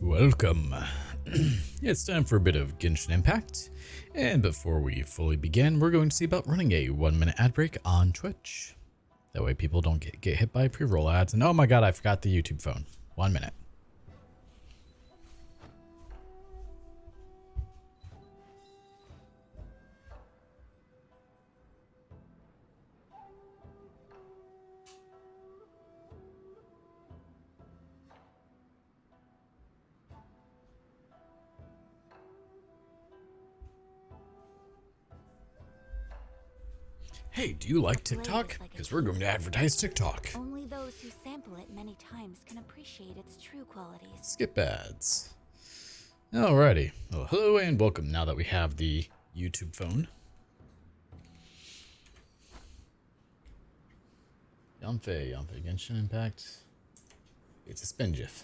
Welcome. It's time for a bit of Genshin Impact, and before we fully begin, we're going to see about running a 1-minute ad break on Twitch. That way people don't get hit by pre-roll ads, and oh my god, I forgot the YouTube phone. 1 minute. Hey, do you like TikTok? Because we're going to advertise TikTok. Only those who sample it many times can appreciate its true qualities. Skip ads. Alrighty. Well, hello and welcome now that we have the YouTube phone. Yamfe, Genshin Impact. It's a spin gif.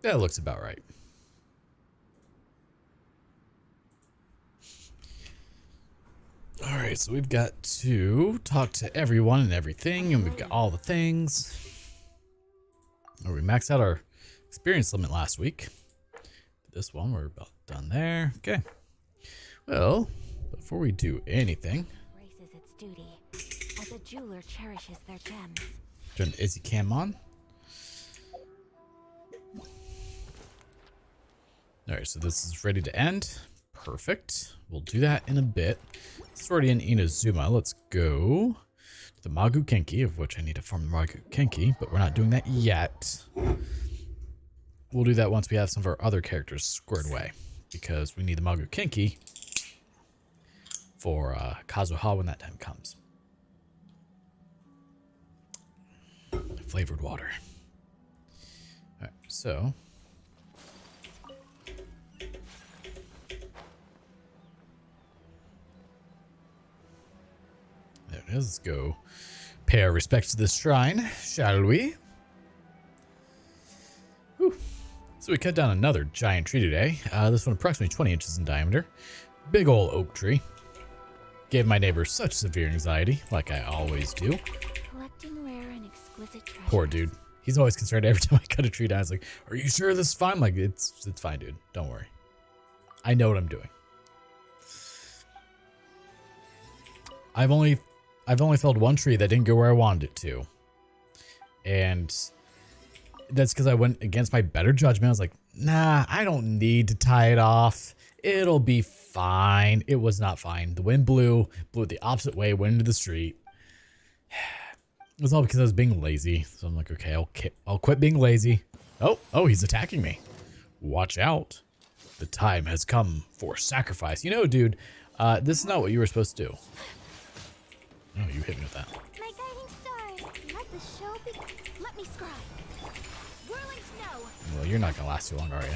That looks about right. Alright, so we've got to talk to everyone and everything, and we've got all the things. Oh, we maxed out our experience limit last week. This one, we're about done there. Okay. Well, before we do anything... Embraces its duty, as a jeweler cherishes their gems. Turn the Izzy cam on. Alright, so this is ready to end. Perfect. We'll do that in a bit. It's already in Inazuma. Let's go to the Magu Kenki, of which I need to farm the Magu Kenki, but we're not doing that yet. We'll do that once we have some of our other characters squared away, because we need the Magu Kenki for Kazuha when that time comes. Flavored water. Alright, so... there it is. Let's go pay our respects to this shrine, shall we? Whew. So we cut down another giant tree today. This one approximately 20 inches in diameter. Big old oak tree. Gave my neighbor such severe anxiety, like I always do. Collecting rare and exquisite treasures. Poor dude. He's always concerned every time I cut a tree down. He's like, "Are you sure this is fine?" I'm like, it's fine, dude. Don't worry. I know what I'm doing. I've only felled one tree that didn't go where I wanted it to. And that's because I went against my better judgment. I was like, nah, I don't need to tie it off. It'll be fine. It was not fine. The wind blew it the opposite way, went into the street. It was all because I was being lazy. So I'm like, okay, I'll quit being lazy. Oh, he's attacking me. Watch out. The time has come for sacrifice. You know, dude, this is not what you were supposed to do. Oh, you hit me with that. My guiding stars, let the show begin. Let me scribe. Whirling snow. Well, you're not gonna last too long, are you?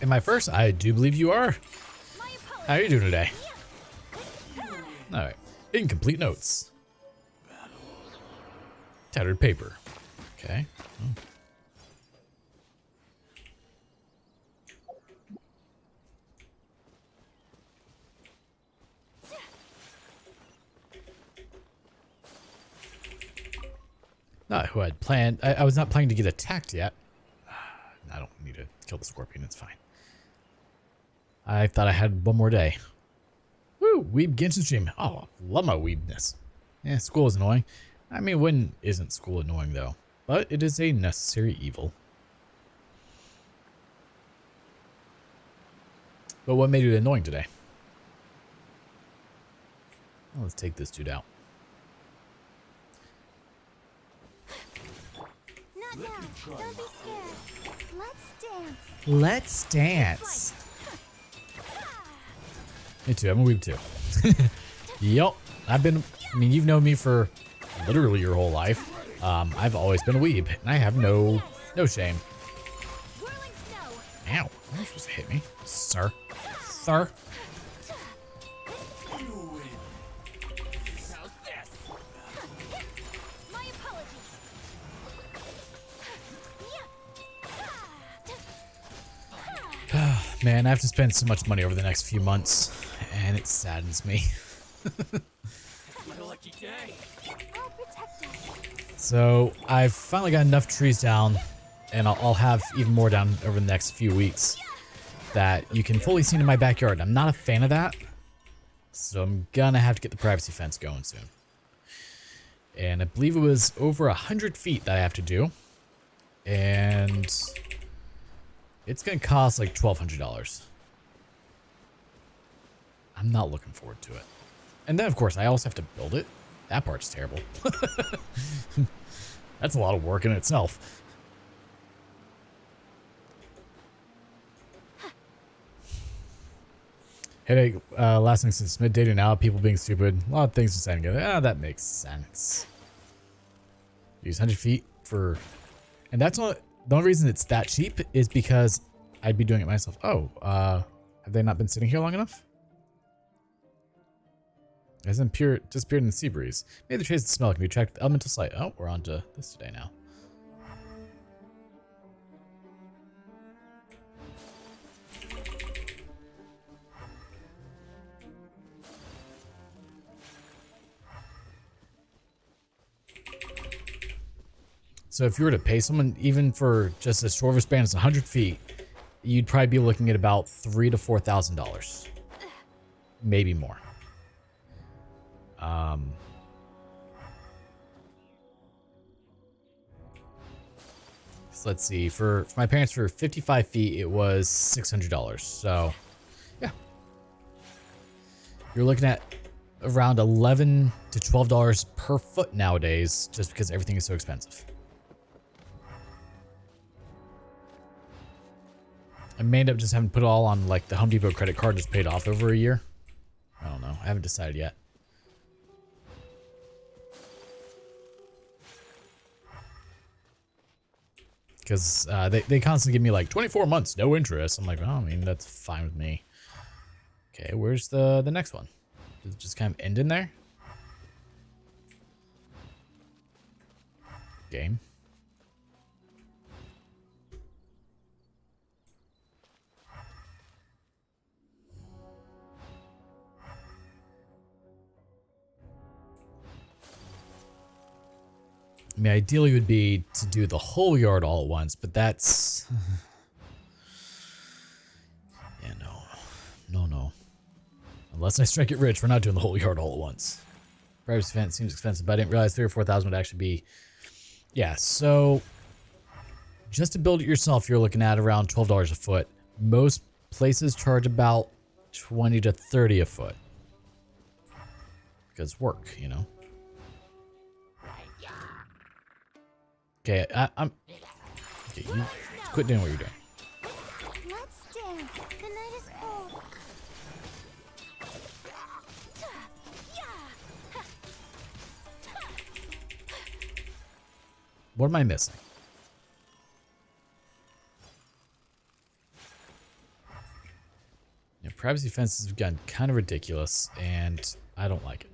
Am I first? I do believe you are. How are you doing today? All right. Incomplete notes. Tattered paper. Okay. Oh. Not who I'd planned. I was not planning to get attacked yet. I don't need to kill the scorpion. It's fine. I thought I had one more day. Woo! Weeb Genshin stream. Oh, love my weebness. Yeah, school is annoying. I mean, when isn't school annoying, though? But it is a necessary evil. But what made it annoying today? Well, let's take this dude out. Not now. Don't be scared. Let's dance. Let's dance. Me too. I'm a weeb too. Yup. I mean, you've known me for literally your whole life. I've always been a weeb, and I have no shame. Ow. You're not supposed to hit me, sir. Sir. Man, I have to spend so much money over the next few months, and it saddens me. My lucky day. I'll protect us. So I've finally got enough trees down, and I'll have even more down over the next few weeks that you can fully see into my backyard. I'm not a fan of that, so I'm gonna have to get the privacy fence going soon. And I believe it was over 100 feet that I have to do, and it's gonna cost like $1,200. I'm not looking forward to it. And then, of course, I also have to build it. That part's terrible. That's a lot of work in itself. Headache, lasting since midday to now, people being stupid. A lot of things deciding together. Ah, that makes sense. Use 100 feet for... And that's not... The only reason it's that cheap is because I'd be doing it myself. Oh, have they not been sitting here long enough? It hasn't disappeared in the sea breeze. Maybe the trace of smell can be tracked with elemental sight. Oh, we're on to this today now. So if you were to pay someone, even for just a short span as 100 feet, you'd probably be looking at about $3,000 to $4,000, maybe more. So let's see. For my parents, for 55 feet, it was $600. So, yeah, you're looking at around $11 to $12 per foot nowadays, just because everything is so expensive. I may end up just having to put it all on like the Home Depot credit card, just paid off over a year. I don't know. I haven't decided yet. Because they constantly give me like 24 months, no interest. I'm like, oh, I mean, that's fine with me. Okay, where's the next one? Does it just kind of end in there? Game. I mean, ideally would be to do the whole yard all at once, but that's... yeah, no. Unless I strike it rich, we're not doing the whole yard all at once. Privacy fence seems expensive, but I didn't realize 3,000 or 4,000 would actually be... Yeah, so... just to build it yourself, you're looking at around $12 a foot. Most places charge about 20 to 30 a foot. Because work, you know? Okay, I'm... Okay, you quit doing what you're doing. Let's dance. The night is cold. What am I missing? Yeah, privacy fences have gotten kind of ridiculous, and I don't like it.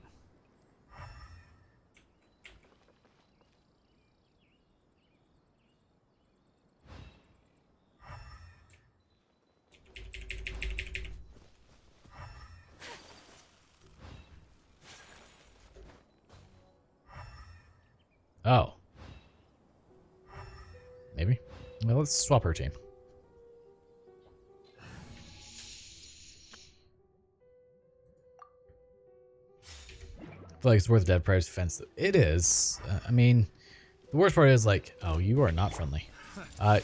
Oh. Maybe. Well, let's swap her team. I feel like it's worth the dead privacy fence. It is. I mean, the worst part is like, oh, you are not friendly.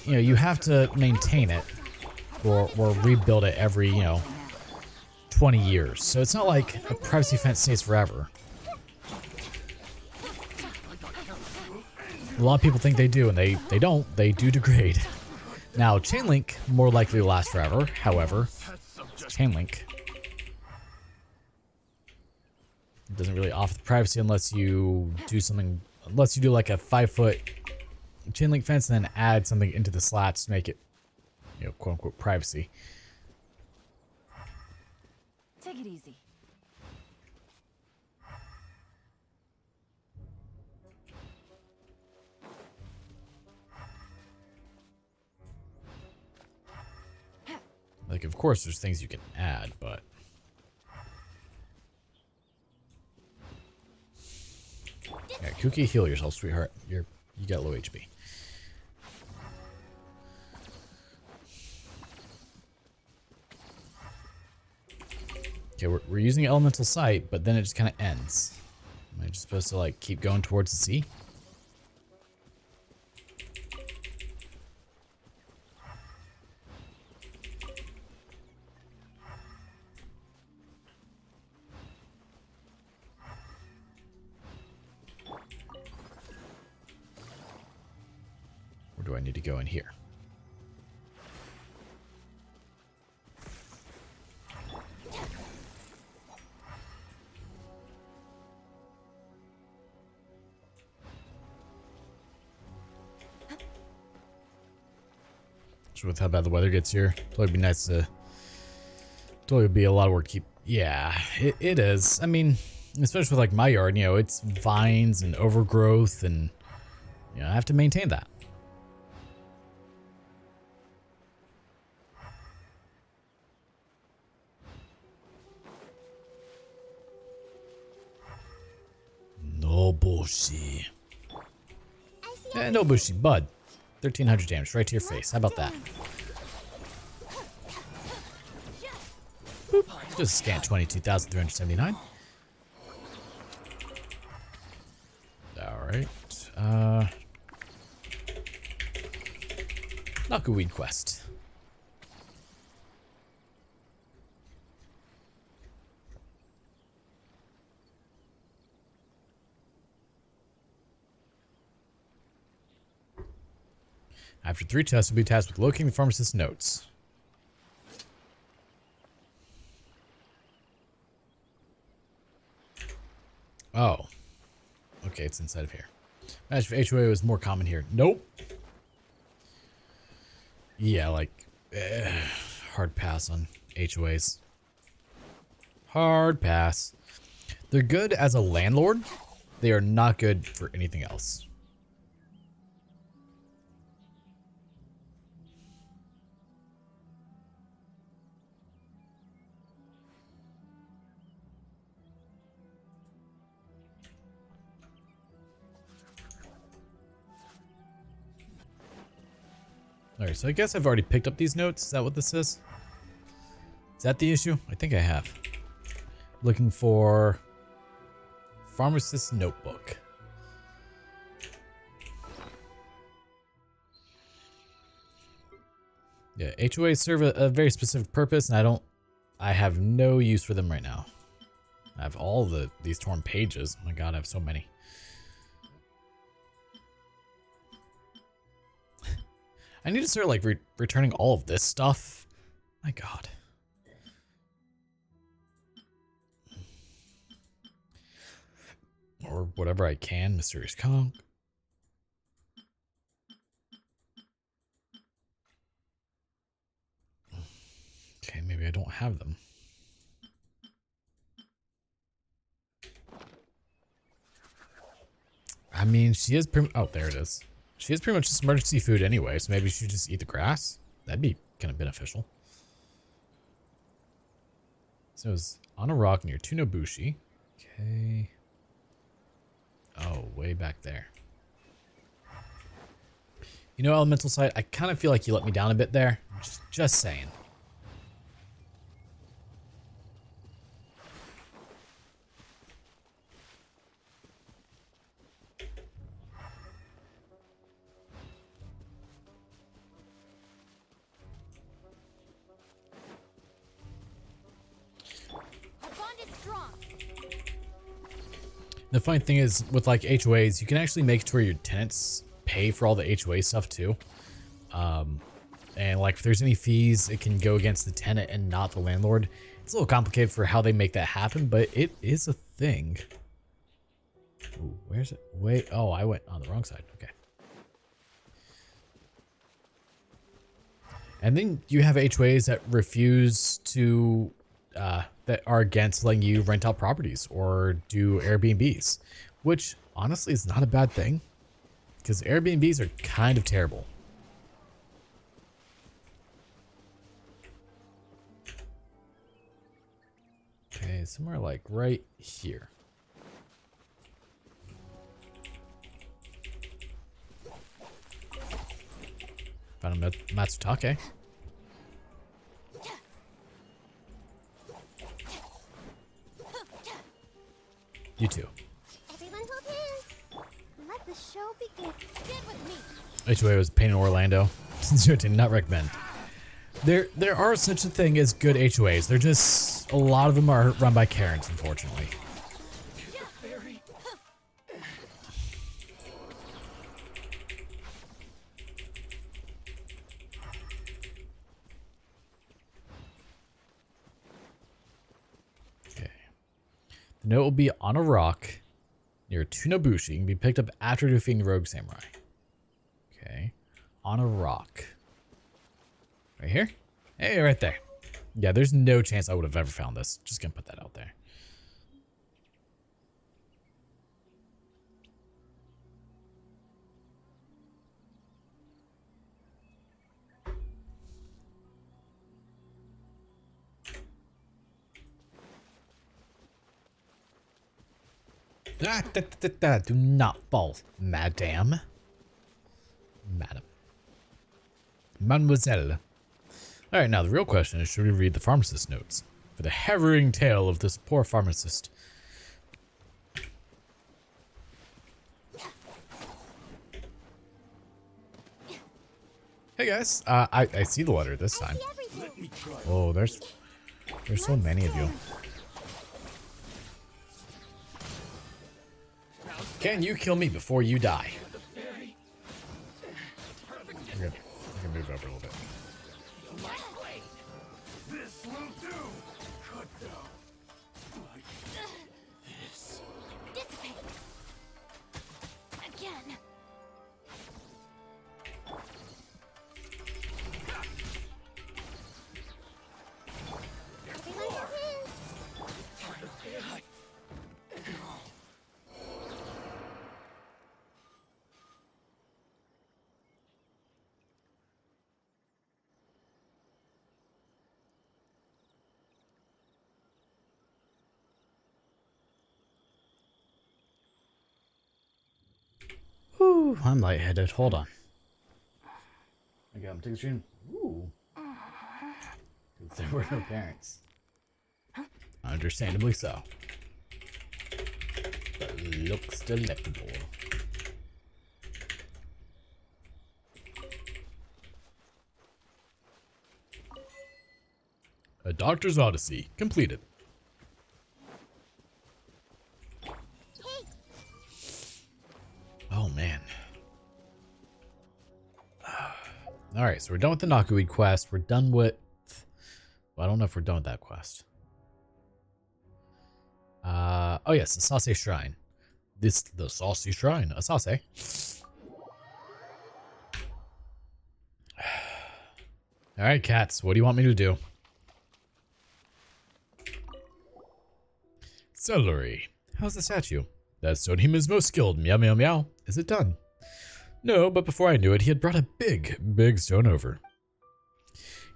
You know, you have to maintain it or rebuild it every, 20 years. So it's not like a privacy fence stays forever. A lot of people think they do, and they don't. They do degrade. Now, chain link more likely to last forever. However, chain link doesn't really offer the privacy unless you do something. Unless you do like a 5-foot chain link fence and then add something into the slats to make it, quote unquote privacy. Take it easy. Like, of course, there's things you can add, but... Yeah, Kuki, heal yourself, sweetheart. You got low HP. Okay, we're using Elemental Sight, but then it just kind of ends. Am I just supposed to, like, keep going towards the sea? Or do I need to go in here? With how bad the weather gets here, totally be nice to. Totally be a lot of work to keep. Yeah, it is. I mean, especially with like my yard, you know, it's vines and overgrowth, and you know, I have to maintain that. Nobushi. Nobushi, bud. 1300 damage right to your face. How about that? Boop. Just scant 22,379. Alright. Knockaweed quest. After 3 tests, you'll be tasked with locating the pharmacist's notes. Oh. Okay, it's inside of here. Imagine if HOA was more common here. Nope. Yeah, like, hard pass on HOAs. Hard pass. They're good as a landlord. They are not good for anything else. Alright, so I guess I've already picked up these notes. Is that what this is? Is that the issue? I think I have. Looking for pharmacist's notebook. Yeah, HOAs serve a very specific purpose, and I have no use for them right now. I have all these torn pages. Oh my god, I have so many. I need to start like returning all of this stuff. My god. Or whatever I can. Mysterious conch. Okay, maybe I don't have them. I mean, she is oh, there it is. She is pretty much just emergency food anyway, so maybe she should just eat the grass. That'd be kind of beneficial. So it's on a rock near Tunobushi. Okay. Oh, way back there. You know, Elemental Sight, I kind of feel like you let me down a bit there. Just saying. The funny thing is, with like HOAs, you can actually make it to where your tenants pay for all the HOA stuff too. And like if there's any fees, it can go against the tenant and not the landlord. It's a little complicated for how they make that happen, but it is a thing. Ooh, where's it? Wait, oh, I went on the wrong side. Okay. And then you have HOAs that refuse to, that are against letting you rent out properties or do Airbnbs, which honestly is not a bad thing because Airbnbs are kind of terrible. Okay, somewhere like right here. Found a Matsutake. You too. Everyone hold hands. Let the show begin. Get with me. HOA was pain in Orlando. Since did not recommend. There are such a thing as good HOAs. They're just a lot of them are run by Karens, unfortunately. Okay. The note will be on a rock near Tunabushi and can be picked up after defeating the Rogue Samurai. Okay. On a rock. Right here? Hey, right there. Yeah, there's no chance I would have ever found this. Just gonna put that out there. Do not fall, madame. Madam. Mademoiselle. Alright, now the real question is, should we read the pharmacist notes? For the harrowing tale of this poor pharmacist. Hey guys, I see the letter this time. Oh, there's so many of you. Can you kill me before you die? I'm gonna move over a little bit. This will do. Cut down. Like this. Dissipate. Again. Everyone hold hands. Whew, I'm lightheaded. Hold on. Okay, I'm taking a stream. Ooh. There were no parents. Understandably so. But looks delectable. A Doctor's Odyssey completed. Oh man. Alright, so we're done with the Knockoweed quest. We're done with... Well, I don't know if we're done with that quest. Oh yes, the Sase Shrine. The Saucy Shrine. A Sase. Alright, cats. What do you want me to do? Celery. How's the statue? That stone human is most skilled. Meow, meow, meow. Is it done? No, but before I knew it, he had brought a big stone over.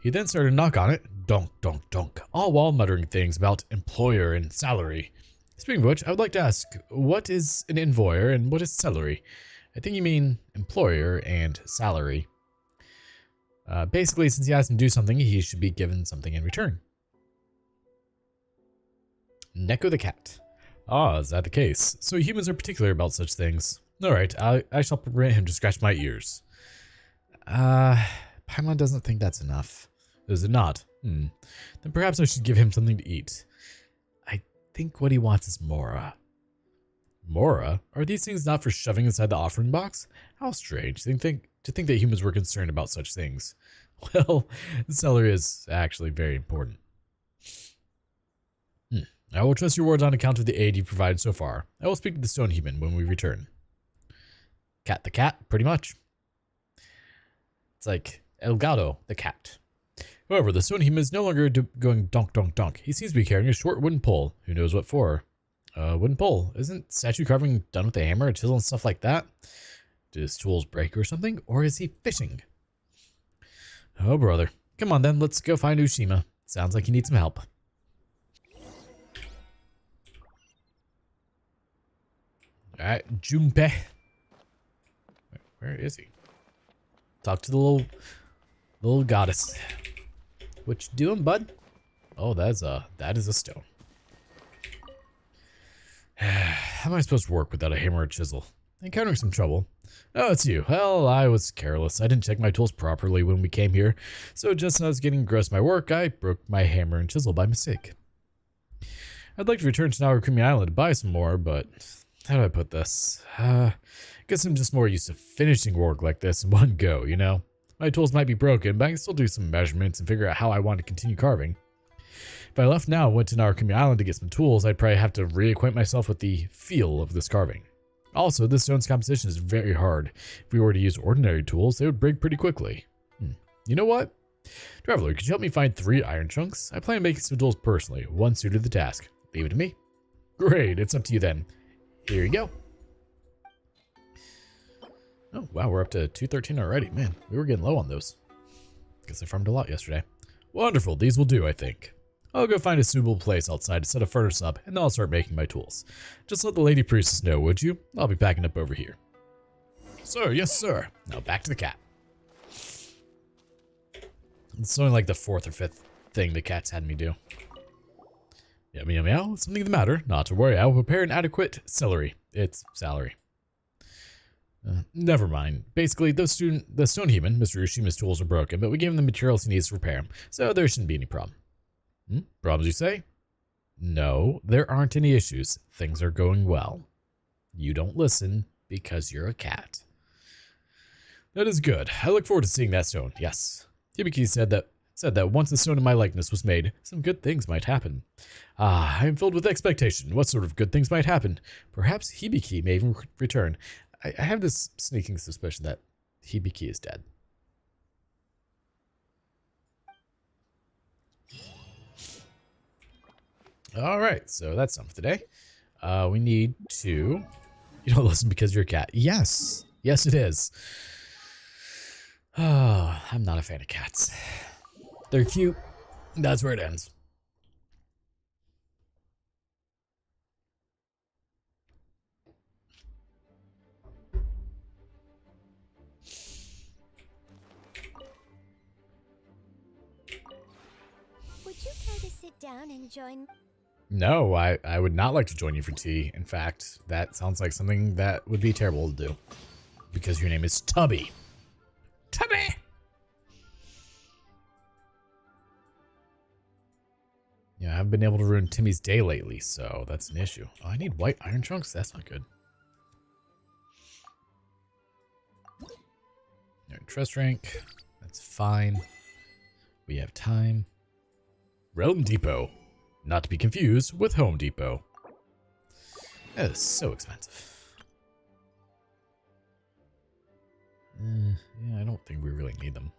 He then started to knock on it. Donk, donk, donk. All while muttering things about employer and salary. Speaking of which, I would like to ask, what is an invoyer and what is celery? I think you mean employer and salary. Basically, since he asked him to do something, he should be given something in return. Neko the cat. Ah, is that the case? So humans are particular about such things. Alright, I shall permit him to scratch my ears. Paimon doesn't think that's enough. Is it not? Then perhaps I should give him something to eat. I think what he wants is Mora. Mora? Are these things not for shoving inside the offering box? How strange to think that humans were concerned about such things. Well, celery is actually very important. I will trust your words on account of the aid you've provided so far. I will speak to the stone human when we return. Cat the cat, pretty much. It's like Elgato the cat. However, the stone human is no longer going donk donk donk. He seems to be carrying a short wooden pole. Who knows what for? Wooden pole. Isn't statue carving done with a hammer, a chisel, and stuff like that? Did his tools break or something? Or is he fishing? Oh, brother. Come on then, let's go find Ushima. Sounds like he needs some help. Alright, Junpei. Where is he? Talk to the little goddess. What you doing, bud? Oh, that is a stone. How am I supposed to work without a hammer or chisel? Encountering some trouble. Oh, it's you. Well, I was careless. I didn't check my tools properly when we came here, so just as I was getting engrossed in my work, I broke my hammer and chisel by mistake. I'd like to return to Narakumi Island to buy some more, but how do I put this? Guess I'm just more used to finishing work like this in one go, you know? My tools might be broken, but I can still do some measurements and figure out how I want to continue carving. If I left now and went to Narakumi Island to get some tools, I'd probably have to reacquaint myself with the feel of this carving. Also, this stone's composition is very hard. If we were to use ordinary tools, they would break pretty quickly. You know what? Traveler, could you help me find 3 iron chunks? I plan on making some tools personally, one suited to the task. Leave it to me. Great, it's up to you then. Here you go. Oh, wow, we're up to 213 already. Man, we were getting low on those. Guess I farmed a lot yesterday. Wonderful, these will do, I think. I'll go find a suitable place outside to set a furnace up, and then I'll start making my tools. Just let the lady priestess know, would you? I'll be packing up over here. Sir, yes, sir. Now back to the cat. It's only like the 4th or 5th thing the cat's had me do. Meow, meow, meow. Something the matter? Not to worry, I will prepare an adequate celery. It's salary. Never mind. Basically, the stone human, Mr. Ushima's tools are broken, but we gave him the materials he needs to repair them, so there shouldn't be any problem. Problems, you say? No, there aren't any issues. Things are going well. You don't listen because you're a cat. That is good. I look forward to seeing that stone. Yes. Hibiki said that once the stone in my likeness was made, some good things might happen. I am filled with expectation. What sort of good things might happen? Perhaps Hibiki may even return. I have this sneaking suspicion that Hibiki is dead. All right, so that's something today. We need to... You don't listen because you're a cat. Yes. Yes, it is. Oh, I'm not a fan of cats. They're cute. That's where it ends. Would you care to sit down and join? No, I would not like to join you for tea. In fact, that sounds like something that would be terrible to do. Because your name is Tubby. Tubby! Yeah, I haven't been able to ruin Timmy's day lately, so that's an issue. Oh, I need white iron chunks? That's not good. Alright, trust rank. That's fine. We have time. Realm Depot. Not to be confused with Home Depot. That is so expensive. Yeah, I don't think we really need them.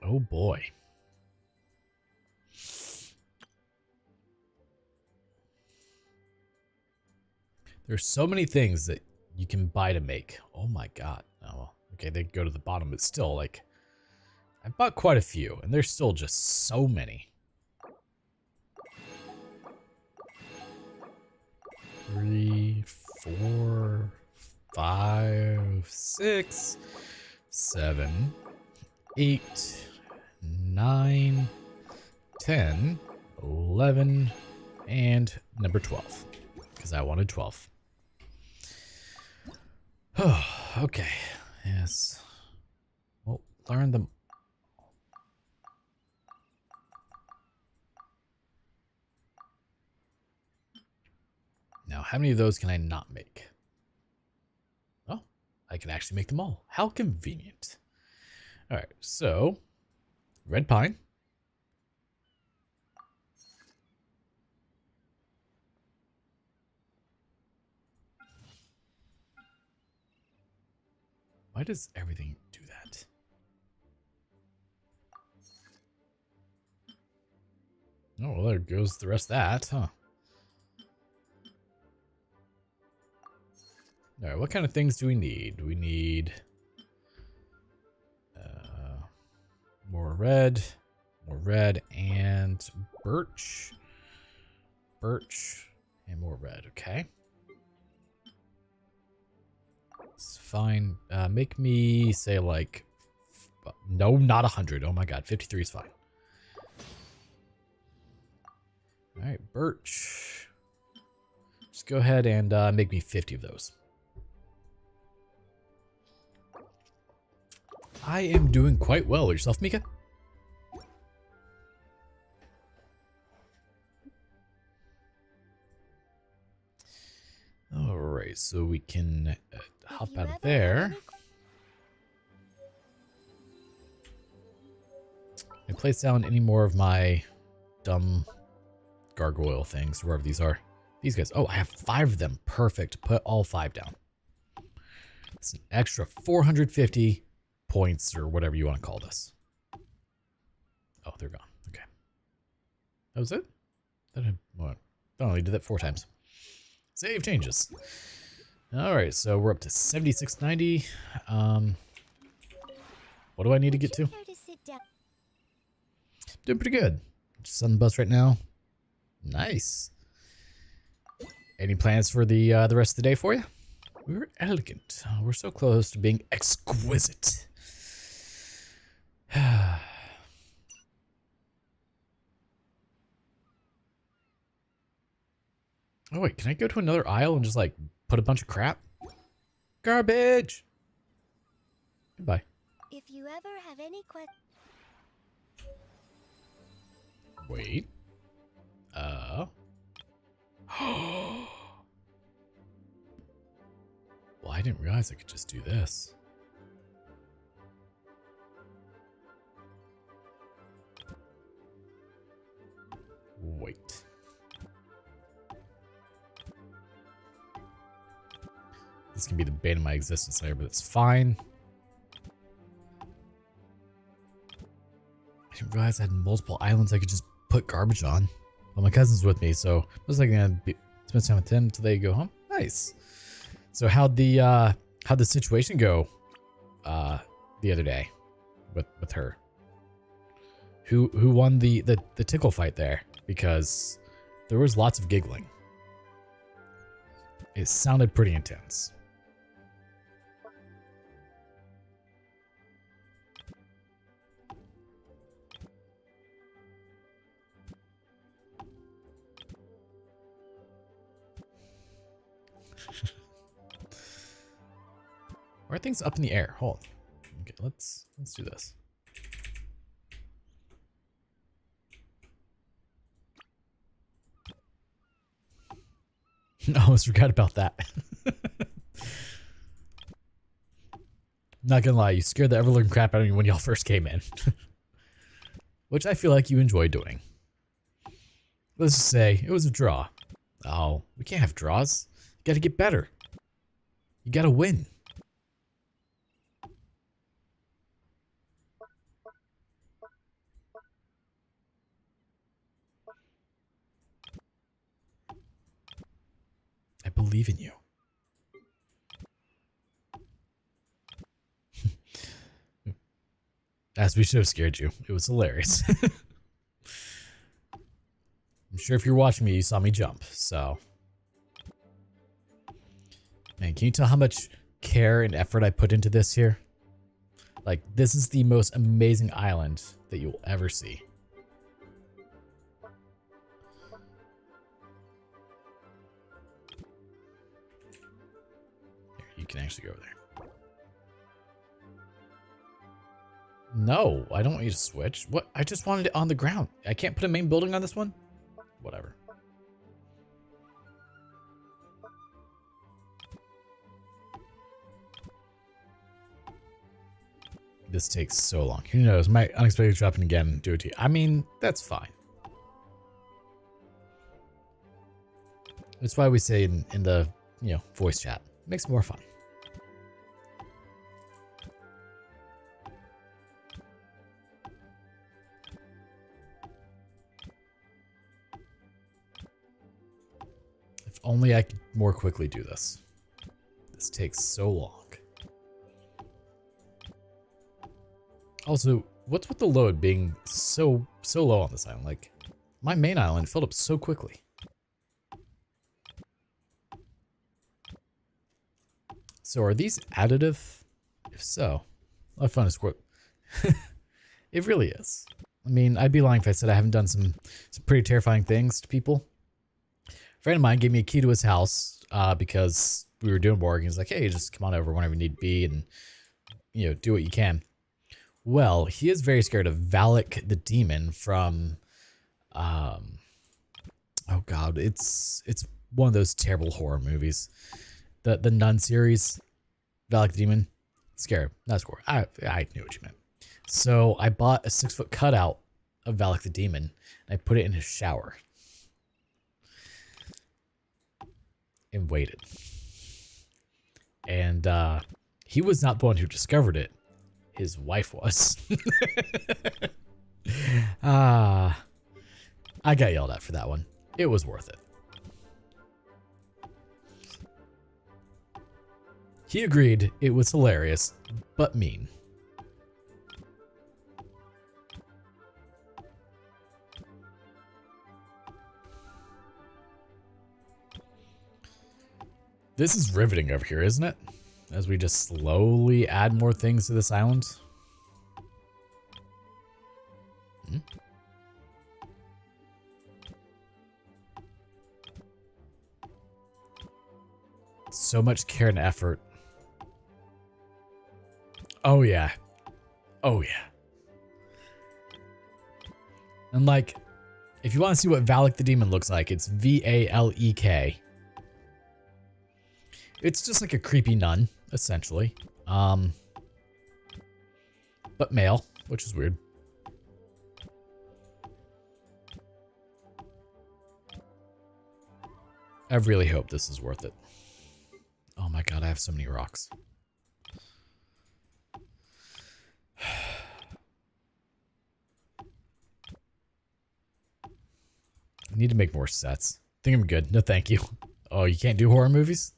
Oh boy. There's so many things that you can buy to make. Oh my god. Oh, well, okay, they go to the bottom, but still, like, I bought quite a few, and there's still just so many. 3, 4, 5, 6, 7, 8, 9, 10, 11, and number 12. Because I wanted 12. Oh, okay. Yes. Well, learn them. Now, how many of those can I not make? Oh, I can actually make them all. How convenient. All right, so red pine. Why does everything do that? Oh, well, there goes the rest of that, huh? All right, what kind of things do we need? We need more red, and birch. birch and more red. Okay. It's fine. Make me say like, no, not 100. Oh my god, 53 is fine. All right, birch. Just go ahead and make me 50 of those. I am doing quite well. Yourself, Mika? All right, so we can hop out of there. And place down any more of my dumb gargoyle things, wherever these are. These guys. Oh, I have 5 of them. Perfect. Put all 5 down. It's an extra 450 points or whatever you want to call this. Oh, they're gone. Okay. That was it? I only did that 4 times. Save changes. All right, so we're up to 7690. What do I need to get to? Doing pretty good. Just on the bus right now. Nice. Any plans for the rest of the day for you? We're elegant. We're so close to being exquisite. Oh wait, can I go to another aisle and just like put a bunch of crap? Garbage. Goodbye. If you ever have any questions. Wait. Well, I didn't realize I could just do this. Wait. This can be the bane of my existence later, but it's fine. I didn't realize I had multiple islands I could just put garbage on. Well, my cousin's with me, so I was like gonna spend time with him until they go home. Nice. So how'd the situation go the other day with her? Who won the tickle fight there? Because there was lots of giggling. It sounded pretty intense. Why are things up in the air? Hold. Okay, let's do this. I almost forgot about that. Not gonna lie, you scared the ever-living crap out of me when y'all first came in. Which I feel like you enjoy doing. Let's just say it was a draw. Oh, we can't have draws. You gotta get better. You gotta win. I believe in you. As we should have scared you. It was hilarious. I'm sure if you're watching me, you saw me jump, so. Man, can you tell how much care and effort I put into this here? Like, this is the most amazing island that you'll ever see. You can actually go over there. No, I don't want you to switch. What? I just wanted it on the ground. I can't put a main building on this one? Whatever. This takes so long. Who knows? Might unexpectedly dropping again and do it to you. I mean, that's fine. That's why we say in the, voice chat. It makes it more fun. If only I could more quickly do this. This takes so long. Also, what's with the load being so low on this island? Like, my main island filled up so quickly. So are these additive? If so, I found a squirt. It really is. I mean, I'd be lying if I said I haven't done some pretty terrifying things to people. A friend of mine gave me a key to his house because we were doing work. He was like, hey, just come on over whenever you need to be and, you know, do what you can. Well, he is very scared of Valak the Demon from, oh God, it's one of those terrible horror movies. The Nun series, Valak the Demon, scared, not score. I knew what you meant. So I bought a 6-foot cutout of Valak the Demon and I put it in his shower and waited. And he was not the one who discovered it. His wife was. I got yelled at for that one. It was worth it. He agreed it was hilarious, but mean. This is riveting over here, isn't it? As we just slowly add more things to this island. So much care and effort. Oh yeah. Oh yeah. And like, if you want to see what Valak the Demon looks like, it's Valek. It's just like a creepy nun, essentially. But male, which is weird. I really hope this is worth it. Oh my God, I have so many rocks. I need to make more sets. I think I'm good. No, thank you. Oh, you can't do horror movies?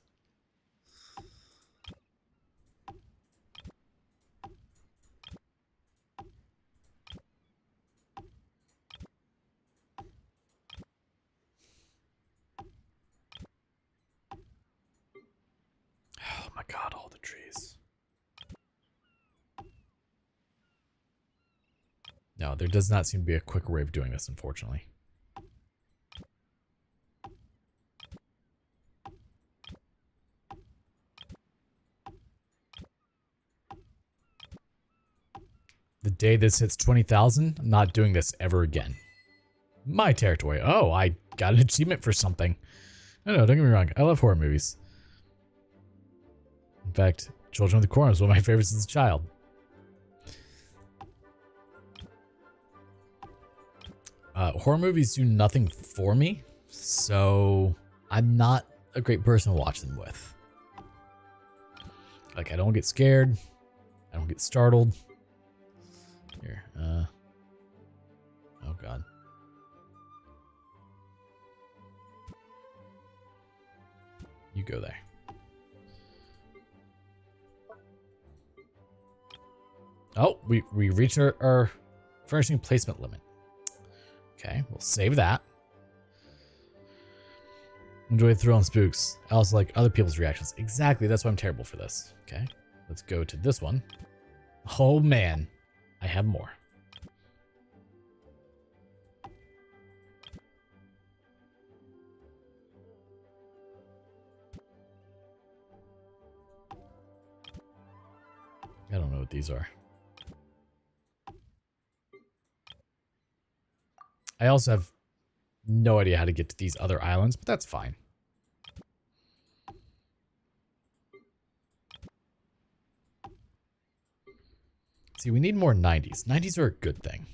Oh my God, all the trees. No, there does not seem to be a quicker way of doing this, unfortunately. The day this hits 20,000, I'm not doing this ever again. My territory. Oh, I got an achievement for something. No, don't get me wrong. I love horror movies. In fact, Children of the Corn was one of my favorites as a child. Horror movies do nothing for me, so I'm not a great person to watch them with. Like, I don't get scared. I don't get startled. Here, oh God. You go there. Oh, we reached our furnishing placement limit. Okay, we'll save that. Enjoy the thrill and spooks. I also like other people's reactions. Exactly, that's why I'm terrible for this. Okay, let's go to this one. Oh man, I have more. I don't know what these are. I also have no idea how to get to these other islands, but that's fine. See, we need more 90s. 90s are a good thing.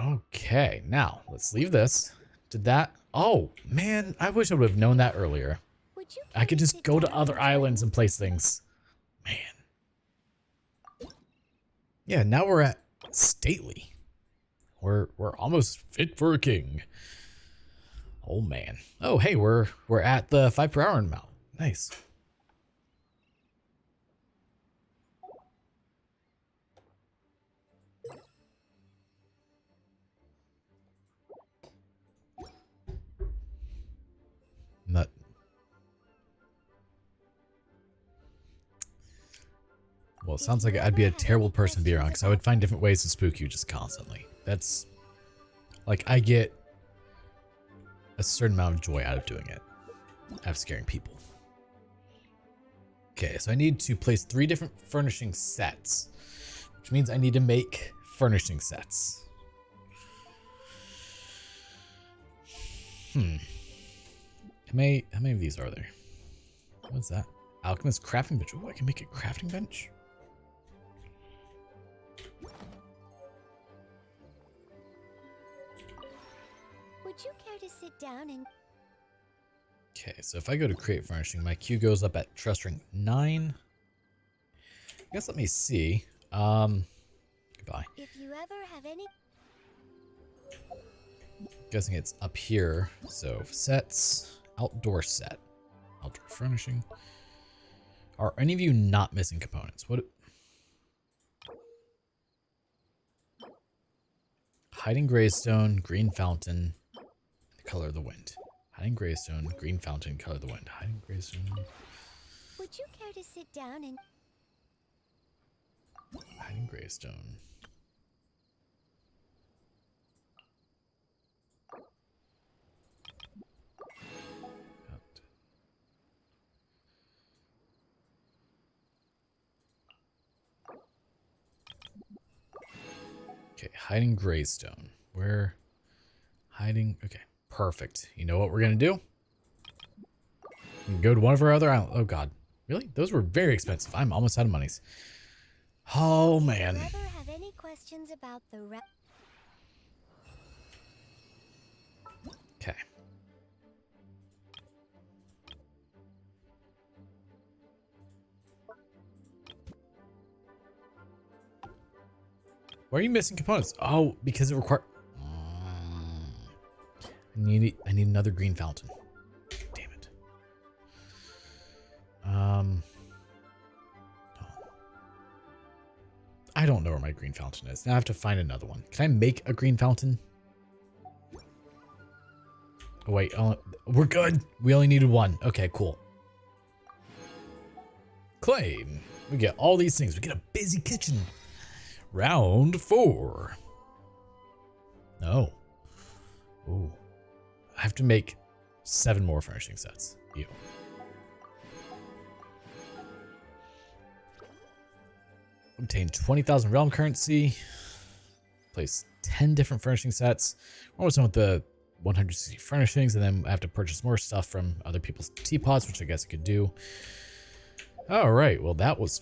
Okay, now let's leave this. Did that? Oh, man, I wish I would have known that earlier. I could just go to other islands and place things. Man. Yeah, now we're at Stately. We're almost fit for a king. Oh man. Oh hey, we're at the 5 per hour amount. Nice. Well, it sounds like I'd be a terrible person to be around because I would find different ways to spook you just constantly. That's like I get a certain amount of joy out of doing it, out of scaring people. Okay, so I need to place 3 different furnishing sets, which means I need to make furnishing sets. How many of these are there? What's that? Alchemist crafting bench. Oh, I can make a crafting bench. Would you care to sit down and... Okay, so if I go to create furnishing, my queue goes up at trust ring 9. I guess let me see. Goodbye. If you ever have any... Guessing it's up here. So sets, outdoor set, outdoor furnishing. Are any of you not missing components? What? Hiding Greystone, green fountain, the color of the wind. Hiding Greystone, green fountain, color of the wind. Hiding Greystone. Would you care to sit down and... Hiding Greystone. Okay, hiding Greystone. Where? Hiding. Okay, perfect. You know what we're gonna do? We can go to one of our other islands. Oh God, really? Those were very expensive. I'm almost out of monies. Oh man. If you ever have any questions about the Okay. Why are you missing components? Oh, because it requires. I need another green fountain. Damn it. Oh. I don't know where my green fountain is. Now I have to find another one. Can I make a green fountain? Oh wait, we're good. We only needed one. Okay, cool. Claim. We get all these things. We get a busy kitchen. Round 4. No. Ooh. I have to make 7 more furnishing sets. Ew. Obtain 20,000 realm currency. Place 10 different furnishing sets. We're almost done with the 160 furnishings, and then I have to purchase more stuff from other people's teapots, which I guess I could do. All right. Well, that was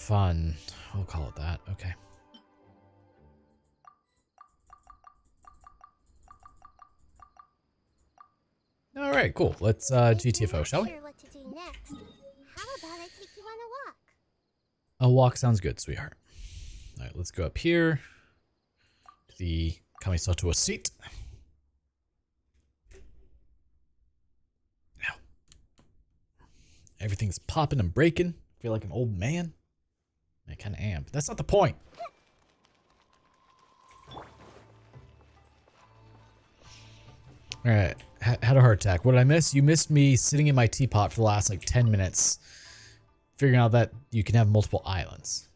fun. We'll call it that. Okay. All right, cool. Let's GTFO, shall we? Sure what to do next. How about I take you on a walk? A walk sounds good, sweetheart. All right, let's go up here to the Kamisato seat. Now, everything's popping and breaking. I feel like an old man. I kind of am, but that's not the point. All right, had a heart attack. What did I miss? You missed me sitting in my teapot for the last like 10 minutes, figuring out that you can have multiple islands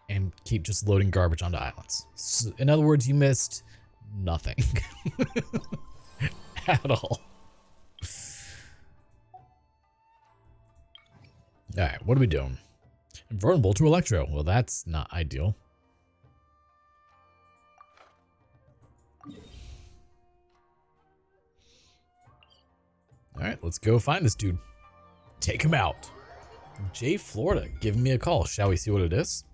and keep just loading garbage onto islands. So, in other words, you missed nothing at all. All right, what are we doing? Invulnerable to Electro. Well, that's not ideal. All right, let's go find this dude. Take him out. Jay Florida giving me a call. Shall we see what it is?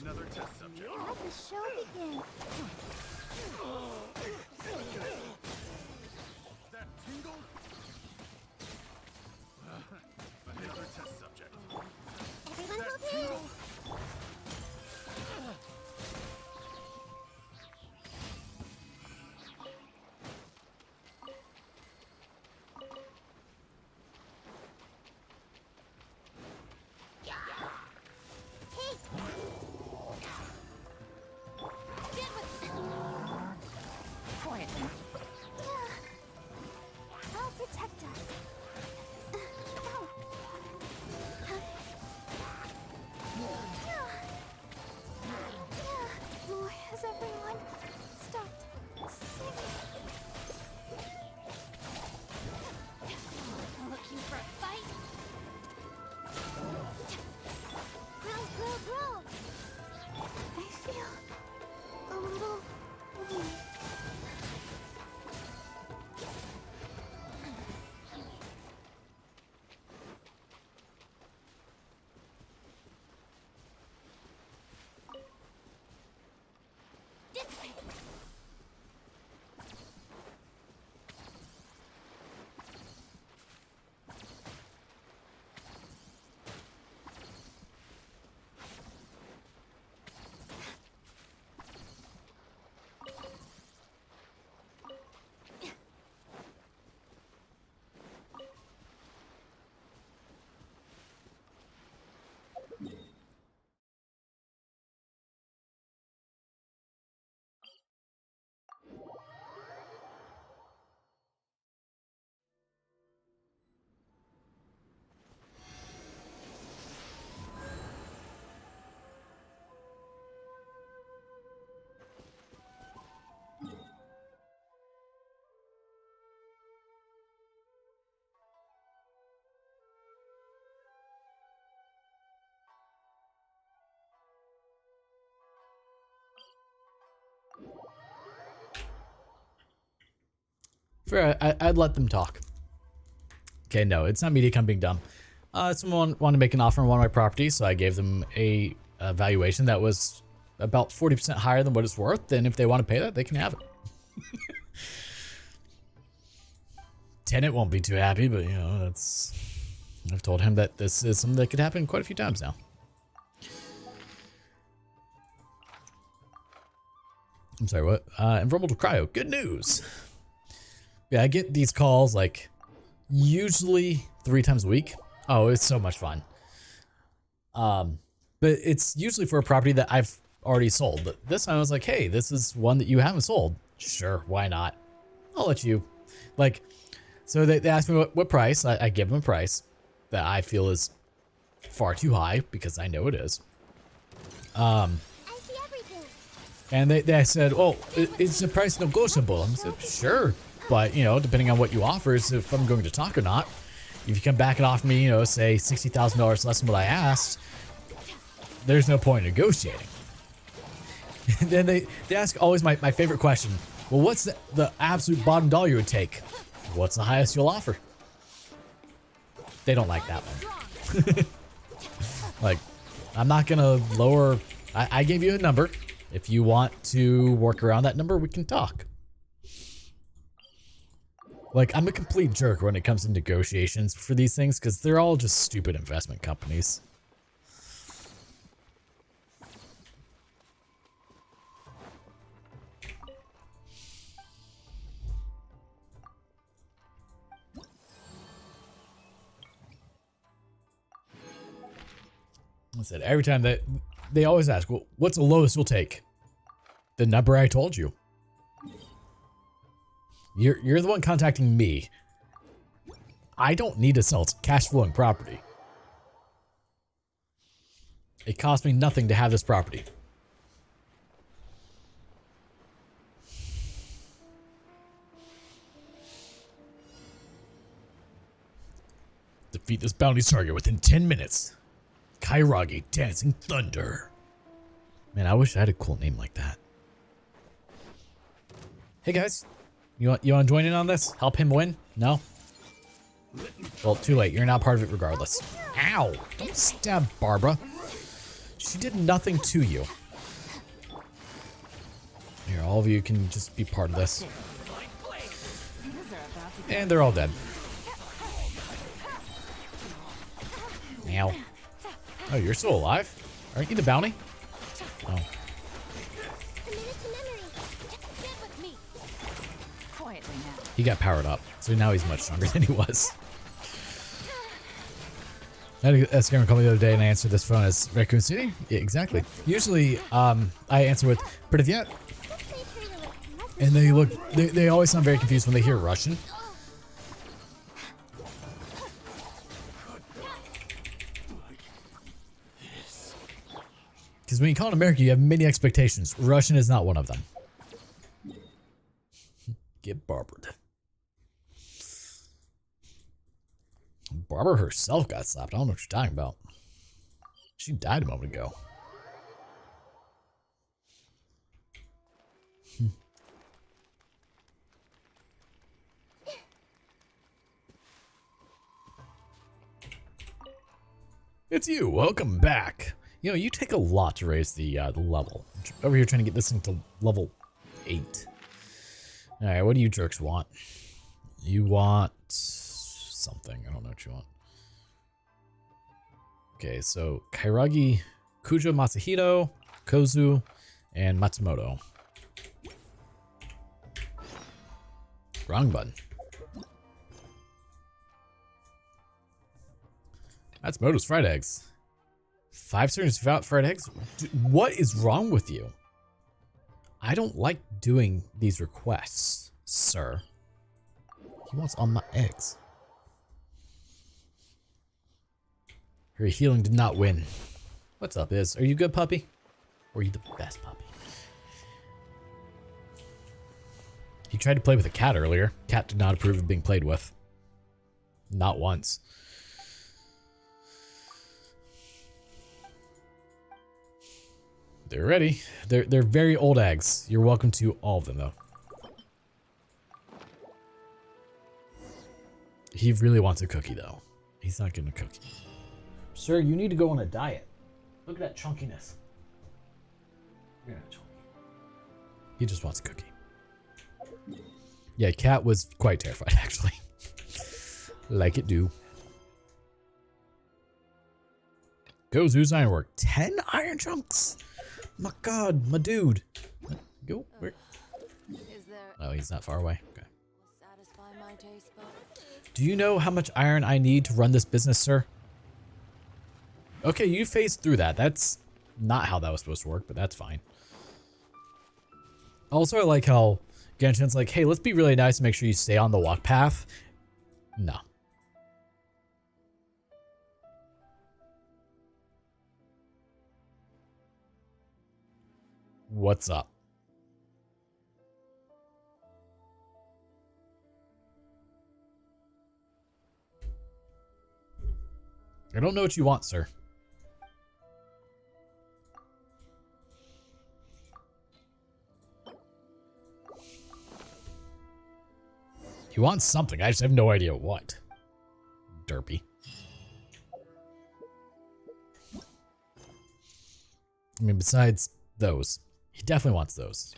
Another test subject. Let the show begin. That tingle? Another test subject. Everyone That move here. tingle? Hey. Get with. Quietly. I'll protect us. Ow. Huh. Has everyone stopped singing? Looking for a fight? Grow, grow, grow! I feel a little weak. Dissipate. Fair, I'd let them talk. Okay, no, it's not MediaCom being dumb. Someone wanted to make an offer on one of my properties, so I gave them a valuation that was about 40% higher than what it's worth, and if they want to pay that, they can have it. Tenant won't be too happy, but, you know, that's... I've told him that this is something that could happen quite a few times now. I'm sorry, what? Environmental cryo, good news! Yeah, I get these calls, like, usually 3 times a week. Oh, it's so much fun. But it's usually for a property that I've already sold. But this time I was like, hey, this is one that you haven't sold. Sure, why not? I'll let you. Like, so they asked me what price. I give them a price that I feel is far too high because I know it is. I see everything. And they said, oh, is the price negotiable? I said, sure. But, you know, depending on what you offer is if I'm going to talk or not. If you come back and offer me, you know, say $60,000 less than what I asked, there's no point in negotiating. And then they ask always my favorite question. Well, what's the absolute bottom dollar you would take? What's the highest you'll offer? They don't like that one. Like, I'm not going to lower. I gave you a number. If you want to work around that number, we can talk. Like, I'm a complete jerk when it comes to negotiations for these things because they're all just stupid investment companies. I said every time that they always ask, well, what's the lowest you'll take? The number I told you. You're the one contacting me. I don't need to sell cash flowing property. It cost me nothing to have this property. Defeat this bounty target within 10 minutes. Kairagi Dancing Thunder. Man, I wish I had a cool name like that. Hey guys. You want to join in on this? Help him win? No? Well, too late. You're not part of it regardless. Ow! Don't stab Barbara. She did nothing to you. Here, all of you can just be part of this. And they're all dead. Ow. Oh, you're still alive? Aren't you the bounty? Oh. A minute to memory. Get with me. Quietly now. He got powered up, so now he's much stronger than he was. I had a scammer call me the other day and I answered this phone as Raccoon City? Yeah, exactly. Usually, I answer with Privyet, Let's make sure you're like, and they always sound very confused when they hear Russian. Because when you call it America, you have many expectations. Russian is not one of them. Get barbered. Barbara herself got slapped. I don't know what you're talking about. She died a moment ago. It's you. Welcome back. You know, you take a lot to raise the level. Over here trying to get this thing to level 8. All right, what do you jerks want? You want something. I don't know what you want. Okay, so Kairagi, Kujo Masahito, Kozu, and Matsumoto. Wrong button. Matsumoto's fried eggs. 5 servings without fried eggs? What is wrong with you? I don't like doing these requests, sir. He wants all my eggs. Her healing did not win. What's up, Iz? Are you good, puppy? Or are you the best puppy? He tried to play with a cat earlier. Cat did not approve of being played with. Not once. They're ready. They're very old eggs. You're welcome to all of them, though. He really wants a cookie, though. He's not getting a cookie. Sir, you need to go on a diet. Look at that chunkiness. You're not chunky. He just wants a cookie. Yeah, Cat was quite terrified, actually. Like it do. Go Zeus Ironwork. 10 iron chunks. My God, my dude. Go. Where? Is there Oh, he's not far away. Okay. will satisfy my taste buds? Do you know how much iron I need to run this business, sir? Okay, you phased through that. That's not how that was supposed to work, but that's fine. Also, I like how Genshin's like, hey, let's be really nice and make sure you stay on the walk path. No. What's up? I don't know what you want, sir. He wants something. I just have no idea what. Derpy. I mean, besides those. He definitely wants those.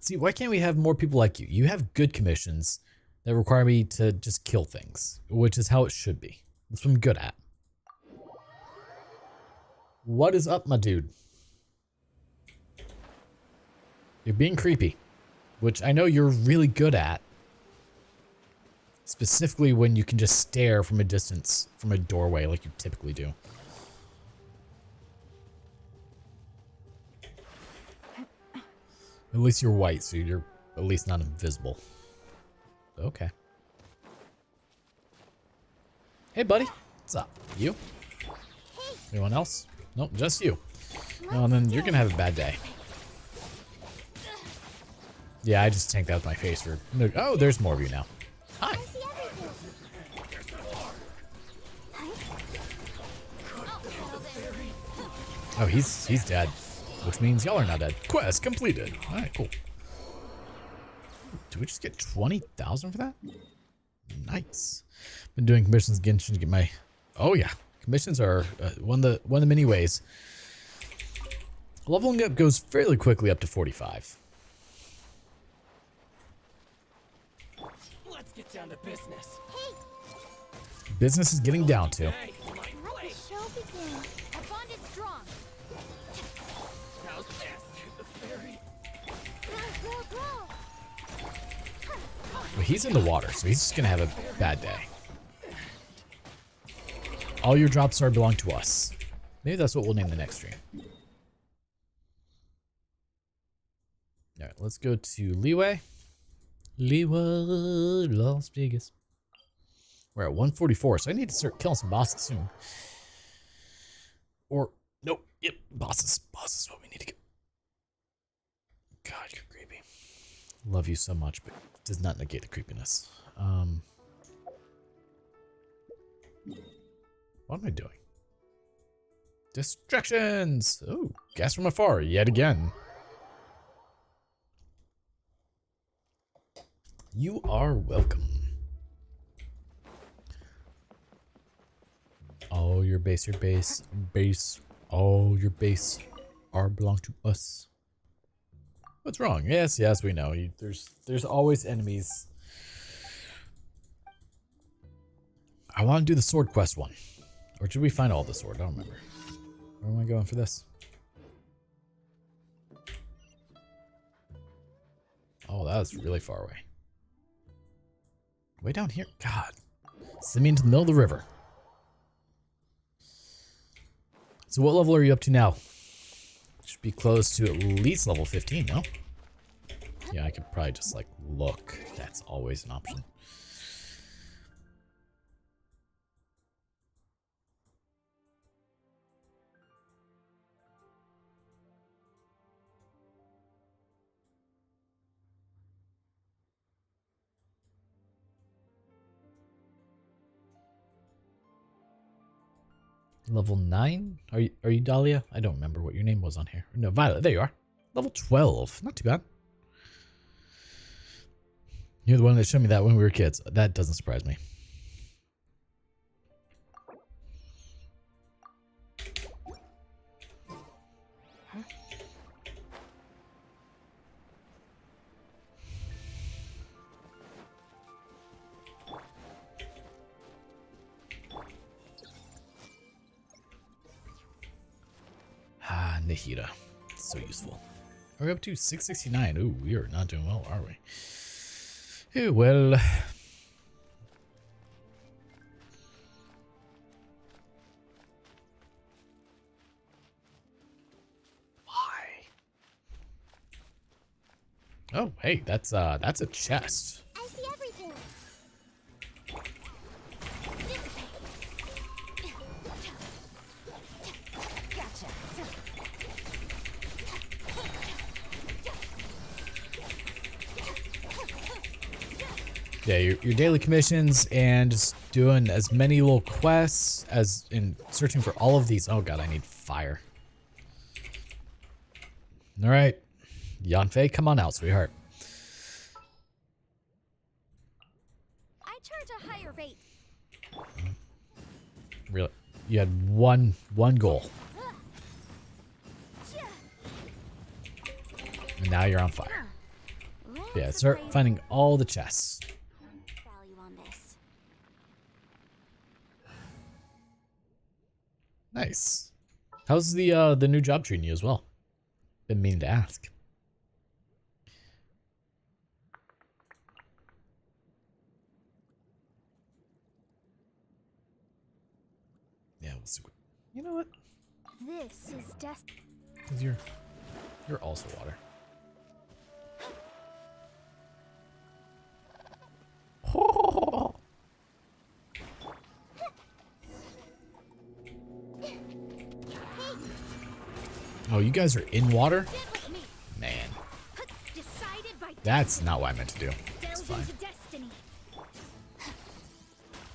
See, why can't we have more people like you? You have good commissions that require me to just kill things, which is how it should be. That's what I'm good at. What is up, my dude? You're being creepy, which I know you're really good at. Specifically when you can just stare from a distance, from a doorway like you typically do. At least you're white, so you're at least not invisible. Okay. Hey, buddy. What's up? You? Anyone else? Nope, just you. Well, then you're gonna have a bad day. Yeah, I just tanked out my face for... Oh, there's more of you now. Hi. I see everything. Oh, he's dead. Which means y'all are not dead. Quest completed. Alright, cool. Did we just get 20,000 for that? Nice. Been doing commissions Genshin to get my... Oh, yeah. Commissions are one of the many ways. Leveling up goes fairly quickly up to 45. Let's get down to business. Business is getting down to. Hey, my Let blade. the show begin. Our bond is strong. How's this? The fairy. Grow. Well, he's in the water, so he's just gonna have a bad day. All your drops are belong to us. Maybe that's what we'll name the next stream. All right, let's go to Leeway. Leeway, Las Vegas. We're at 144, so I need to start killing some bosses soon. Or, nope, yep, bosses. Bosses is what we need to get. God, you're creepy. Love you so much, but it does not negate the creepiness. What am I doing? Distractions! Oh, gas from afar, yet again. You are welcome. Oh, your base, all your base are belong to us. What's wrong? Yes, we know. There's always enemies. I want to do the sword quest one. Or should we find all the sword? I don't remember. Where am I going for this? Oh, that was really far away. Way down here? God. Send me into the middle of the river. So what level are you up to now? Should be close to at least level 15, no? Yeah, I could probably just like look. That's always an option. Level 9? Are you Dahlia? I don't remember what your name was on here. No, Violet. There you are. Level 12. Not too bad. You're the one that showed me that when we were kids. That doesn't surprise me. Ah, Nahida. So useful. Are we up to 669? Ooh, we are not doing well, are we? Ooh, well. Why? Oh, hey, that's a chest. I see everything. Gotcha. Yeah, your daily commissions and just doing as many little quests as in searching for all of these. Oh god, I need fire. All right, Yanfei, come on out, sweetheart. I charge a higher rate. Really, you had one goal, and now you're on fire. Yeah, start finding all the chests. Value on this. Nice. How's the new job treating you as well? Been meaning to ask. Yeah, we'll see. You know what? This is destiny. 'Cause you're also water. Oh, you guys are in water? Man, Decided by that's not what I meant to do. It's delve fine. into destiny.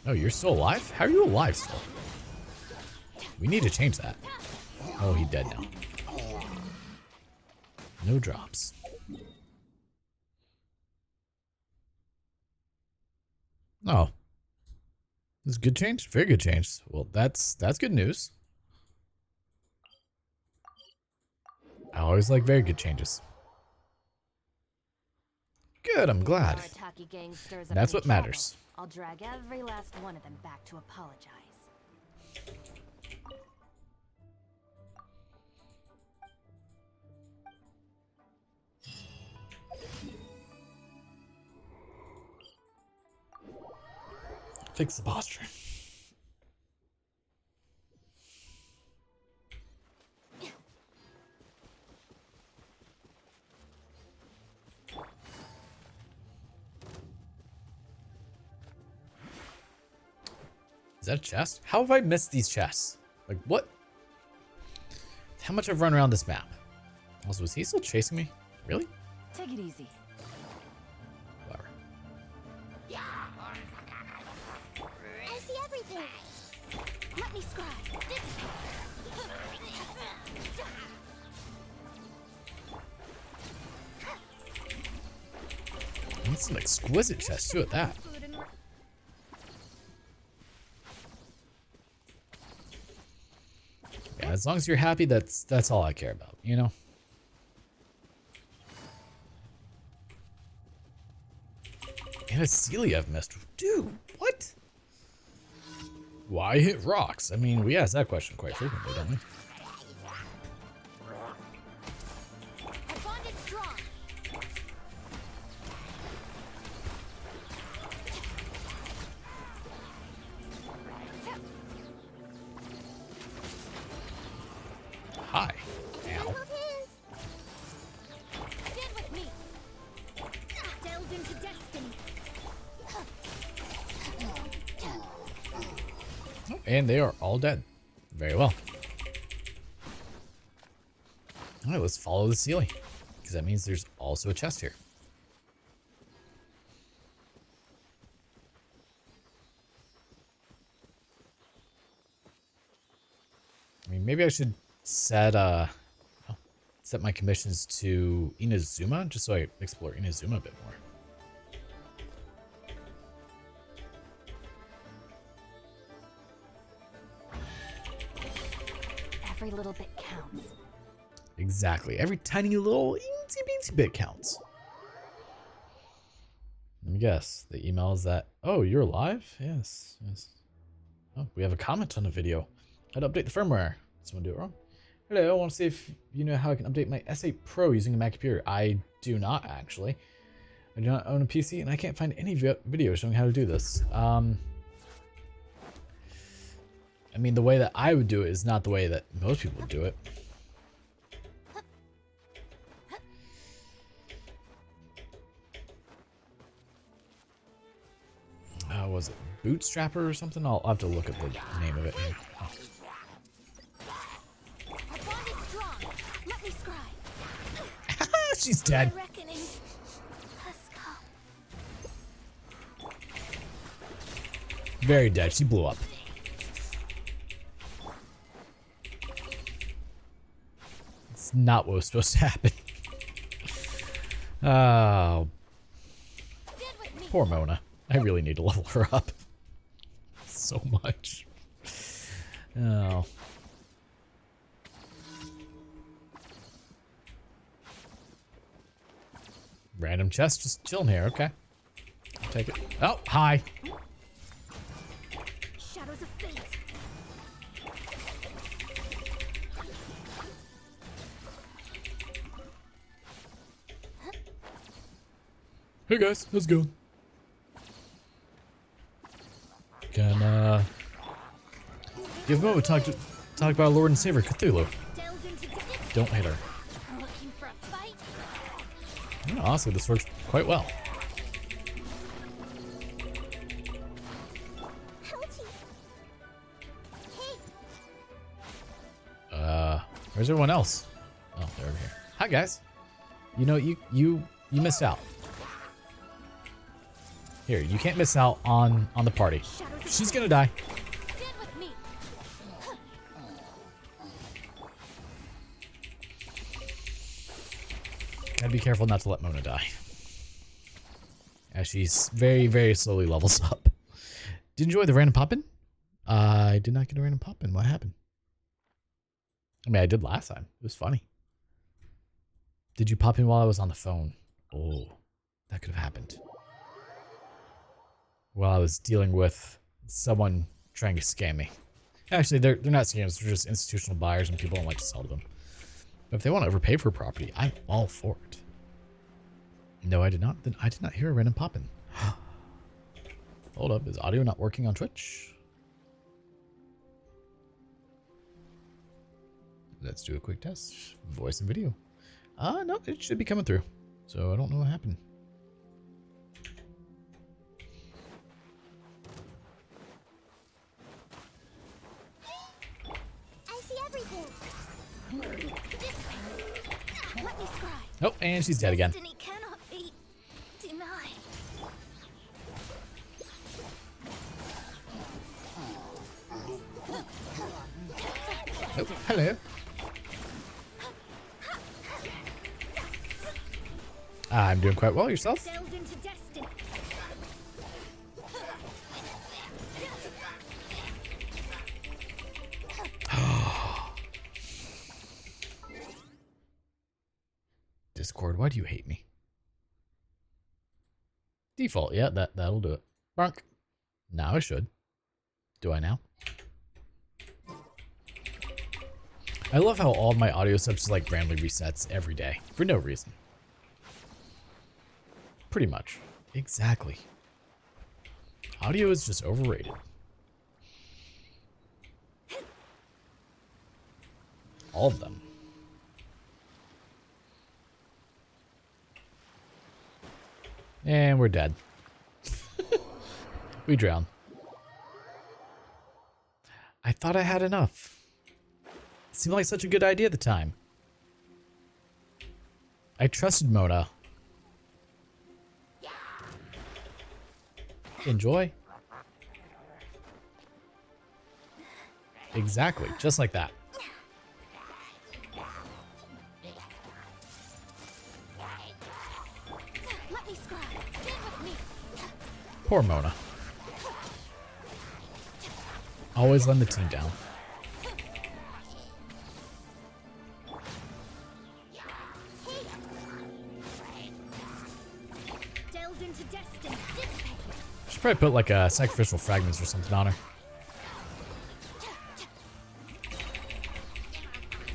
Oh, you're still alive? How are you alive still? We need to change that. Oh, he's dead now. No drops. Oh. This is good change? Very good change. Well, that's good news. I always like very good changes. Good, I'm glad. Arataki gang stirs up That's any what matters. trouble, I'll drag every last one of them back to apologize. Fix the posture. Is that a chest? How have I missed these chests? Like, what? How much I've run around this map? Also, was he still chasing me? Really? Take it easy. Whatever. I see everything. Let me scribe. That's some exquisite chest too at that. Yeah, as long as you're happy, that's all I care about, you know? And a Celia I've missed. Dude, what? Why hit rocks? I mean, we ask that question quite frequently, don't we? Our bond is strong. Hi. Ow. Stand with me. Delve into destiny. Oh, and they are all dead. Very well. All right, let's follow the ceiling. Because that means there's also a chest here. I mean, maybe I should set set my commissions to Inazuma, just so I explore Inazuma a bit more. Every little bit counts. Exactly. Every tiny little teensy beensy bit counts. Let me guess. The email is that, oh, you're alive? Yes, yes. Oh, we have a comment on the video. How to update the firmware. Someone do it wrong? Hello, I want to see if you know how I can update my S8 Pro using a Mac computer. I do not, actually. I do not own a PC, and I can't find any video showing how to do this. I mean, the way that I would do it is not the way that most people would do it. Was it Bootstrapper or something? I'll have to look at the name of it. Oh. Our bond is strong. Let me scribe. She's dead. My reckoning. Let's go. Very dead. She blew up. It's not what was supposed to happen. Oh, Stand with me. poor Mona. I really need to level her up so much. Oh. Random chest just chilling here. Okay. I'll take it. Oh, hi. Shadows of fate. Hey guys, how's it going? Can give a moment to talk about our Lord and Savior Cthulhu. Delve into destiny. Don't hit her. Looking for a fight? Yeah, honestly, this works quite well. Ouchie. Hey. Where's everyone else? Oh, they're over here. Hi guys. You know, you missed out. Here, you can't miss out on the party. She's gonna die. Stand with me. Gotta be careful not to let Mona die. As she's very, very slowly levels up. Did you enjoy the random pop-in? I did not get a random pop-in. What happened? I mean, I did last time. It was funny. Did you pop in while I was on the phone? Oh, that could have happened. While I was dealing with someone trying to scam me. Actually, they're not scams. They're just institutional buyers and people don't like to sell to them. But if they want to overpay for a property, I'm all for it. No, I did not. Then I did not hear a random pop-in. Hold up. Is audio not working on Twitch? Let's do a quick test. Voice and video. No, it should be coming through. So I don't know what happened. I see everything. Let me scry. Oh, and she's dead again. Destiny cannot be denied. Oh, hello. I'm doing quite well. Yourself? Delved into destiny. Discord, why do you hate me? Default, yeah, that'll do it. Bonk. Now I should. Do I now? I love how all of my audio stuff just like randomly resets every day for no reason. Pretty much. Exactly. Audio is just overrated. All of them. And we're dead. We drowned. I thought I had enough. It seemed like such a good idea at the time. I trusted Mona. Enjoy. Exactly, just like that. Let me scry. Stay with me. Poor Mona. Always letting the team down. Delved into destiny. Dissipate. Should probably put like a sacrificial fragments or something on her.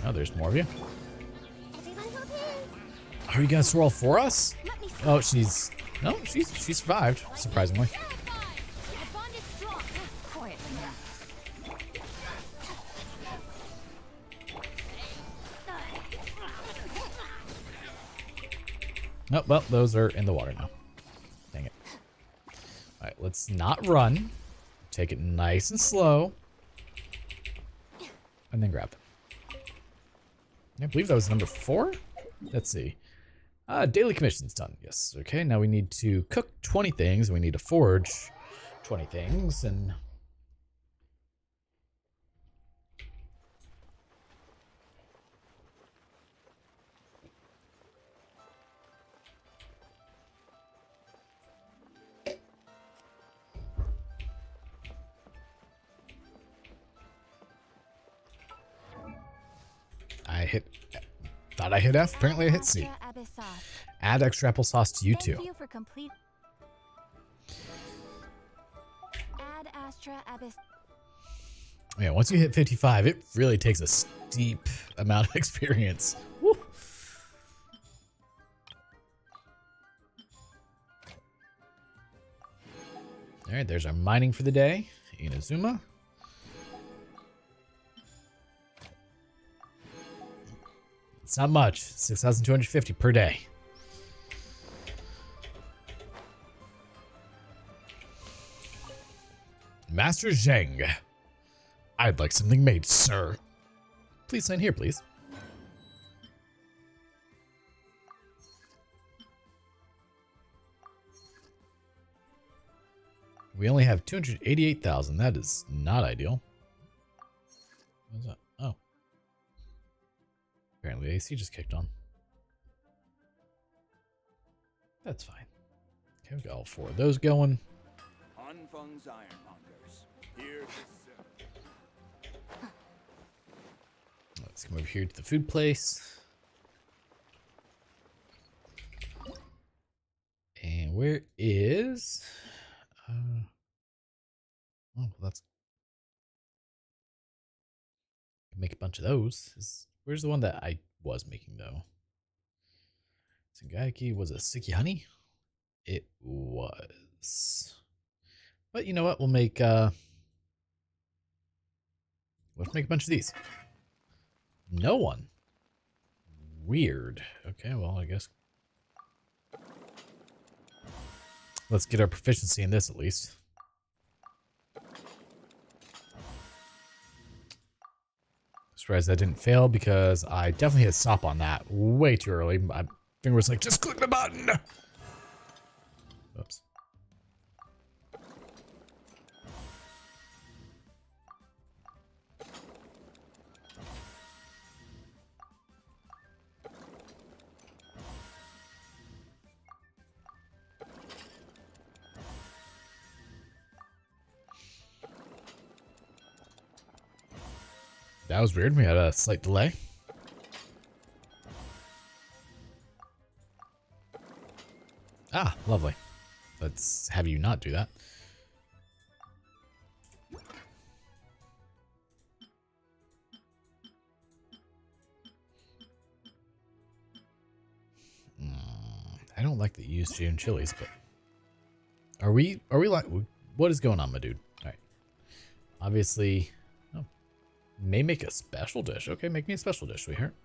Oh, there's more of you. Everyone will be. Are you gonna swirl for us? Let me scry. Oh, she survived, surprisingly. Terrified. The bond is strong. Quietly now. Oh, well, those are in the water now. Dang it. Alright, let's not run. Take it nice and slow. And then grab them. I believe that was number 4. Let's see. Daily commission's done. Yes. Okay, now we need to cook 20 things. We need to forge 20 things. And thought I hit F. Apparently I hit C. Astra Abyss sauce. Add extra applesauce to you Thank too. you for complete. Add Astra Abyss. Yeah, once you hit 55, it really takes a steep amount of experience. Woo. All right, there's our mining for the day. Inazuma. It's not much. 6,250 per day. Master Zheng. I'd like something made, sir. Please sign here, please. We only have 288,000. That is not ideal. What is that? Oh. Apparently AC just kicked on. That's fine. Okay, we got all 4 of those going. On Feng's Ironmongers. Here to serve. Let's come over here to the food place. And where is... oh, well, that's... make a bunch of those. Where's the one that I was making, though? Sengaki, was it sticky honey? It was. But you know what? We'll make let's make a bunch of these. No one. Weird. Okay, well, I guess let's get our proficiency in this at least. Surprised that didn't fail because I definitely hit stop on that way too early. My finger was like, just click the button. Oops. That was weird. We had a slight delay. Ah, lovely. Let's have you not do that. I don't like that you use June chilies, but are we like, what is going on, my dude? All right. Obviously, oh, may make a special dish. Okay, make me a special dish, sweetheart.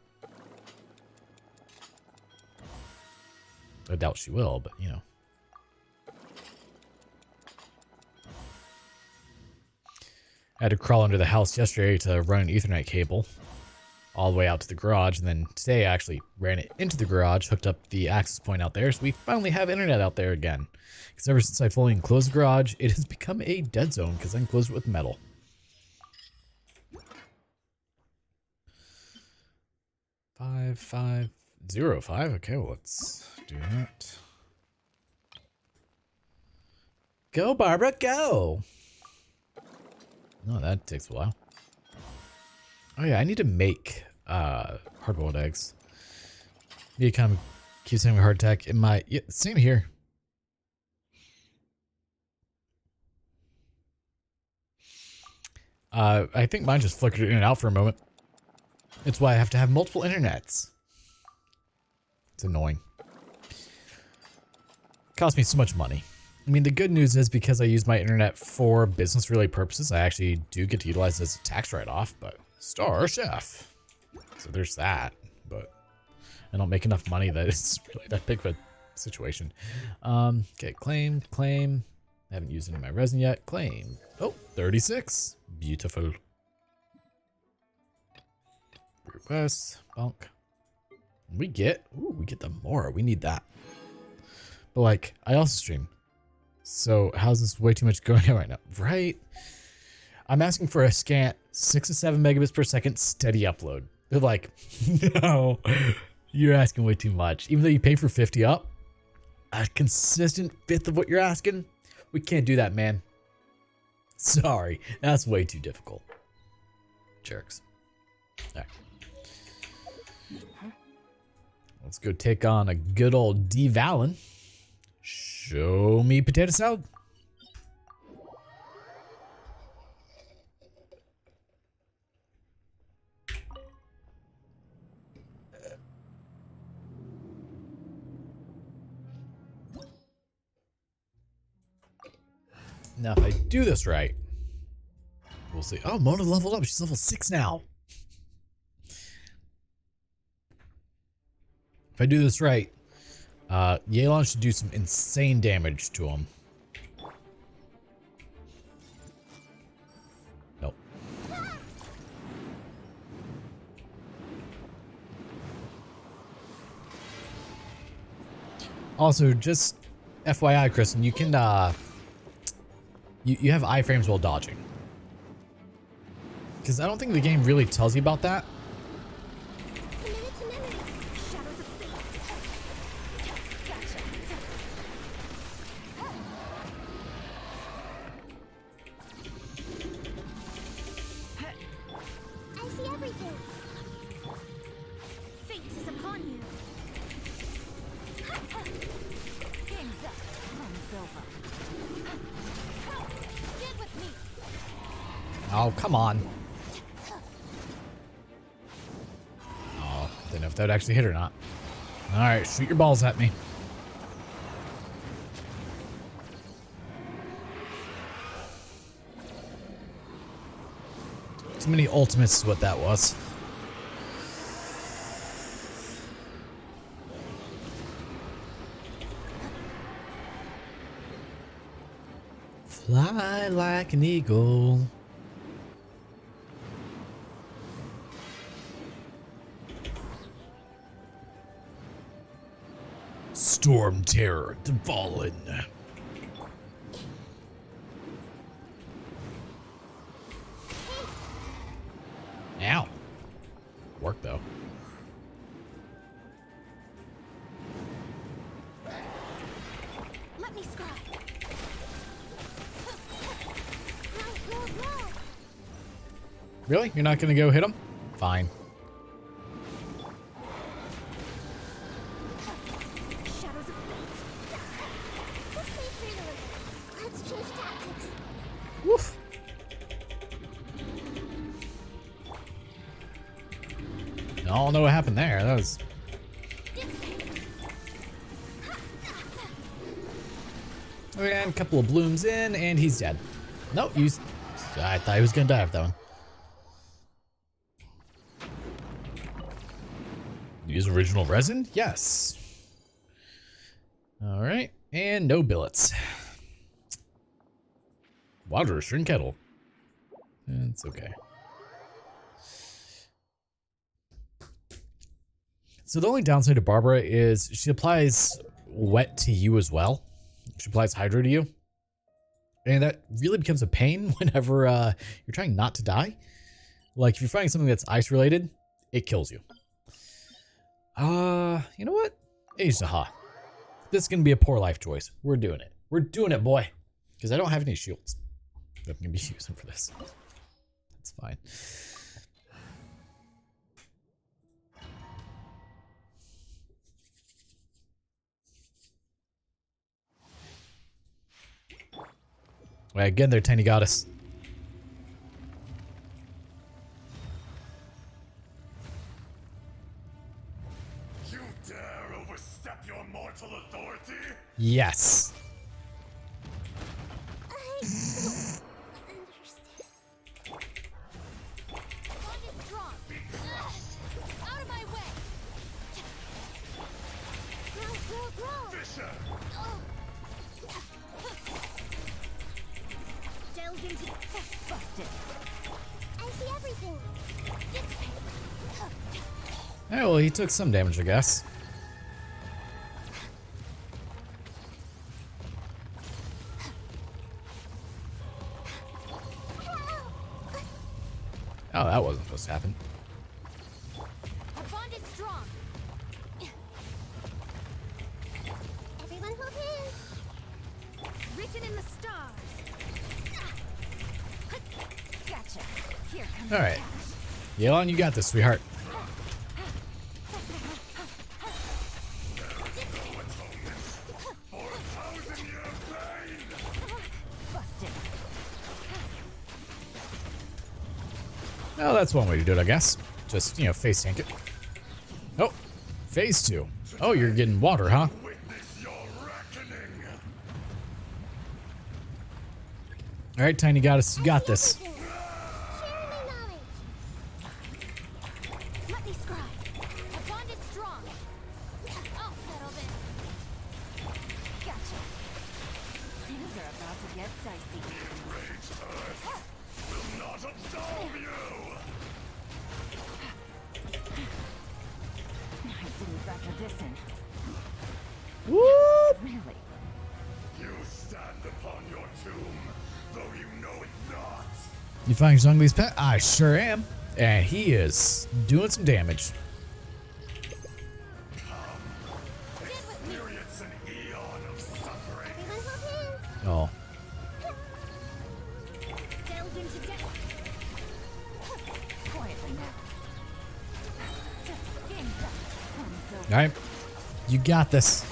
I doubt she will, but you know. I had to crawl under the house yesterday to run an Ethernet cable all the way out to the garage, and then today I actually ran it into the garage, hooked up the access point out there, so we finally have internet out there again. Because ever since I fully enclosed the garage, it has become a dead zone because I enclosed it with metal. $5,505. Okay, well, let's do that. Go, Barbara, go! No, that takes a while. Oh yeah, I need to make hard-boiled eggs. Need to kind of keep saying hard tech in my... Yeah, same here. I think mine just flickered in and out for a moment. It's why I have to have multiple internets. It's annoying. Cost me so much money. I mean, the good news is because I use my internet for business-related purposes, I actually do get to utilize this as a tax write-off, but Star Chef. So there's that, but I don't make enough money that it's really that big of a situation. Okay, claim. I haven't used any of my resin yet. Claim. Oh, 36. Beautiful. Request. Bunk. We get the more. We need that. But like, I also stream. So how's this way too much going on right now? Right? I'm asking for a scant 6 to 7 megabits per second steady upload. They're like, no, you're asking way too much. Even though you pay for 50 up, a consistent fifth of what you're asking, we can't do that, man. Sorry, that's way too difficult. Jerks. All right. Let's go take on a good old D Valen. Show me potato salad. Now, if I do this right, we'll see. Oh, Mona leveled up. She's level 6 now. If I do this right, Yelan should do some insane damage to him. Nope. Also, just FYI, Kristen, you can, you have iframes while dodging. Because I don't think the game really tells you about that. Oh, come on. Oh, didn't know if that would actually hit or not. Alright, shoot your balls at me. Too many ultimates is what that was. Fly like an eagle. Storm terror to fallen. Ow. Work though. Let me scry. Roll, roll, roll. Really? You're not gonna go hit him? Fine. Shadows of fate. This may be the- Let's change tactics. Woof. I don't know what happened there. That was... And a couple of blooms in, and he's dead. Nope, I thought he was gonna die with that one. Use original resin? Yes. Alright, and no billets. Water, shrink kettle. It's okay. So the only downside to Barbara is she applies wet to you as well. She applies hydro to you. And that really becomes a pain whenever you're trying not to die. Like if you're fighting something that's ice related, it kills you. You know what? Age Zaha. This is gonna be a poor life choice. We're doing it. We're doing it, boy. Because I don't have any shields that I'm gonna be using for this. That's fine. Well, again, there, Tiny Goddess. You dare overstep your mortal authority? Yes. I don't understand. Bond is strong. Out of my way. Grow, grow, grow. Fisher! Oh. Delve into busted. I see everything. Dissipate. Yeah, well, he took some damage, I guess. Oh, that wasn't supposed to happen. Our bond is strong. Everyone hold hands. Written in the stars. Gotcha. Here comes All right. Yelan, you got this, sweetheart. busted. Well, that's one way to do it, I guess. Just, you know, face tank it. Oh, phase 2. Oh, you're getting water, huh? Witness your reckoning! All right, Tiny Goddess, you got this. Share my knowledge. Let me scribe. Our bond is strong. I'll settle this. Gotcha. Things are about to get dicey. Enraged Earth will not absolve you! I didn't factor this in. Whoop! Really? You stand upon your tomb, though you know it not. You find Zhongli's pet? I sure am. And he is doing some damage. Experience an eon of suffering. Everyone hold hands. Oh. Delve into depth. Quietly now. Game's up. Fun's over. All right. You got this.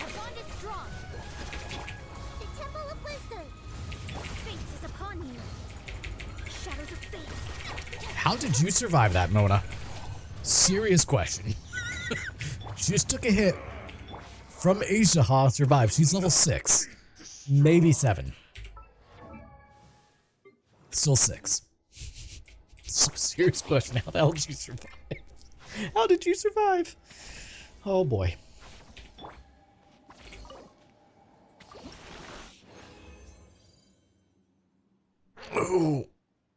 Our bond is strong. The Temple of Wisdom. How did you survive that, Mona? Serious question. She just took a hit from Aisha, survived. She's level 6. Maybe 7. Still 6. Serious question. How the hell did you survive? How did you survive? Oh boy. Oh.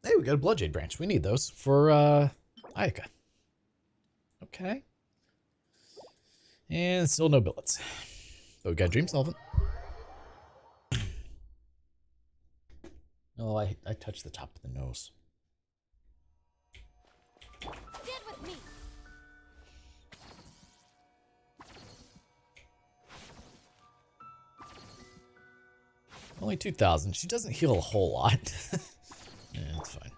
Hey, we got a Blood Jade branch. We need those for Ayaka. Okay. And still no billets. But we got Dream Solvent. Oh, I touched the top of the nose. Stand with me. Only 2,000. She doesn't heal a whole lot. Yeah, it's fine.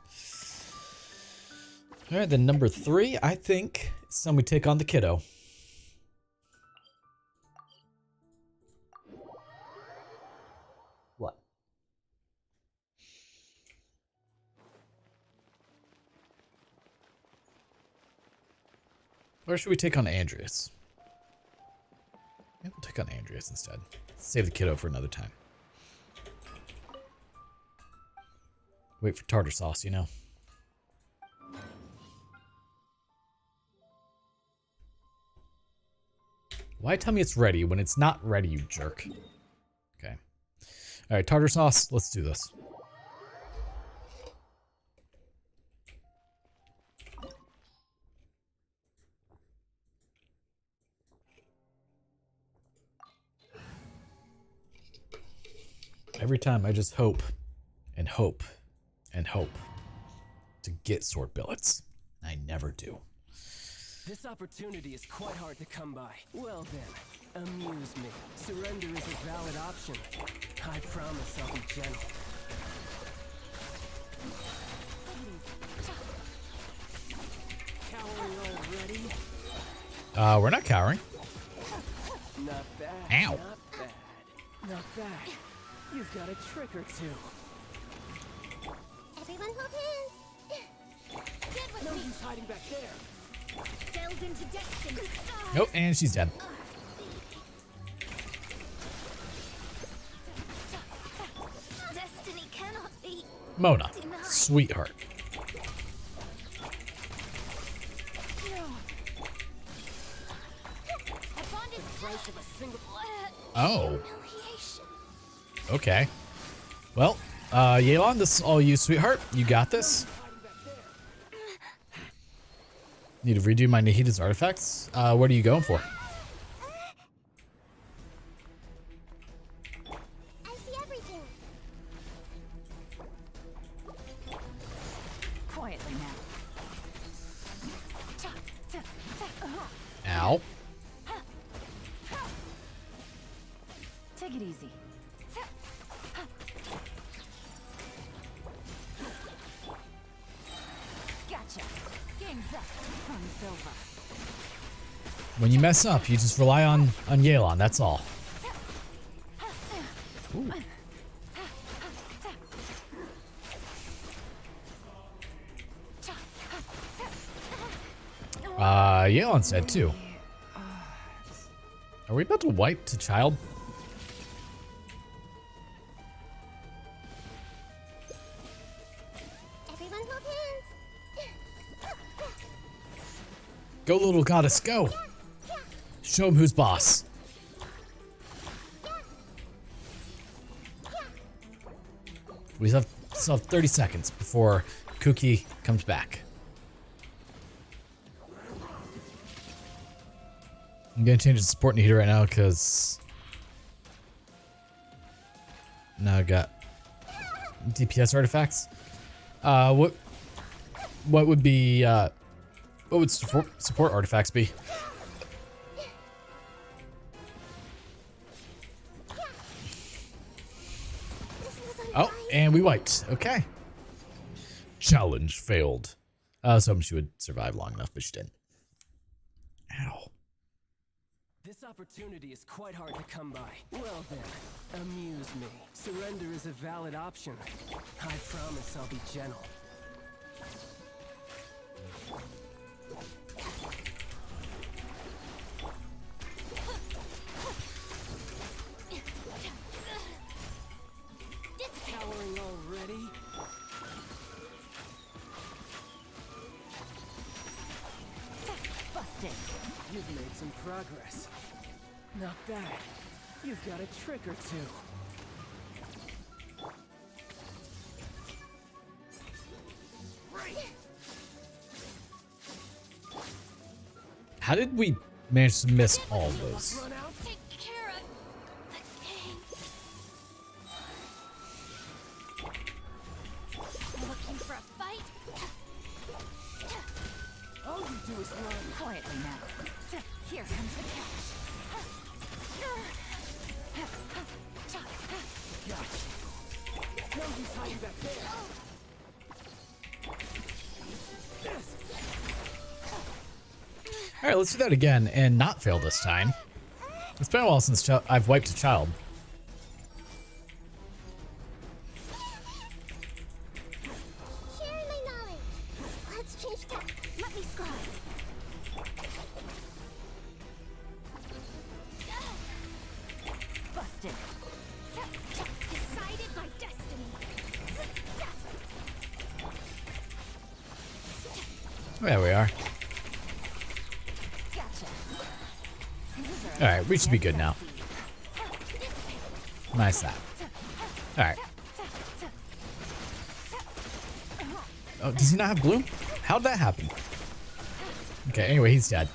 Alright, then number 3, I think it's time we take on the kiddo. What? Or should we take on Andreas? Maybe we'll take on Andreas instead. Save the kiddo for another time. Wait for tartar sauce, you know. Why tell me it's ready when it's not ready, you jerk? Okay. Alright, tartar sauce, let's do this. Every time I just hope and hope and hope to get sword billets. I never do. This opportunity is quite hard to come by. Well then, amuse me. Surrender is a valid option. I promise I'll be gentle. Cowering already? We're not cowering. Not bad. Ow. Not bad. Not bad. You've got a trick or two. Everyone hold hands. Stand with No me. use hiding back there. Delve into destiny. Nope, and she's dead. Destiny cannot be. Mona, sweetheart. A bond is Price of a single. Oh, humiliation. okay. Well, Yelan, this is all you, sweetheart. You got this. Need to redo my Nahida's artifacts. What are you going for? I see everything. Quietly now. Ow. Take it easy. Gotcha. Game's up. Fun's over. When you mess up, you just rely on Yelan, that's all. Ooh. Yelan said too. Are we about to wipe to child? Everyone hold hands. Go, little goddess, go! Show him who's boss. We still have 30 seconds before Cookie comes back. I'm gonna change the support heater right now because now I got DPS artifacts. What would be what would support artifacts be? Oh, and we wiped. Okay. Challenge failed. I was hoping she would survive long enough, but she didn't. Ow. This opportunity is quite hard to come by. Well then, amuse me. Surrender is a valid option. I promise I'll be gentle. made some progress. Not bad. You've got a trick or two. How did we manage to miss all those? Run out? Take care of the king. Looking for a fight? All you do is run. Quietly now. Here comes the catch. Gosh. No use hiding back there. Yes. All right, let's do that again and not fail this time. It's been a while since I've wiped a child. Share my knowledge. Let's change tack. Let me scribe. Busted. Decided by destiny. There we are. Gotcha. All right, we should be good now. Nice that. All right. Oh, does he not have bloom? How'd that happen? Okay, anyway, he's dead.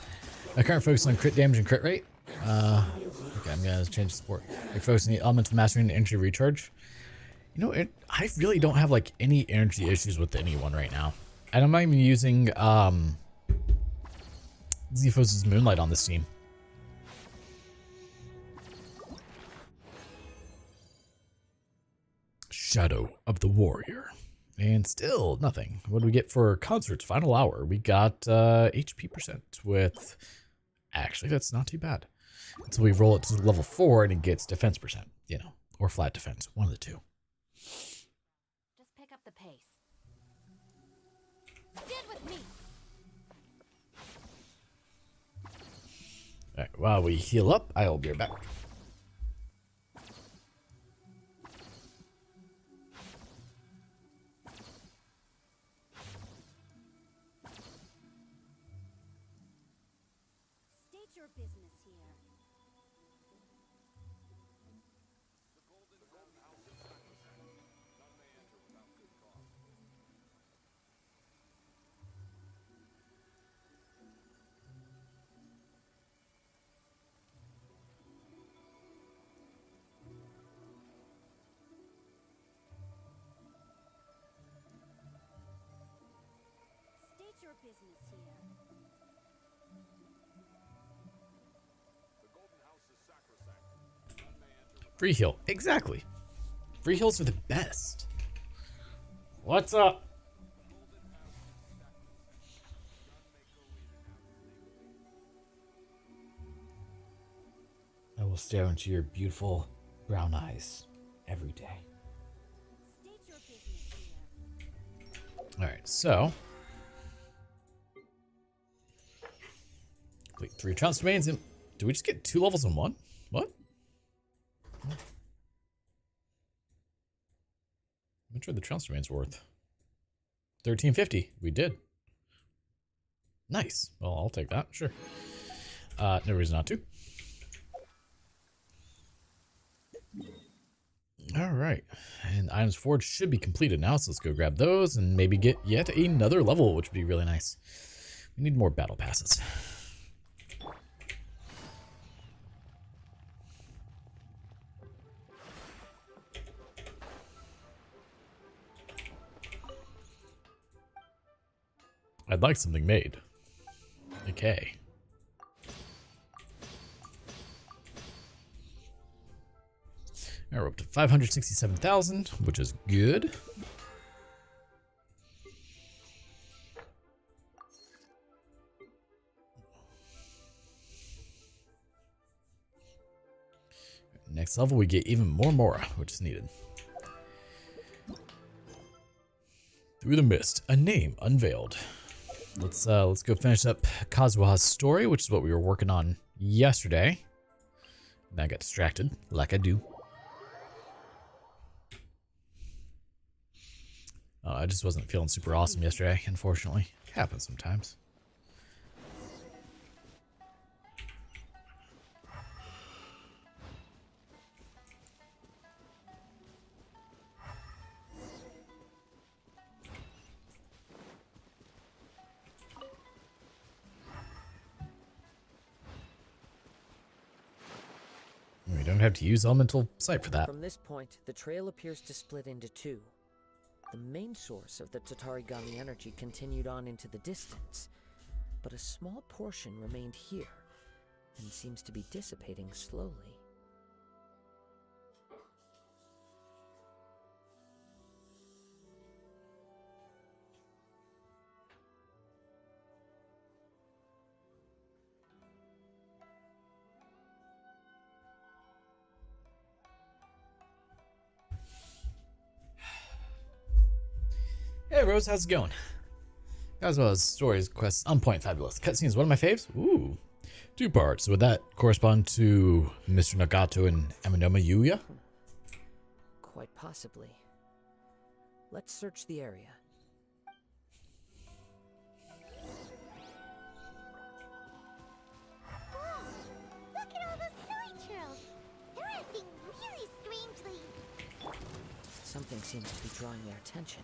I can't focus on crit damage and crit rate. Okay, I'm gonna change the sport. Like focusing the elemental mastery and energy recharge. You know, I really don't have like any energy issues with anyone right now. And I'm not even using Zephos' Moonlight on this team. Shadow of the Warrior. And still nothing. What do we get for Concert's final hour? We got HP % with... Actually, that's not too bad. Until we roll it to level 4 and it gets defense %, you know, or flat defense. One of the two. Just pick up the pace. Stand with me. Alright, while we heal up, I will be right back. State your business here. State your business here. Free heal. Exactly. Free heals are the best. What's up? I will stare into your beautiful brown eyes every day. State your business here. Alright, so. Complete 3 trance domains. And do we just get 2 levels in 1? What? How much are the trance domains worth? 1350. We did. Nice. Well, I'll take that. Sure. No reason not to. All right. And items forged should be completed now, so let's go grab those and maybe get yet another level, which would be really nice. We need more battle passes. I'd like something made. Okay. Now we're up to 567,000, which is good. Next level, we get even more Mora, which is needed. Through the Mist, a name unveiled. Let's go finish up Kazuha's story, which is what we were working on yesterday. And I got distracted, like I do. I just wasn't feeling super awesome yesterday, unfortunately. Happens sometimes. don't have to use elemental sight for that. From this point, the trail appears to split into two. The main source of the Tatarigami energy continued on into the distance, but a small portion remained here and seems to be dissipating slowly. Hey Rose, how's it going? As well as stories, quests, on point, fabulous. Cutscenes, one of my faves? Ooh. 2 parts. Would that correspond to Mr. Nagato and Amanoma Yuya? Quite possibly. Let's search the area. Whoa! Look at all those hilly trails. They're acting really strangely. Something seems to be drawing their attention.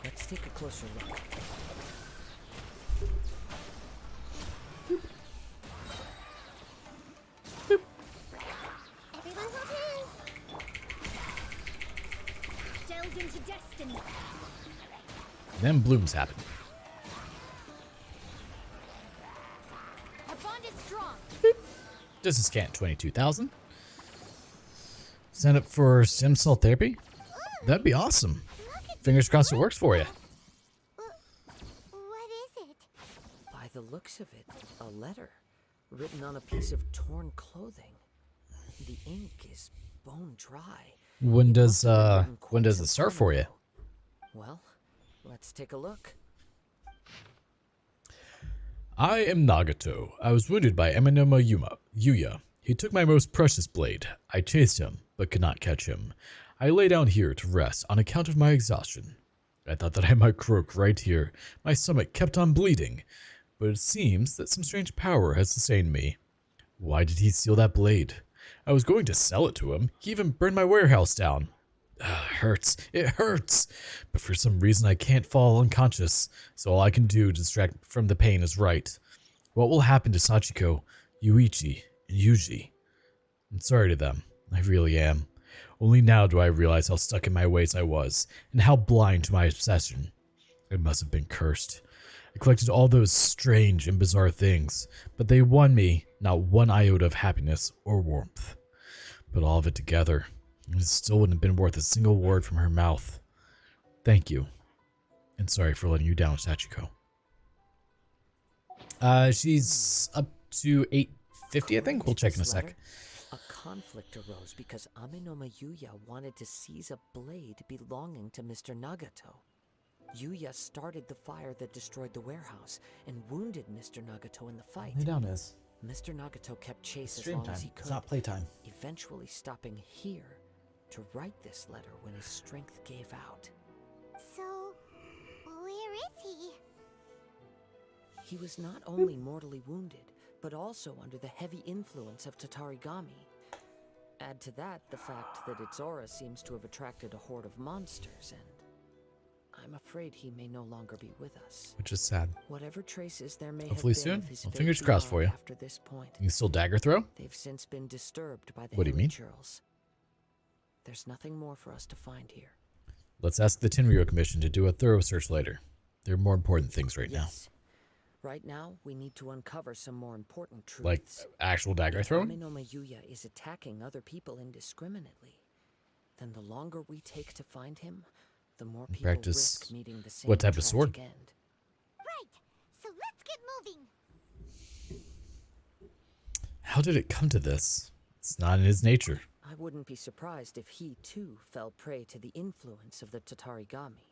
Let's take a closer look. Everyone hold hands. Delve into destiny. Then blooms happen. Our bond is strong. Distance can't 22,000. Sign up for stem cell therapy? That'd be awesome. Fingers crossed it works for you. What is it? By the looks of it, a letter written on a piece of torn clothing. The ink is bone dry. When does it start for you? Well, let's take a look. I am Nagato. I was wounded by Amanoma Yuya. He took my most precious blade. I chased him, but could not catch him. I lay down here to rest on account of my exhaustion. I thought that I might croak right here. My stomach kept on bleeding, but it seems that some strange power has sustained me. Why did he steal that blade? I was going to sell it to him. He even burned my warehouse down. Hurts. It hurts. But for some reason I can't fall unconscious, so all I can do to distract from the pain is write. What will happen to Sachiko, Yuichi, and Yuji? I'm sorry to them. I really am. Only now do I realize how stuck in my ways I was, and how blind to my obsession. I must have been cursed. I collected all those strange and bizarre things, but they won me not one iota of happiness or warmth. But all of it together, it still wouldn't have been worth a single word from her mouth. Thank you, and sorry for letting you down, Sachiko. She's up to 850, I think. We'll check in a sec. A conflict arose because Amanoma Yuya wanted to seize a blade belonging to Mr. Nagato. Yuya started the fire that destroyed the warehouse and wounded Mr. Nagato in the fight. Lay down, Iz. Mr. Nagato kept chase as Stream long time. as he could, It's not playtime. eventually stopping here to write this letter when his strength gave out. So, where is he? He was not only mortally wounded, but also under the heavy influence of Tatarigami. Add to that the fact that its aura seems to have attracted a horde of monsters, and I'm afraid he may no longer be with us. Which is sad. Whatever traces there may Hopefully have been soon. of his Well, fate fingers crossed for beyond you. After this point, You can still dagger throw? they've since been disturbed by the What do you mean? churls. There's nothing more for us to find here. Let's ask the Tenryo Commission to do a thorough search later. There are more important things right Yes. Right now, we need to uncover some more important now. Like truths. actual dagger throwing? Amanoma Yuya is attacking other people indiscriminately. Then the longer we take to find him, the more people Practice risk meeting the same what type of sword? tragic end. Right. So let's get moving. How did it come to this? It's not in his nature. I wouldn't be surprised if he too fell prey to the influence of the Tatarigami.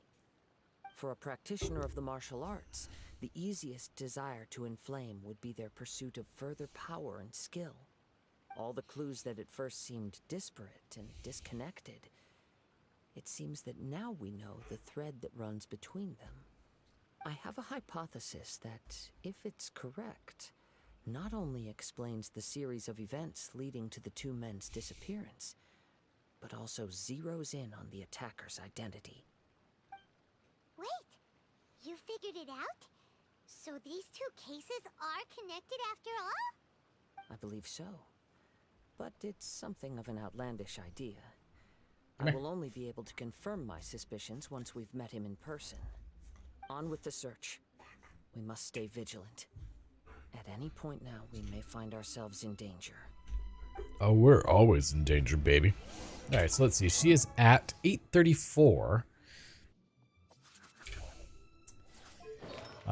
For a practitioner of the martial arts, the easiest desire to inflame would be their pursuit of further power and skill. All the clues that at first seemed disparate and disconnected, it seems that now we know the thread that runs between them. I have a hypothesis that, if it's correct, not only explains the series of events leading to the two men's disappearance, but also zeroes in on the attacker's identity. Wait. You figured it out? So these two cases are connected after all? I believe so. but it's something of an outlandish idea. Come I here. will only be able to confirm my suspicions once we've met him in person. On with the search. We must stay vigilant. At any point now, we may find ourselves in danger. Oh, we're always in danger, baby. All right, so let's see. She is at 834.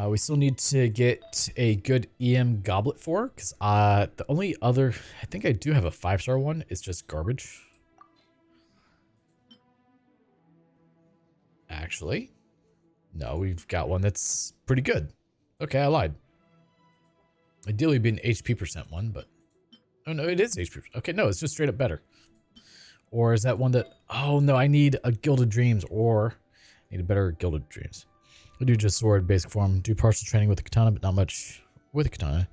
We still need to get a good EM goblet for her, because the only other, I think I do have a 5-star one. It's just garbage. Actually, no, we've got one that's pretty good. Okay, I lied. Ideally, it'd be an HP percent one, but oh no, it is HP. Okay, no, it's just straight up better. Or is that one that? Oh no, I need a Gilded Dreams, or I need a better Gilded Dreams. I do just sword basic form. Do partial training with the katana, but not much with the katana.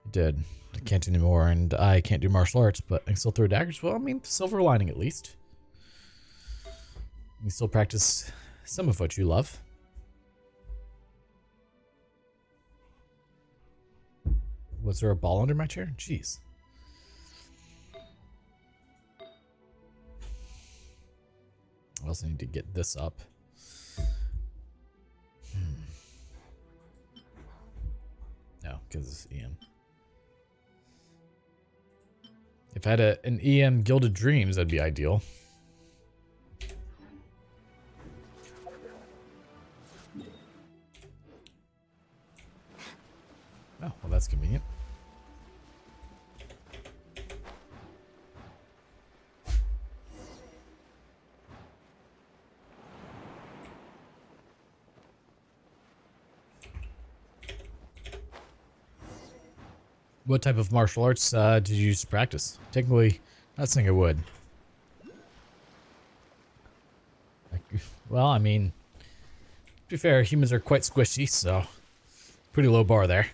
I did. I can't anymore, and I can't do martial arts, but I can still throw daggers. Well, I mean, silver lining at least. You can still practice some of what you love. Was there a ball under my chair? Jeez. I also need to get this up. No, because it's EM. If I had an EM Gilded Dreams, that'd be ideal. Oh, well, that's convenient. What type of martial arts did you use to practice? Technically, not saying I would. Well, I mean, to be fair, humans are quite squishy, so pretty low bar there.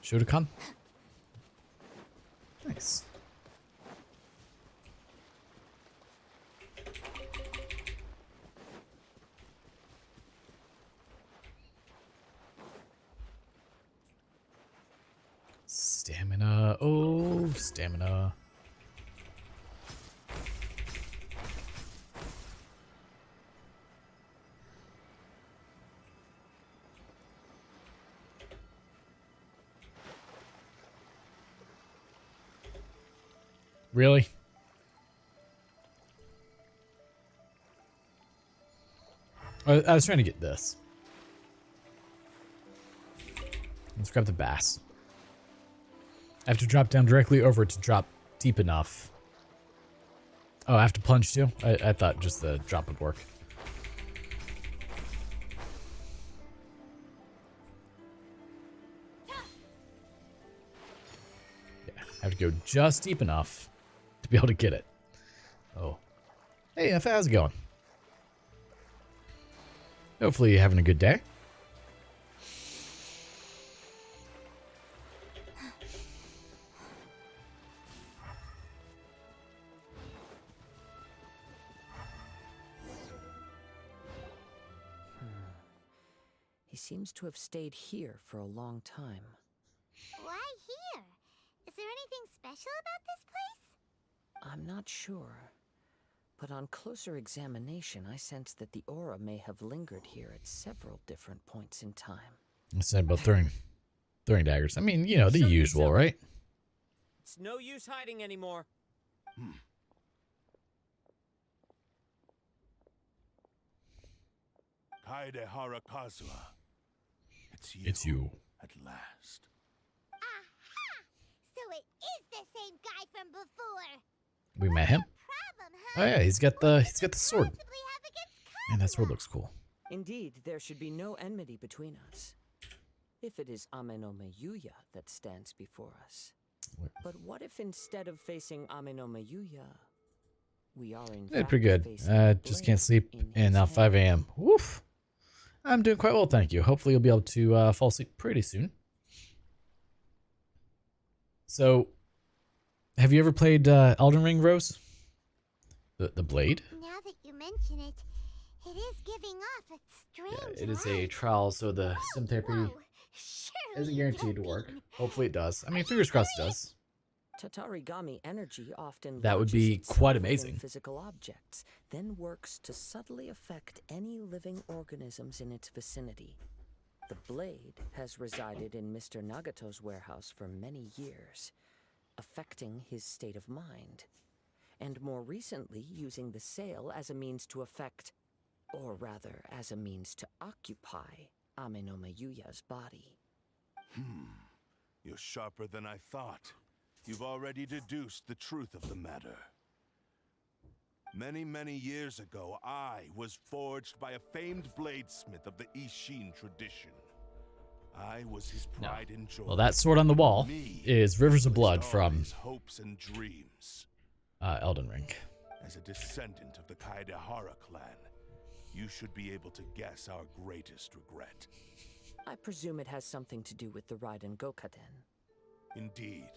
Shotokan? Nice. Stamina. Oh, stamina. Really? I was trying to get this. Let's grab the bass. I have to drop down directly over to drop deep enough. Oh, I have to plunge too? I thought just the drop would work. Yeah, I have to go just deep enough to be able to get it. Oh. Hey, how's it going? Hopefully you're having a good day. He seems to have stayed here for a long time. Why here? Is there anything special about this place? I'm not sure. But on closer examination, I sense that the aura may have lingered here at several different points in time. I said about throwing daggers. I mean, you know, the Show usual, yourself. right? It's no use hiding anymore. Kaede Harakazua. It's you. At last. Aha! So it is the same guy from before. We met him. Problem, Oh huh? yeah, he's got the sword. Possibly have against Man, that sword looks cool. Indeed, there should be no enmity between us. If it is Amenome Yuya that stands before us. Where- But what if instead of facing Amenome Yuya, we are in Yeah, fact pretty good. facing the Just blade can't sleep, in and his now 5 hand? a.m. Woof. I'm doing quite well, thank you. Hopefully you'll be able to fall asleep pretty soon. So, have you ever played Elden Ring, Rose? The Blade? Now that you mention it, it is giving off a strange It is a light. trial, so the sim therapy Whoa, surely isn't you guaranteed to don't work. mean- Hopefully it does. I mean, fingers crossed it does. Tatarigami energy often That would lodges be itself quite within amazing. physical objects, then works to subtly affect any living organisms in its vicinity. The blade has resided in Mr. Nagato's warehouse for many years, affecting his state of mind, and more recently using the sale as a means to affect, or rather as a means to occupy, Amenoma Yuya's body. You're sharper than I thought. You've already deduced the truth of the matter. Many, many years ago, I was forged by a famed bladesmith of the Ishin tradition. I was his pride and joy. Well, that sword on the wall Me is Rivers of Blood all from his hopes and dreams. Elden Ring. As a descendant of the Kaedehara clan, you should be able to guess our greatest regret. I presume it has something to do with the Raiden Gokaden. Indeed.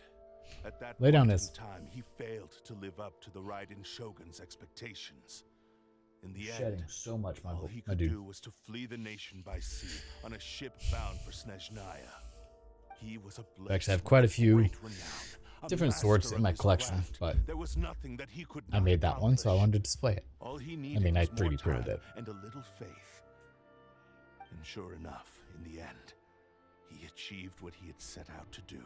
At that Lay down point this. in time, he failed to live up to the Raiden Shogun's expectations. In the end, so much, all he could do was to flee the nation by sea on a ship bound for Snezhnaya. He was a blessed Actually, I have quite a few great renown, a different swords master in of my his collection, craft. but there was nothing that he could I not made that one, so I accomplish. wanted to display it. All he needed mean, I was more 3D printed time it. and a little faith. And sure enough, in the end, he achieved what he had set out to do.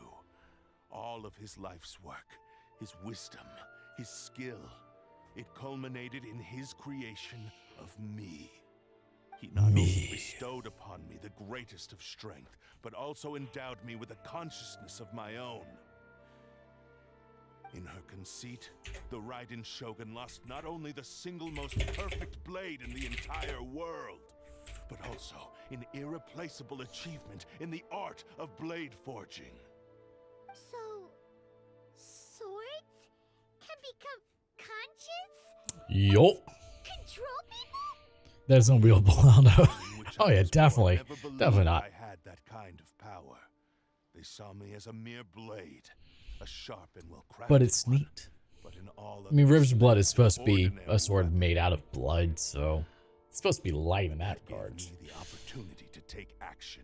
All of his life's work, his wisdom, his skill, it culminated in his creation of me. He not only bestowed upon me the greatest of strength, but also endowed me with a consciousness of my own. In her conceit, the Raiden Shogun lost not only the single most perfect blade in the entire world, but also an irreplaceable achievement in the art of blade forging. So, swords can become conscious? Yup. Control people? That's unbelievable. I don't know. In which Oh I yeah, was definitely. born, never believed Definitely not. I had that kind of power. They saw me as a mere blade, a sharp and well-crafted But it's one. neat. But in all I mean, other Rivers of Blood is respects, supposed to be ordinary a sword weapon. made out of blood, so it's supposed to be light in that Gave regard. me the opportunity to take action.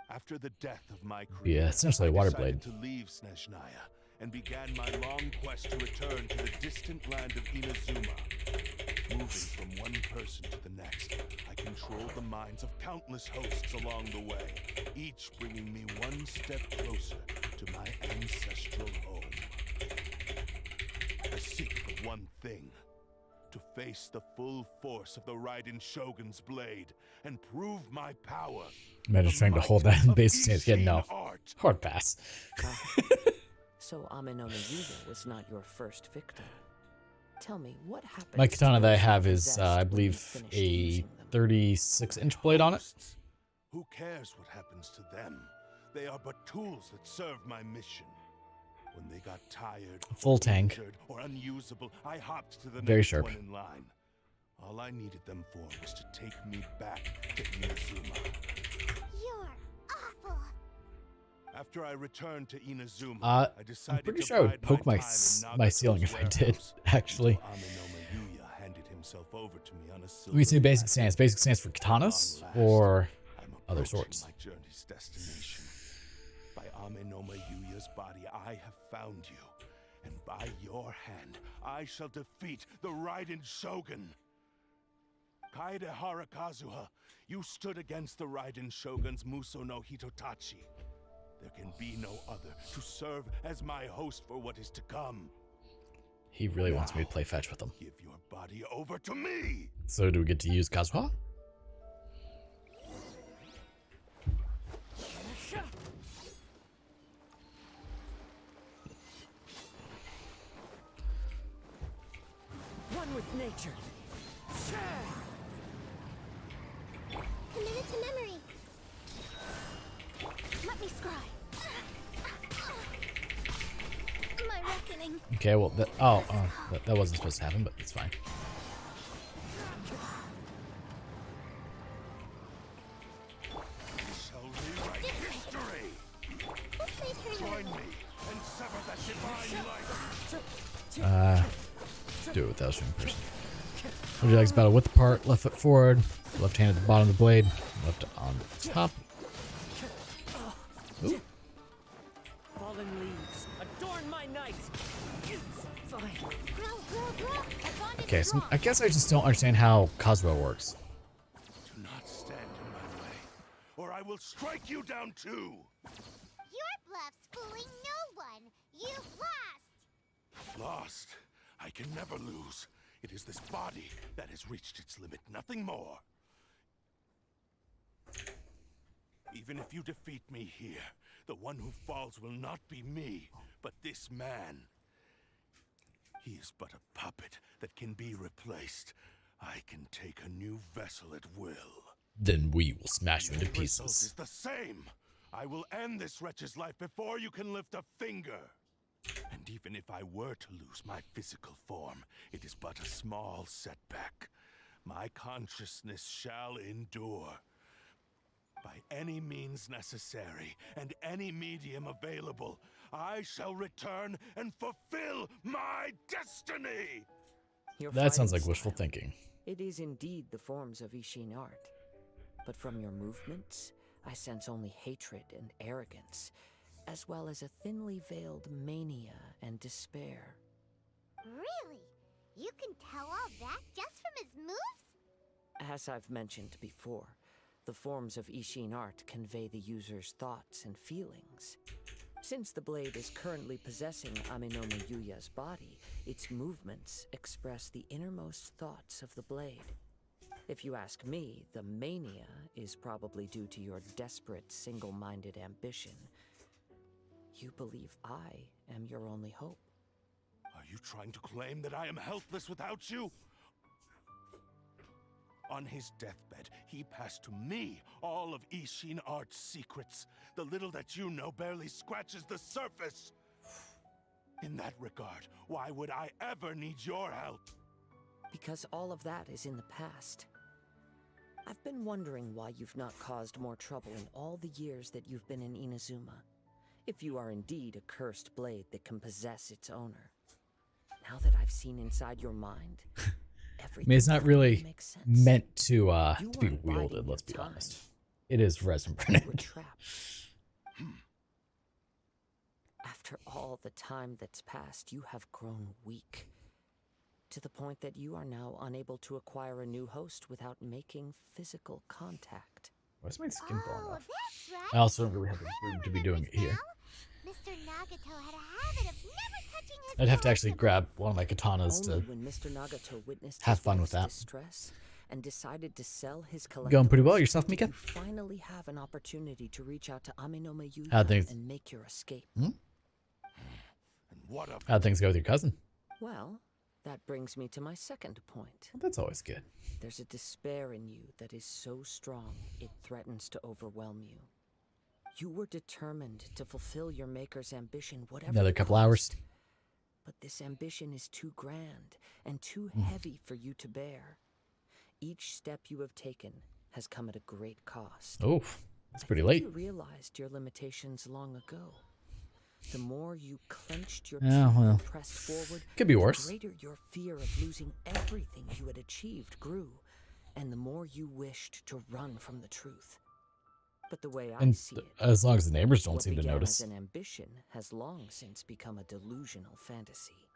After the death of my creator, Yeah, essentially a I water decided blade. to leave Snezhnaya and began my long quest to return to the distant land of Inazuma. Moving from one person to the next, I controlled the minds of countless hosts along the way, each bringing me one step closer to my ancestral home. I seek but one thing: to face the full force of the Raiden Shogun's blade and prove my power. Imagine the trying to hold might that in of basic stance. Yeah, no. Ishin art. Hard pass. So Amenoma Yuya was not your first victim. Tell me, what happened? My katana that I have is, I believe, a 36-inch blade on it. Hosts. Who cares what happens to them? They are but tools that serve my mission. When they got tired, Full tank. injured, or unusable, I hopped to the Very next sharp. one in line. All I needed them for was to take me back to Inazuma. You're awful. After I returned to Inazuma, I'm I decided pretty to sure I would bide poke my time in my Nagato's ceiling if I did, warehouse actually. until Amenoma Yuya handed himself over to me on a silver We say basic platter. stance. Basic stance for katanas or other swords. My journey's destination. By Amenoma Yuya's body, I have found you, and by your hand, I shall defeat the Raiden Shogun. Kaedehara Kazuha, you stood against the Raiden Shogun's Muso no Hitotachi. There can be no other to serve as my host for what is to come. He really wants me to play fetch with him. Give your body over to me! So do we get to use Kazuha? One with nature. Committed to memory. Let me scry. My reckoning. Okay, well, that wasn't supposed to happen, but it's fine. Shall rewrite history! Who played her Join me Do it without shooting person. Would you like battle with the part? Left foot forward, left hand at the bottom of the blade, left on top. Ooh. Fallen leaves, adorn my night. Fine. Okay, so I guess I just don't understand how Cosmo works. Do not stand in my way, or I will strike you down too. Your bluff's fooling no one. You've lost. Lost. I can never lose. It is this body that has reached its limit, nothing more. Even if you defeat me here, the one who falls will not be me, but this man. He is but a puppet that can be replaced. I can take a new vessel at will. Then we will smash you into The result pieces. is the same. I will end this wretch's life before you can lift a finger. And even if I were to lose my physical form, it is but a small setback. My consciousness shall endure. By any means necessary, and any medium available, I shall return and fulfill my destiny! Your That sounds fighting like wishful style. thinking. It is indeed the forms of Ishin art. But from your movements, I sense only hatred and arrogance, as well as a thinly veiled mania and despair. Really? You can tell all that just from his moves? As I've mentioned before, the forms of Ishin art convey the user's thoughts and feelings. Since the blade is currently possessing Aminoma Yuya's body, its movements express the innermost thoughts of the blade. If you ask me, the mania is probably due to your desperate, single-minded ambition. You believe I am your only hope. Are you trying to claim that I am helpless without you? On his deathbed, he passed to me all of Ishin Art's secrets. The little that you know barely scratches the surface. In that regard, why would I ever need your help? Because all of that is in the past. I've been wondering why you've not caused more trouble in all the years that you've been in Inazuma. If you are indeed a cursed blade that can possess its owner. Now that I've seen inside your mind, I mean, it's not really makes sense. meant to be weren't biding wielded, let's your be time. honest. It is resin You were printed. trapped. After all the time that's passed, you have grown weak. To the point that you are now unable to acquire a new host without making physical contact. Why's my skin falling Oh, off? that's right. I also don't really have the I room to be doing it here. now. Mr. Nagato had a habit of never touching his I'd have to actually collectibles. grab one of my katanas Only to when Mr. Nagato witnessed have his fun with wife's that. distress and decided to sell his collectibles. Going pretty well yourself, did Mika? you finally have an opportunity to reach out to Aminoma Yuya How'd things- and make your escape. And what of How'd things go with your cousin? Well, that brings me to my second point. Well, that's always good. There's a despair in you that is so strong it threatens to overwhelm you. You were determined to fulfill your maker's ambition, whatever Another the couple hours. cost. But this ambition is too grand and too Hmm. heavy for you to bear. Each step you have taken has come at a great cost. Oh, it's pretty I think late. You realized your limitations long ago. The more you clenched your Yeah, teeth well, and pressed forward, could be the worse. greater your fear of losing everything you had achieved grew, and the more you wished to run from the truth. But the way I And see it, as long as the neighbors don't what seem to began notice. as an ambition has long since become a delusional fantasy.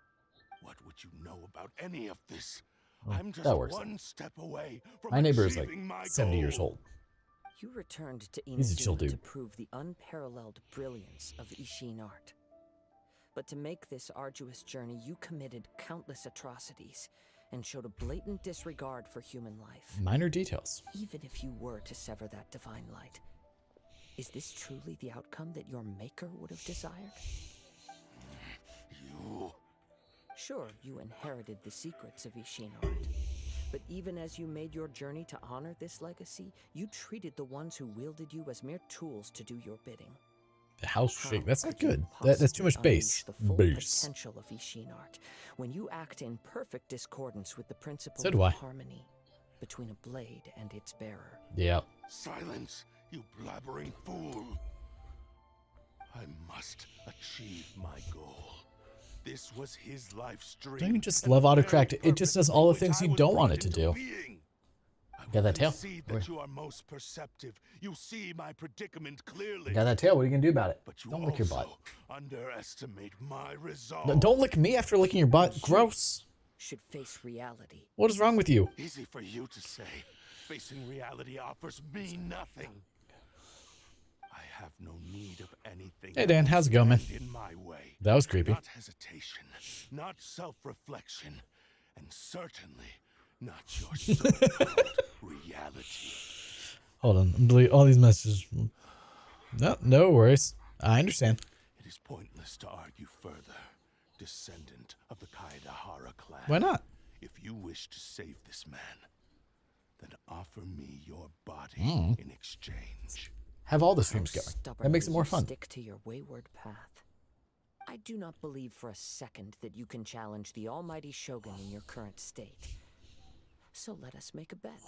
what would you know about any of this? Well, I'm just that works. one step away from My neighbor is like achieving my 70 years goal. old. You returned to He's a chill Inazuma to dude. prove the unparalleled brilliance of Ishin art. But to make this arduous journey, you committed countless atrocities and showed a blatant disregard for human life. Minor details. Even if you were to sever that divine light, is this truly the outcome that your maker would have desired? You... Sure, you inherited the secrets of Ishin art. But even as you made your journey to honor this legacy, you treated the ones who wielded you as mere tools to do your bidding. The house How shake. That's not could you good. That's too much possibly bass. unleash the full Bass. potential of Ishin art when you act in perfect discordance with the principle So do I. of harmony between a blade and its bearer? Yeah. Silence, you blabbering fool! I must achieve my goal. This was his life's dream. Don't you just and love the autocorrect? very It just purpose does all the which things I you was don't want brought it to into do. being. I Got that tail? concede Where? that you are most perceptive. You see my predicament clearly. Got that tail. What are you gonna do about it? But you Don't lick your butt. also underestimate my No, resolve. don't lick me after licking your butt. Gross. Should face reality. What is wrong with you? Easy for you to say. Facing reality offers me nothing. I have no need of anything. Hey, Dan, how's it going, man? In my way. That was creepy. Not hesitation, not self-reflection, and certainly not your so-called reality. Hold on. I'm deleting all these messages. No, no worries. I understand. It is pointless to argue further, descendant of the Kaedahara clan. Why not? If you wish to save this man, then offer me your body in exchange. Have all the How streams going. That stubbornly makes it more you fun. Stick to your wayward path. I do not believe for a second that you can challenge the almighty Shogun in your current state. So let us make a bet,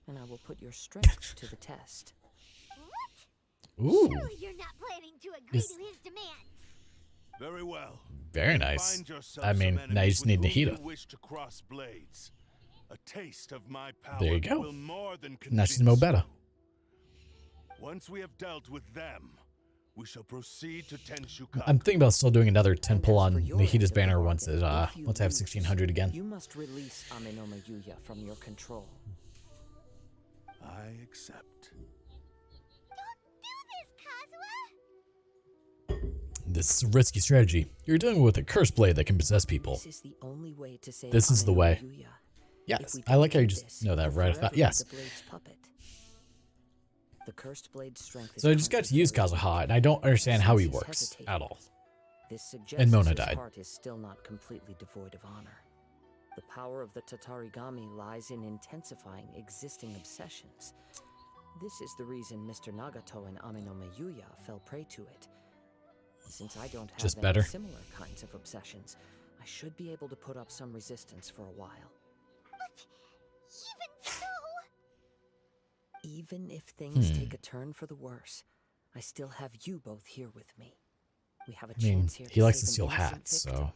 and I will put your strength to the test. Ooh, Surely you're not planning to agree Is- to his demands. Very well. very nice. Find yourself I mean, some now you just enemies need with whom Nahida. you wish to cross blades. A taste of my power There you go. will more than Now she's convince Mo Betta. you. Once we have dealt with them, we shall proceed to Tenshuka. I'm thinking about still doing another 10 pull And as on for your Nahida's end of the banner bargain, once it, if you once I have lose, 1600 again. You must release Amenoma Yuya from your control. I accept. Don't do this, Kazuha! This is a risky strategy. You're dealing with a cursed blade that can possess people. This is the only way to save This is the Amenoma way. Yuya. If Yes, we I like how you don't do just this, know that you'll right off forever the bat. be Yes. the blade's puppet. The cursed blade's strength is So I just got to currently use very Kazuha, weak. and I don't understand how he Since he's works hesitating, at all. This suggests And Mona his died. heart is still not completely devoid of honor. The power of the Tatarigami lies in intensifying existing obsessions. This is the reason Mr. Nagato and Amenoma Yuya fell prey to it. Since I don't have Just any better. similar kinds of obsessions, I should be able to put up some resistance for a while. But even so... Even if things take a turn for the worse, I still have you both here with me. We have a I mean, chance here he likes to save an steal innocent hats, victim. so...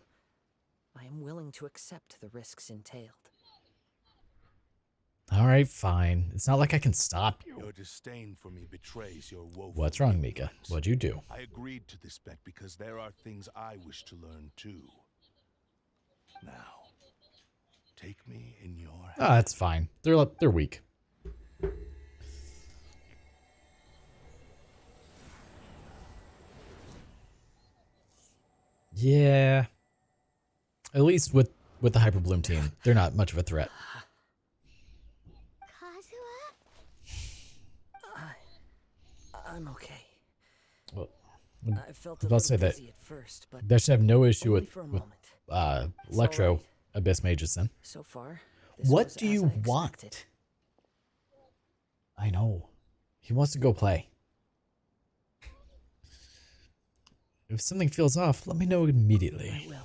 I am willing to accept the risks entailed. Alright, fine. It's not like I can stop you. Your disdain for me betrays your woeful What's wrong, Mika? ignorance. What'd you do? I agreed to this bet because there are things I wish to learn too. Now, take me in your hand. Ah, that's fine. They're weak. Yeah. At least with the Hyper Bloom team, they're not much of a threat. Kazuha? I'm okay. Well, I felt I was a about to say little that dizzy at first, but they should have no issue only with for a moment. It's Electro alright. Abyss Mages then. So far, this What was do as you I want? expected. I know. He wants to go play. If something feels off, let me know immediately. I will.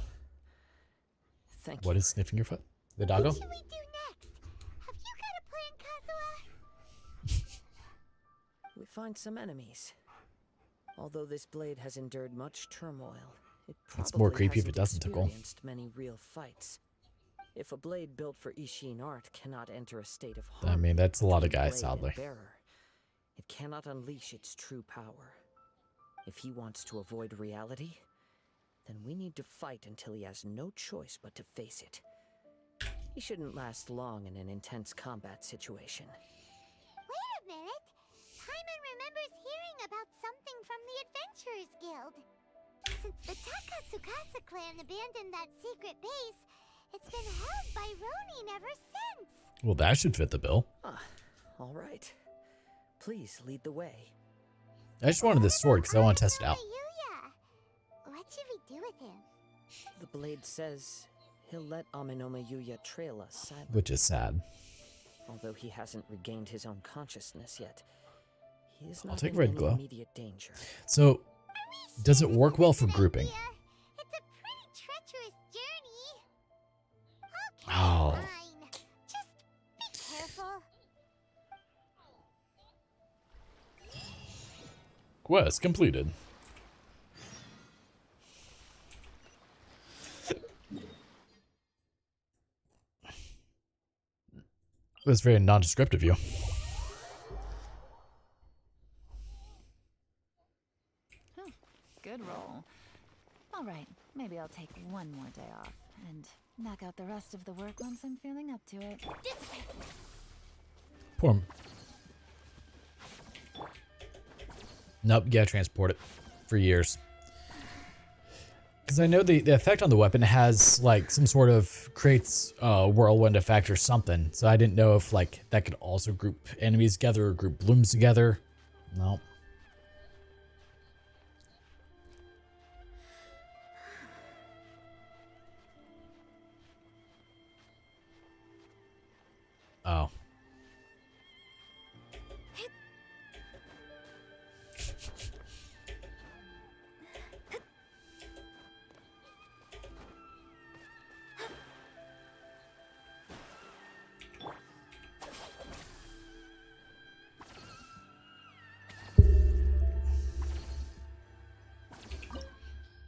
Thank you. What is sniffing your foot? The doggo? What should we do next? Have you got a plan, Kazuha? We find some enemies. Although this blade has endured much turmoil, it It's more probably creepy if it hasn't doesn't tickle. experienced many real fights. If a blade built for Ishin art cannot enter a state of I harmony mean, that's a lot of between guys, blade and sadly. bearer, it cannot unleash its true power. If he wants to avoid reality, then we need to fight until he has no choice but to face it. He shouldn't last long in an intense combat situation. Wait a minute. Paimon remembers hearing about something from the Adventurers Guild. Since the Takasukasa clan abandoned that secret base, it's been held by Ronin ever since. Well, that should fit the bill. Ah, all right. Please lead the way. I just wanted this sword because I want to test it out. Yuya. What should we do with him? The blade says he'll let Amenoma Yuya trail us silently. Which is sad. Although he hasn't regained his own consciousness yet, he is I'll not take in Red any Glow. immediate danger. So, does it This work is well a for good grouping? idea. It's a pretty treacherous journey. Okay, Oh. fine. Just be careful. Quest completed. was very nondescript of you. Good roll. All right, maybe I'll take one more day off and knock out the rest of the work once I'm feeling up to it. Poor him. Nope, you gotta transport it for years. Because I know the effect on the weapon has like some sort of creates a whirlwind effect or something. So I didn't know if like that could also group enemies together or group blooms together. No. Oh.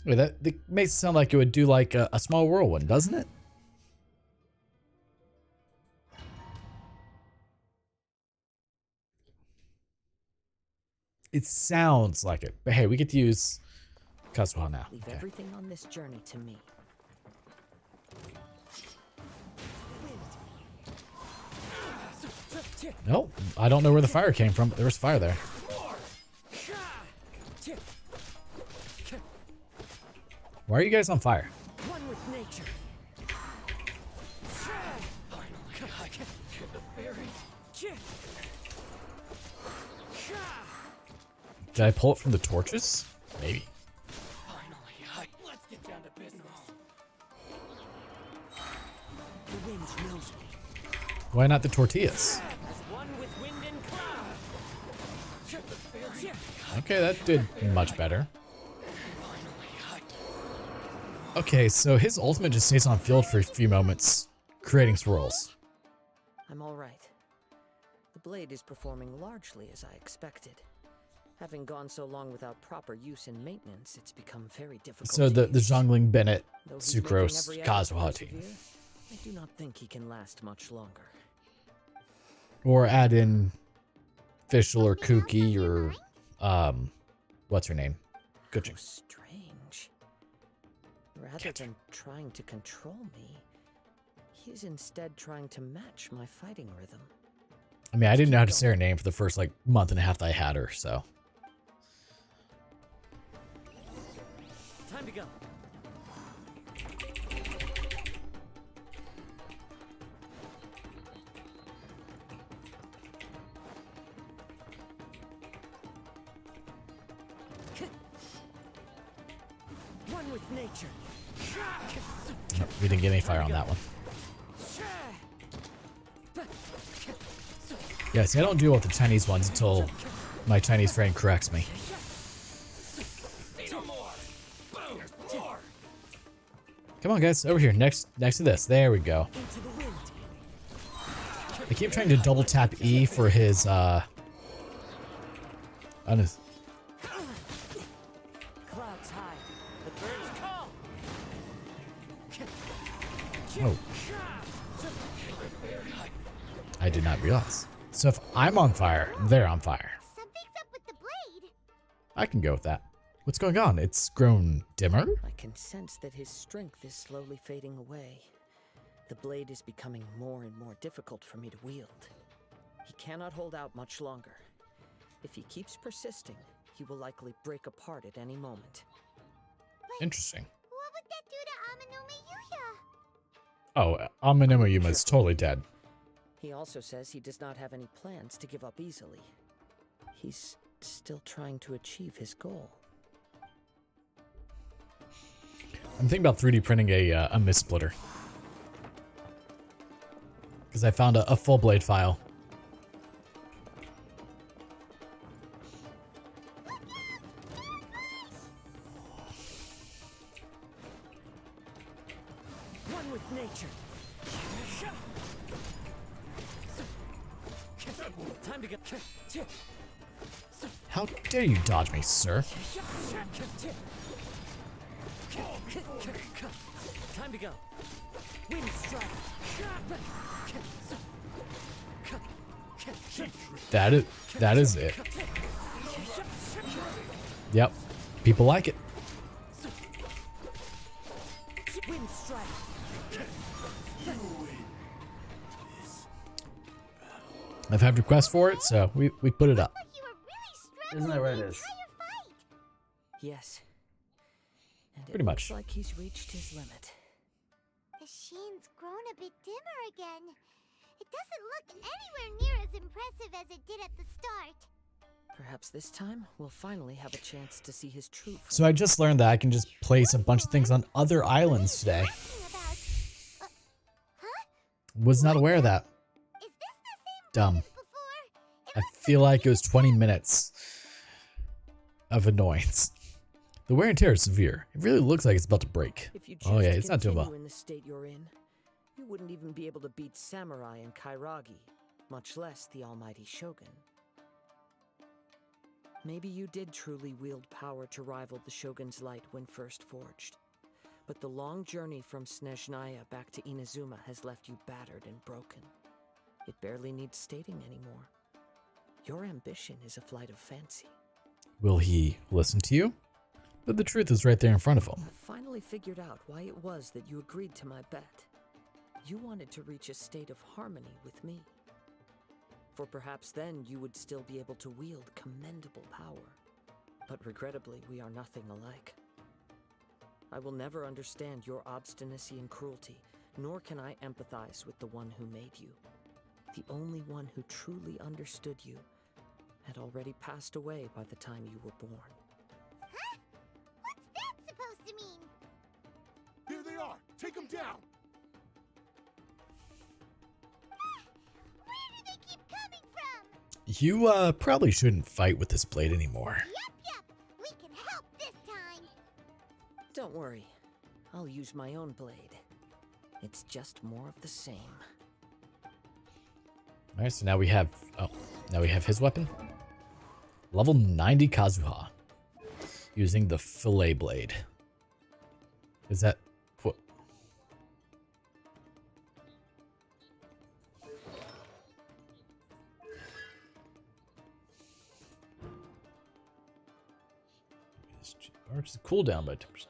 Wait, that makes it sound like it would do like a small whirlwind, doesn't it? It sounds like it, but hey, we get to use Kazuha now. Leave Okay. everything on this journey to me. Nope, I don't know where the fire came from, but there was fire there. Why are you guys on fire? One with nature. Did I pull it from the torches? Maybe. Let's get down to business. The wind knows me. Why not the tortillas? As one with wind and cloud. Okay, that did much better. Okay, so his ultimate just stays on field for a few moments, creating swirls. I'm all right. The blade is performing largely as I expected. Having gone so long without proper use and maintenance, it's become very difficult. So to the use. Zhongling Bennett, Though he's making Sucrose, every effort to Kazuha team. persevere, I do not think he can last much longer. Or add in Fischl or Kuki or, what's her name? Kuching. How strange. Rather than trying to control me, he is instead trying to match my fighting rhythm. I mean, I didn't know how to say her name for the first, like, month and a half that I had her, so. Time to go. One with nature. Nope, we didn't get any fire on that one. Yeah, see, I don't deal with the Chinese ones until my Chinese friend corrects me. Come on, guys, over here, next to this. There we go. Into the wind. I keep trying to double tap E for his, on his, Clouds high. The birds call. oh. I did not realize. So if I'm on fire, they're on fire. Something's up with the blade. I can go with that. What's going on? It's grown dimmer? I can sense that his strength is slowly fading away. The blade is becoming more and more difficult for me to wield. He cannot hold out much longer. If he keeps persisting, he will likely break apart at any moment. Interesting. What would that do to Amanuma Yuya? Oh, Amanuma Yuma is totally dead. He also says he does not have any plans to give up easily. He's still trying to achieve his goal. I'm thinking about 3D printing a mist splitter. Because I found a full blade file. One with nature. Time to get. How dare you dodge me, sir? Time to go. Wind strike. That is it. Yep. People like it. I've had requests for it, so we put it up. But you were really Isn't struggling that where the it is? entire fight. Yes. And Pretty it much. looks like he's reached his limit. The sheen's grown a bit dimmer again. It doesn't look anywhere near as impressive as it did at the start. Perhaps this time we'll finally have a chance to see his true form. So I just learned that I can just place a bunch of things on other islands today. Talking about, huh? Was not aware of that. Is this the same Dumb. place as before? It I looks feel like it was 20 minutes of annoyance. The wear and tear is severe. It really looks like it's about to break. If you choose Oh yeah, to it's not doing continue well. in the state you're in, you wouldn't even be able to beat Samurai and Kairagi, much less the almighty Shogun. Maybe you did truly wield power to rival the Shogun's light when first forged. But the long journey from Snezhnaya back to Inazuma has left you battered and broken. It barely needs stating anymore. Your ambition is a flight of fancy. Will he listen to you? But the truth is right there in front of him. I finally figured out why it was that you agreed to my bet. You wanted to reach a state of harmony with me. For perhaps then you would still be able to wield commendable power. But regrettably, we are nothing alike. I will never understand your obstinacy and cruelty, nor can I empathize with the one who made you. The only one who truly understood you had already passed away by the time you were born. Huh? What's that supposed to mean? Here they are! Take them down! Where do they keep coming from? You probably shouldn't fight with this blade anymore. Yup. We can help this time. Don't worry, I'll use my own blade. It's just more of the same. Alright, so now we have his weapon. Level 90 Kazuha. Using the fillet blade. Is that what? Arches the cooldown by 10%.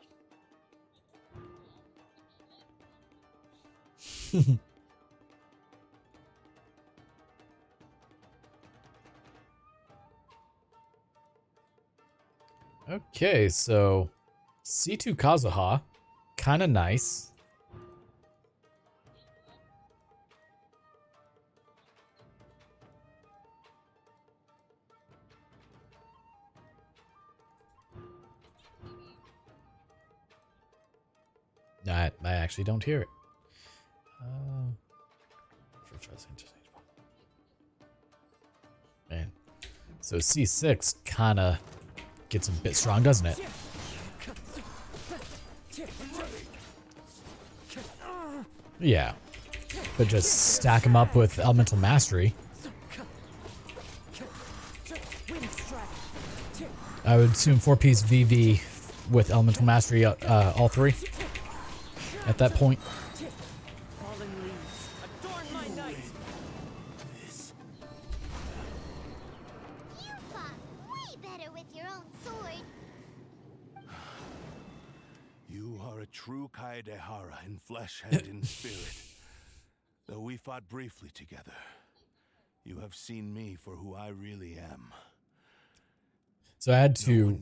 Okay, so C2 Kazuha, kind of nice. I actually don't hear it. Man, so C6 kind of gets a bit strong, doesn't it? Yeah, but just stack them up with elemental mastery. I would assume 4-piece VV with elemental mastery, all three at that point. Fallen leaves, adorn my night. You fought way better with your own sword. You are a true Kaedehara in flesh and in spirit. Though we fought briefly together, you have seen me for who I really am. So I had to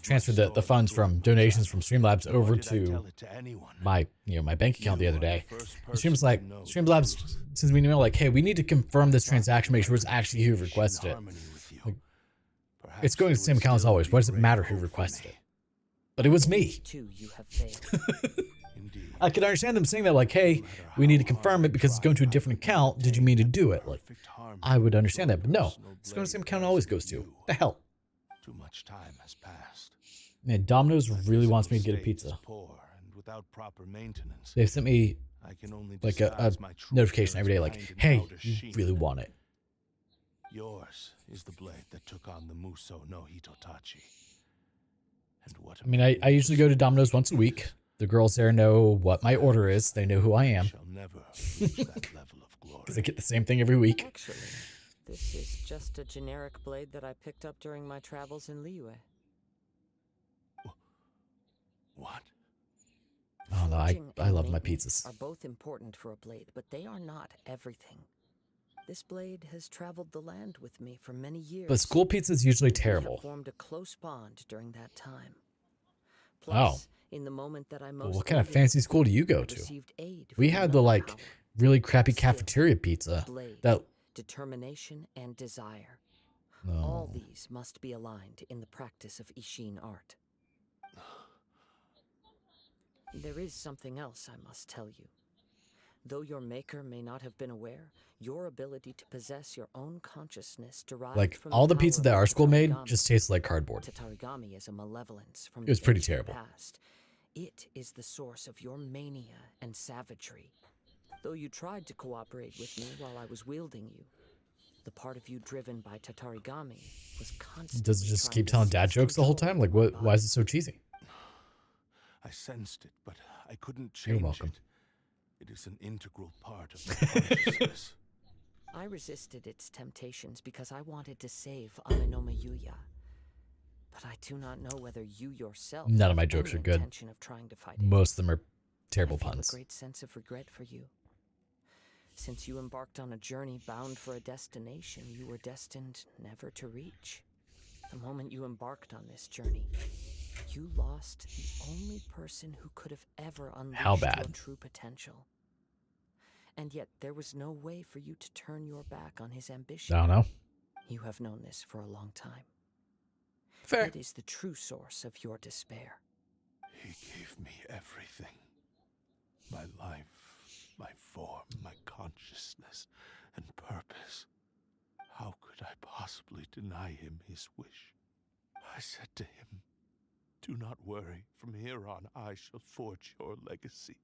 transfer the funds from donations from Streamlabs over to my my bank account the other day. And Streamlabs sends me an email like, hey, we need to confirm this transaction, make sure it's actually who requested it. Like, it's going to the same account as always. Why does it matter who requested it? But it was me. Too, you have failed. I could understand them saying that, like, hey, we need to confirm it because it's going to a different account. Did you mean to do it? Like, I would understand that, but no, it's going to the same account it always goes to. What the hell? Too much time has passed. Man, Domino's really wants me to get a pizza. They've sent me like a notification every day, like, hey, you really want it. Yours is the blade that took on the Muso no Hitotachi. And what I mean, I usually go to Domino's once a week. The girls there know what my order is. They know who I am. shall never reach that level of glory. Because I get the same thing every week. Actually, This is just a generic blade that I picked up during my travels in Liyue. What? Oh no, Forging I and love my maintenance pizzas. are both important for a blade, but they are not everything. This blade has traveled the land with me for many years. But school pizza is usually We have terrible. formed a close bond during that time. Oh. Plus, in the moment that I most Well, what kind of needed fancy it, school do you I go to? received aid We from had the another like power. really crappy Skill, cafeteria pizza blade, that determination, and desire. no. All these must be aligned in the practice of Ishin art. There is something else I must tell you. Though your maker may not have been aware, your ability to possess your own consciousness derived Like from all the power pizza of that our school made Tatarigami. just tastes like cardboard. Tatarigami is a malevolence from It was the pretty ancient terrible. past. It is the source of your mania and savagery. Though you tried to cooperate with me while I was wielding you, the part of you driven by Tatarigami was constantly Does it just trying keep to telling dad seize jokes the whole control time? Like of my what? Why is body. it so cheesy? I sensed it, but I couldn't You're change welcome. it. It is an integral part of my consciousness. I resisted its temptations because I wanted to save Amenoma Yuya. But I do not know whether you yourself None of have my jokes any are good. intention of trying to fight it. Most of them are terrible I feel puns. a great sense of regret for you. Since you embarked on a journey bound for a destination you were destined never to reach. The moment you embarked on this journey, you lost the only person who could have ever unleashed How your bad? true potential. And yet there was no way for you to turn your back on his ambition. I don't know. You have known this for a long time. Fair. It is the true source of your despair. He gave me everything. My life, my form, my consciousness, and purpose. How could I possibly deny him his wish? I said to him, "Do not worry. From here on, I shall forge your legacy."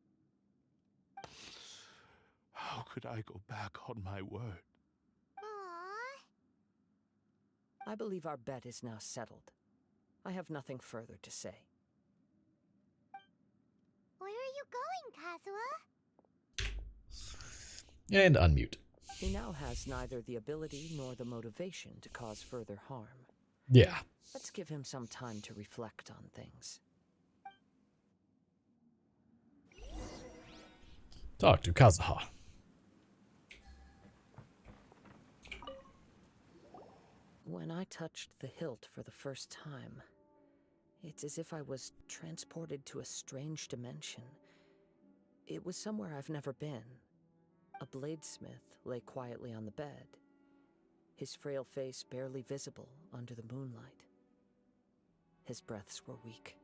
How could I go back on my word? Aww. I believe our bet is now settled. I have nothing further to say. Where are you going, Kazuha? And unmute. He now has neither the ability nor the motivation to cause further harm. Yeah. Let's give him some time to reflect on things. Talk to Kazuha. When I touched the hilt for the first time, it's as if I was transported to a strange dimension. It was somewhere I've never been. A bladesmith lay quietly on the bed, his frail face barely visible under the moonlight. His breaths were weak,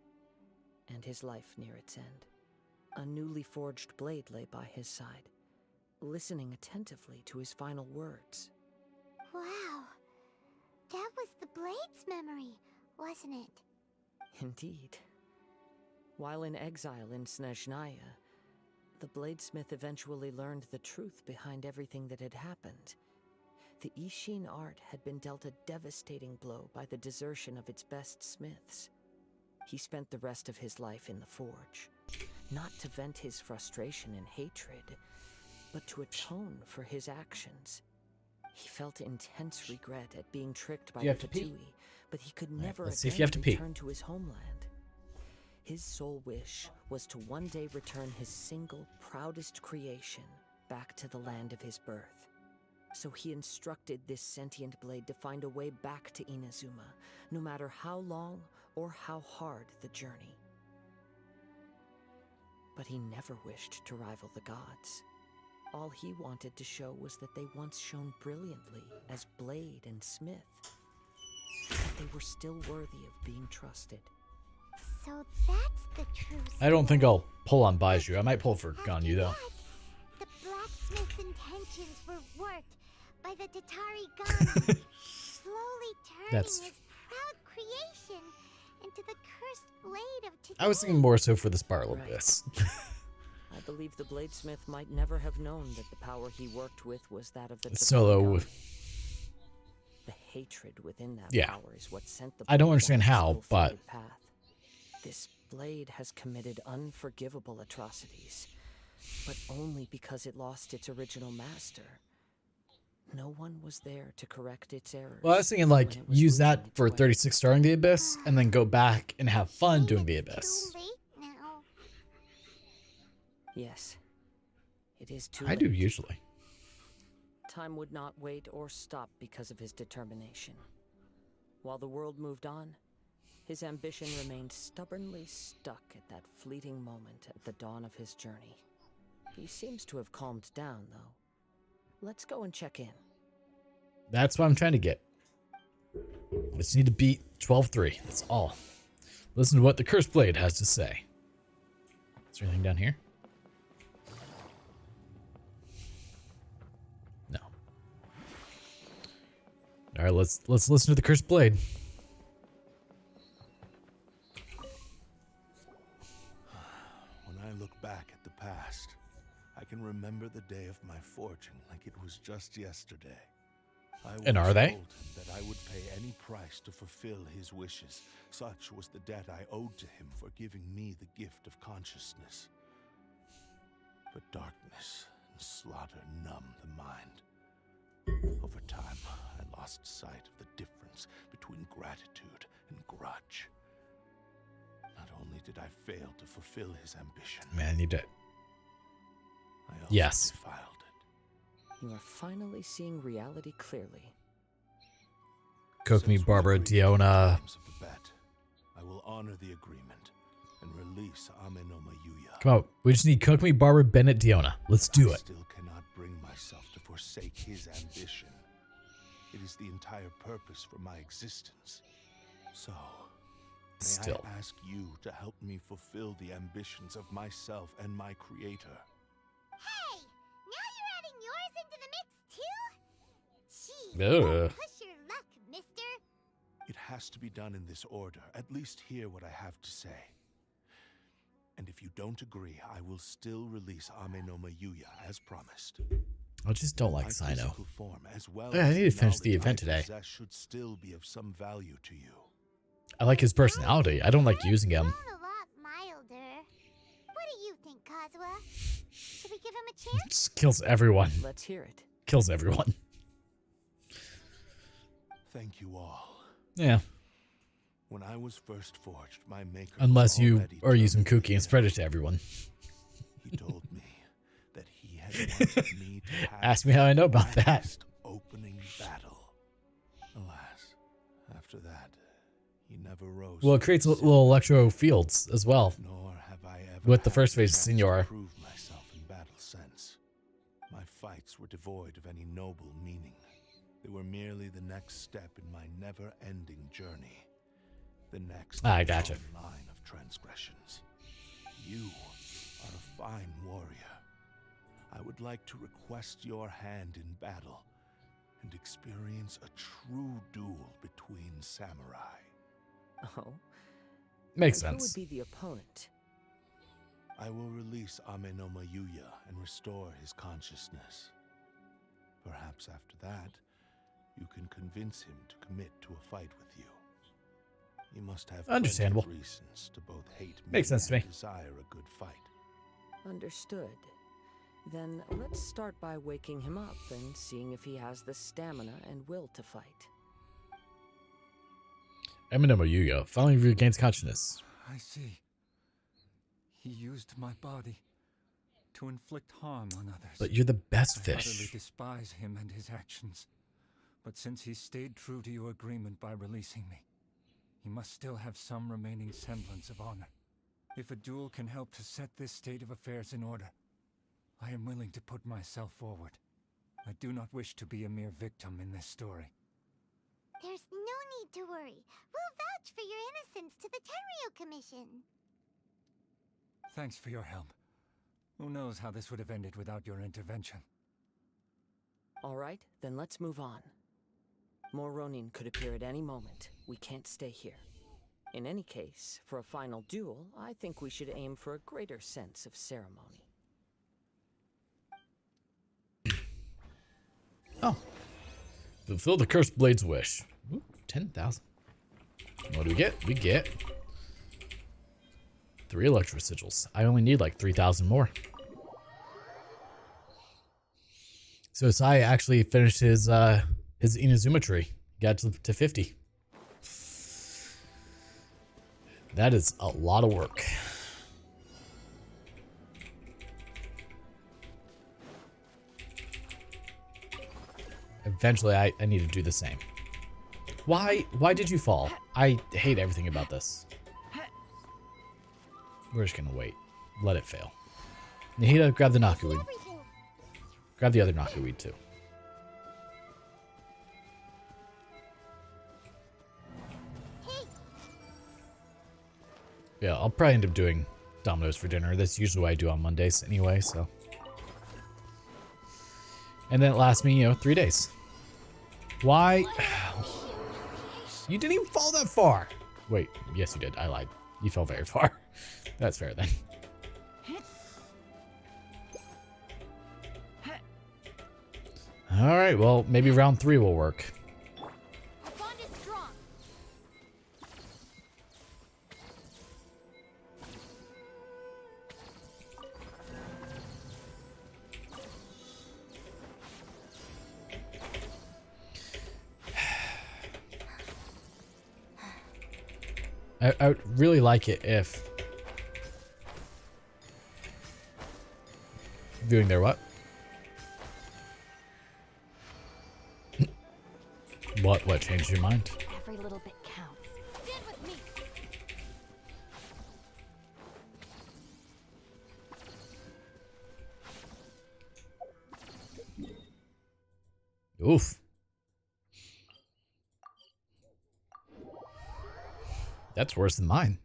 and his life near its end. A newly forged blade lay by his side, listening attentively to his final words. Wow. That was the Blade's memory, wasn't it? Indeed. While in exile in Snezhnaya, the bladesmith eventually learned the truth behind everything that had happened. The Ishin art had been dealt a devastating blow by the desertion of its best smiths. He spent the rest of his life in the forge, not to vent his frustration and hatred, but to atone for his actions. He felt intense regret at being tricked by You the have to pee. Fatui, but he could never let's see if again you have to pee. return to his homeland. His sole wish was to one day return his single, proudest creation back to the land of his birth. So he instructed this sentient blade to find a way back to Inazuma, no matter how long or how hard the journey. But he never wished to rival the gods. All he wanted to show was that they once shone brilliantly as blade and smith. That they were still worthy of being trusted. So that's the true I don't think story. I'll pull on Baiju. I might pull for After Ganyu though. that, the blacksmith's intentions were worked by the Tatarigami, slowly turning That's- his proud creation into the cursed blade of today. I was thinking more so for the Sparkle Right. Bliss. I believe the bladesmith might never have known that the power he worked with was that of the Solo. Tatarigami. The hatred within that Yeah. power is what sent the I don't blade understand down its how, but- ill-fated path. This blade has committed unforgivable atrocities, but only because it lost its original master. no one was there to correct its errors. Well, I was thinking, when like, it was use losing that its for way. 36 starring the Abyss, and then go back and have fun doing the It's Abyss. too late now. Yes, it is too I late. do usually. Time would not wait or stop because of his determination. While the world moved on, his ambition remained stubbornly stuck at that fleeting moment at the dawn of his journey. He seems to have calmed down, though. Let's go and check in. That's what I'm trying to get. I just need to beat 12-3. That's all. Listen to what the Cursed Blade has to say. Is there anything down here? No. All right, let's listen to the Cursed Blade. When I look back at the past, I can remember the day of my forging like it was just yesterday. And are they? Told him that I would pay any price to fulfill his wishes. Such was the debt I owed to him for giving me the gift of consciousness. But darkness and slaughter numb the mind. Over time, I lost sight of the difference between gratitude and grudge. Not only did I fail to fulfill his ambition, Man, I need to. I also Yes. defiled it. You are finally seeing reality clearly. Cook me, Since we Barbara, agreed to the Diona. terms of the bet, I will honor the agreement and release Amenoma Yuya. Come on. We just need Cook me, Barbara, Bennett, Diona. Let's do I it. still cannot bring myself to forsake his ambition. It is the entire purpose for my existence. So, may Still. I ask you to help me fulfill the ambitions of myself and my creator? Hey, now you're adding yours into the mix too? Jeez, Ugh. don't push your luck, mister. It has to be done in this order. At least hear what I have to say. And if you don't agree, I will still release Amenoma Yuya as promised. I just don't like My Sino. physical form, as well Yeah, I as need to finish the knowledge event I today. possess, should still be of some value to you. I like his personality. I don't like using him. Sound a lot milder. What do you think, Kazuha? Should we give him a chance? Just kills everyone. Let's hear it. Kills everyone. Thank you all. Yeah. When I was first forged, my maker Unless was you already are using turned Cookie and spread it to everyone. He told me that he had wanted me to have Ask me how I know about the that. last opening battle. Alas, after that, he never rose. Well, it to creates the little electro fields as well. Nor have I ever With the had first phase, chance Senor. to prove myself in battle since. My fights were devoid of any noble meaning. They were merely the next step in my never-ending journey. The next I gotcha. long line of transgressions. You are a fine warrior. I would like to request your hand in battle and experience a true duel between samurai. Oh? Makes And sense. Who would be the opponent? I will release Amenoma Yuya and restore his consciousness. Perhaps after that, you can convince him to commit to a fight with you. He must have plenty of Understandable. reasons to both hate me Makes sense to and me. desire a good fight. Understood. Then let's start by waking him up and seeing if he has the stamina and will to fight. Amenoma Yuya finally regains consciousness. I see. He used my body to inflict harm on others. But you're the best I utterly fish. despise him and his actions. But since he stayed true to your agreement by releasing me, he must still have some remaining semblance of honor. If a duel can help to set this state of affairs in order, I am willing to put myself forward. I do not wish to be a mere victim in this story. There's no need to worry. We'll vouch for your innocence to the Tenryu Commission. Thanks for your help. Who knows how this would have ended without your intervention? All right, then let's move on. More Ronin could appear at any moment. We can't stay here. In any case, for a final duel, I think we should aim for a greater sense of ceremony. Oh. Fulfill the Cursed Blade's wish. Ooh, 10,000. What do we get? We get 3 electro sigils. I only need like 3,000 more. So Sai actually finished his Inazuma tree. Got to 50. That is a lot of work. Eventually, I need to do the same. Why did you fall? I hate everything about this. We're just gonna wait. Let it fail. Nahida, grab the Nakuweed. Grab the other Nakuweed too. Yeah, I'll probably end up doing Domino's for dinner. That's usually what I do on Mondays anyway, so. And then it lasts me, 3 days. Why? You didn't even fall that far. Wait, yes you did. I lied. You fell very far. That's fair then. Alright, well, maybe round 3 will work. I would really like it if viewing their what? What changed your mind? Every little bit counts. Stand with me. Oof. That's worse than mine.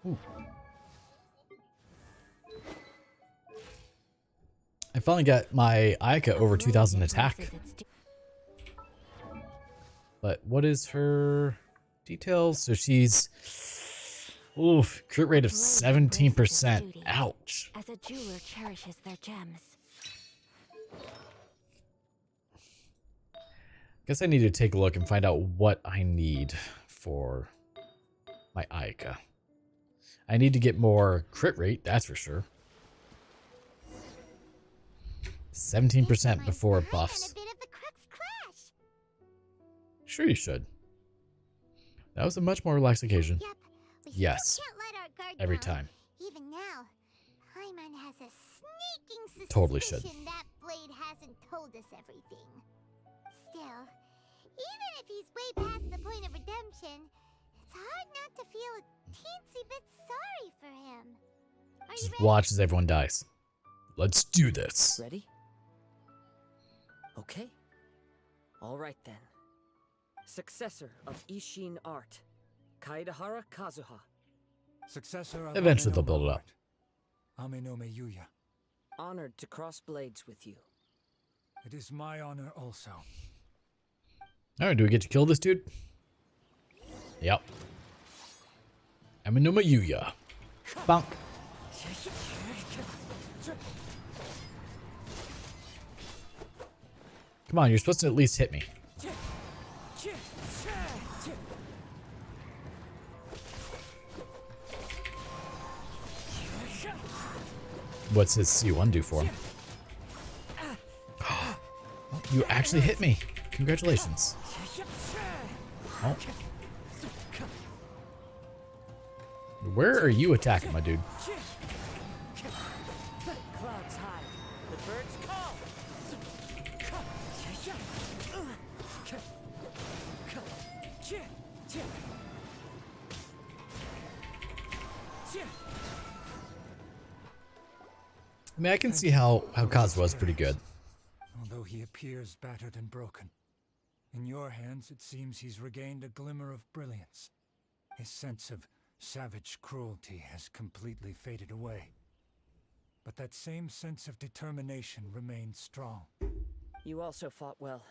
Ooh. I finally got my Ayaka over 2,000 attack. But what is her details? So she's... Oof, crit rate of 17%. Ouch. As a jeweler cherishes their gems. Guess I need to take a look and find out what I need for my Ayaka. I need to get more crit rate, that's for sure. 17% before it buffs. Sure you should. That was a much more relaxed occasion. Yes. Every time. Even now, Paimon has a sneaking suspicion Totally should. that blade hasn't told us everything. Still, even if he's way past the point of redemption, it's hard not to feel a teensy bit sorry for him. Are you Just ready? watch as everyone dies. Let's do this. Ready? Okay. All right then. Successor of Ishin art, Kaedahara Kazuha. Successor of Eventually they'll build it up. Amenome Yuya. Honored to cross blades with you. It is my honor also. Alright, do we get to kill this dude? Yep. Amenoma Yuya. Bonk. Come on, you're supposed to at least hit me. What's his C1 do for him? You actually hit me. Congratulations. Oh. Where are you attacking, my dude? Clouds high. The birds call. I mean, I can see how Kazuha is pretty good. Although he appears battered and broken. In your hands, it seems he's regained a glimmer of brilliance. His sense of savage cruelty has completely faded away. But that same sense of determination remains strong. You also fought well.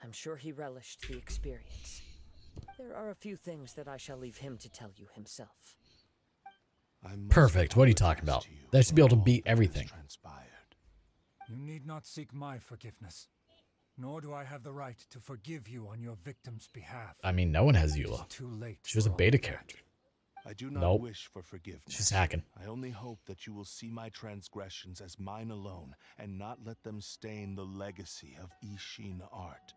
I'm sure he relished the experience. There are a few things that I shall leave him to tell you himself. I must Perfect. What are you talking about? apologize to you They should be able to for all beat that has everything. transpired. You need not seek my forgiveness. Nor do I have the right to forgive you on your victim's behalf. I mean, no one has It's Eula. too late. She was a for all beta of that. character. I do not Nope. wish for forgiveness. She's hacking. I only hope that you will see my transgressions as mine alone and not let them stain the legacy of Ishin art.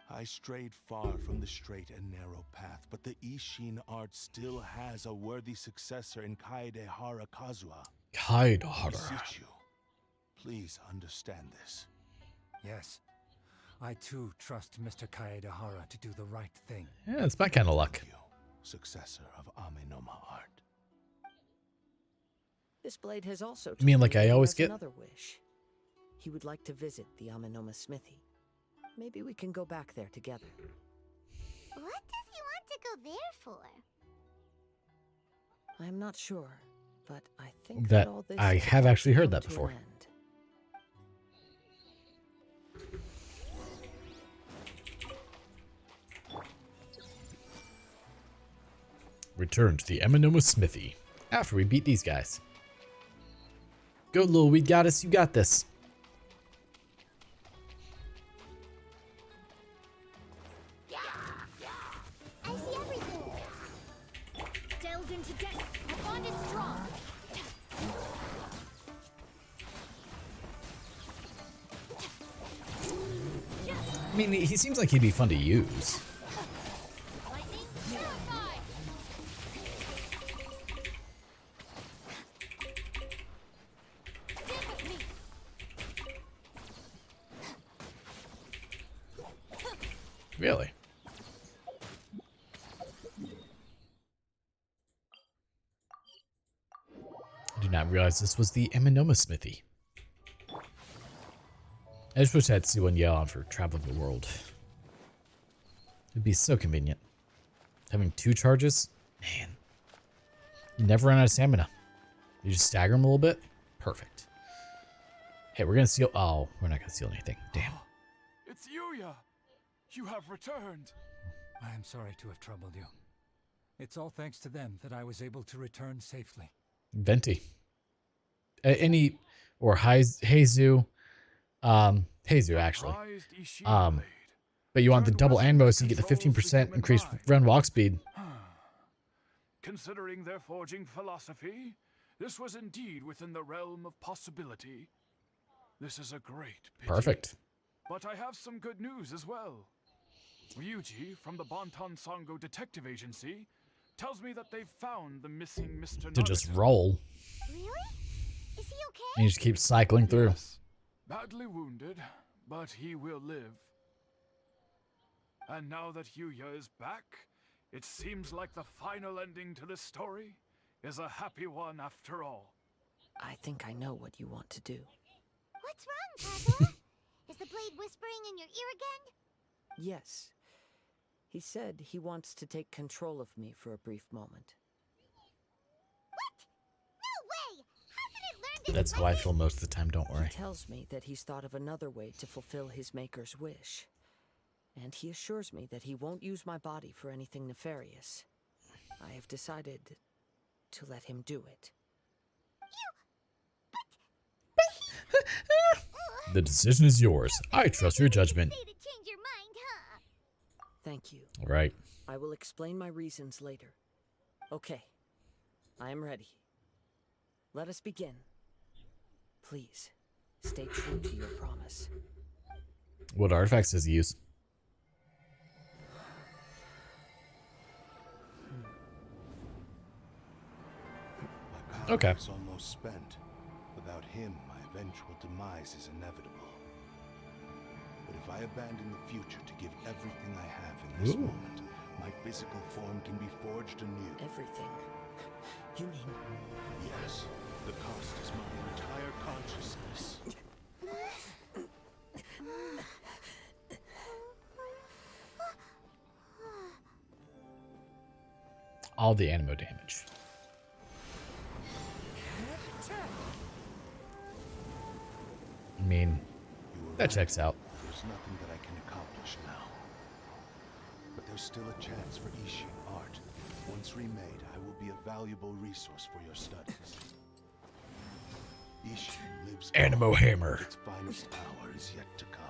I strayed far from the straight and narrow path, but the Ishin art still has a worthy successor in Kaedehara Kazuha. Kaedehara. Beseech you, please understand this. Yes. I too trust Mr. Kaedehara to do the right thing. Yeah, it's my kind of luck. Thank you, successor of Amenoma art. This blade has also You mean told like me I he always has get? another wish. He would like to visit the Amenoma smithy. Maybe we can go back there together. What does he want to go there for? I'm not sure, but I think That all this I is have about actually to heard come that to an before. end. Return to the Amenoma Smithy after we beat these guys. Go, little weed goddess, you got this. I see everything. Delves into depth. Our bond is strong. I mean, he seems like he'd be fun to use. Lightning, purify. Stand with me. Really? I did not realize this was the Amenoma Smithy. I just wish I had C1 Yell on for traveling the world. It'd be so convenient. Having 2 charges? Man. You never run out of stamina. You just stagger them a little bit? Perfect. Hey, we're gonna steal. Oh, we're not gonna steal anything. Damn. It's Yuya! You have returned! I am sorry to have troubled you. It's all thanks to them that I was able to return safely. Venti. Any or Heizu. Heizu actually. Prized Ishin blade. But you want the Turned double weapon ammo so you get the controls 15% human increased mind. run walk speed. Considering their forging philosophy, this was indeed within the realm of possibility. This is a great pity. Perfect. But I have some good news as well. Ryuji from the Bonton Sango Detective Agency tells me that they've found the missing Mr. To just Nagata. roll. Really? Is he okay? And you just keep cycling through. Yes, badly wounded, but he will live. And now that Yuya is back, it seems like the final ending to this story is a happy one after all. I think I know what you want to do. What's wrong, Kazuha? Is the blade whispering in your ear again? Yes. He said he wants to take control of me for a brief moment. What? No way! Hasn't it learned its That's how I lesson? feel most of the time, don't worry. He tells me that he's thought of another way to fulfill his maker's wish. And he assures me that he won't use my body for anything nefarious. I have decided to let him do it. The decision is yours. I trust your judgment. Say to change your mind, huh? Thank you. All right. I will explain my reasons later. Okay. I am ready. Let us begin. Please, stay true to your promise. What artifacts does he use? My power Okay. is almost spent. Without him, my eventual demise is inevitable. But if I abandon the future to give everything I have in this Ooh. moment, my physical form can be forged anew. Everything. You mean Yes, the cost is my entire consciousness. All the animo damage. I mean, You were that right. checks out. There's nothing that I can accomplish now. But there's still a chance for Ishin art. Once remade, I will be a valuable resource for your studies. Ishin lives Animo on. hammer. Its finest hour is yet to come.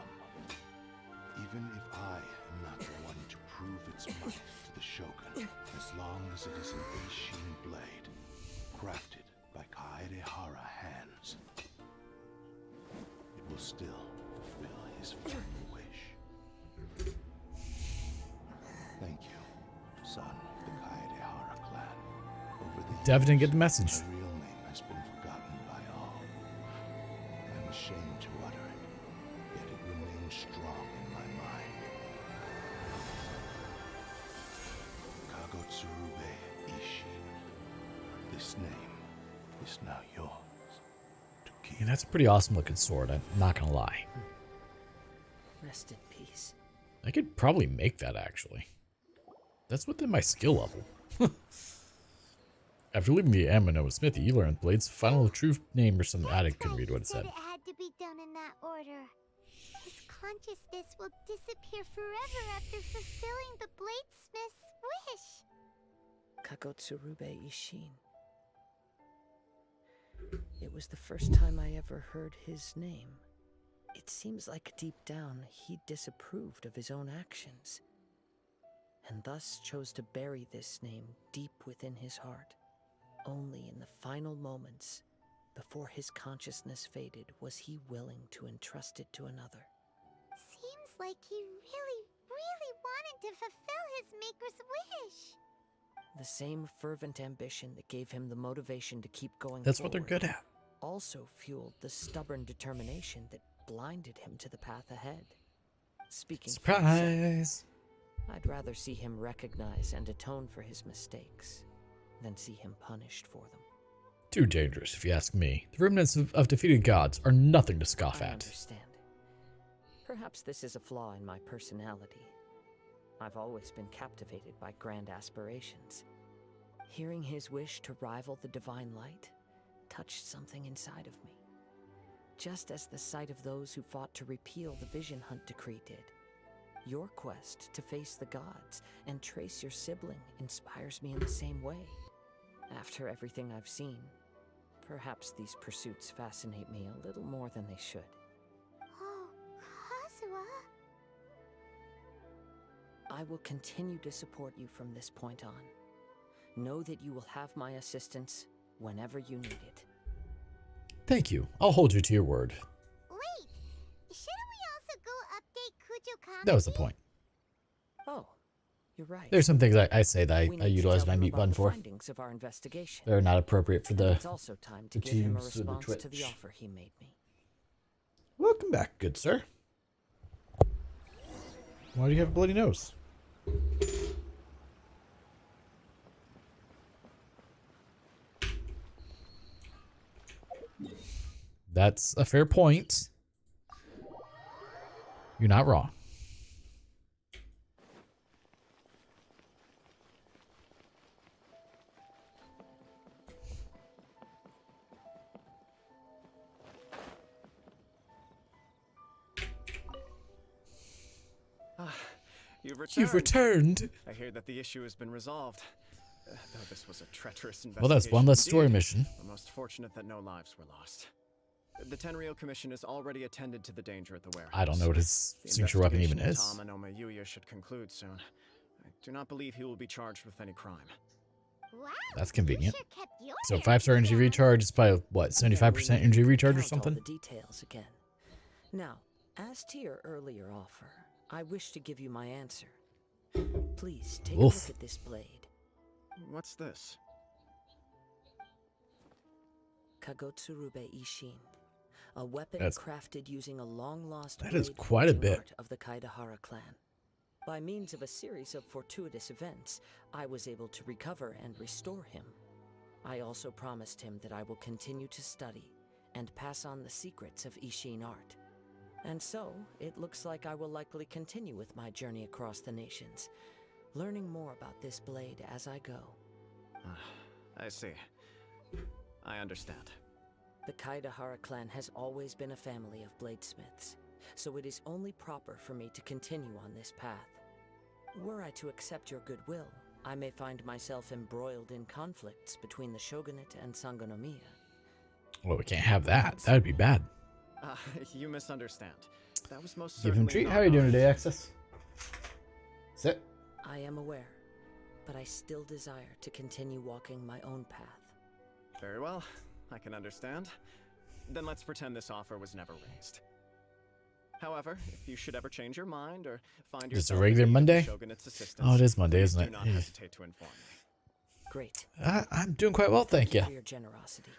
Even if I am not the one to prove its might to the Shogun, as long as it is an Eishin blade, crafted by Kaedehara hands, it will still fulfill his final wish. Thank you, son of the Kaedehara clan. Over the Dev didn't years, get the message. my real name has been forgotten by all. I'm ashamed to utter it, yet it remains strong in my mind. Kagotsurube Ishin. This name is now yours to keep. And that's a pretty awesome looking sword, I'm not gonna lie. Rest in peace. I could probably make that actually. That's within my skill level. After leaving the Amino Smithy, you learned Blade's final true name or something. I couldn't read what it said. It had to be done in that order. His consciousness will disappear forever after fulfilling the bladesmith's wish. Kagotsurube Ishin. It was the first time I ever heard his name. It seems like deep down he disapproved of his own actions, and thus chose to bury this name deep within his heart. Only in the final moments, before his consciousness faded, was he willing to entrust it to another. Seems like he really, really wanted to fulfill his maker's wish. The same fervent ambition that gave him the motivation to keep going That's what they're forward good at. also fueled the stubborn determination that blinded him to the path ahead. Speaking for himself, Surprise! I'd rather see him recognize and atone for his mistakes than see him punished for them. Too dangerous, if you ask me. The remnants of defeated gods are nothing to scoff I at. understand. Perhaps this is a flaw in my personality. I've always been captivated by grand aspirations. Hearing his wish to rival the divine light touched something inside of me. Just as the sight of those who fought to repeal the Vision Hunt decree did. Your quest to face the gods and trace your sibling inspires me in the same way. After everything I've seen, perhaps these pursuits fascinate me a little more than they should. Oh, Kazuha. I will continue to support you from this point on. Know that you will have my assistance whenever you need it. Thank you. I'll hold you to your word. Wait, shouldn't we also go update Kujo That was the point. Oh, you're right. There's some things I say that We I need to utilize tell my him mute about button the for. findings of our investigation. They're not appropriate for the It's also time to the give him a teams for the response to the Twitch. offer he made me. Welcome back, good sir. Why do you have a bloody nose? That's a fair point. You're not wrong. You've returned. You've returned. I hear that the issue has been resolved. Though this was a treacherous investigation. Well, that's one less story indeed. mission. We're most fortunate that no lives were lost. The Tenryou Commission has already attended to the danger at the warehouse. I don't know what his The signature weapon even investigation is. into Amano Yuya should conclude soon. I do not believe he will be charged with any crime. Wow, That's convenient. you sure kept your So energy 5-star energy down. recharge is by what, 75% energy recharge or Count all something? the details again. Now, as to your earlier offer, I wish to give you my answer. Please take a Oof. look at this blade. What's this? Kagotsurube Ishin. A weapon That's- crafted using a long-lost that is blade quite a forging bit. art of the Kaedehara clan. By means of a series of fortuitous events, I was able to recover and restore him. I also promised him that I will continue to study and pass on the secrets of Ishin art. And so, it looks like I will likely continue with my journey across the nations, learning more about this blade as I go. I see. I understand. The Kaedehara clan has always been a family of bladesmiths, so it is only proper for me to continue on this path. Were I to accept your goodwill, I may find myself embroiled in conflicts between the shogunate and Sangonomiya. Well, we can't have that. That would be bad. You misunderstand. That was most Give him certainly treat. not How are you doing mine. today, Access? Sit. I am aware, but I still desire to continue walking my own path. Very well. I can understand. Then let's pretend this offer was never raised. However, if you should ever change your mind or find Just a yourself regular in need of the Monday? Shogunate's assistance, Oh, it is Monday, please isn't do it? not Yeah. hesitate to inform me. Great. I'm doing quite well, thank you. For your generosity.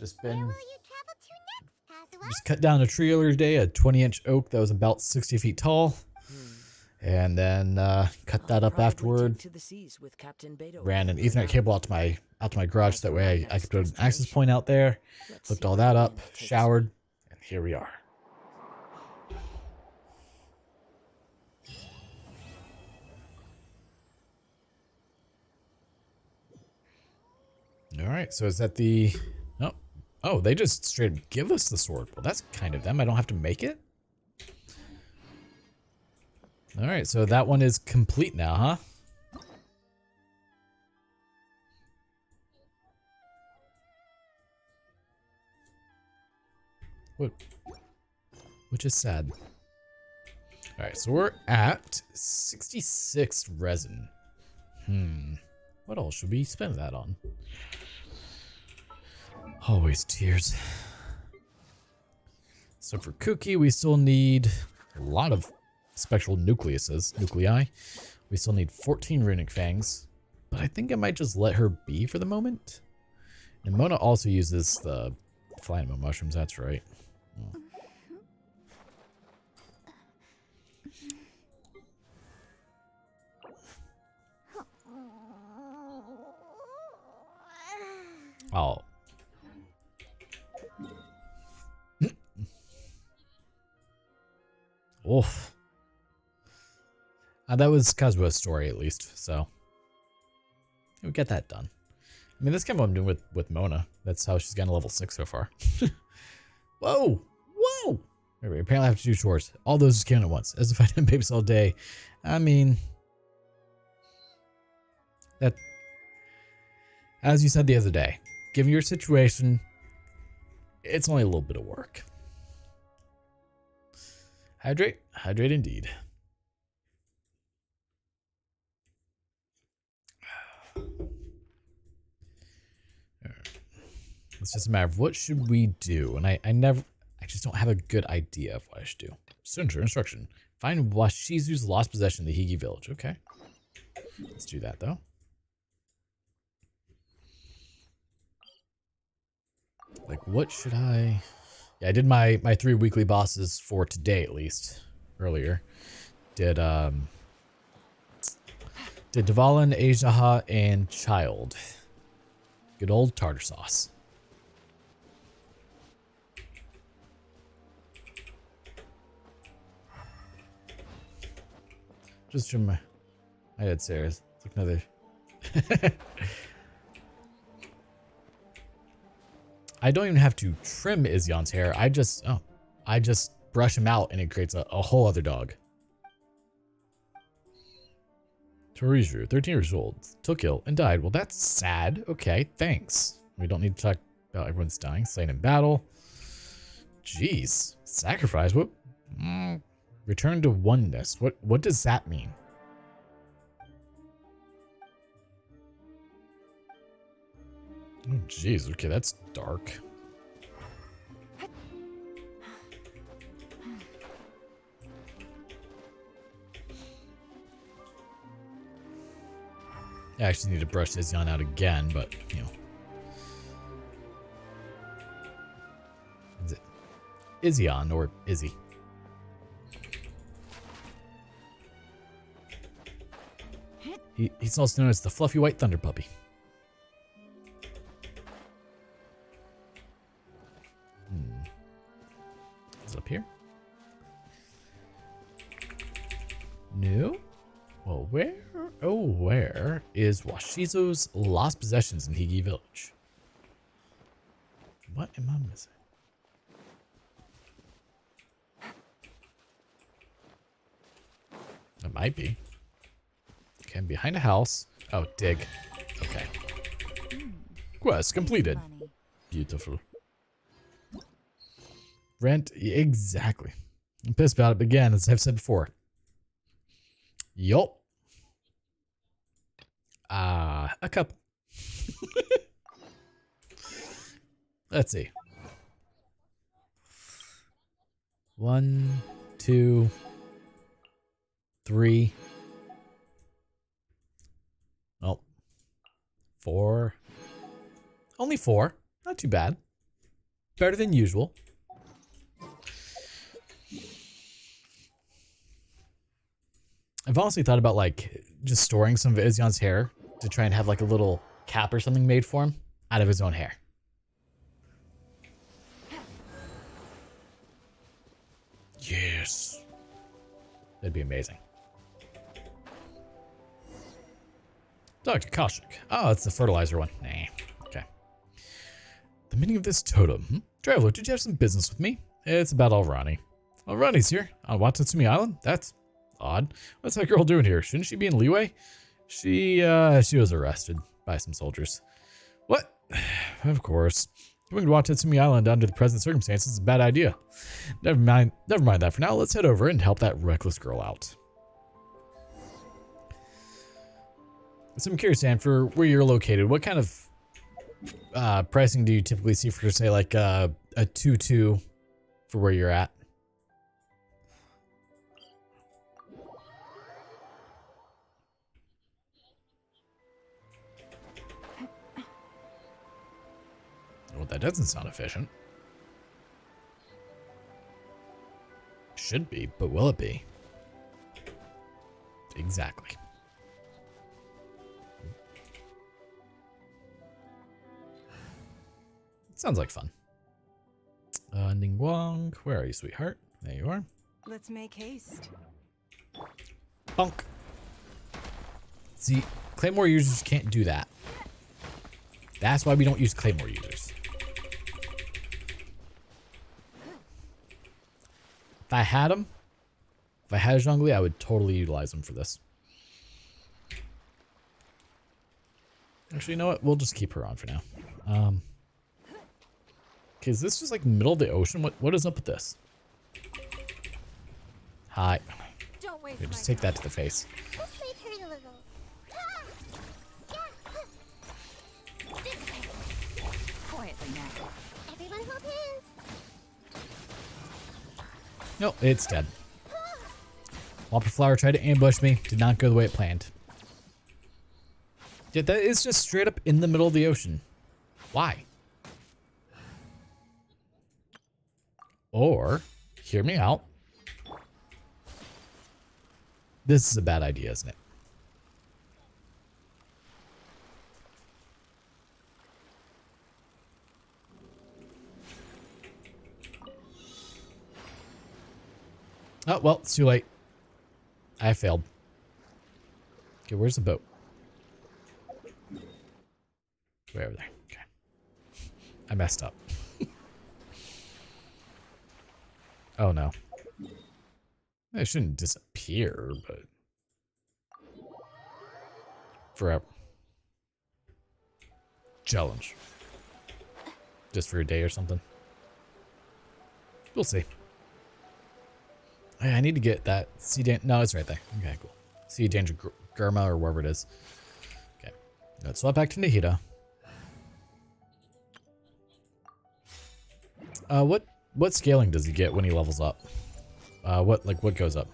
Just Where been will you travel to next, Kazuha? just cut down a tree earlier today, a 20-inch oak that was about 60 feet tall, and then cut that I'll up probably afterward. take to the seas with Captain Beto Ran an for Ethernet now. cable out to my garage. As That for way my I could put an next access destination, point out there. let's Hooked see all where that the up, wind takes me. showered, and here we are. All right, so is that the... Oh, they just straight up give us the sword. Well, that's kind of them. I don't have to make it? All right, so that one is complete now, huh? What? Which is sad. All right, so we're at 66 resin. What else should we spend that on? Always tears. So for Kuki, we still need a lot of spectral nuclei. We still need 14 runic fangs, but I think I might just let her be for the moment. And Mona also uses the flying mushrooms, that's right. Oh. Oof. That was Kazuha's story, at least, so we get that done. I mean, that's kind of what I'm doing with Mona. That's how she's gotten to level 6 so far. Whoa! Whoa! Apparently I have to do chores. All those just came at once. As if I didn't babysit all day. I mean... that... As you said the other day, given your situation, it's only a little bit of work. Hydrate? Hydrate indeed. It's just a matter of what should we do, and I just don't have a good idea of what I should do. Center instruction: find Washizu's lost possession in the Higi village. Okay, let's do that though. Like, what should I? Yeah, I did my 3 weekly bosses for today at least. Earlier, did Dvalin, Ajaha, and Child. Good old tartar sauce. Just from my head, Sarah. It's like another. I don't even have to trim Izyon's hair. I just brush him out and it creates a whole other dog. Torizu, 13 years old, took ill and died. Well, that's sad. Okay, thanks. We don't need to talk about everyone's dying. Slain in battle. Jeez. Sacrifice? What? Return to oneness. What does that mean? Oh, jeez. Okay, that's dark. I actually need to brush Izyon out again, but, you know. Is it Izyon or Izzy? He's also known as the fluffy white thunder puppy. Is it up here? No? Well, where? Oh, where is Washizu's lost possessions in Higi village? What am I missing? It might be. Okay, I'm behind a house. Oh, dig. Okay. Quest completed. Beautiful. Rent, exactly. I'm pissed about it, but again, as I've said before. Yup. A couple. Let's see. 1, 2, 3. Oh. 4. Only 4. Not too bad. Better than usual. I've honestly thought about like just storing some of Izion's hair to try and have like a little cap or something made for him out of his own hair. Yes. That'd be amazing. Dr. Koshik. Oh, it's the fertilizer one. Nah. Okay. The meaning of this totem. Traveler, did you have some business with me? It's about Alrani. Alrani's here on Watatsumi Island? That's odd. What's that girl doing here? Shouldn't she be in Leeway? She was arrested by some soldiers. What? Of course. Going to Watatsumi Island under the present circumstances is a bad idea. Never mind that for now. Let's head over and help that reckless girl out. So I'm curious, Dan, for where you're located, what kind of pricing do you typically see for, say, like a 2-2 for where you're at? Well, that doesn't sound efficient. Should be, but will it be? Exactly. Sounds like fun. Ningguang, where are you, sweetheart? There you are. Let's make haste. Bunk. See, Claymore users can't do that. That's why we don't use Claymore users. If I had them, if I had a Zhongli, I would totally utilize them for this. Actually, you know what? We'll just keep her on for now. Okay, is this just like middle of the ocean? What is up with this? Hi. Don't waste Okay, my just take that to the face. Let's leave her a little. This way. Quietly now. Everyone hold hands. No, it's dead. Whopper Flower tried to ambush me. Did not go the way it planned. Yeah, that is just straight up in the middle of the ocean. Why? Or, hear me out. This is a bad idea, isn't it? Oh, well, it's too late. I failed. Okay, where's the boat? Way over there. Okay. I messed up. Oh, no. It shouldn't disappear, but... Forever. Challenge. Just for a day or something. We'll see. I need to get that sea danger. No, it's right there. Okay, cool. Sea danger Gurma or wherever it is. Okay. Let's swap back to Nahida. What scaling does he get when he levels up? What goes up?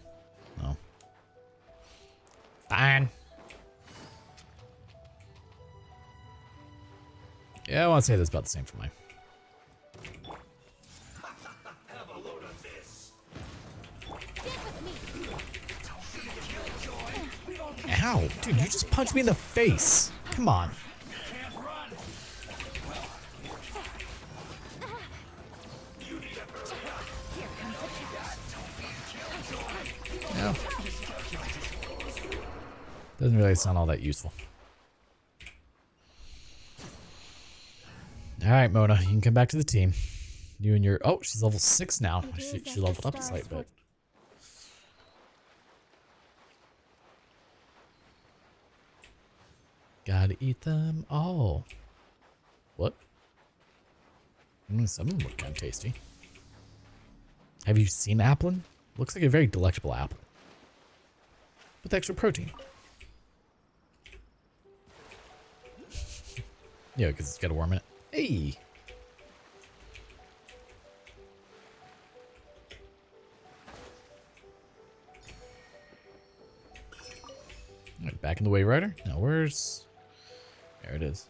No. Fine. Yeah, I want to say that's about the same for mine. Ow, dude, you just punched me in the face. Come on. No. Doesn't really sound all that useful. All right, Mona, you can come back to the team. You and your... Oh, she's level 6 now. She leveled up a slight bit. Gotta eat them all. What? Some of them look kind of tasty. Have you seen Applin? Looks like a very delectable apple. With extra protein. Yeah, because it's got a worm in it. Hey! Alright, back in the Wave Rider. Now where's... There it is.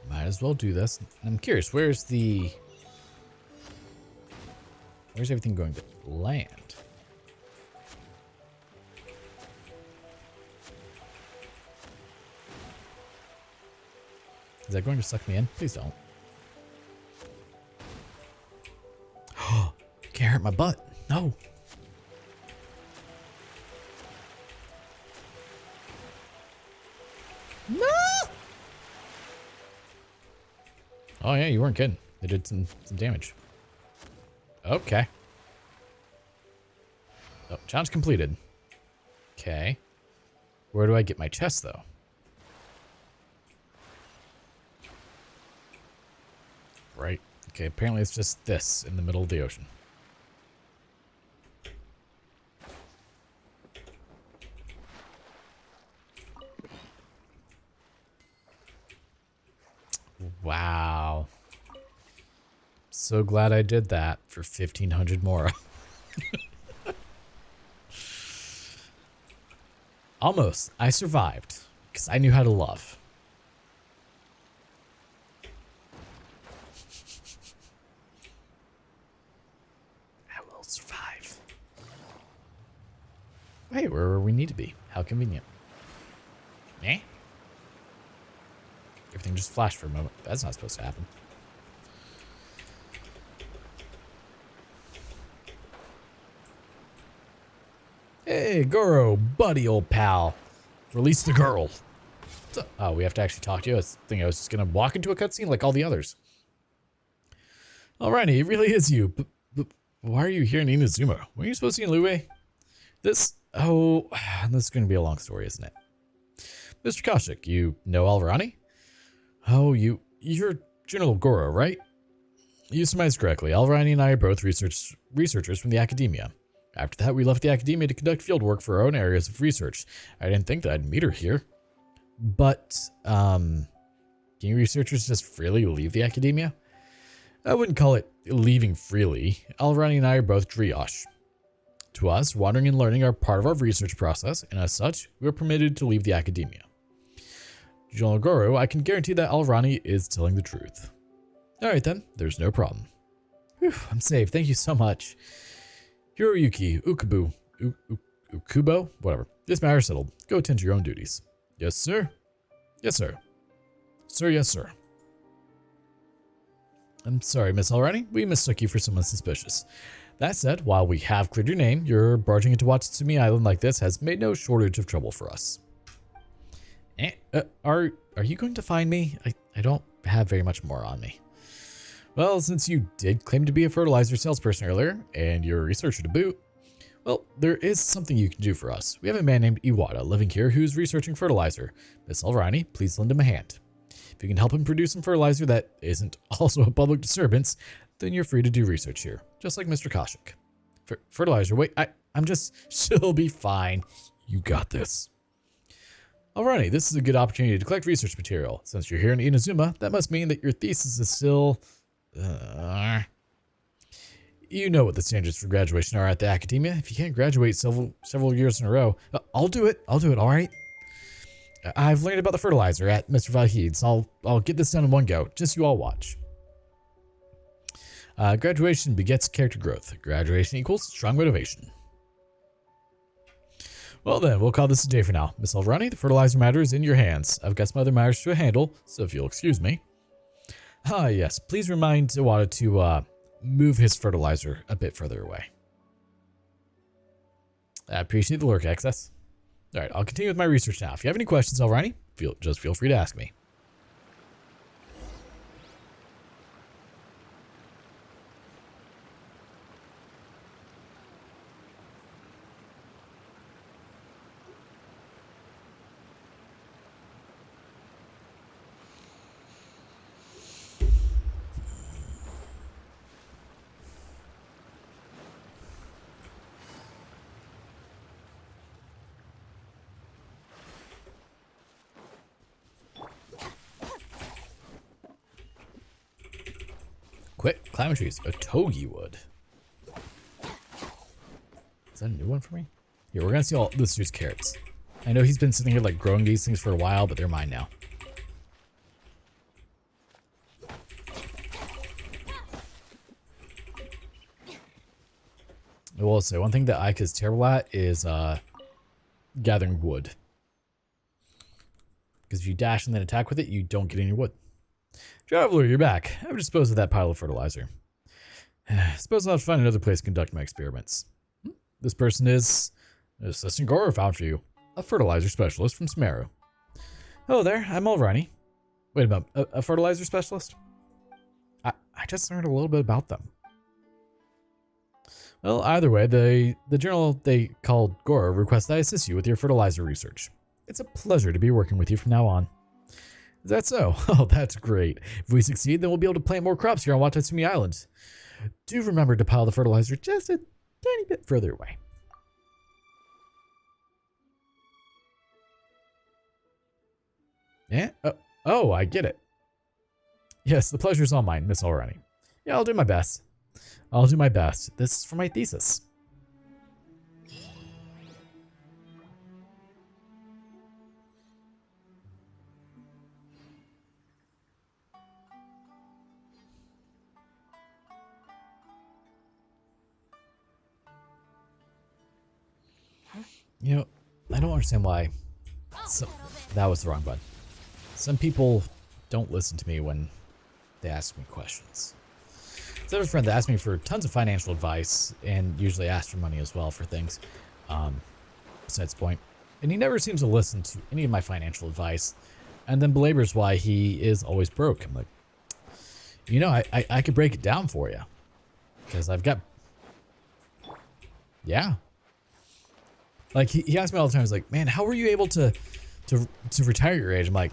Might as well do this. I'm curious, where's everything going to land? Is that going to suck me in? Please don't. Can't hurt my butt. No. No! Oh yeah, you weren't kidding. They did some damage. Okay. Oh, challenge completed. Okay. Where do I get my chest, though? Right. Okay, apparently it's just this in the middle of the ocean. Wow. So glad I did that for 1,500 more. Almost. I survived because I knew how to love. I will survive. Hey, we're where we need to be. How convenient. Eh? Everything just flashed for a moment. That's not supposed to happen. Hey, Goro, buddy, old pal. Release the girl. Oh, we have to actually talk to you? I was thinking I was just going to walk into a cutscene like all the others. Alrighty, it really is you. But why are you here in Inazuma? Weren't you supposed to be in Lue? This is going to be a long story, isn't it? Mr. Kaushik, you know Alvarani? Oh, you're General Goro, right? You surmised correctly. Alvarani and I are both researchers from the academia. After that, we left the academia to conduct field work for our own areas of research. I didn't think that I'd meet her here. But, can you researchers just freely leave the academia? I wouldn't call it leaving freely. Alvarani and I are both Driosh. To us, wandering and learning are part of our research process, and as such, we are permitted to leave the academia. General Goro, I can guarantee that Alvarani is telling the truth. Alright then, there's no problem. Whew, I'm safe, thank you so much. Hiroyuki, Ukubo, whatever. This matter is settled. Go attend to your own duties. Yes, sir? Yes, sir. Sir, yes, sir. I'm sorry, Miss Alvarani. We mistook you for someone suspicious. That said, while we have cleared your name, your barging into Watatsumi Island like this has made no shortage of trouble for us. Are you going to find me? I don't have very much more on me. Well, since you did claim to be a fertilizer salesperson earlier, and you're a researcher to boot, well, there is something you can do for us. We have a man named Iwata living here who's researching fertilizer. Miss Alvarani, please lend him a hand. If you can help him produce some fertilizer that isn't also a public disturbance, then you're free to do research here, just like Mr. Kaushik. Fertilizer, wait, she'll be fine. You got this. Alrighty, this is a good opportunity to collect research material. Since you're here in Inazuma, that must mean that your thesis is still... You know what the standards for graduation are at the academia. If you can't graduate several years in a row, I'll do it, alright? I've learned about the fertilizer at Mr. Vahid's. I'll get this done in one go. Just you all watch. Graduation begets character growth. Graduation equals strong motivation. Well then, we'll call this a day for now. Miss Alvarani, the fertilizer matter is in your hands. I've got some other matters to handle, so if you'll excuse me. Ah, yes. Please remind Iwata to move his fertilizer a bit further away. I appreciate the lurk access. Alright, I'll continue with my research now. If you have any questions, Alvarani, just feel free to ask me. Quick, climbing trees. A togi wood. Is that a new one for me? Here, we're gonna see all this dude's carrots. I know he's been sitting here like growing these things for a while, but they're mine now. I will say one thing that Ike is terrible at is gathering wood. Because if you dash and then attack with it, you don't get any wood. Traveler, you're back. I've disposed of that pile of fertilizer. Suppose I'll have to find another place to conduct my experiments. This person is Assistant Goro found for you. A fertilizer specialist from Smeru. Hello there, I'm Alrani. Wait a minute, a fertilizer specialist? I just learned a little bit about them. Well, either way, the journal they called Goro requests that I assist you with your fertilizer research. It's a pleasure to be working with you from now on. Is that so? Oh, that's great. If we succeed, then we'll be able to plant more crops here on Watatsumi Island. Do remember to pile the fertilizer just a tiny bit further away. Yeah? Oh, I get it. Yes, the pleasure's all mine, Miss Alrani. Yeah, I'll do my best. I'll do my best. This is for my thesis. You know, I don't understand why. That was the wrong button. Some people don't listen to me when they ask me questions. So I have a friend that asked me for tons of financial advice and usually asks for money as well for things. Besides the point. And he never seems to listen to any of my financial advice and then belabors why he is always broke. I'm like, you know, I could break it down for you because I've got, yeah. Like he asks me all the time, he's like, man, how were you able to retire at your age? I'm like,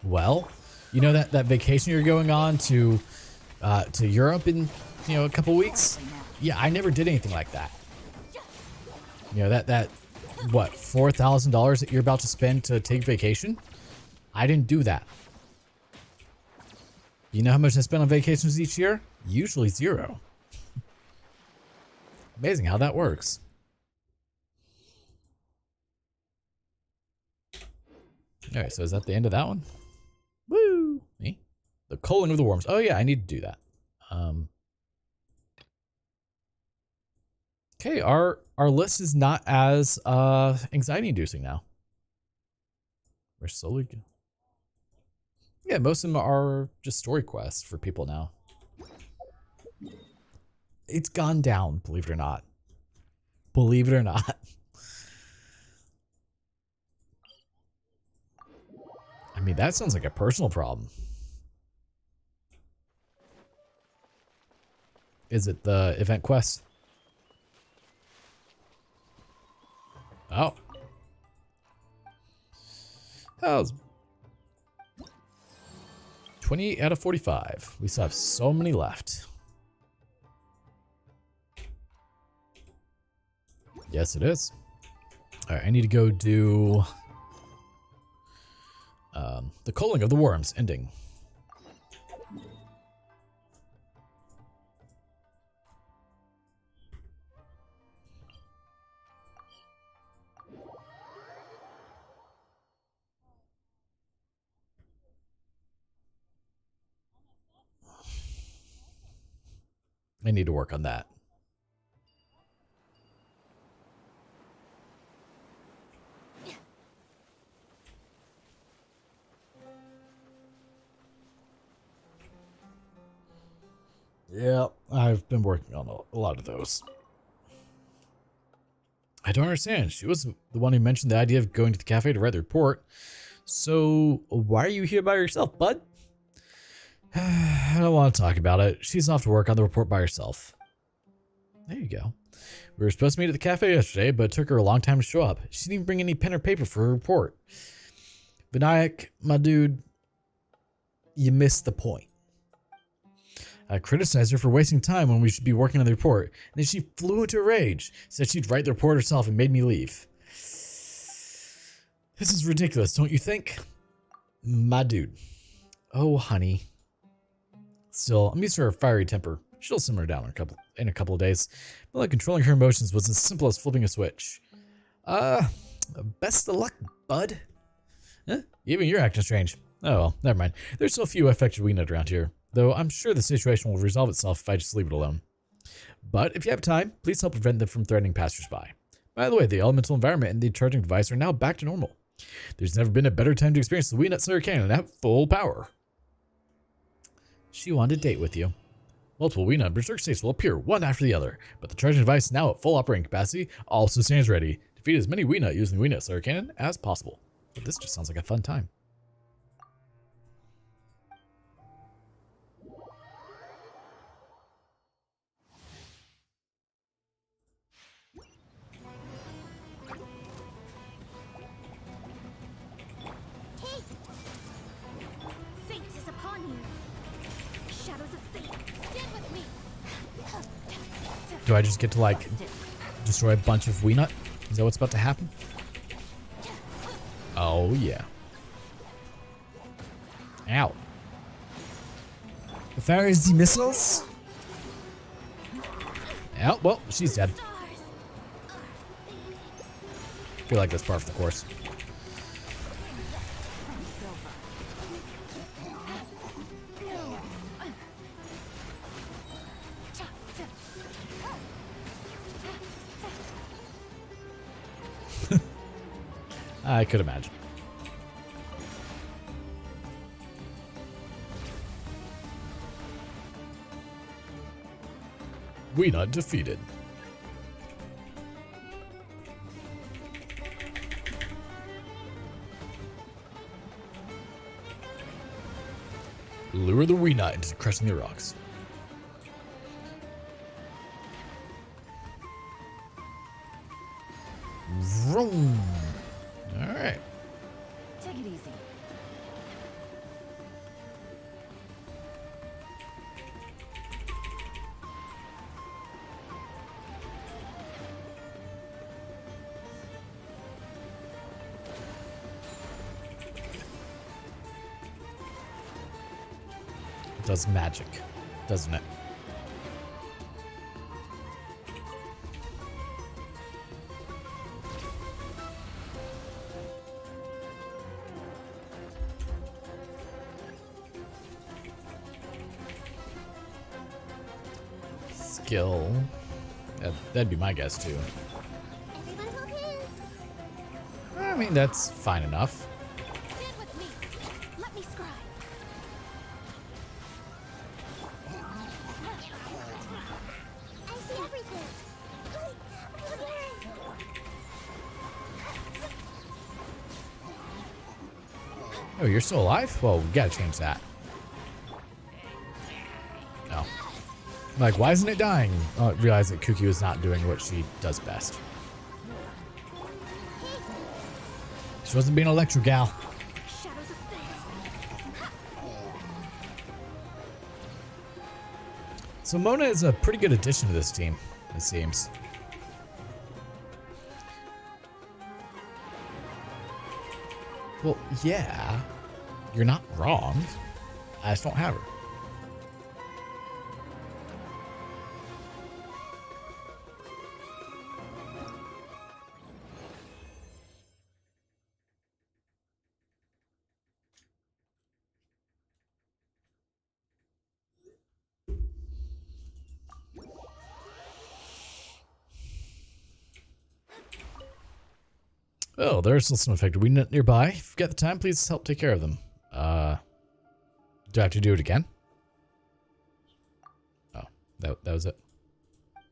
well, you know that vacation you're going on to Europe in, you know, a couple weeks? Yeah, I never did anything like that. You know, that what, $4,000 that you're about to spend to take vacation? I didn't do that. You know how much I spend on vacations each year? Usually 0. Amazing how that works. Alright, so is that the end of that one? Woo! Me? The culling of the worms. Oh yeah, I need to do that. Okay, our list is not as anxiety inducing now. We're slowly. Yeah, most of them are just story quests for people now. It's gone down, believe it or not. Believe it or not. I mean, that sounds like a personal problem. Is it the event quest? Oh. How's 28 out of 45. We still have so many left. Yes, it is. All right, I need to go do the culling of the worms ending. I need to work on that. Yeah, I've been working on a lot of those. I don't understand. She was the one who mentioned the idea of going to the cafe to write the report. So why are you here by yourself, bud? I don't want to talk about it. She's off to work on the report by herself. There you go. We were supposed to meet at the cafe yesterday, but it took her a long time to show up. She didn't even bring any pen or paper for her report. Vinayak, my dude, you missed the point. I criticized her for wasting time when we should be working on the report. And then she flew into a rage, said she'd write the report herself and made me leave. This is ridiculous, don't you think? My dude. Oh, honey. Still, I'm used to her fiery temper. She'll simmer down in a couple of days. But like controlling her emotions was as simple as flipping a switch. Best of luck, bud. Huh? Even you're acting strange. Oh well, never mind. There's still a few affected Weenut around here, though I'm sure the situation will resolve itself if I just leave it alone. But if you have time, please help prevent them from threatening passersby. By the way, the elemental environment and the charging device are now back to normal. There's never been a better time to experience the Weenut Slayer Cannon at full power. She wanted to date with you. Multiple Weenut Berserk states will appear one after the other, but the charging device, now at full operating capacity, also stands ready. Defeat as many Weenut using the Weenut Slayer Cannon as possible. But this just sounds like a fun time. Fate is upon you. Shadows of fate, stand with me. Do I just get to, like, destroy a bunch of Weenut? Is that what's about to happen? Oh, yeah. Ow. The fires the missiles? Oh, well, she's dead. Feel like that's par for the course. I could imagine. Weenut defeated. Lure the Weenut into crushing the rocks. Vroom. All right. Take it easy. It does magic, doesn't it? Skill. That'd be my guess too. Everyone hold hands. I mean, that's fine enough. Stand with me. Let me scribe. I see everything. Oh, you're still alive? Well, we gotta change that. Oh. Like, why isn't it dying? Oh, I realized that Kuki was not doing what she does best. She wasn't being electro gal. Shadows of fate. So Mona is a pretty good addition to this team, it seems. Well, yeah, you're not wrong. I just don't have her. Oh, there's still some affected Weenut nearby. If you've got the time, please help take care of them. Do I have to do it again? Oh, that was it. Are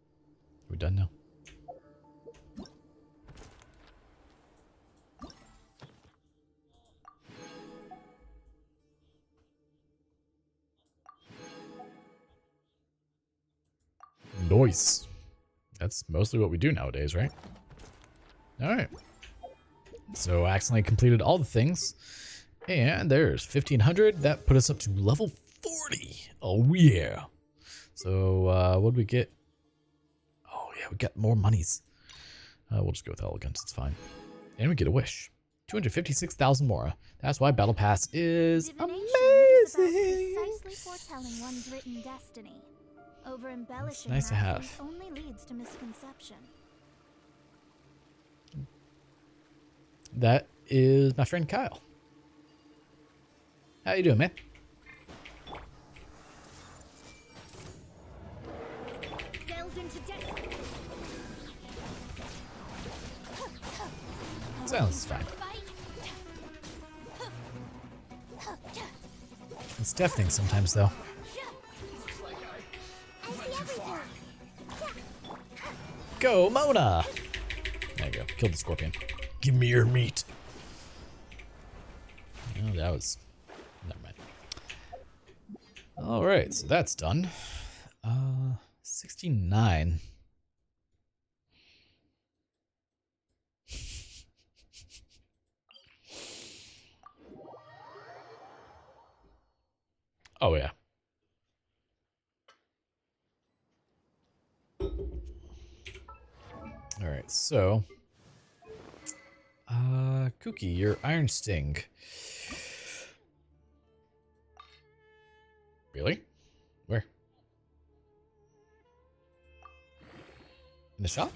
we done now? Nice. That's mostly what we do nowadays, right? Alright. So I accidentally completed all the things. And there's 1500. That put us up to level 40. Oh yeah. So what did we get? Oh yeah, we got more monies. We'll just go with elegance, it's fine. And we get a wish. 256,000 mora. That's why Battle Pass is Divination is about amazing. precisely Simply foretelling one's written destiny. Over embellishing nice to that have. faith only leads to misconception. That is my friend Kyle. How you doing, man? Delve into destiny. Sounds fine. It's deafening sometimes, though. Go, Mona! There you go. Killed the scorpion. Give me your meat. Oh, that was... Never mind. Alright, so that's done. 69. Oh, yeah. Alright, so... Kooky, your Iron Sting. Really? Where? In the shop?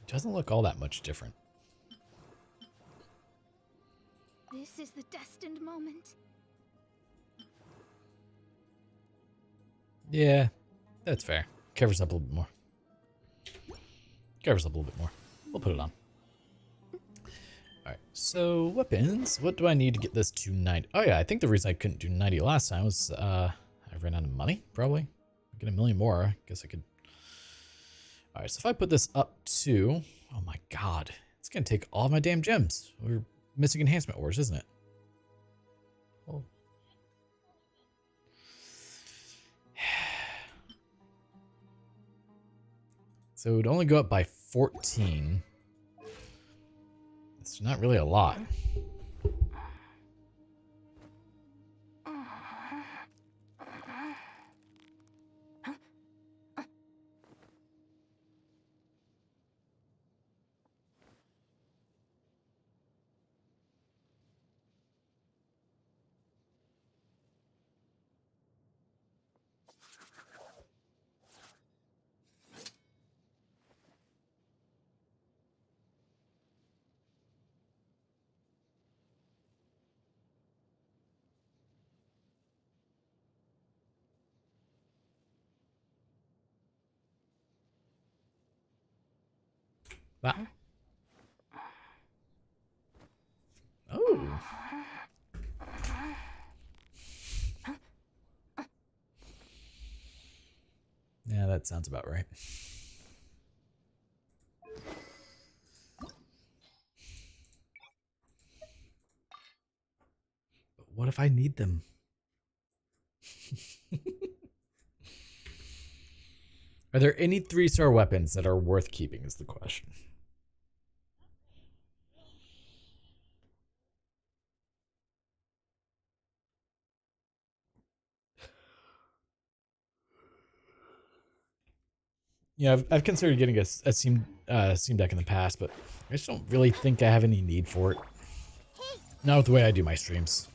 Doesn't look all that much different. This is the destined moment. Yeah, that's fair. Covers up a little bit more. Covers up a little bit more. We'll put it on. Alright, so weapons. What do I need to get this to 90? Oh yeah, I think the reason I couldn't do 90 last time was I ran out of money, probably. Get a million more, I guess I could. Alright, so if I put this up to... Oh my god. It's going to take all my damn gems. We're missing enhancement ores, isn't it? Oh. So it would only go up by 14. It's not really a lot. Wow. Oh. Yeah, that sounds about right. But what if I need them? Are there any 3-star weapons that are worth keeping is the question. Yeah, I've considered getting a Steam Deck in the past, but I just don't really think I have any need for it. Not with the way I do my streams.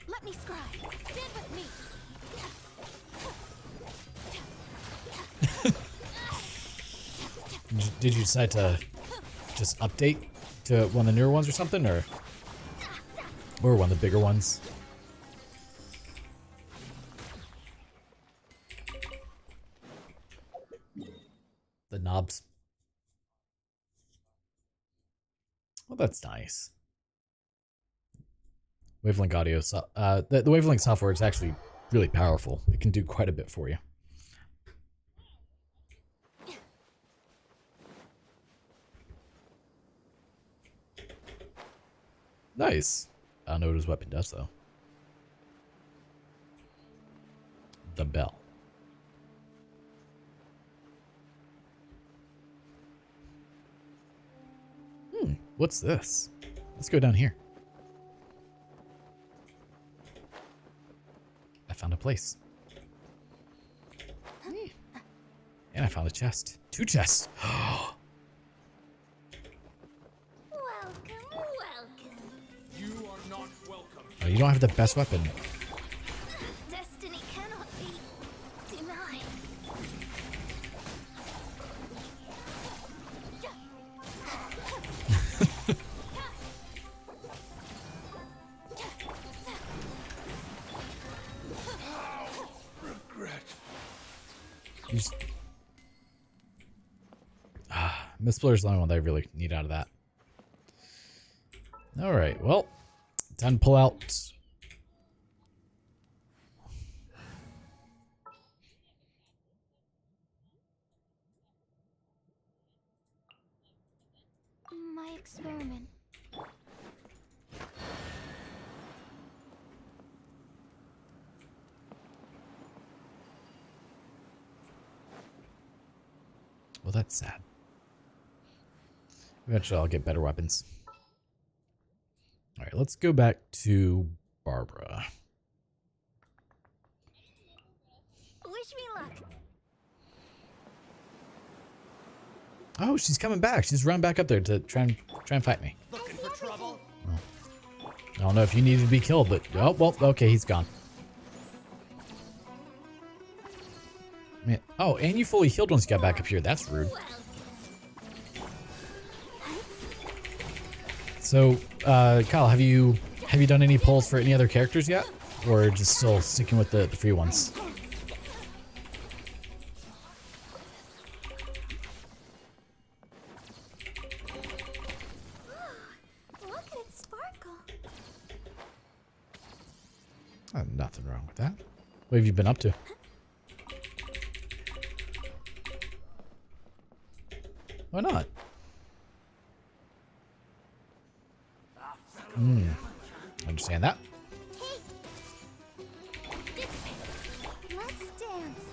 Let me scribe. Stand with me. Did you decide to just update to one of the newer ones or something, or one of the bigger ones? The knobs. Well, that's nice. Wavelength audio. The Wavelength software is actually really powerful. It can do quite a bit for you. Nice. I don't know what his weapon does, though. The bell. What's this? Let's go down here. place. And I found a chest. 2 chests. Welcome, welcome. You are not welcome. Oh, you don't have the best weapon. Destiny cannot be denied. Mistblur's the only one that I really need out of that. Alright, well, time to pull out. My experiment. Well, that's sad. Eventually, I'll get better weapons. All right, let's go back to Barbara. Wish me luck. Oh, she's coming back. She's run back up there to try and fight me. Looking for trouble? I don't know if you needed to be killed, but oh well. Okay, he's gone. Man, oh, and you fully healed once you got back up here. That's rude. So, Kyle, have you done any polls for any other characters yet, or just still sticking with the free ones? Look at it sparkle. Oh, nothing wrong with that. What have you been up to? Why not? Understand that. Let's dance.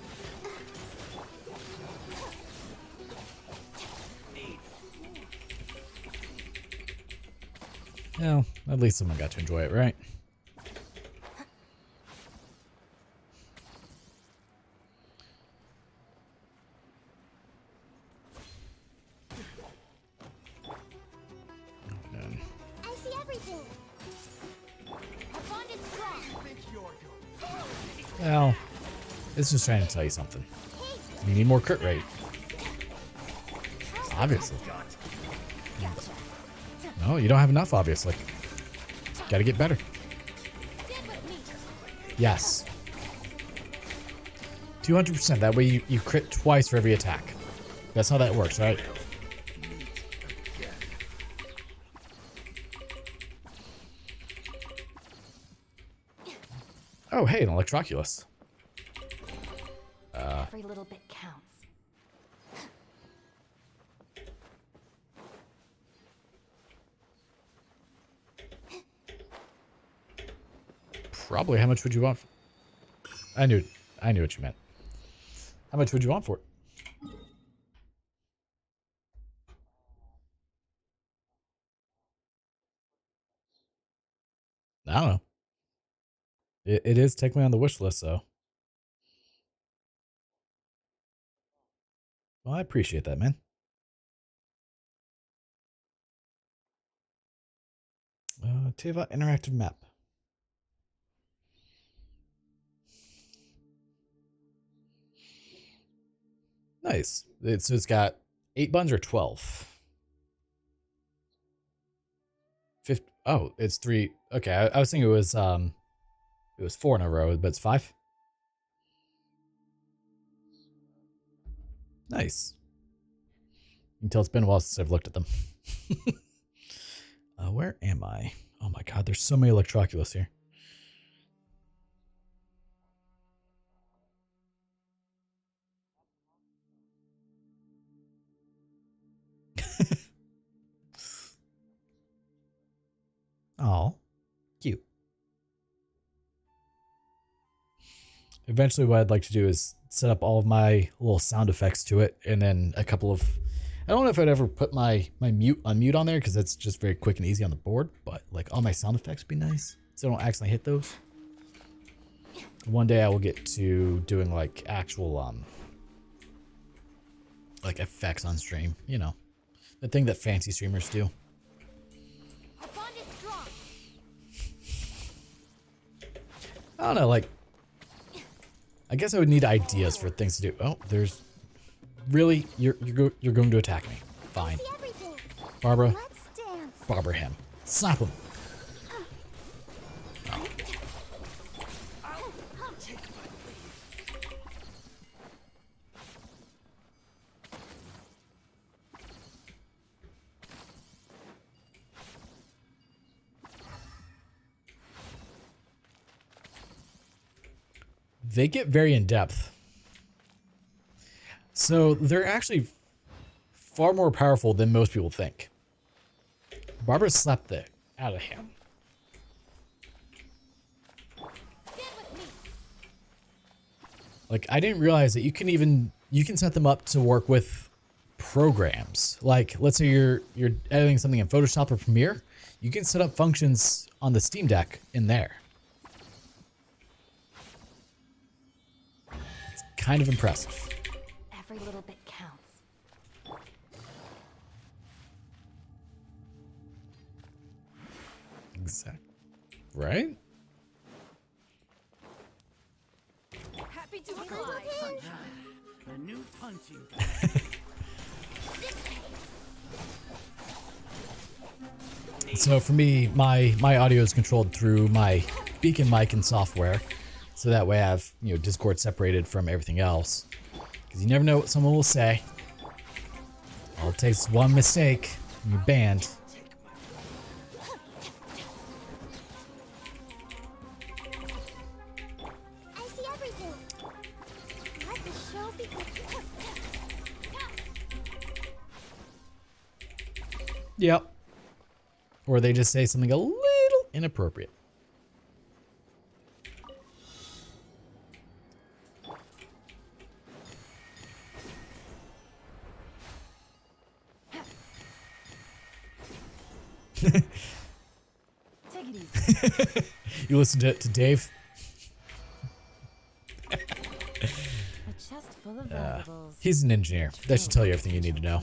Well, at least someone got to enjoy it, right? I see everything. Our bond is strong. Well, it's just trying to tell you something. You need more crit rate. Obviously. No, you don't have enough, obviously. Gotta get better. Yes. 200%. That way you crit twice for every attack. That's how that works, right? Oh, hey, an Electroculus. Every little bit counts. Probably. How much would you want? I knew what you meant. How much would you want for it? I don't know. It is technically on the wish list, so. Well, I appreciate that, man. Teva interactive map. Nice. It's got 8 buttons or 12. 50. Oh, it's 3. Okay, I was thinking it was 4 in a row, but it's 5. Nice. You can tell it's been a while since I've looked at them. Where am I? Oh my god, there's so many Electroculus here. Oh, cute. Eventually what I'd like to do is set up all of my little sound effects to it, and then a couple of, I don't know if I'd ever put my unmute on there because that's just very quick and easy on the board, but like all my sound effects would be nice so I don't accidentally hit those. one day I will get to doing like actual like effects on stream, you know, the thing that fancy streamers do. Our bond is strong. I don't know, like, I guess I would need ideas for things to do. Oh, there's really you're going to attack me. Fine, See everything. Barbara. Let's dance. Barbara him. Slap him. They get very in depth. So they're actually far more powerful than most people think. Barbara slapped the out of him. Like, I didn't realize that you can set them up to work with programs. Like, let's say you're editing something in Photoshop or Premiere, you can set up functions on the Steam Deck in there. It's kind of impressive. Every little bit counts. Exactly. Right? Happy to fly. A new punching. So for me, my audio is controlled through my beacon mic and software. So that way I have, you know, Discord separated from everything else. Because you never know what someone will say. All it takes is one mistake and you're banned. I see everything. Let the show begin. Yep. Or they just say something a little inappropriate. Take it easy. You listen to Dave? A chest full of valuables. He's an engineer. That should tell you everything you need to know.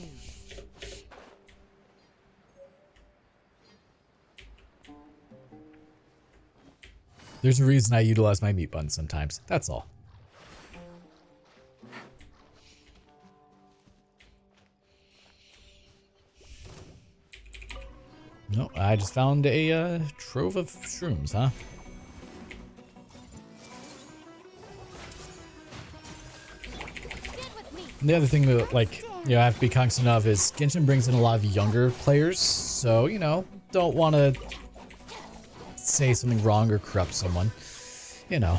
There's a reason I utilize my mute button sometimes. That's all. No, I just found a trove of shrooms, huh? And the other thing that, like, you know, I have to be cognizant of is Genshin brings in a lot of younger players, so, you know, don't want to say something wrong or corrupt someone, you know.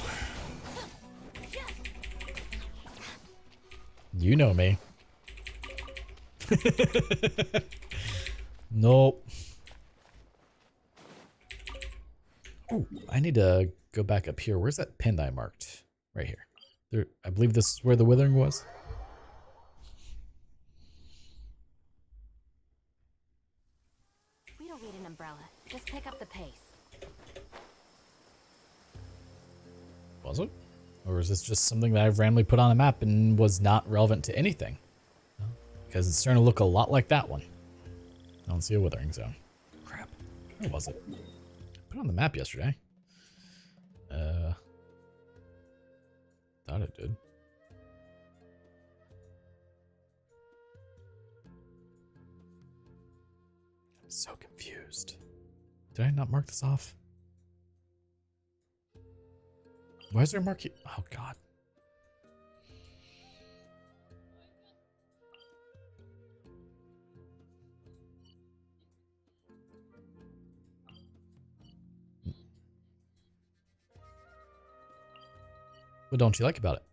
You know me. Nope. Oh, I need to go back up here. Where's that pin that I marked? Right here. There, I believe this is where the withering was. We don't need an umbrella. Just pick up the pace. Was it? Or is this just something that I've randomly put on a map and was not relevant to anything? Because it's starting to look a lot like that one. I don't see a withering zone. Crap. Where was it? Put it on the map yesterday. Thought it did. I'm so confused. Did I not mark this off? Why is there a mark here? Oh, God. What don't you like about it?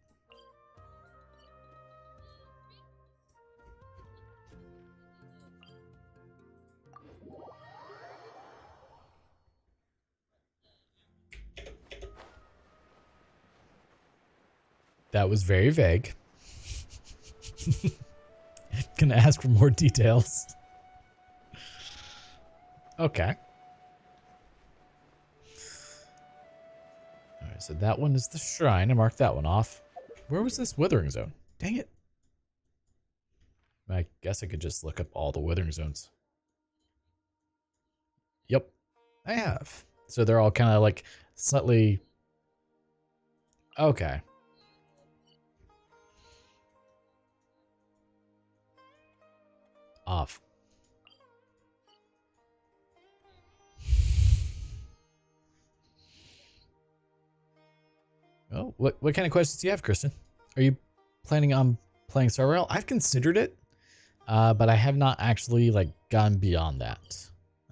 That was very vague. Gonna ask for more details. Okay. Alright, So that one is the shrine. I marked that one off. Where was this withering zone? Dang it. I guess I could just look up all the withering zones. Yep, I have. So they're all kind of like slightly... Okay. Off. Oh, what kind of questions do you have, Kristen? Are you planning on playing Star Rail? I've considered it, but I have not actually like gone beyond that.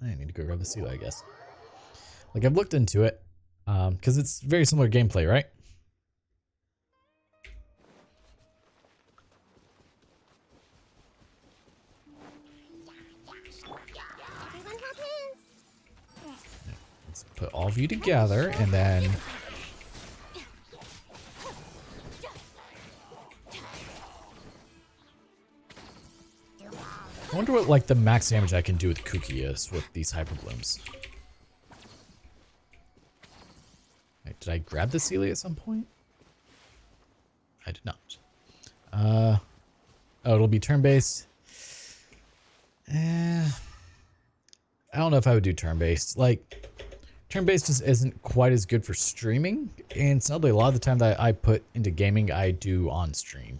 I need to go grab the seal, I guess. Like I've looked into it, because it's very similar gameplay, right? Let's put all of you together, and then... I wonder what like the max damage I can do with Kuki is with these hyper blooms. Wait, did I grab the Sealy at some point? I did not. Oh, it'll be turn-based. I don't know if I would do turn-based. Like, turn-based just isn't quite as good for streaming, and sadly, a lot of the time that I put into gaming, I do on stream.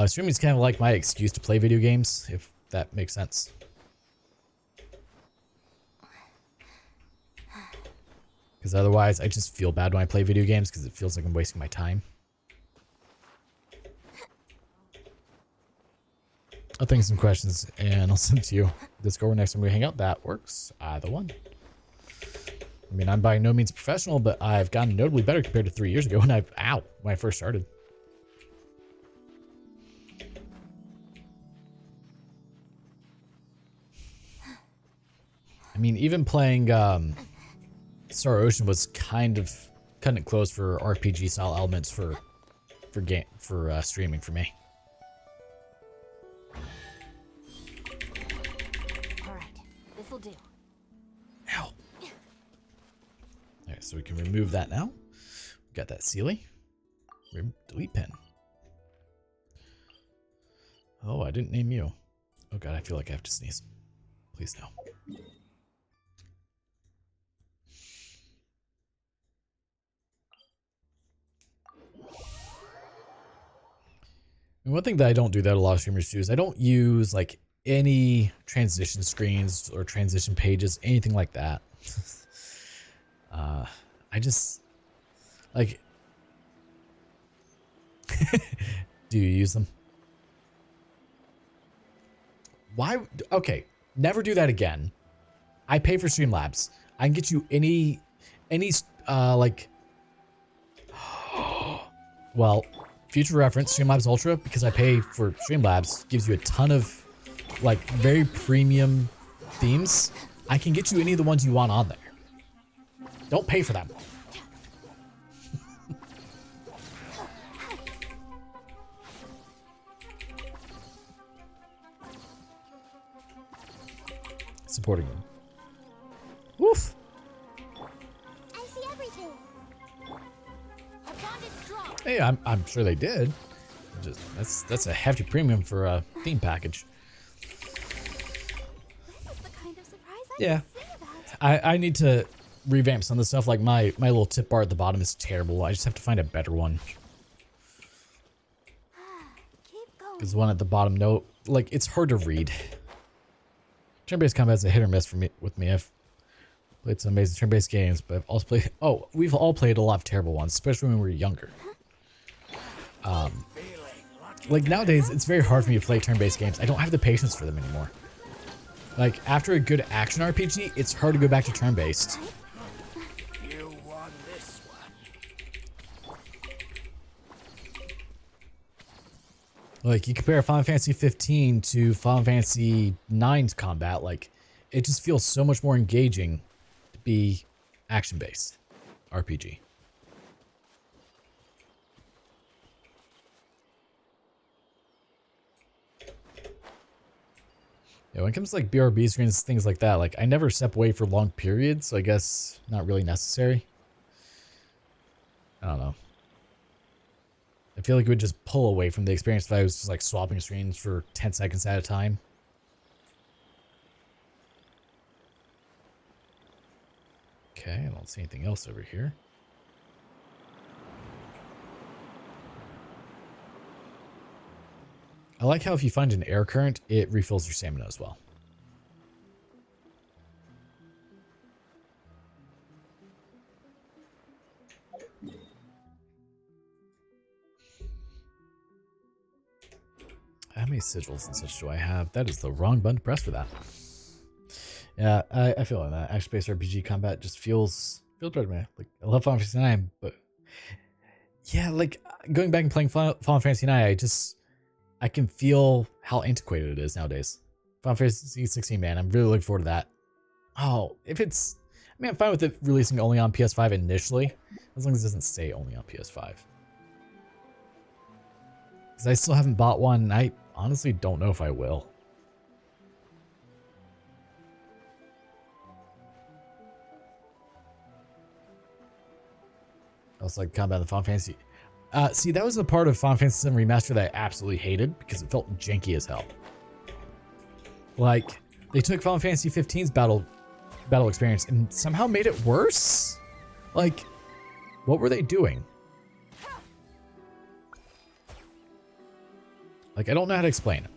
Streaming is kind of like my excuse to play video games, if that makes sense. Because otherwise, I just feel bad when I play video games because it feels like I'm wasting my time. I'll think of some questions and I'll send it to you. Discord next time we hang out. That works. Either one. I mean, I'm by no means professional, but I've gotten notably better compared to 3 years ago when I first started. I mean, even playing Star Ocean was kind of cutting it close for RPG style elements for streaming for me. All right, this will do. Ow. Alright, so we can remove that now. We got that Sealy. Delete pen. Oh, I didn't name you. Oh god, I feel like I have to sneeze. Please no. And one thing that I don't do that a lot of streamers do is I don't use like any transition screens or transition pages, anything like that. I just like, do you use them? Why? Okay. Never do that again. I pay for Streamlabs. I can get you any like, well, future reference, Streamlabs Ultra, because I pay for Streamlabs, gives you a ton of like very premium themes. I can get you any of the ones you want on there. Don't pay for them. Supporting them. Woof. I see everything. A bond is strong. Hey, I'm sure they did. Just that's a hefty premium for a theme package. This is the kind of surprise I Yeah. can sing about. I need to revamp some of the stuff. Like my little tip bar at the bottom is terrible. I just have to find a better one. Keep going. Because the one at the bottom, no, like it's hard to read. Turn-based combat is a hit or miss for me. I've played some amazing turn-based games, but I've also played. Oh, we've all played a lot of terrible ones, especially when we were younger. Like nowadays, it's very hard for me to play turn-based games. I don't have the patience for them anymore. Like after a good action RPG, it's hard to go back to turn-based. You won this one. Like you compare Final Fantasy 15 to Final Fantasy 9's combat, like it just feels so much more engaging to be action-based RPG. Yeah, when it comes to like BRB screens, things like that, like I never step away for long periods, so I guess not really necessary. I feel like it would just pull away from the experience if I was just like swapping screens for 10 seconds at a time. Okay, I don't see anything else over here. I like how if you find an air current, it refills your stamina as well. How many sigils and such do I have? That is the wrong button to press for that. Yeah, I feel like that. Action-based RPG combat just feels better to me. Like, I love Final Fantasy IX, but yeah, like going back and playing Final Fantasy IX, I can feel how antiquated it is nowadays. Final Fantasy 16, man, I'm really looking forward to that. Oh, if it's, I mean, I'm fine with it releasing only on PS5 initially, as long as it doesn't stay only on PS5. Because I still haven't bought one, and I honestly don't know if I will. I was like combat in the Final Fantasy. See, that was the part of Final Fantasy VII Remaster that I absolutely hated because it felt janky as hell. Like, they took Final Fantasy 15's battle experience and somehow made it worse? Like, what were they doing? Like, I don't know how to explain it.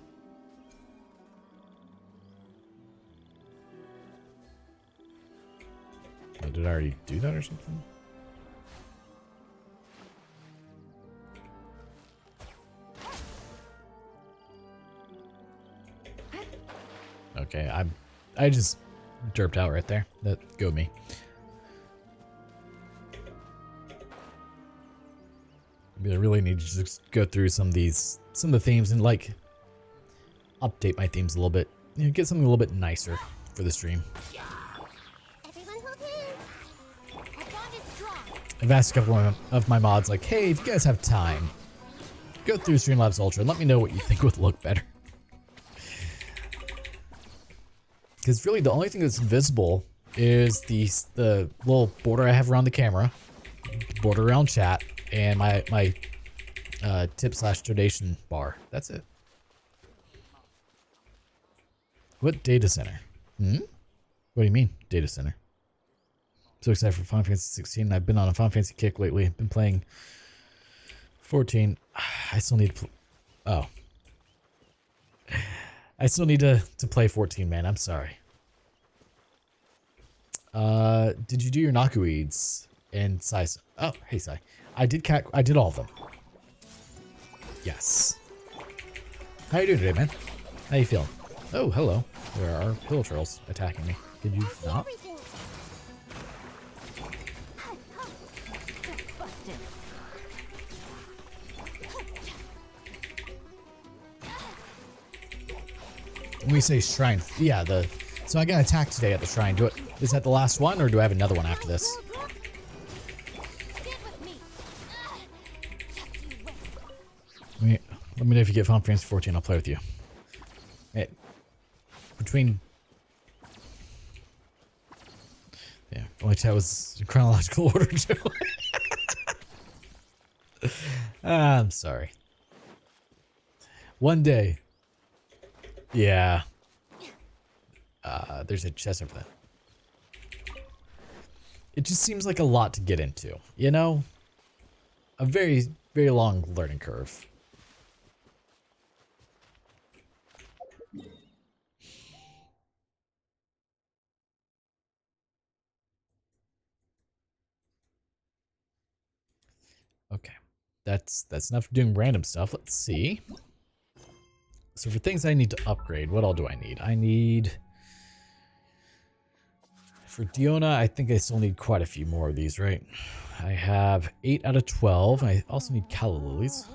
Oh, did I already do that or something? Okay, I just derped out right there. That go me. I really need to just go through some of the themes and like update my themes a little bit. You know, get something a little bit nicer for the stream. I've asked a couple of my mods like, hey, if you guys have time, go through Streamlabs Ultra and let me know what you think would look better. Because really the only thing that's visible is the little border I have around the camera, border around chat, and my tip/donation bar. That's it. What data center? What do you mean, data center? So excited for Final Fantasy 16. I've been on a Final Fantasy kick lately. I've been playing 14. I still need to oh. I still need to play 14, man. I'm sorry. Did you do your Nakuids and Sai? Oh, hey Sai. I did all of them. Yes. How you doing today, man? How you feeling? Oh, hello. There are pill trolls attacking me. Did you not? When we say shrine, yeah, so I got attacked today at the shrine. Is that the last one, or do I have another one after this? Let me know if you get Final Fantasy 14. I'll play with you. Hey, yeah, only chat was in chronological order too. I'm sorry. One day. Yeah. There's a chest over there. It just seems like a lot to get into, you know? A very, very long learning curve. Okay. That's enough for doing random stuff. Let's see. So for things I need to upgrade, what all do I need? I need... For Diona, I think I still need quite a few more of these, right? I have 8 out of 12. I also need Calla Lilies.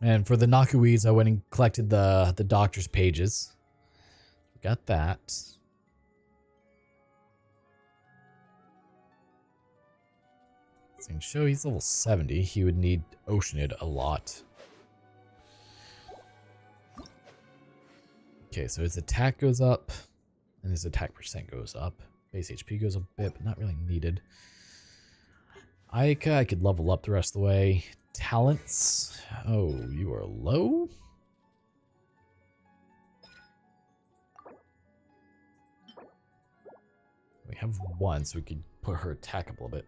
And for the Nakuids, I went and collected the doctor's pages. Got that. Show he's level 70. He would need Oceanid a lot. Okay, so his attack goes up, and his attack percent goes up. Base HP goes a bit, but not really needed. Aika, I could level up the rest of the way. Talents. Oh, you are low? We have one, so we could put her attack up a little bit.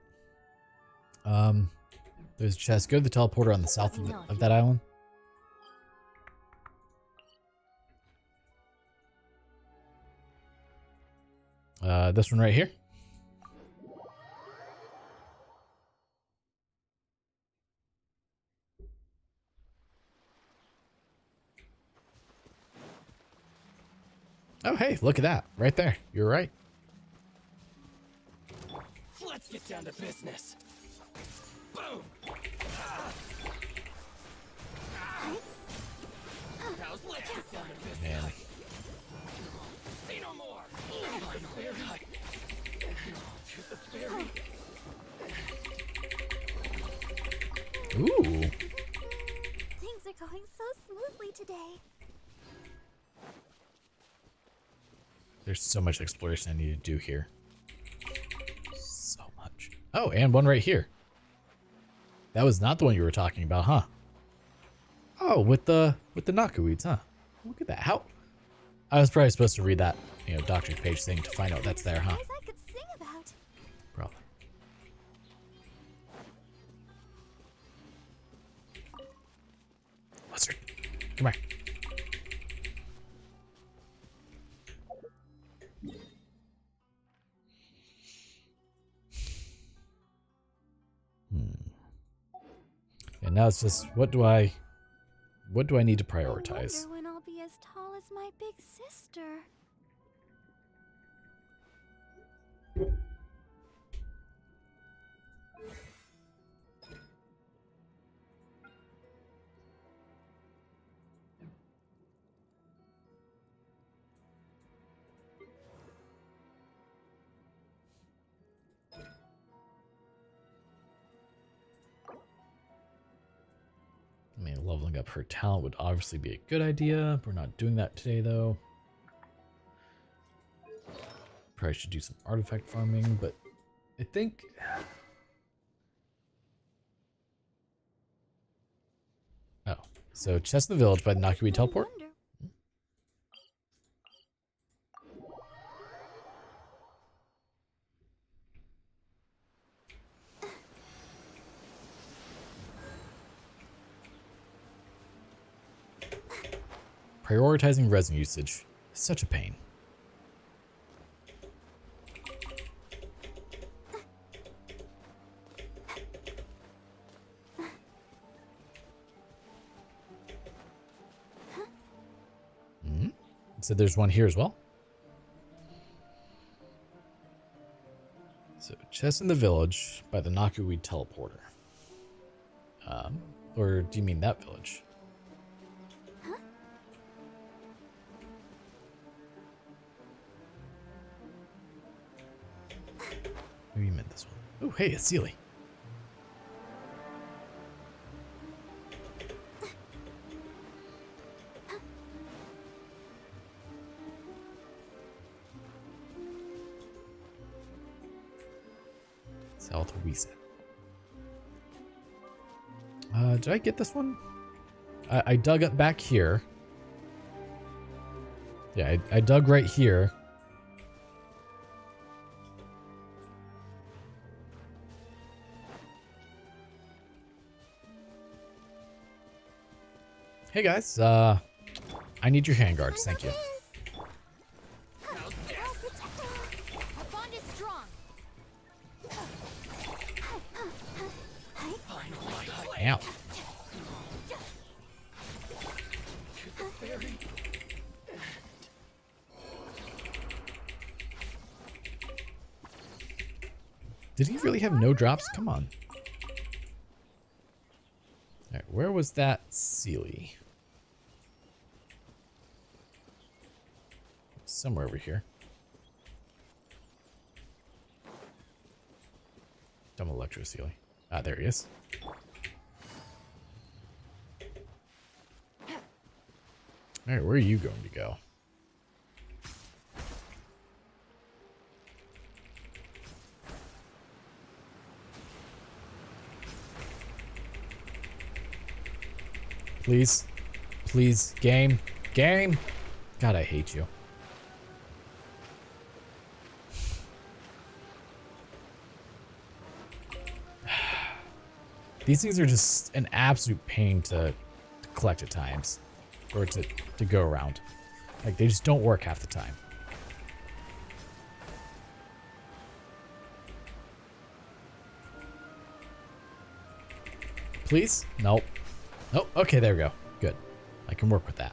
There's a chest. Go to the teleporter on the south of that island. This one right here. Oh, hey, look at that. Right there. You're right. Let's get down to business. Boom! Now let's get down to business. Man. See no more! The fairy. Ooh. Things are going so smoothly today. There's so much exploration I need to do here. So much. Oh, and one right here. That was not the one you were talking about, huh? Oh, with the knockaweeds, huh? Look at that. How? I was probably supposed to read that, doctor's page thing to find out that's there, huh? I could sing about. Probably. Lizard, come here. And now it's just, what do I need to prioritize? I wonder when I'll be as tall as my big sister. I mean, leveling up her talent would obviously be a good idea. We're not doing that today, though. Probably should do some artifact farming, but I think... Oh, so chest in the village by the Nakui teleport. Prioritizing resin usage is such a pain. So there's one here as well. So chest in the village by the Nakui teleporter. Or do you mean that village? Maybe you meant this one. Oh, hey, it's Sealy. South Wisa. Did I get this one? I dug up back here. Yeah, I dug right here. Hey guys, I need your handguards, thank you. Our bond is strong. Ow. Did he really have no drops? Come on. Alright, where was that Sealy? Somewhere over here. Dumb Electro Sealy. Ah, there he is. Alright, where are you going to go? Please. Please. Game. Game. God, I hate you. These things are just an absolute pain to collect at times. Or to go around. Like, they just don't work half the time. Please? Nope. Nope. Okay, there we go. Good. I can work with that.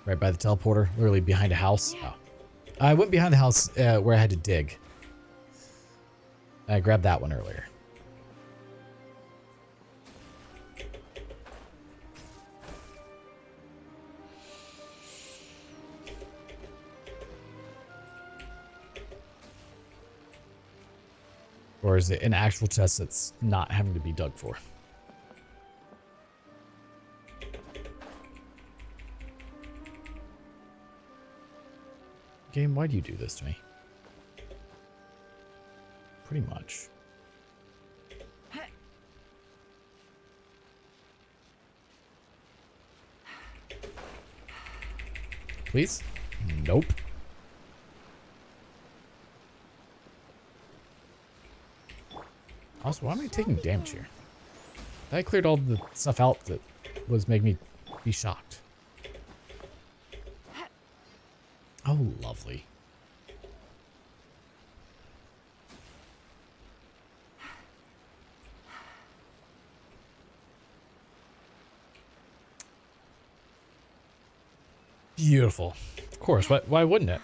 Right by the teleporter, literally behind a house. Oh. I went behind the house where I had to dig. I grabbed that one earlier. Or is it an actual chest that's not having to be dug for? Game, why do you do this to me? Pretty much. Please? Nope. Also, why am I taking damage here? I cleared all the stuff out that was making me be shocked. Oh, lovely. Beautiful. Of course, why wouldn't it?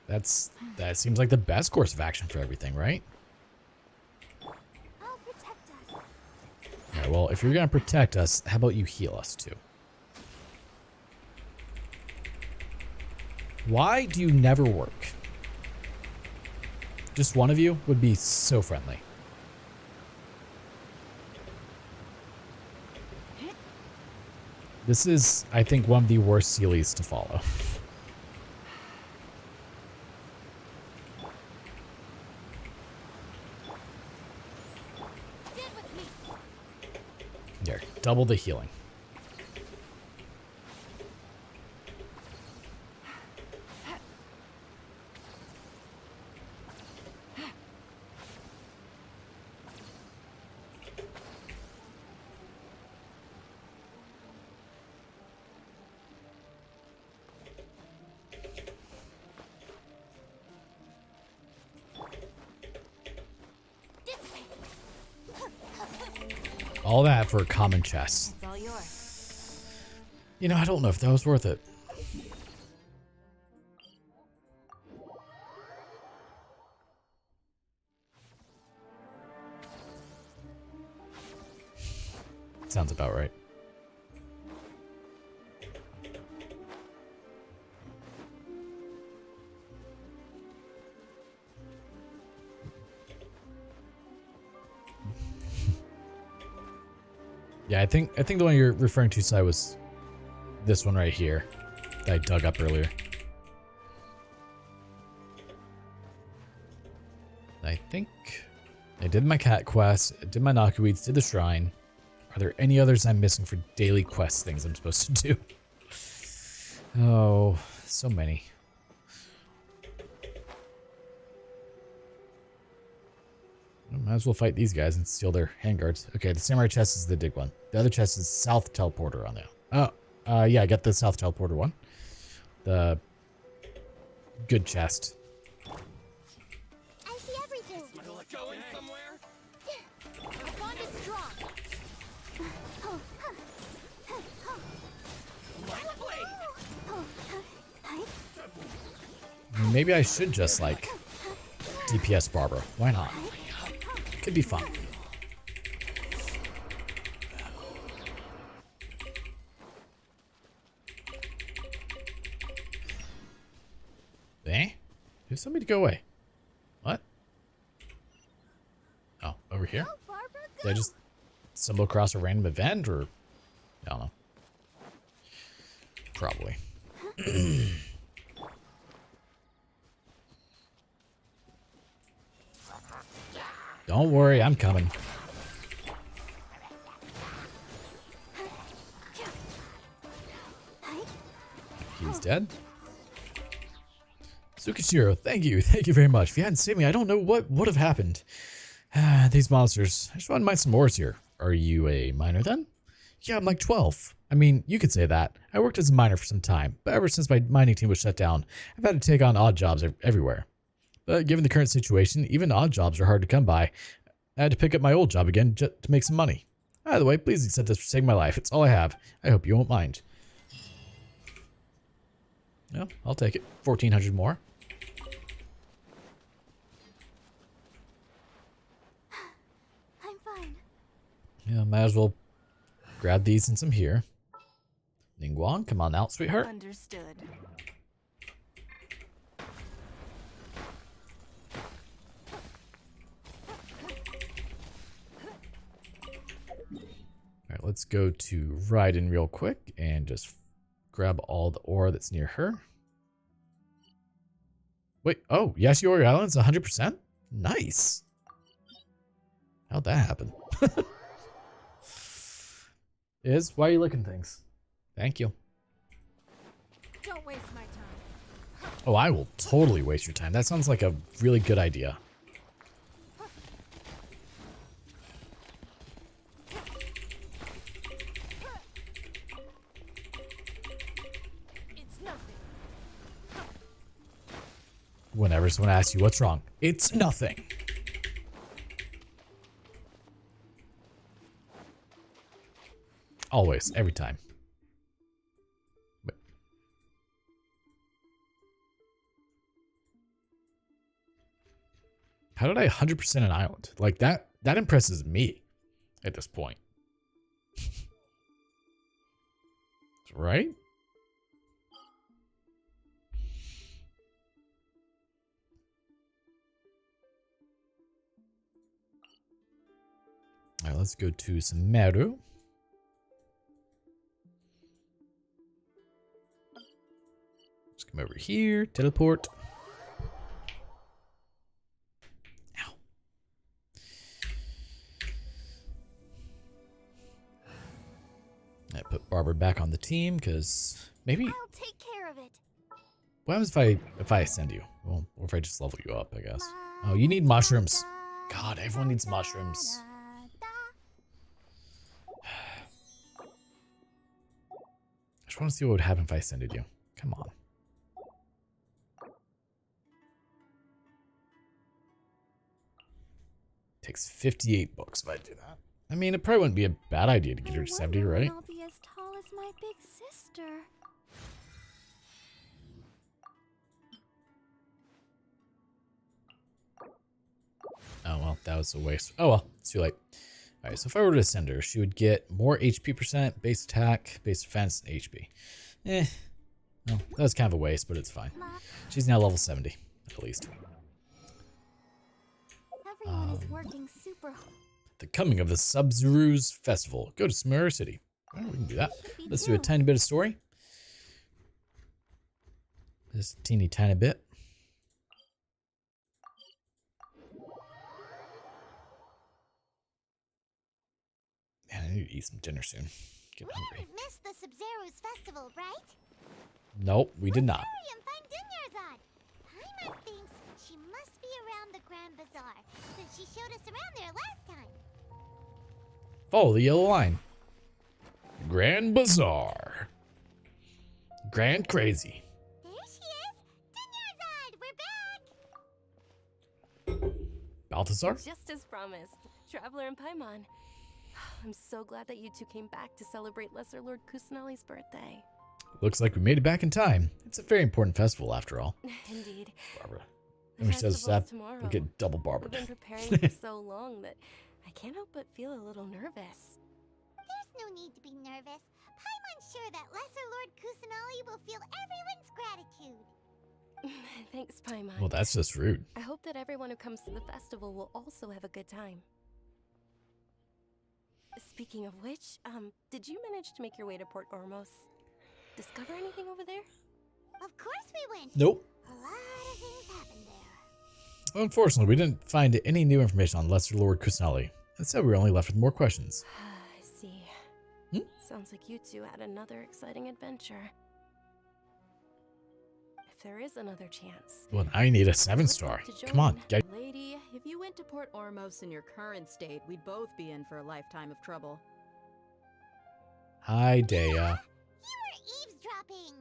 That seems like the best course of action for everything, right? I'll protect us. Yeah, well, if you're gonna protect us, how about you heal us too? Why do you never work? Just one of you would be so friendly. This is, I think, one of the worst Sealies to follow. Here, double the healing. All that for a common chest. It's all yours. You know, I don't know if that was worth it. Sounds about right. Yeah, I think the one you're referring to, Sai, was this one right here that I dug up earlier. I think I did my cat quest, I did my Nakuweeds, did the shrine. Are there any others I'm missing for daily quest things I'm supposed to do? Oh, so many. Might as well fight these guys and steal their handguards. Okay, the samurai chest is the dig one. The other chest is south teleporter on there. Oh, yeah, I got the south teleporter one. The good chest. I see everything. Going somewhere? Our bond is strong. Maybe I should just, like, DPS Barbara. Why not? Could be fun. Eh? Who's somebody to go away? What? Oh, over here? Did I just stumble across a random event, or I don't know. Probably. Don't worry, I'm coming. dead. Tsukishiro, thank you. Thank you very much. If you hadn't saved me, I don't know what would have happened. These monsters. I just want to mine some ores here. Are you a miner then? Yeah, I'm like 12. I mean, you could say that. I worked as a miner for some time, but ever since my mining team was shut down, I've had to take on odd jobs everywhere. But given the current situation, even odd jobs are hard to come by. I had to pick up my old job again just to make some money. By the way, please accept this for saving my life. It's all I have. I hope you won't mind. No, I'll take it. 1,400 more. I'm fine. Yeah, might as well grab these and some here. Ningguang, come on out, sweetheart. Understood. Alright, let's go to Raiden real quick and just grab all the ore that's near her. Wait, oh, Yashiori Island's 100%? Nice. How'd that happen? Why are you looking things? Thank you. Don't waste my time. Oh, I will totally waste your time. That sounds like a really good idea. It's nothing. Whenever someone asks you what's wrong, it's nothing. Always, every time. Wait. How did I 100% an island? Like that impresses me at this point. Right? All right, let's go to Sumeru. Let's come over here, teleport. Ow. I put Barbara back on the team because maybe. I'll take care of it. What happens if I send you? Well, or if I just level you up, I guess. Oh, you need mushrooms. God, everyone needs mushrooms. I just want to see what would happen if I sended you. Come on. Takes 58 books if I do that. I mean, it probably wouldn't be a bad idea to get her to 70, right? I'll be as tall as my big sister. Oh, well, that was a waste. Oh, well, it's too late. All right, so if I were to send her, she would get more HP percent, base attack, base defense, and HP. Well, that was kind of a waste, but it's fine. She's now level 70, at least. Everyone is working super hard. The coming of the Sub-Zero's festival. Go to Sumeru City. Well, we can do that. Let's do a tiny bit of story. Just a teeny tiny bit. Man, I need to eat some dinner soon. Get We hungry. didn't miss the Sub-Zero's festival, right? Nope, we did not. Hurry and find Dinyarzad. Paimon thinks she must be around the Grand Bazaar, since she showed us around there last time. Follow the yellow line. Grand Bazaar. Grand Crazy. There she is! Dinyarzad, we're back! Balthazar? Just as promised. Traveler and Paimon. I'm so glad that you two came back to celebrate Lesser Lord Kusanali's birthday. Looks like we made it back in time. It's a very important festival after all. Indeed. Barbara. The And she says festival's that tomorrow. we'll get double We've barbered. been preparing for so long that I can't help but feel a little nervous. There's no need to be nervous. Paimon's sure that Lesser Lord Kusanali will feel everyone's gratitude. Thanks, Paimon. Well, that's just rude. I hope that everyone who comes to the festival will also have a good time. Speaking of which, did you manage to make your way to Port Ormos? Discover anything over there? Of course we went. Nope. A lot of things happened there. Unfortunately, we didn't find any new information on Lesser Lord Kusanali. Instead, we were only left with more questions. I see. Hmm? Sounds like you two had another exciting adventure. there is another chance. Well, now you need a 7-star. Come on, get. Lady, if you went to Port Ormos in your current state, we'd both be in for a lifetime of trouble. Hi, Dea. You were eavesdropping.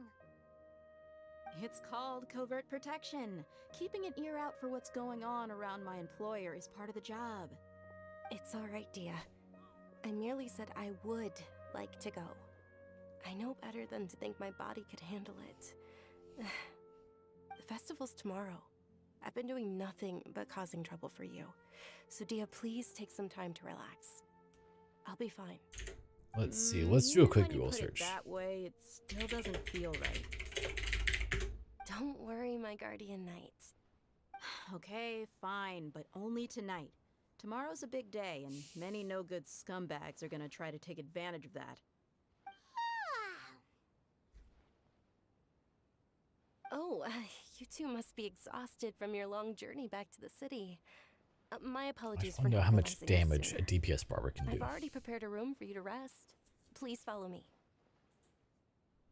It's called covert protection. Keeping an ear out for what's going on around my employer is part of the job. It's all right, Dia. I merely said I would like to go. I know better than to think my body could handle it. The festival's tomorrow. I've been doing nothing but causing trouble for you. So Dia, please take some time to relax. I'll be fine. Let's see. Let's do a quick When you Google put it search. that way, it still doesn't feel right. Don't worry, my guardian knight. Okay, fine, but only tonight. Tomorrow's a big day, and many no-good scumbags are gonna try to take advantage of that. Oh, you two must be exhausted from your long journey back to the city. My I apologies just for want to know not how much realizing this damage sooner. a DPS barber can do. I've already prepared a room for you to rest. Please follow me.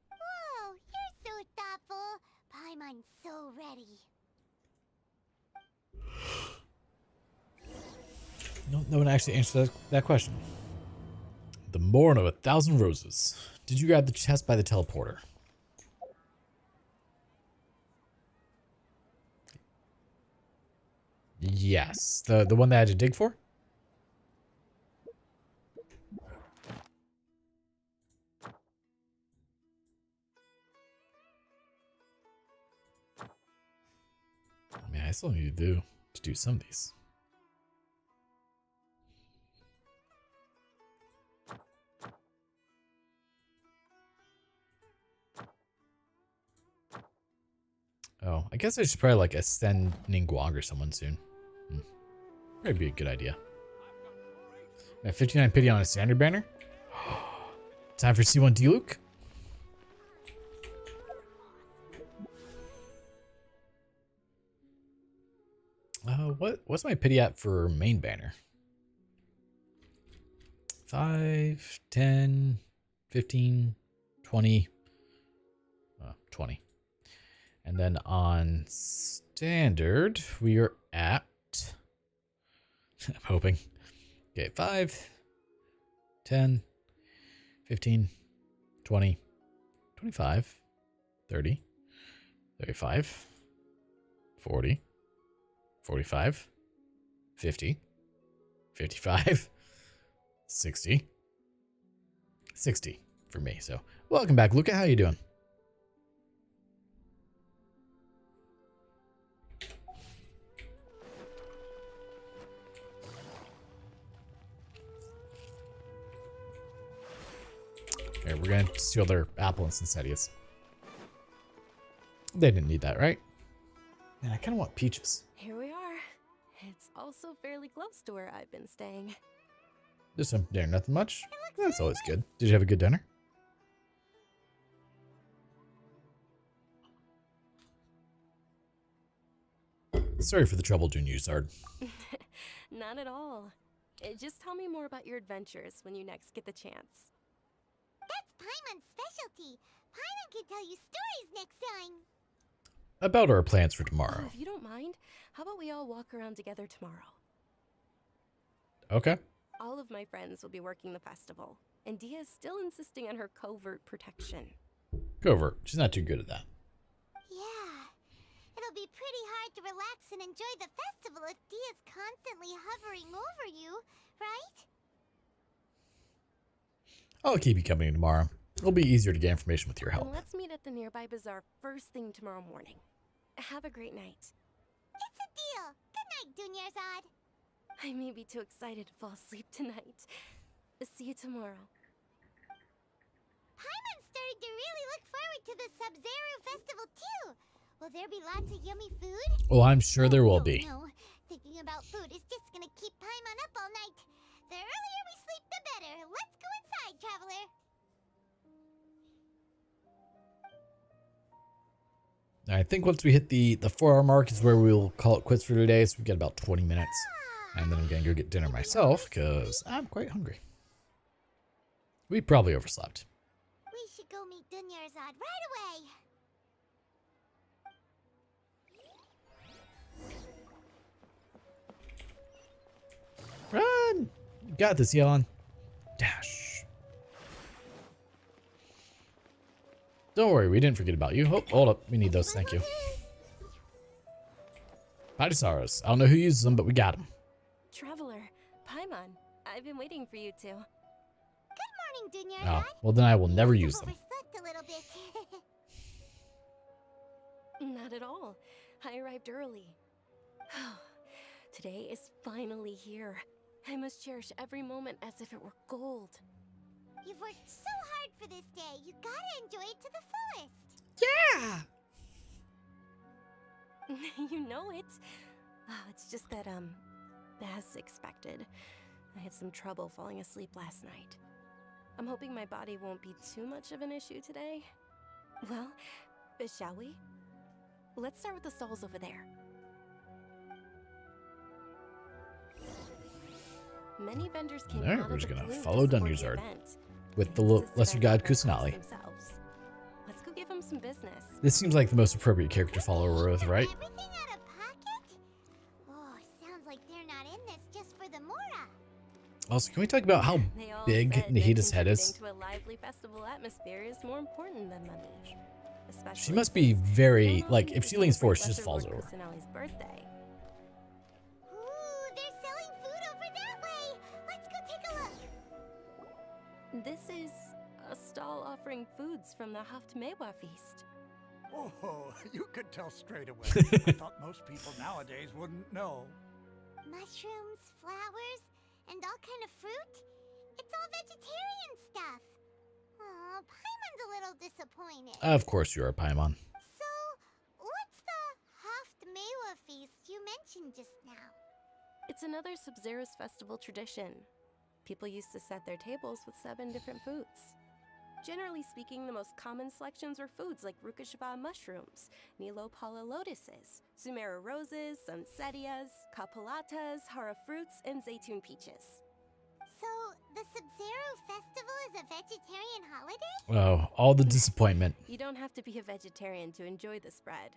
Whoa, you're so thoughtful. Paimon's so ready. No one actually answered that question. The Morn of 1,000 Roses. Did you grab the chest by the teleporter? Yes. The one that I had to dig for? I mean, I still need to do some of these. Oh, I guess I should probably like ascend Ningguang or someone soon. Probably be a good idea. I have 59 pity on a standard banner. Time for C1 Diluc. What's my pity at for main banner? 5, 10, 15, 20. 20. And then on standard, we are at, I'm hoping, okay, 5, 10, 15, 20, 25, 30, 35, 40, 45, 50, 55, 60, 60 for me. So welcome back, Luca. How you doing? Here, we're gonna steal their apple and Sincetius. They didn't need that, right? Man, I kind of want peaches. Here we are. It's also fairly close to where I've been staying. Just some dinner, nothing much. That's always good. Did you have a good dinner? Sorry for the trouble, Junior Zard. Not at all. Just tell me more about your adventures when you next get the chance. That's Paimon's specialty. Paimon can tell you stories next time. About our plans for Oh, tomorrow. if you don't mind, how about we all walk around together tomorrow? Okay. All of my friends will be working the festival, and Dia is still insisting on her covert protection. Covert. She's not too good at that. Yeah. It'll be pretty hard to relax and enjoy the festival if Dia's constantly hovering over you, right? I'll keep you company tomorrow. It'll be easier to get information with your And help. let's meet at the nearby bazaar first thing tomorrow morning. Have a great night. It's a deal. Good night, Dunyarzad. I may be too excited to fall asleep tonight. See you tomorrow. Paimon's starting to really look forward to the Sub-Zero festival too. Will there be lots of yummy food? Oh, I'm sure there will be. No, thinking about food is just gonna keep Paimon up all night. The earlier we sleep, the better. Let's go inside, traveler. I think once we hit the 4-hour mark is where we'll call it quits for today. So we got about 20 minutes. And then I'm going to go get dinner myself because I'm quite hungry. We probably overslept. We should go meet Dunyarzad right away. on. You got this, Yelan. Dash. Don't worry, we didn't forget about you. Oh, hold up. We need those. Thank you. Padisaurus. I don't know who uses them, but we got them. Traveler, Paimon, I've been waiting for you two. Good morning, Oh, Dunya. well then I will never use them. Overslept a little bit. Not at all. I arrived early. Today is finally here. I must cherish every moment as if it were gold. You've worked so hard for this day. You gotta enjoy it to the fullest. Yeah. You know it. It's just that, as expected, I had some trouble falling asleep last night. I'm hoping my body won't be too much of an issue today. Well, shall we? Let's start with the stalls over there. Many vendors came Alright, out we're of just the gonna blue to follow support the Dunyazard event. with the This is lesser their god locals Kusanali. themselves. Let's go give them some business. This seems like the most appropriate character follower with, right? Everything out of pocket? Oh, sounds like they're not in this just for the Mora. Also, can we talk about how They all big said that Nahida's head is? contributing to a lively festival atmosphere is more important than money. She must be very, like, if she leans forward, she just falls over. Kusanali's birthday. Ooh, they're selling food over that way. Let's go take a look. This is a stall offering foods from the Haftmewa feast. Oh, you could tell straight away. I thought most people nowadays wouldn't know. Mushrooms, flowers, and all kind of fruit? It's all vegetarian stuff. Oh, Paimon's a little disappointed. Of course you are, Paimon. So, what's the Haftmewa feast you mentioned just now? It's another Sub-Zero's festival tradition. People used to set their tables with 7 different foods. Generally speaking, the most common selections were foods like Rukashva mushrooms, Nilopala lotuses, Sumera roses, Sunsetias, Kapalatas, Hara fruits, and Zaytun peaches. So, the Sub-Zero festival is a vegetarian holiday? Oh, all the disappointment. You don't have to be a vegetarian to enjoy the spread.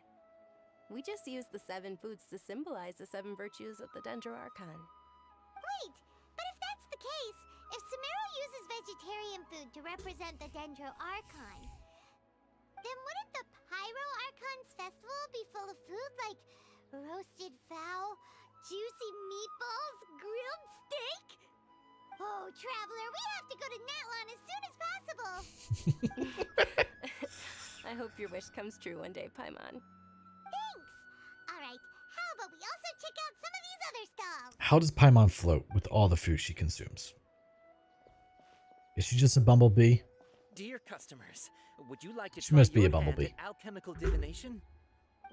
We just use the 7 foods to symbolize the 7 virtues of the Dendro Archon. Wait, but if that's the case, if Sumero uses vegetarian food to represent the Dendro Archon, then wouldn't the Pyro Archon's festival be full of food like roasted fowl, juicy meatballs, grilled steak? Oh, Traveler, we have to go to Natlan as soon as possible. I hope your wish comes true one day, Paimon. Thanks. All right, how about we also check out some of these other stalls? How does Paimon float with all the food she consumes? Is she just a bumblebee? Dear customers, would you like to She try must be your a bumblebee. hand at alchemical divination?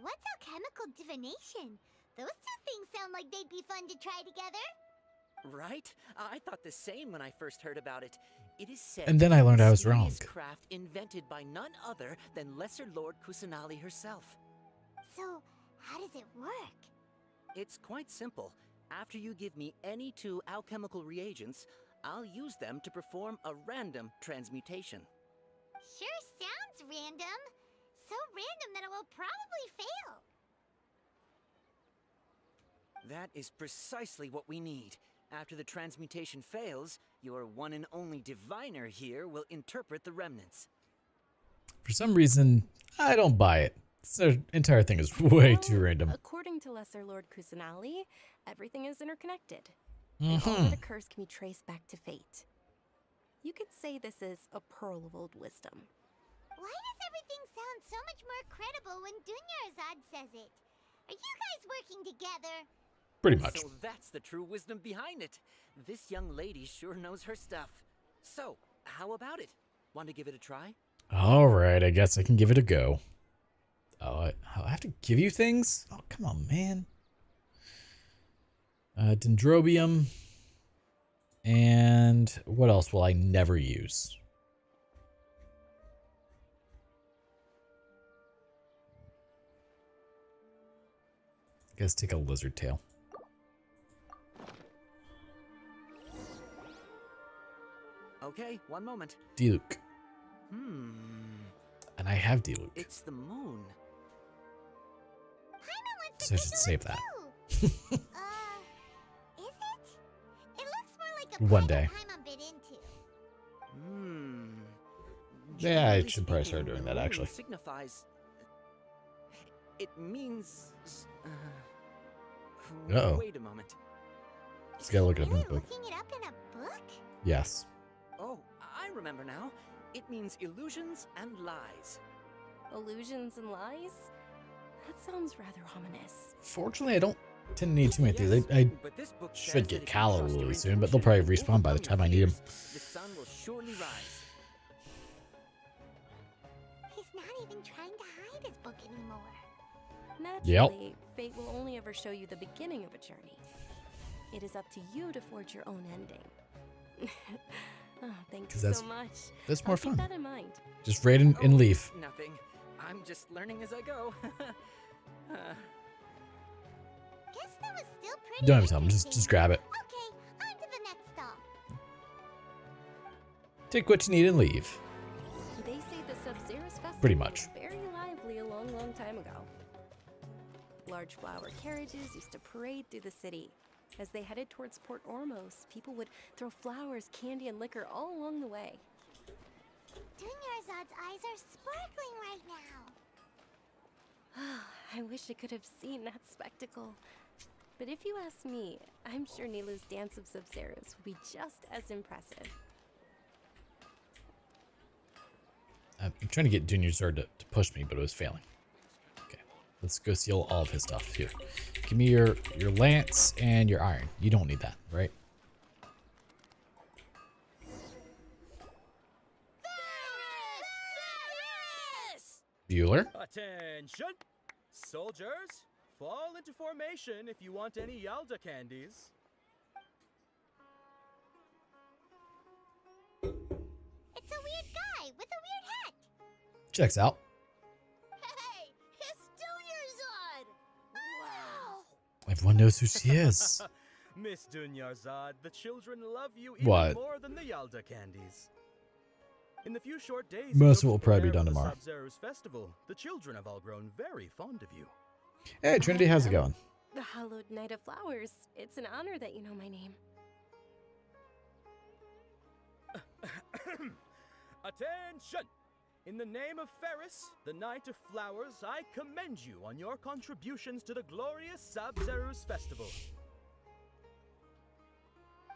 What's alchemical divination? Those two things sound like they'd be fun to try together. Right? I thought the same when I first heard about it. It is said And then I learned I was mysterious wrong. Craft invented by none other than Lesser Lord Kusanali herself. So, how does it work? It's quite simple. After you give me any 2 alchemical reagents, I'll use them to perform a random transmutation. Sure sounds random. So random that it will probably fail. That is precisely what we need. After the transmutation fails, your one and only diviner here will interpret the remnants. For some reason, I don't buy it. This entire thing is way too random. According to Lesser Lord Kusanali, everything is interconnected. And all that occurs can be traced back to fate. You could say this is a pearl of old wisdom. Why does everything sound so much more credible when Dunyarzad says it? Are you guys working together? Pretty much. So that's the true wisdom behind it. This young lady sure knows her stuff. So, how about it? Want to give it a try? Alright, I guess I can give it a go. Oh, I have to give you things? Oh, come on, man. Dendrobium. And what else will I never use? I guess take a lizard tail. Okay, one moment. Diluc. And I have Diluc. It's the moon. So I should save that. Is it? It looks One day. Paimon bit into. Yeah, I Generally should probably speaking, start doing the that name actually. Signifies. It means. Uh-oh. Wait a moment. Just gotta look it up in Really the book. looking it up in a book? Yes. Oh, I remember now. It means illusions and lies. Illusions and lies? That sounds rather ominous. Fortunately, I don't tend to need too many of these. I But this book should says get that if you Callow trust your really soon, but they'll intuition probably and respawn by the overcome time I your need them. fears, the sun will surely rise. He's not even trying to hide his book anymore. Naturally, fate will only ever show you the beginning of a journey. It is up to you to forge your own ending. Oh, thank you 'Cause so much. that's more I'll fun. keep that in mind. Just raid and leave. Nothing. I'm just learning as I go. Guess that was still pretty You don't have to tell them. interesting. Just grab it. Okay, on to the next stop. Take what you need and leave. They say the Sub-Zerus Festival Pretty much. was very lively a long, long time ago. Large flower carriages used to parade through the city. As they headed towards Port Ormos, people would throw flowers, candy, and liquor all along the way. Dunyarzad's eyes are sparkling right now. I wish I could have seen that spectacle. But if you ask me, I'm sure Nilu's Dance of Sub-Zerus will be just as impressive. I'm trying to get Dunyarzad to push me, but it was failing. Okay, let's go steal all of his stuff here. Give me your lance and your iron. You don't need that, right? Bueller? Attention! Soldiers, fall into formation if you want any Yalda candies. It's a weird guy with a weird hat. Checks out. Hey, it's Dunyarzad! Wow! Everyone knows who she is. Miss Dunyarzad, the children love you even What? more than the Yalda candies. In the few short days Most of it you'll will probably be prepare done for tomorrow. the Sub-Zerus festival, the children have all grown very fond of you. Hey, Trinity, how's it going? The Hallowed Knight of Flowers. It's an honor that you know my name. Attention! In the name of Ferris, the Knight of Flowers, I commend you on your contributions to the glorious Sub-Zerus festival.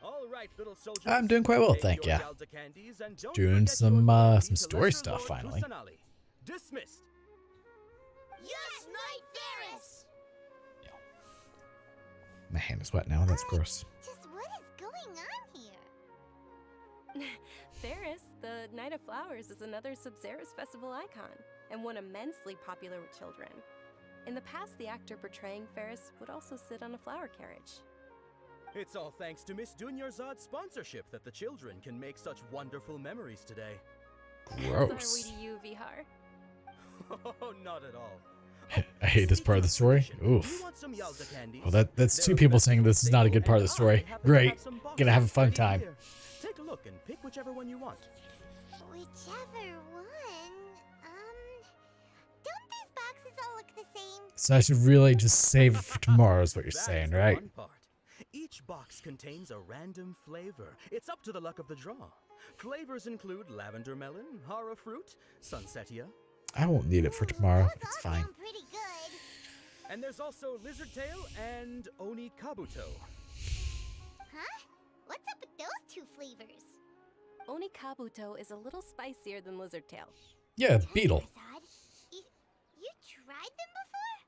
All right, little soldiers. I'm doing quite well, take thank your ya. Yalda candies and don't Doing forget some your loyalty to story Lesser stuff Lord finally. Kusanali. Dismissed. Yes, Knight Ferris! My hand is wet now. That's gross. Just what is going on here? Ferris, the Knight of Flowers, is another Sub-Zerus festival icon, and one immensely popular with children. In the past, the actor portraying Ferris would also sit on a flower carriage. It's all thanks to Miss Dunyarzad's sponsorship that the children can make such wonderful memories today. Gross. So are we to you, Vihar? Oh, not at all. I hate this part of the story. Oof. Well, that's two people saying this is not a good part of the story. Great. Gonna have a fun time. Take a look and pick whichever one you want. Whichever one. Don't these boxes all look the same? So I should really just save it for tomorrow is what you're saying, the right? fun part. Each box contains a random flavor. It's up to the luck of the draw. Flavors include lavender melon, hara fruit, sunsetia. I won't need it for tomorrow. It's fine. Pretty good. And there's also lizard tail and oni kabuto. Huh? What's up with those two flavors? Oni Kabuto is a little spicier than Lizard Tail. Yeah, beetle. You tried them before?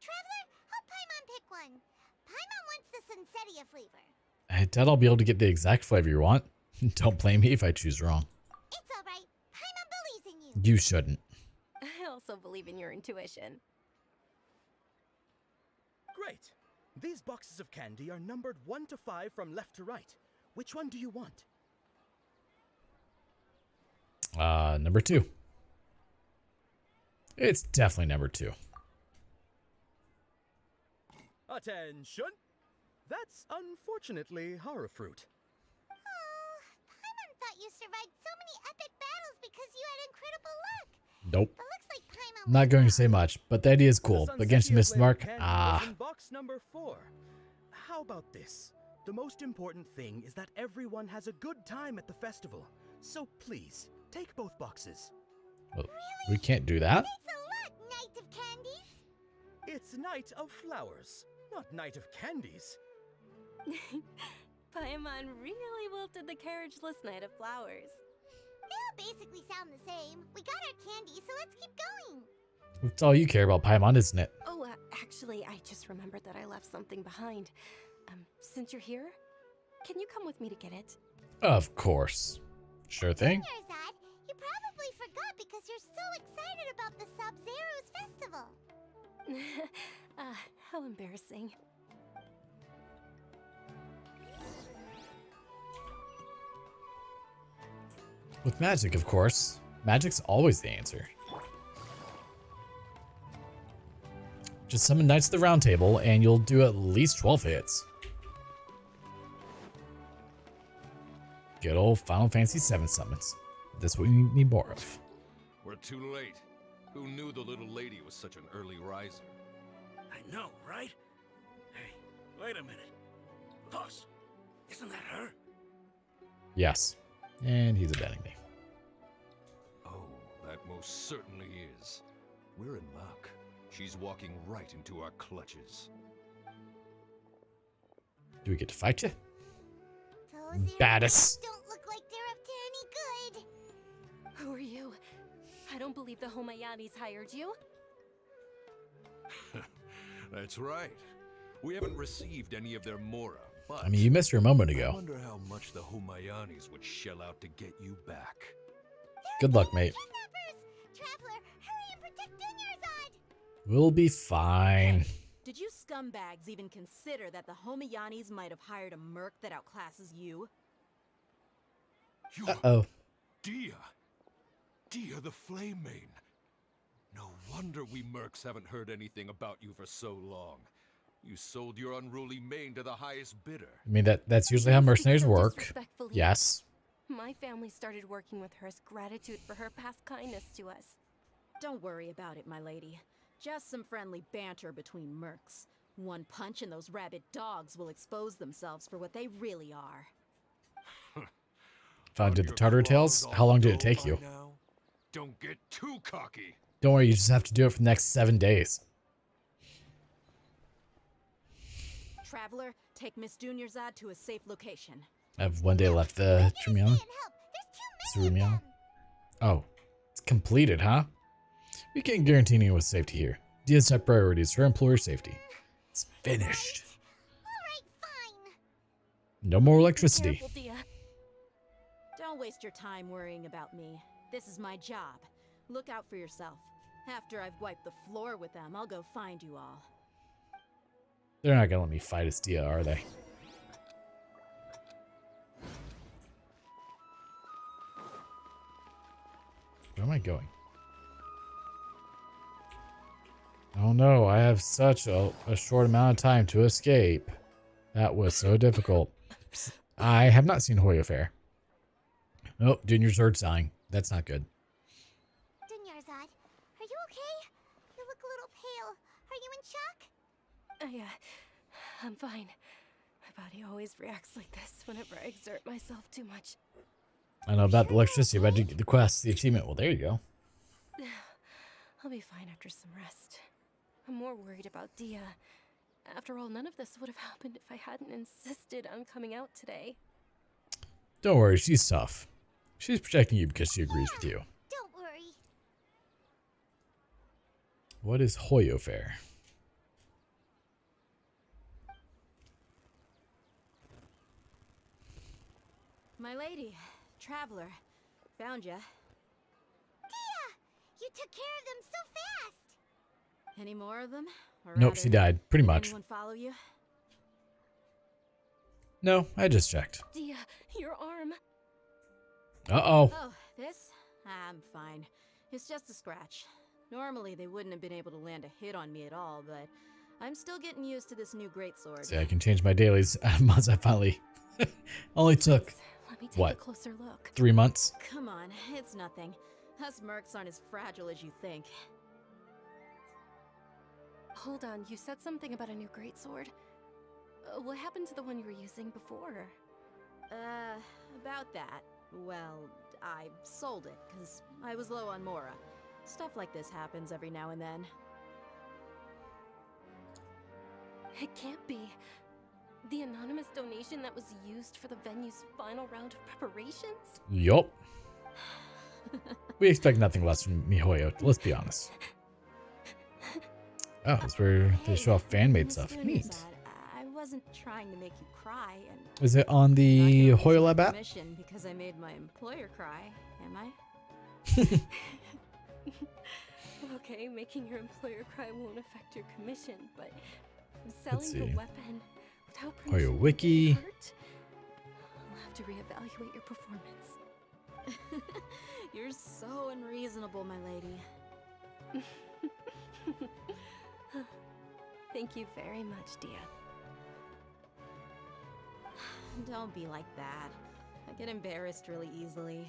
Traveler, help Paimon pick one. Paimon wants the Sunsetia flavor. I doubt I'll be able to get the exact flavor you want. Don't blame me if I choose wrong. It's alright. Paimon believes in you. You shouldn't. I also believe in your intuition. Great. These boxes of candy are numbered 1 to 5 from left to right. Which one do you want? Number 2. It's definitely number 2. Attention! That's unfortunately hara fruit. Oh, Paimon thought you survived so many epic battles because you had incredible luck. Nope. But looks like Paimon I'm not going to say much, but the idea is cool. But Genshin missed the mark. In box number 4. How about this? The most important thing is that everyone has a good time at the festival. So please, take both boxes. Well, we can't do that. Thanks a lot, Knight of Candies. It's Night of Flowers, not Night of Candies. Paimon really wilted the carriageless Knight of Flowers. They all basically sound the same. We got our candy, so let's keep going. It's all you care about, Paimon, isn't it? Oh, actually, I just remembered that I left something behind. Since you're here, can you come with me to get it? Of course. Sure thing. Zad, you probably forgot because you're so excited about the Sub-Zero's festival. How embarrassing. With magic, of course. Magic's always the answer. Just summon Knights of the Round Table and you'll do at least 12 hits. Good old Final Fantasy VII summons. That's what we need more of. We're too late. Who knew the little lady was such an early riser? I know, right? Hey, wait a minute. Boss, isn't that her? Yes. And he's abandoning me. Oh, that most certainly is. We're in luck. She's walking right into our clutches. Do we get to fight you? Those Baddest. don't look like they're up to any good. Who are you? I don't believe the Homayanis hired you. That's right. We haven't received any of their mora, but I mean, you missed her a moment I ago. wonder how much the Homayanis would shell out to get you back. Good luck, mate. Traveler, hurry and protect Dunyarzad. We'll be fine. Did you scumbags even consider that the Homayanis might have hired a merc that outclasses you? Uh-oh. Dia the Flame Main. No wonder we mercs haven't heard anything about you for so long. You sold your unruly mane to the highest bidder. I mean, that's usually how mercenaries So work. disrespectfully. Yes. My family started working with her as gratitude for her past kindness to us. Don't worry about it, my lady. Just some friendly banter between mercs. One punch and those rabid dogs will expose themselves for what they really are. Found the Tartar Tales. How long did it take you? Don't get too cocky. Don't worry, you just have to do it for the next 7 days. Traveler, take Miss Dunyarzad to a safe location. I have 1 day left. The Trumion. Oh, it's completed, huh? We can't guarantee anyone safety here. Dia's top priority is her employer's safety. It's finished. No more electricity. Careful, Dia. Don't waste your time worrying about me. This is my job. Look out for yourself. After I've wiped the floor with them, I'll go find you all. They're not gonna let me fight as Dia, are they? Where am I going? Oh no, I have such a short amount of time to escape. That was so difficult. I have not seen Hoyo Fair. Oh, Dunyarzad's dying. That's not good. Dunyarzad, are you okay? You look a little pale. Are you in shock? I'm fine. My body always reacts like this whenever I exert myself too much. I know about the electricity, but I did get the quest, the achievement. Well, there you go. I'll be fine after some rest. I'm more worried about Dia. After all, none of this would have happened if I hadn't insisted on coming out today. Don't worry, she's tough. She's protecting you because she agrees with you. Don't worry. What is Hoyo Fair? My lady, Traveler, found ya. Dia! You took care of them so fast! Any more of them? Or Nope, rather, she died. Pretty did much. Anyone follow you? No, I just checked. Dia, your arm. Uh-oh. Oh, this? I'm fine. It's just a scratch. Normally, they wouldn't have been able to land a hit on me at all, but I'm still getting used to this new greatsword. See, I can change my dailies once I finally... Only took, Let me take what, a closer look. 3 months? Come on, it's nothing. Us mercs aren't as fragile as you think. Hold on, you said something about a new greatsword. What happened to the one you were using before? About that. Well, I sold it because I was low on Mora. Stuff like this happens every now and then. It can't be. The anonymous donation that was used for the venue's final round of preparations? Yup. We expect nothing less from MiHoYo, let's be honest. Oh, that's where they show off fan-made stuff. Neat. I wasn't trying to make you cry, and Is it on the Hoyo Lab app? Because I made my employer cry, am I? Okay, making your employer cry won't affect your commission, but selling the weapon without permission Hoyo Wiki. hurt? I'll have to reevaluate your performance. You're so unreasonable, my lady. Thank you very much, Dia. Don't be like that. I get embarrassed really easily.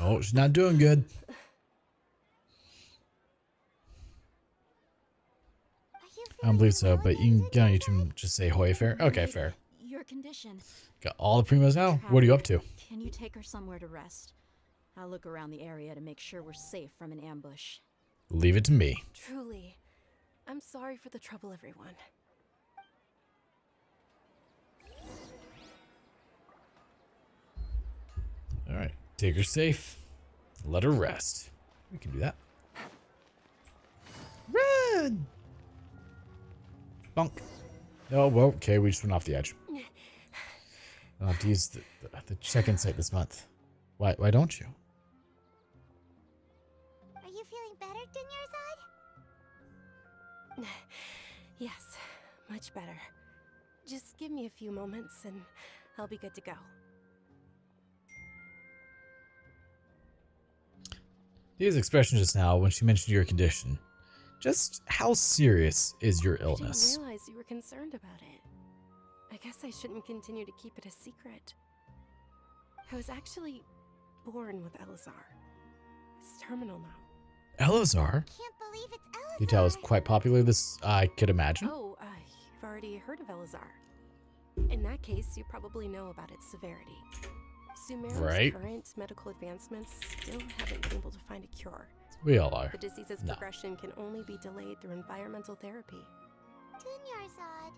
Oh, she's not doing good. I don't believe so, but you can get on YouTube and just say Hoya Fair. Okay, fair. Your condition. Got all the primos now? What are you up to? Can you take her somewhere to rest? I'll look around the area to make sure we're safe from an ambush. Leave it to me. Truly. I'm sorry for the trouble, everyone. Alright, take her safe. Let her rest. We can do that. Run! Bonk. Oh, well, okay, we just went off the edge. I'll have to use the check-in site this month. Why don't you? Are you feeling better, Dunyarzad? Yes, much better. Just give me a few moments and I'll be good to go. Dia's expression just now when she mentioned your condition. Just how serious is your illness? I didn't realize you were concerned about it. I guess I shouldn't continue to keep it a secret. I was actually born with Elazar. It's terminal now. Elazar? Can't believe it's Elazar. Detail is quite popular, this I could imagine. Oh, you've already heard of Elazar. In that case, you probably know about its severity. Sumeru's current medical advancements still haven't been able to find a cure. We all are. The disease's progression can only be delayed through environmental therapy. Dunyarzad.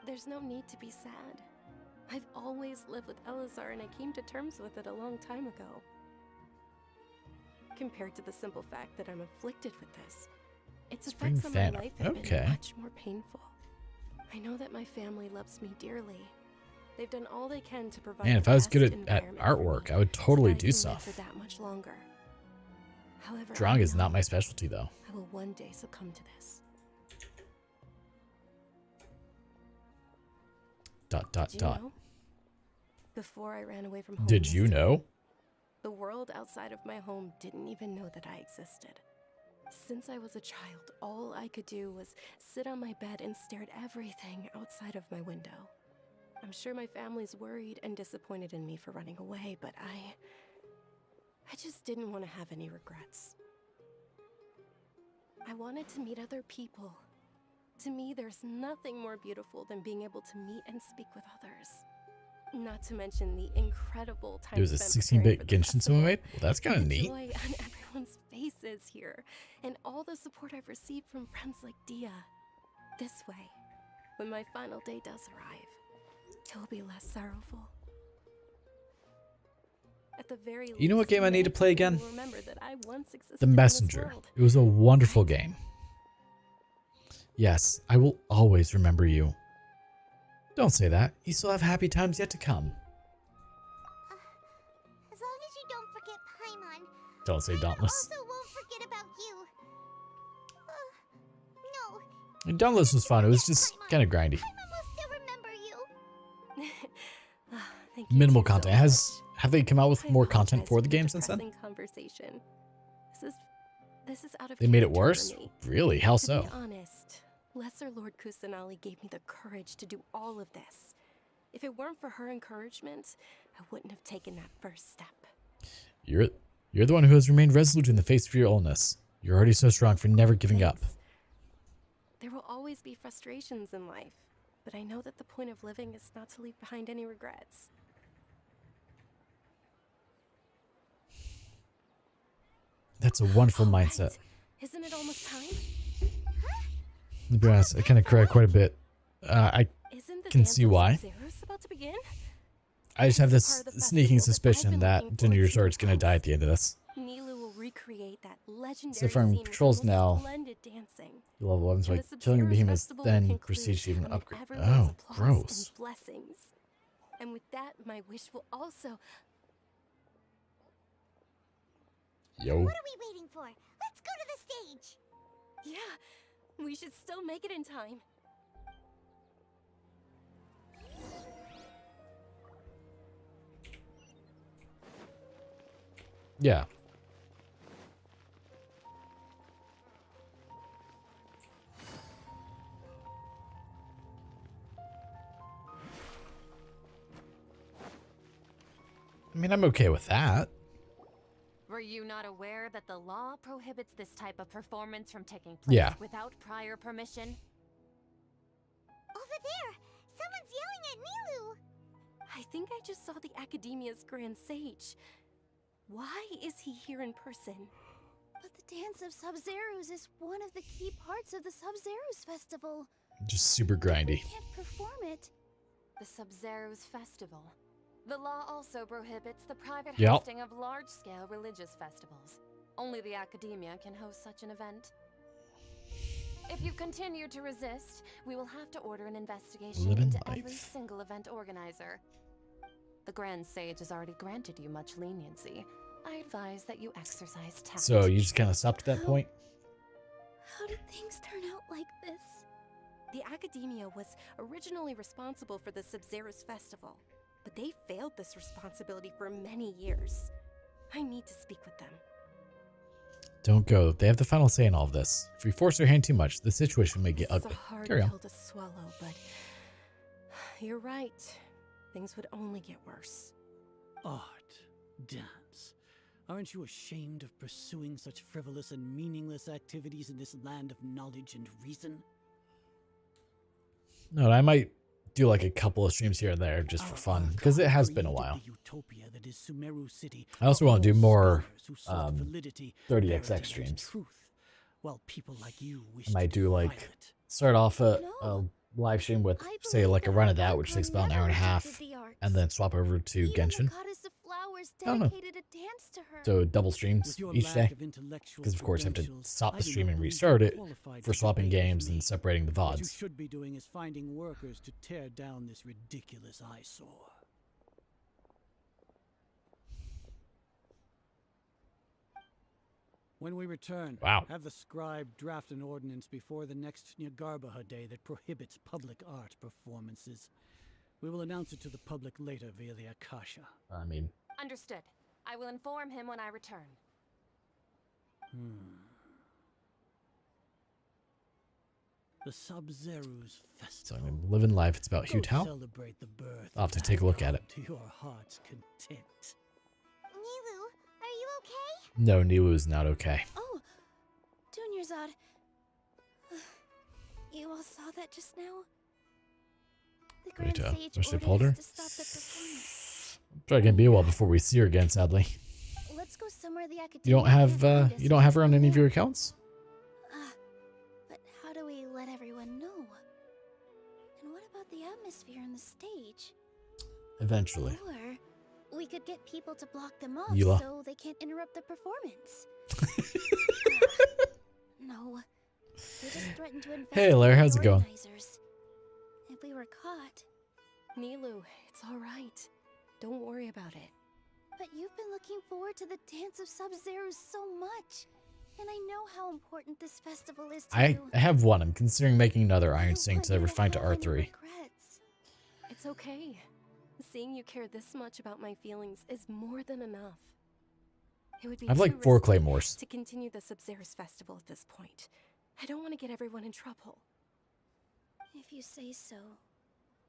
There's no need to be sad. I've always lived with Elazar and I came to terms with it a long time ago. Compared to the simple fact that I'm afflicted with this, its effects on my life have been much more painful. I know that my family loves me dearly. They've done all they can to provide. Man, if I was good at artwork, I would totally do stuff. For that much longer. However, drawing is not my specialty, though. I will one day succumb to this. Did you know? Before I ran away from home. Did you know? The world outside of my home didn't even know that I existed. Since I was a child, all I could do was sit on my bed and stare at everything outside of my window. I'm sure my family's worried and disappointed in me for running away, but I just didn't want to have any regrets. I wanted to meet other people. To me, there's nothing more beautiful than being able to meet and speak with others. Not to mention the incredible time. There's a 16-bit Genshin someone made? Well, that's kind of neat. Joy on everyone's faces here, and all the support I've received from friends like Dia. This way, when my final day does arrive, it will be less sorrowful. At the very You know what game I need to play again? The in Messenger. It was a wonderful game. Yes, I will always remember you. Don't say that. You still have happy times yet to come. As long as you don't forget Paimon. Don't say Dauntless. I also won't forget about you. No. And Dauntless was fun. It was just kind of grindy. Paimon will still remember you. Minimal content. Have they come out with more content for the game since then? Conversation. This is out of They made it worse? for me. Really? How To so? be honest, Lesser Lord Kusanali gave me the courage to do all of this. If it weren't for her encouragement, I wouldn't have taken that first step. You're the one who has remained resolute in the face of your illness. You're already so strong for never giving up. There will always be frustrations in life, but I know that the point of living is not to leave behind any regrets. That's a wonderful mindset. Isn't it almost time? To be honest, I kind of cried quite a bit. I can see why. About to begin? I just have this sneaking suspicion that Ginger Sword's gonna die at the end of this. Nilu will recreate that legendary So from scene controls with now, splendid dancing. level 1, so And like the killing Sub-Zero behemoths, Festival will then conclude proceed to even amid upgrade. everyone's Oh, applause gross. and blessings. And with that, my wish will also. Yo. What are we waiting for? Let's go to the stage. Yeah, we should still make it in time. Yeah. I mean, I'm okay with that. Were you not aware that the law prohibits this type of performance from taking place Yeah. without prior permission? Over there, someone's yelling at Nilu. I think I just saw the Academia's Grand Sage. Why is he here in person? But the Dance of Sub-Zeros is one of the key parts of the Sub-Zeros Festival. Just super grindy. We can't perform it. The Sub-Zeros Festival. The law also prohibits the private Yep. hosting of large-scale religious festivals. Only the Academia can host such an event. If you continue to resist, we will have to order an investigation Living into life. every single event organizer. The Grand Sage has already granted you much leniency. I advise that you exercise tact. So you just kind of stopped at that point? How did things turn out like this? The Academia was originally responsible for the Sub-Zeros Festival, but they failed this responsibility for many years. I need to speak with them. Don't go. They have the final say in all of this. If we force their hand too much, the situation may get It's ugly. a hard Carry on. pill to swallow, but you're right. Things would only get worse. Art, dance. Aren't you ashamed of pursuing such frivolous and meaningless activities in this land of knowledge and reason? No, I might do like a couple of streams here and there just for fun, because it has been a while. Utopia that is Sumeru City. I also want to do more 30XX streams. streams. While people like you wish I might do like start off a live stream with say like a run of that, which takes about an hour and a half, and then swap over to Genshin. I don't know. So double streams each day, because of course I have to stop the stream and restart it for swapping games and separating the What you VODs. should be doing is finding workers to tear down this ridiculous eyesore. When we return, Wow. have the scribe draft an ordinance before the next Nyargarbaha Day that prohibits public art performances. We will announce it to the public later via the Akasha. I mean, Understood. I will inform him when I return. The Sub-Zeros so Festival. I'm living life. It's about Hu Go Tao. celebrate the birth I'll have to of take a look at it. to your heart's content. Nilu, are you okay? No, Nilu is not okay. Oh, Dunyarzad. You all saw that just now? The Grand Wait, Sage wish they ordered pulled us her? to stop the performance. Probably gonna be a while before we see her again, sadly. Let's go somewhere the Academia You don't have can't find us you don't have her on from any of there. your accounts? But how do we let everyone know? And what about the atmosphere on the stage? Eventually. Or we could get people to block them off Yula. so they can't interrupt the performance. No. They just threatened to investigate Hey, Larry, how's the it going? organizers. If we were caught. Nilu, it's all right. Don't worry about it. But you've been looking forward to the Dance of Sub-Zeros so much. And I know how important this festival is to I you. have one. I'm considering making another Iron Sink to refine to R3. It's okay. Seeing you care this much about my feelings is more than enough. It would be I've too like 4 risky claymores. to continue the Sub-Zeros Festival at this point. I don't want to get everyone in trouble. If you say so.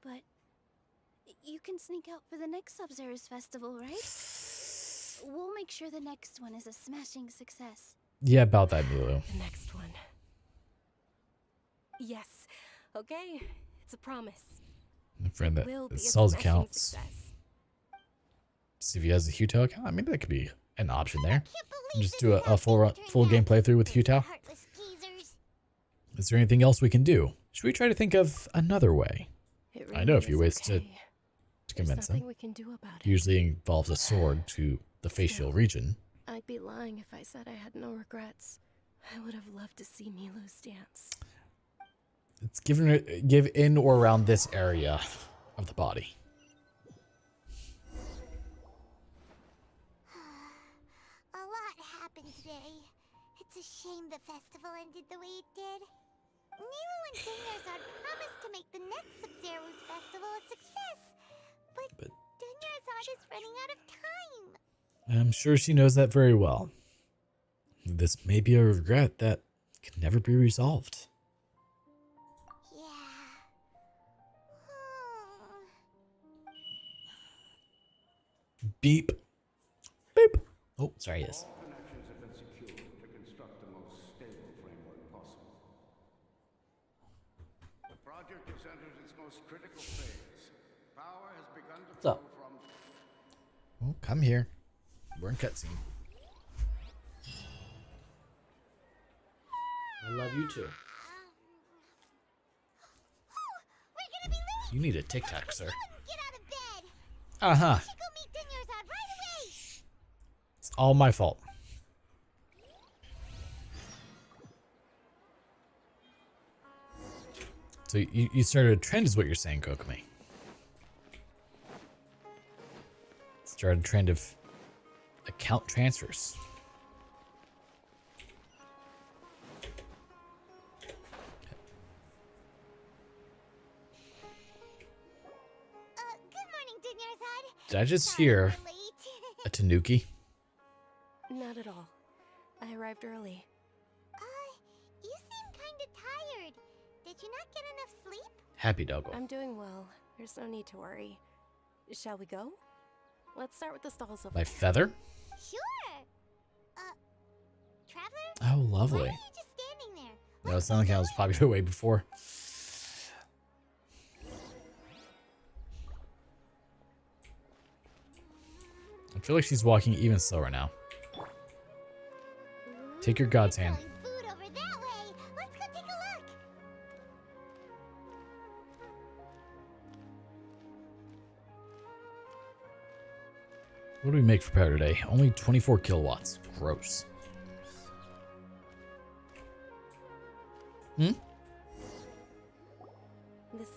But you can sneak out for the next Sub-Zeros festival, right? We'll make sure the next one is a smashing success. Yeah, about that, Nilu. The next one. Yes. Okay. It's a promise. A friend It will that be a sells smashing accounts. success. See if he has a Hutao account. I mean, that could be an option there. And just do a full game playthrough with Hutao. Is there anything else we can do? Should we try to think of another way? I know a few ways to convince him. We can do about it. Usually involves a sword to the facial region. I'd be lying if I said I had no regrets. I would have loved to see Milu's dance. It's give in or around this area of the body. A lot happened today. It's a shame the festival ended the way it did. Nilu and Dunyarzad promised to make the next Sub-Zero's festival a success, but Dunyarzad is running out of time. I'm sure she knows that very well. This may be a regret that can never be resolved. Beep. Beep. Oh, sorry, yes. All connections have been secured to construct the most stable framework possible. The project has entered its most critical phase. Power has begun to flow from... Oh, come here. We're in cutscene. I love you too. You need a Tic Tac, sir. Uh-huh. It's all my fault. So you started a trend is what you're saying, Kokomi. Started a trend of account transfers. Did I just hear a Tanuki? Not at all. I arrived early. You seem kinda tired. Did you not get enough sleep? Happy doggo. I'm doing well. There's no need to worry. Shall we go? Let's start with the stalls over My there. feather? Sure. Traveler? Oh, lovely. Why are you just standing there? No, it's not like I was probably way before. I feel like she's walking even slower now. Take your god's hand. Food over that way. Let's go take a look. What do we make for power today? Only 24 kilowatts. Gross. This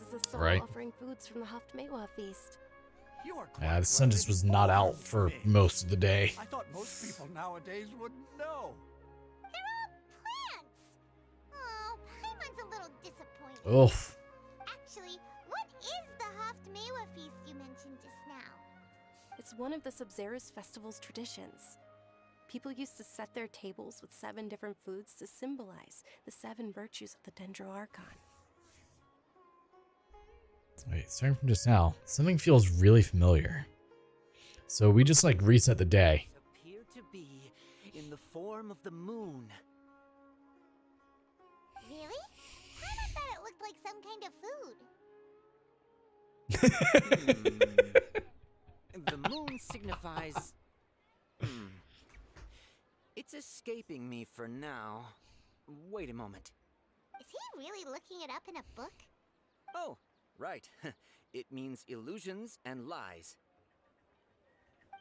is a stall Right. offering foods from the Haftmewa feast. Yeah, the sun just was not out for most of the day. I thought most people nowadays wouldn't know. They're all plants. Oh, Paimon's a little disappointed. Oof. Actually, what is the Haftmewa feast you mentioned just now? It's one of the Sub-Zero's festival's traditions. People used to set their tables with 7 different foods to symbolize the 7 virtues of the Dendro Archon. Wait, starting from just now, something feels really familiar. So we just like reset the day. Appear to be in the form of the moon. Really? Paimon thought it looked like some kind of food. The moon signifies... It's escaping me for now. Wait a moment. Is he really looking it up in a book? Oh, right. It means illusions and lies.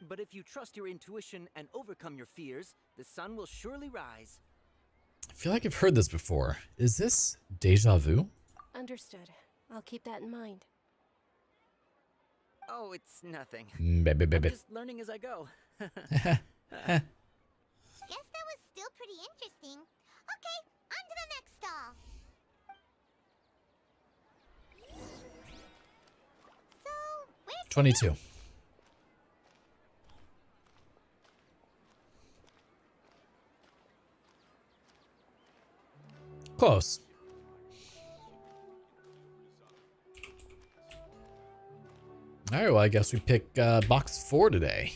But if you trust your intuition and overcome your fears, the sun will surely rise. I feel like I've heard this before. Is this deja vu? Understood. I'll keep that in mind. Oh, it's nothing. Baby. I'm just learning as I go. Guess that was still pretty interesting. Okay, on to the next stall. So, where's 22. Close. Alright, well, I guess we pick box 4 today.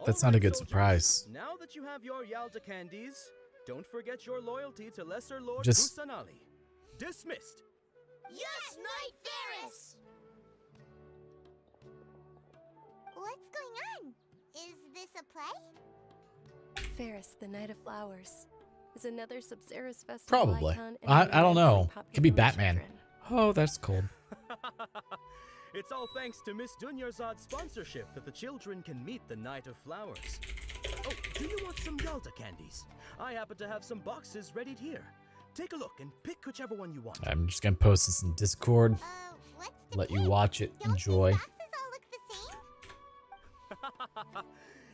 That's not a good surprise. Now that you have your Yalta candies, don't forget your loyalty to Lesser Lord Just- Kusanali. Dismissed. Yes, Knight Varys! What's going on? Is this a play? Ferris, the Knight of Flowers, is another Subceres festival Probably. icon and I an don't know. immensely Could be popular with Batman. children. Oh, that's cold. It's all thanks to Miss Dunyarzad's sponsorship that the children can meet the Knight of Flowers. Oh, do you want some Yalta candies? I happen to have some boxes readied here. Take a look and pick whichever one you want. I'm just gonna post this in Discord. Let you watch it. Enjoy.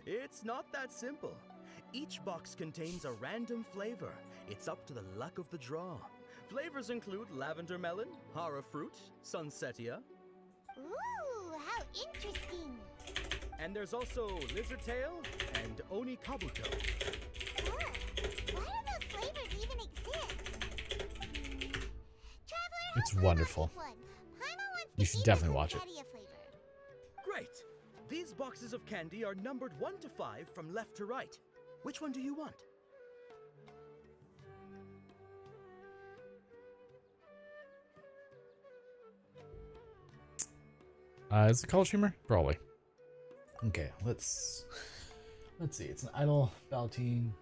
It's not that simple. Each box contains a random flavor. It's up to the luck of the draw. Flavors include lavender melon, hara fruit, sunsetia, Ooh, how interesting. and there's also lizard tail and oni kabuto. Why do those flavors even exist? It's wonderful. You should definitely watch it. Great! These boxes of candy are numbered 1 to 5 from left to right. Which one do you want? Is it called Shimmer? Probably. Okay, let's see. It's an idle Valentine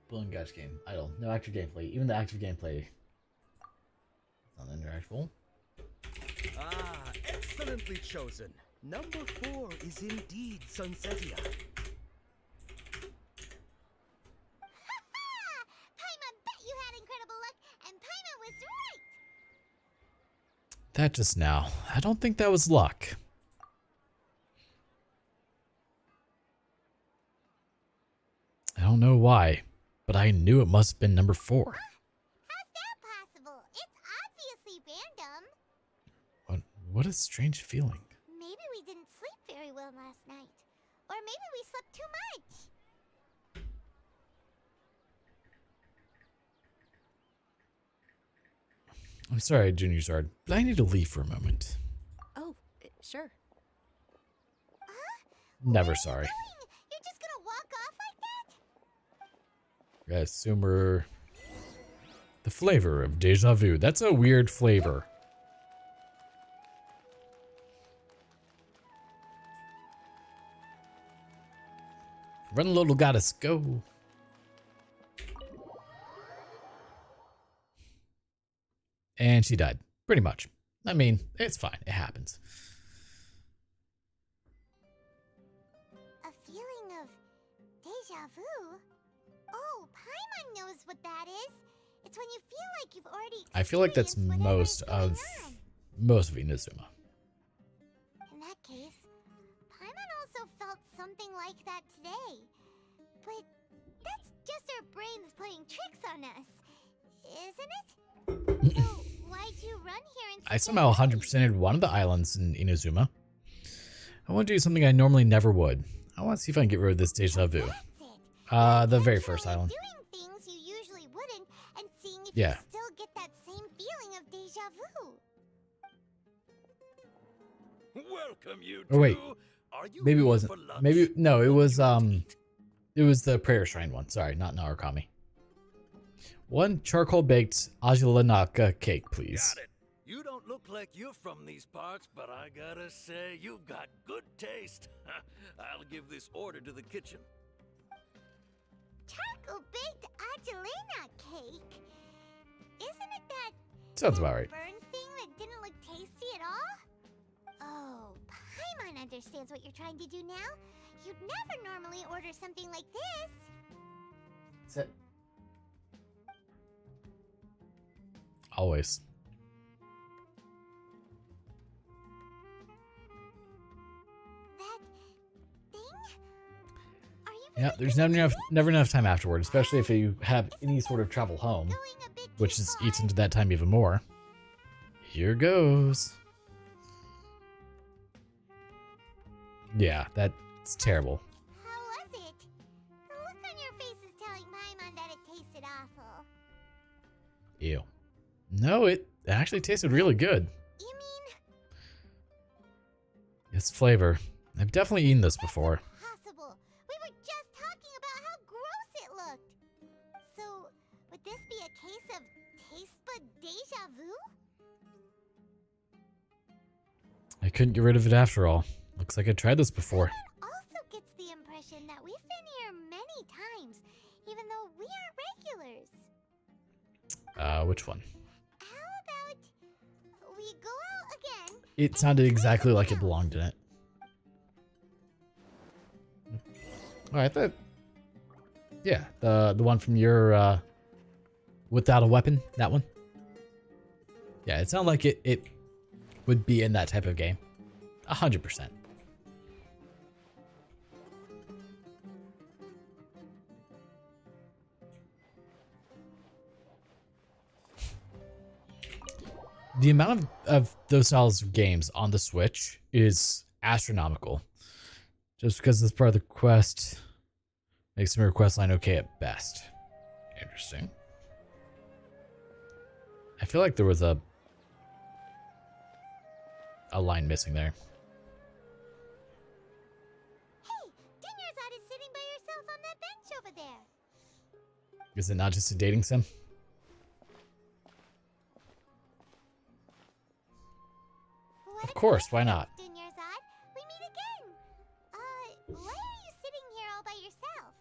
balloon gash game. Idle. No active gameplay. Even the active gameplay is not interactable. Ah, excellently chosen. Number 4 is indeed Sunsetia. Paimon bet you had incredible luck, and Paimon was right. That just now. I don't think that was luck. I don't know why, but I knew it must have been number 4. How's that possible? It's obviously random. What a strange feeling. Maybe we didn't sleep very well last night. Or maybe we slept too much. I'm sorry, Junior Zard, but I need to leave for a moment. Oh, sure. Never sorry. You're just gonna walk off like that? I assume we're the flavor of deja vu. That's a weird flavor. Run, little goddess, go. And she died, pretty much. I mean, it's fine. It happens. A feeling of deja vu? Oh, Paimon knows what that is. It's when you feel like you've already I feel like that's most of Inazuma. In that case, Paimon also felt something like that today. But that's just our brains playing tricks on us, isn't it? So why'd you run here and I somehow 100%ed one of the islands in Inazuma. I want to do something I normally never would. I want to see if I can get rid of this deja vu. The very first island. doing things you usually wouldn't and seeing if Yeah. you still get that same feeling of deja vu? Welcome, you Oh wait, two. Are you maybe it here wasn't. for lunch? Maybe no, it was the prayer shrine one. Sorry, not Narukami. One charcoal baked ajilanaka cake, please. Got it. You don't look like you're from these parts, but I gotta say, you've got good taste. I'll give this order to the kitchen. Charcoal baked Angelina cake? Isn't it that Sounds about right. burn thing that didn't look tasty at all? Oh, Paimon understands what you're trying to do now. You'd never normally order something like this. Sit. Always. Yeah, there's never enough time afterward, especially if you have any sort of travel home, which just eats into that time even more. Here goes. Yeah, that's terrible. How was it? The look on your face is telling Paimon that it tasted awful. Ew. No, it actually tasted really good. You mean? It's flavor. I've definitely eaten this before. Possible. We Could this be a case of taste bud deja vu? I couldn't get rid of it after all. Looks like I tried this before. Also gets the impression that we've been here many times, even though we aren't regulars. Which one? How about we go out again? It sounded exactly like it belonged in it. Oh, I thought... Yeah, the one from your, without a weapon, that one. Yeah, it sounded like it would be in that type of game. 100%. The amount of those styles of games on the Switch is astronomical. Just because it's part of the quest makes the request line okay at best. Interesting. I feel like there was a line missing there. Hey, Dinnerside is sitting by yourself on that bench over there. Is it not just a dating sim? Of course, why not? Dinnerside, we meet again. Why are you sitting here all by yourself?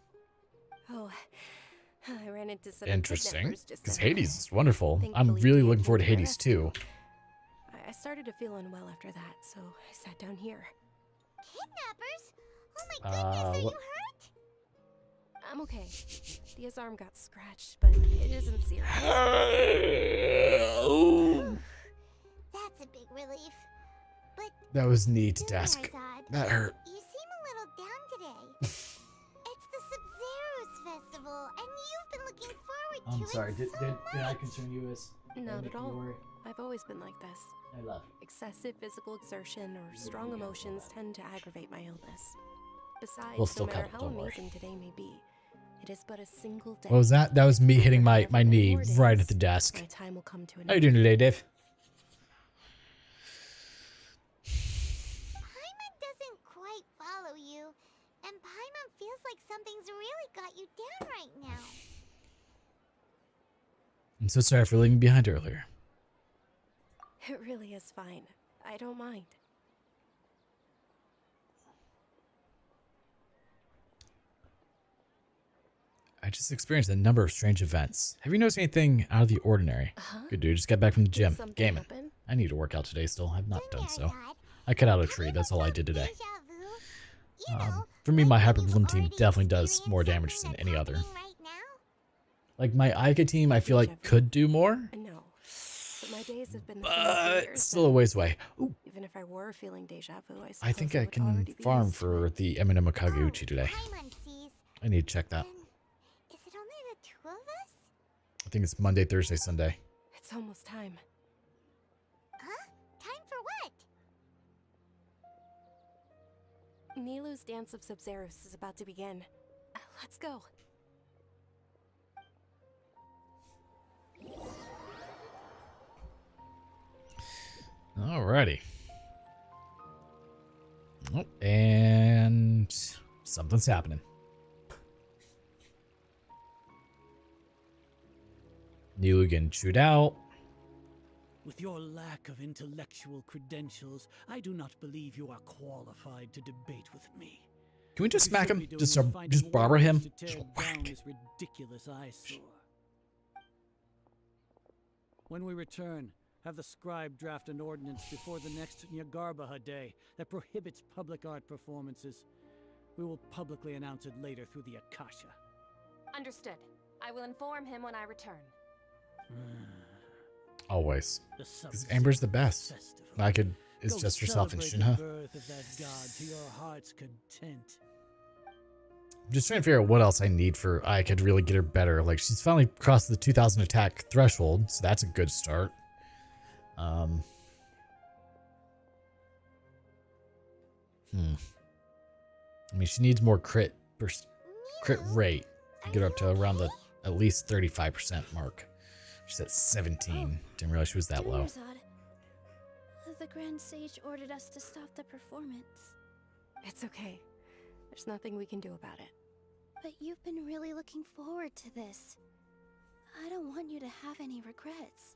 Oh, I ran into some Interesting. kidnappers just Because now. Hades is wonderful. I'm Thankfully, really they looking forward to came my Hades too. I started to feel unwell after that, so I sat down here. Kidnappers? Oh my goodness, are you what- hurt? I'm okay. Dia's arm got scratched, but it isn't serious. That's a big relief. But That was neat to desk. Dinnerside, That hurt. you seem a little down today. It's the Sub-Zero's festival, and you've been looking forward to I'm sorry. it so Did I much. concern you as? Not at all. I've always been like this. I love you. Excessive physical exertion or strong emotions tend to aggravate my illness. Besides, We'll still no matter cuddle, how don't worry. amazing today may be, it is but a single day. What was that? That was me hitting my knee right at the desk. My time will come to an How you end. doing today, Dave? Paimon doesn't quite follow you, and Paimon feels like something's really got you down right now. I'm so sorry for leaving behind earlier. It really is fine. I don't mind. I just experienced a number of strange events. Have you noticed anything out of the ordinary? Good dude, just got back from the gym. something Gaming. happen? I need to work out today still. I've not done so. I cut out a tree. That's all I did today. For me, my Hyper Bloom team definitely does more damage than any other. Like my Ica team, I feel like could do more, No, but my days have been the same for but years still a now. ways away. Ooh, Even if I were feeling deja vu, I I think suppose I would can already be farm used to for the Eminem Kageuchi today. Paimon sees. I need to check that. Is it only the two of us? I think it's Monday, Thursday, Sunday. It's almost time. Huh? Time for what? Nilu's Dance of Sub-Zeros is about to begin. Let's go. Alrighty. Oh, and something's happening. Nilu getting chewed out. With your lack of intellectual credentials, I do not believe you are qualified to debate with me. Can we just You smack should him? be doing Just is finding just barber him? ways to tear Just down this ridiculous eyesore. When we return, have the scribe draft an ordinance before the next Nyargarbaha Day that prohibits public art performances. We will publicly announce it later through the Akasha. Understood. I will inform him when I return. Always. The Because Amber's the best. I could. It's Go just herself and celebrate Shinha. the birth of that god to your heart's content. I'm just trying to figure out what else I need for I could really get her better. Like she's finally crossed the 2,000 attack threshold, so that's a good start. I mean, she needs more crit rate to get her up to around the at least 35% mark. She's at 17. Didn't realize she was that low. The Grand Sage ordered us to stop the performance. It's okay. There's nothing we can do about it. But you've been really looking forward to this. I don't want you to have any regrets.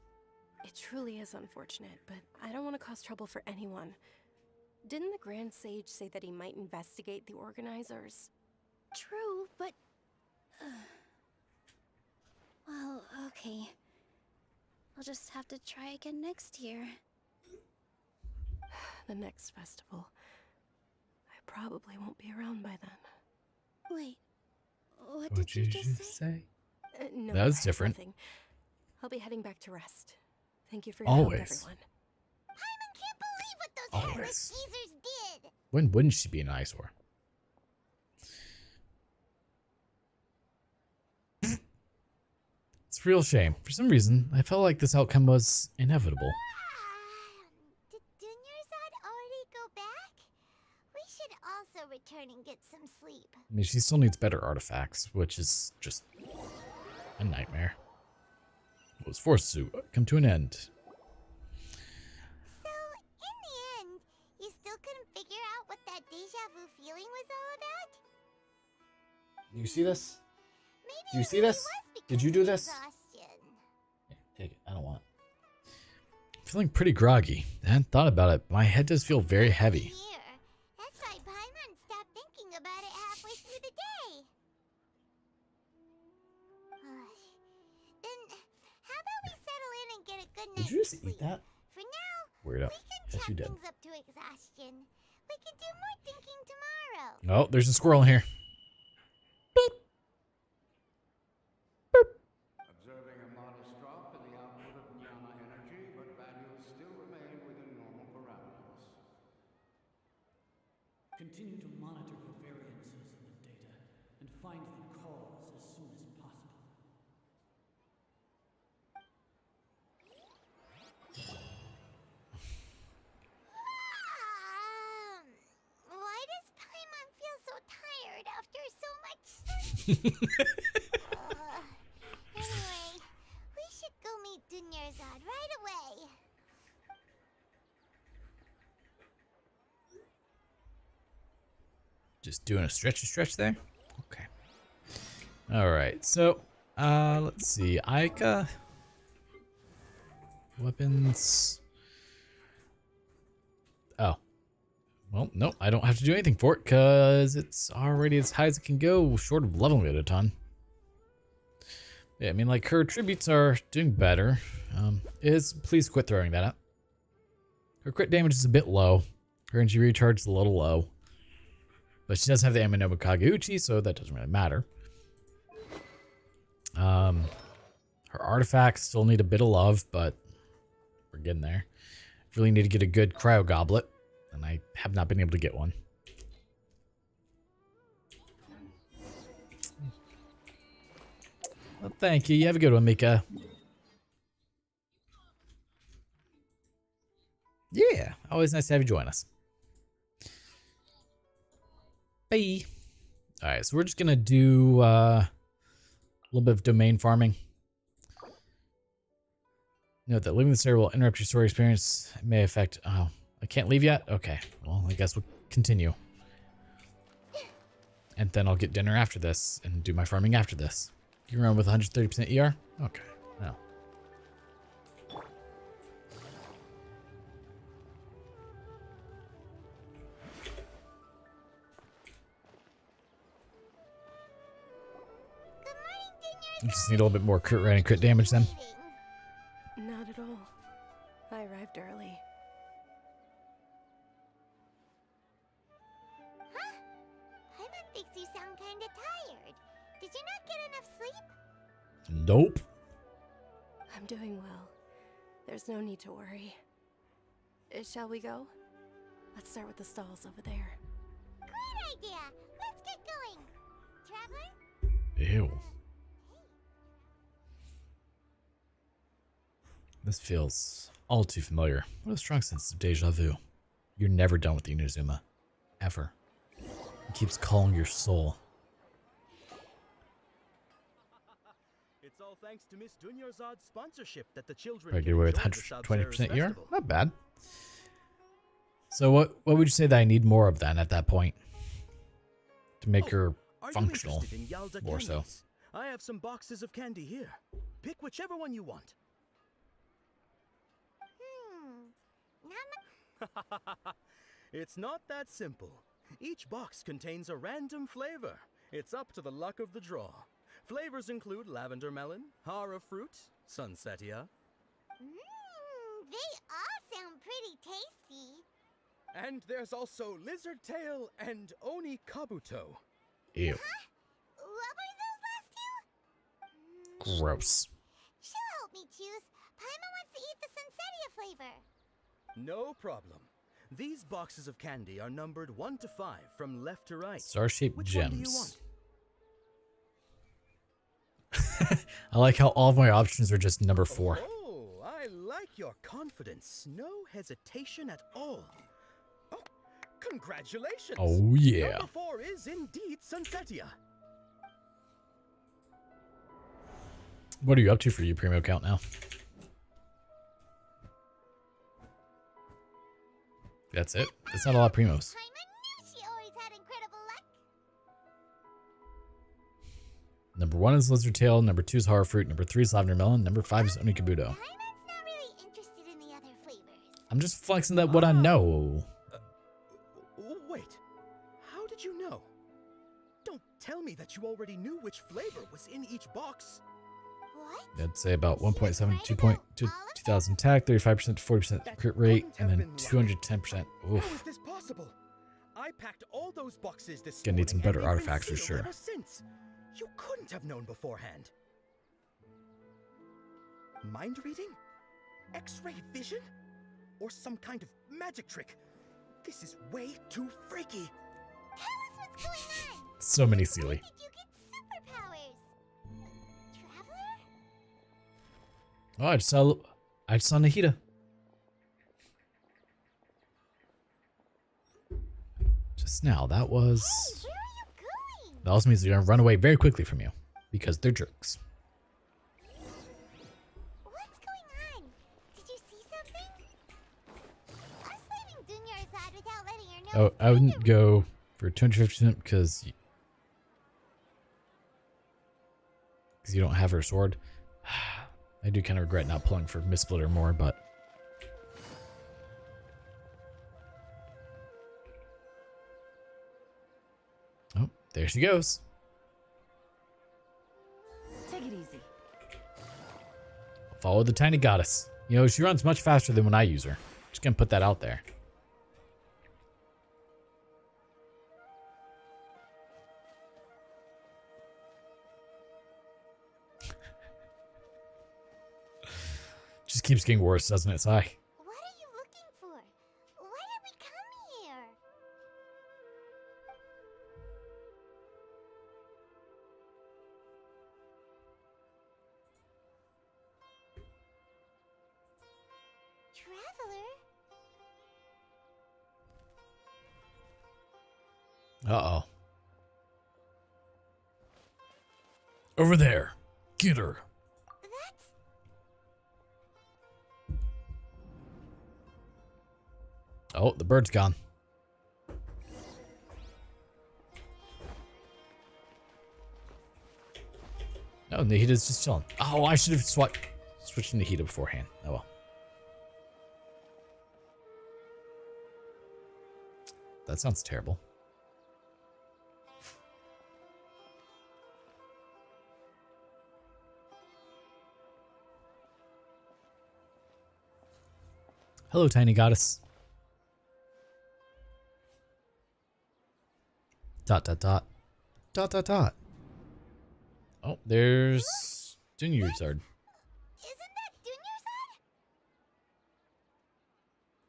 It truly is unfortunate, but I don't want to cause trouble for anyone. Didn't the Grand Sage say that he might investigate the organizers? True, but... well, okay. I'll just have to try again next year. The next festival. I probably won't be around by then. Wait, what did you just say? No, That was different. nothing. I'll be heading back to rest. Thank you for your help, everyone. Paimon can't believe what those Always. hapless geezers did. When wouldn't she be an eyesore? It's a real shame. For some reason, I felt like this outcome was inevitable. Did Dunyarzad already go back? We should also return and get some sleep. I mean, she still needs better artifacts, which is just a nightmare. It was forced to come to an end. So, in the end, you still couldn't figure out what that deja vu feeling was all about? You see this? Maybe Do you see this? Did you do this? Exhaustion. Yeah, take it. I don't want it. I'm feeling pretty groggy. I hadn't thought about it. My head does feel very heavy. Here. That's why Paimon stopped thinking about it halfway through the day. Then, how about we settle in and get a good night's Did you just sleep? eat that? For now, Weirdo. we can Yes, chalk you did. things up to exhaustion. We can do more thinking tomorrow. Oh, there's a squirrel in here. Observing a modest drop in the output of Jnana energy, but values still remain within normal parameters. Continue to monitor for variances in the data and find the cause as soon as possible. Why does Paimon feel so tired after so much sleep? Anyway, we should go meet Dunyarzad right away. Just doing a stretch there? Okay. Alright, so, let's see. Aika. Weapons. Oh. Well, no, I don't have to do anything for it, because it's already as high as it can go, short of leveling it a ton. Yeah, I mean, like, her tributes are doing better. Please quit throwing that out. Her crit damage is a bit low. Her energy recharge is a little low. But she does have the Aminobu Kageuchi, so that doesn't really matter. Her artifacts still need a bit of love, but we're getting there. Really need to get a good cryo goblet, and I have not been able to get one. Well, thank you. You have a good one, Mika. Yeah, always nice to have you join us. Bye. Alright, so we're just gonna do a little bit of domain farming. Note that leaving this area will interrupt your story experience. It may affect... Oh, I can't leave yet? Okay, well, I guess we'll continue. And then I'll get dinner after this and do my farming after this. You run with 130% ER? Okay, no. You just need a little bit more crit rate and crit damage then. Not at all. I arrived early. Huh? Paimon thinks you sound kinda tired. Did you not get enough sleep? Nope. I'm doing well. There's no need to worry. Shall we go? Let's start with the stalls over there. Great idea! Let's get going! Traveler? Ew. This feels all too familiar. What a strong sense of deja vu. You're never done with Inazuma. Ever. It keeps calling your soul. It's all thanks to Miss Dunyarzad's sponsorship that the children I get away with enjoy this 120% Sabzer's ER? festival. Not bad. So what would you say that I need more of then at that point? To make her Are you functional. interested in Yalda More so. candies? I have some boxes of candy here. Pick whichever one you want. It's not that simple. Each box contains a random flavor. It's up to the luck of the draw. Flavors include lavender melon, hara fruit, sunsetia. They all sound pretty tasty. And there's also lizard tail and oni kabuto. Ew. What were those last two? Gross. She'll help me choose. Paimon wants to eat the sunsetia flavor. No problem. These boxes of candy are numbered 1 to 5 from left to right. Star-shaped Which gems. one do you want? I like how all of my options are just number 4. Oh, I like your confidence. No hesitation at all. Oh, congratulations. Oh, yeah. Number 4 is indeed sunsetia. What are you up to for your primo count now? That's it? That's not a lot of primos. Paimon knew she always had incredible luck. Number 1 is lizard tail, number 2 is hara fruit, number 3 is lavender melon, number 5 is oni kabuto. Paimon's not really interested in the other flavors. I'm just flexing that what I know. Wait, how did you know? Don't tell me that you already knew which flavor was in each box. What? I'd say about 1.7, 2,000 attack, 35% to 40% crit rate, and then 210%. How Oof. is this possible? I packed all those boxes this Gonna need some morning, better and they've been artifacts for sealed sure. ever since. You couldn't have known beforehand. Mind reading? X-ray vision? Or some kind of magic trick? This is way too freaky. Tell us what's going on. So many Sealy. Did you get superpowers? Traveler? Oh, I just saw Nahida. Just now, that was... Hey, where are you going? That also means they're gonna run away very quickly from you. Because they're jerks. What's going on? Did you see something? Us leaving Dunyarzad without letting her know. Oh, I wouldn't go for 250% because you don't have her sword. I do kind of regret not pulling for Mistsplitter more, but... Oh, there she goes. Take it easy. Follow the tiny goddess. You know, she runs much faster than when I use her. Just gonna put that out there. Just keeps getting worse, doesn't it, Sai? What are you looking for? Why did we come here? Traveler? Uh-oh. Over there. Get her. That's... Oh, the bird's gone. No, Nahida's just chilling. Oh, I should have switched to Nahida beforehand. Oh well. That sounds terrible. Hello, tiny goddess. Dot, dot, dot. Dot, dot, dot. Oh, there's Dunyarzad. Isn't that Dunyarzad?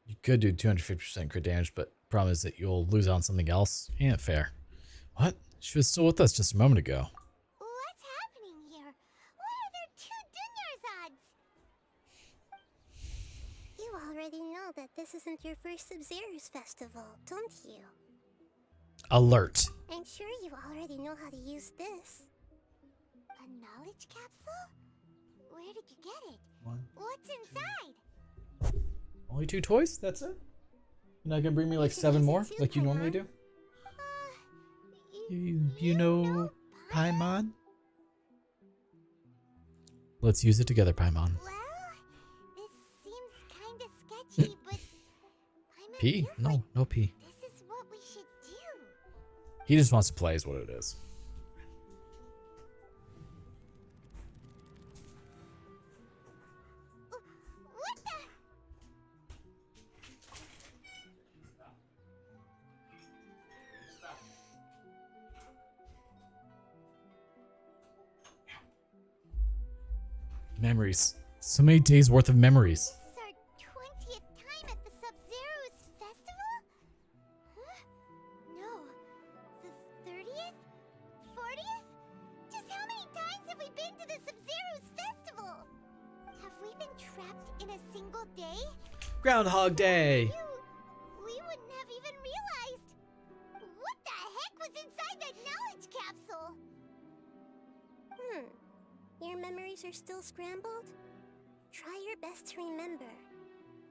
You could do 250% crit damage, but problem is that you'll lose on something else. Ain't fair. What? She was still with us just a moment ago. What's happening here? Why are there two Dunyarzad's? You already know that this isn't your first Sub-Zero's festival, don't you? Alert. I'm sure you already know how to use this. A knowledge capsule? Where did you get it? What's inside? Only 2 toys? That's it? You're not gonna bring me like 7 more, like you normally do? You know Paimon? Let's use it together, Paimon. Well, this seems kind of sketchy, but P? No, no P. this is what we should do. He just wants to play is what it is. What the? Memories. So many days worth of memories. This is our 20th time at the Sub-Zero's festival? Huh? No. The 30th? 40th? Just how many times have we been to the Sub-Zero's festival? Have we been trapped in a single day? Groundhog Day. We wouldn't have even realized. What the heck was inside that knowledge capsule? Your memories are still scrambled? Try your best to remember.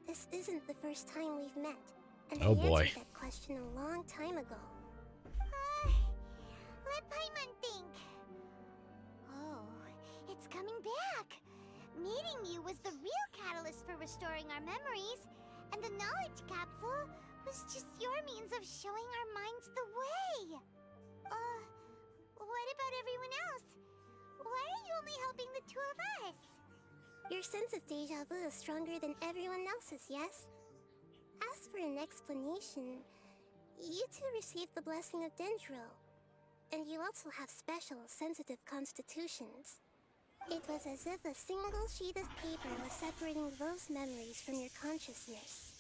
This isn't the first time we've met, and Oh, I boy. answered that question a long time ago. Let Paimon think. Oh, it's coming back. Meeting you was the real catalyst for restoring our memories, and the knowledge capsule was just your means of showing our minds the way. What about everyone else? Why are you only helping the two of us? Your sense of deja vu is stronger than everyone else's, yes? As for an explanation, you two received the blessing of Dendro, and you also have special, sensitive constitutions. It was as if a single sheet of paper was separating those memories from your consciousness.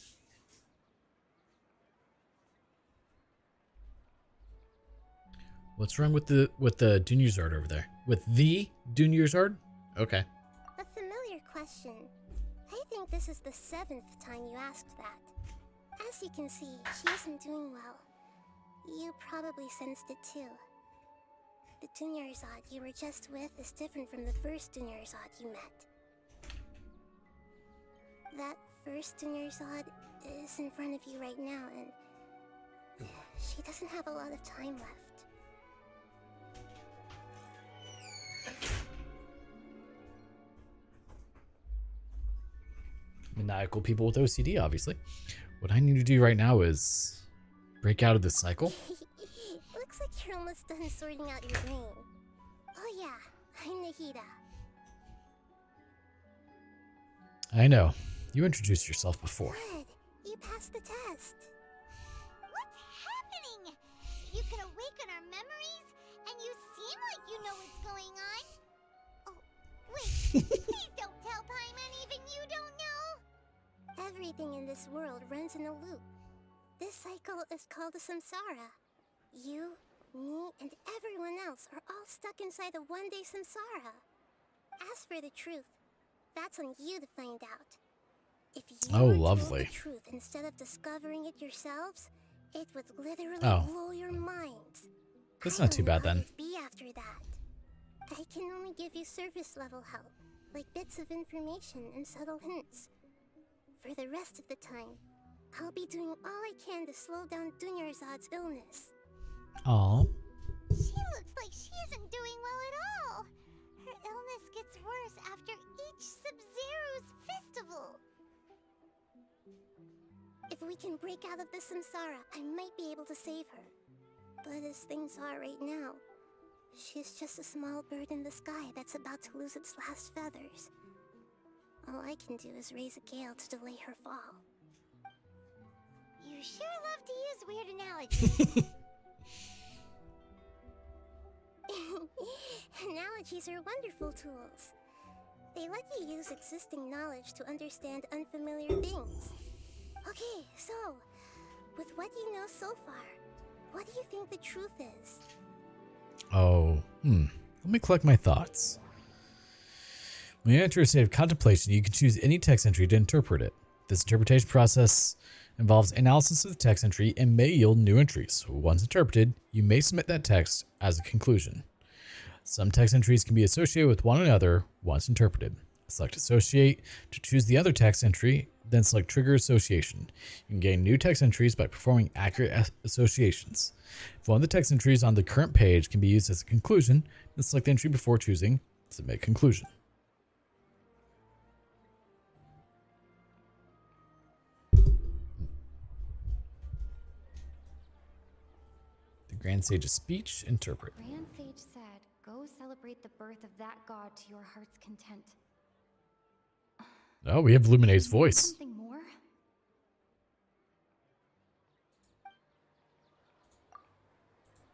What's wrong with the Dunyarzad over there? With the Dunyarzad? Okay. A familiar question. I think this is the 7th time you asked that. As you can see, she isn't doing well. You probably sensed it too. The Dunyarzad you were just with is different from the first Dunyarzad you met. That first Dunyarzad is in front of you right now, and she doesn't have a lot of time left. Maniacal people with OCD, obviously. What I need to do right now is break out of this cycle. Looks like you're almost done sorting out your brain. Oh yeah, I'm Nahida. I know. You introduced yourself before. Good, you passed the test. What's happening? You can awaken our memories, and you seem like you know what's going on. Oh, wait. Please don't tell Paimon even you don't know. Everything in this world runs in a loop. This cycle is called a samsara. You, me, and everyone else are all stuck inside a one-day samsara. As for the truth, that's on you to find out. If you were told the truth instead of discovering it yourselves, it would literally blow your minds. That's not too bad then. It'd be after that. I can only give you surface level help, like bits of information and subtle hints. For the rest of the time, I'll be doing all I can to slow down Dunyarzad's illness. Aww. She looks like she isn't doing well at all. Her illness gets worse after each Sub-Zero's festival. If we can break out of the samsara, I might be able to save her. But as things are right now, she's just a small bird in the sky that's about to lose its last feathers. All I can do is raise a gale to delay her fall. You sure love to use weird analogies. Analogies are wonderful tools. They let you use existing knowledge to understand unfamiliar things. Okay, so, with what you know so far, what do you think the truth is? Oh, let me collect my thoughts. When you enter a state of contemplation, you can choose any text entry to interpret it. This interpretation process involves analysis of the text entry and may yield new entries. Once interpreted, you may submit that text as a conclusion. Some text entries can be associated with one another once interpreted. Select Associate to choose the other text entry, then select Trigger Association. You can gain new text entries by performing accurate associations. If one of the text entries on the current page can be used as a conclusion, then select the entry before choosing Submit Conclusion. Grand Sage's speech. Interpret. Grand Sage said, go celebrate the birth of that god to your heart's content. Oh, we have Luminae's voice. Something more?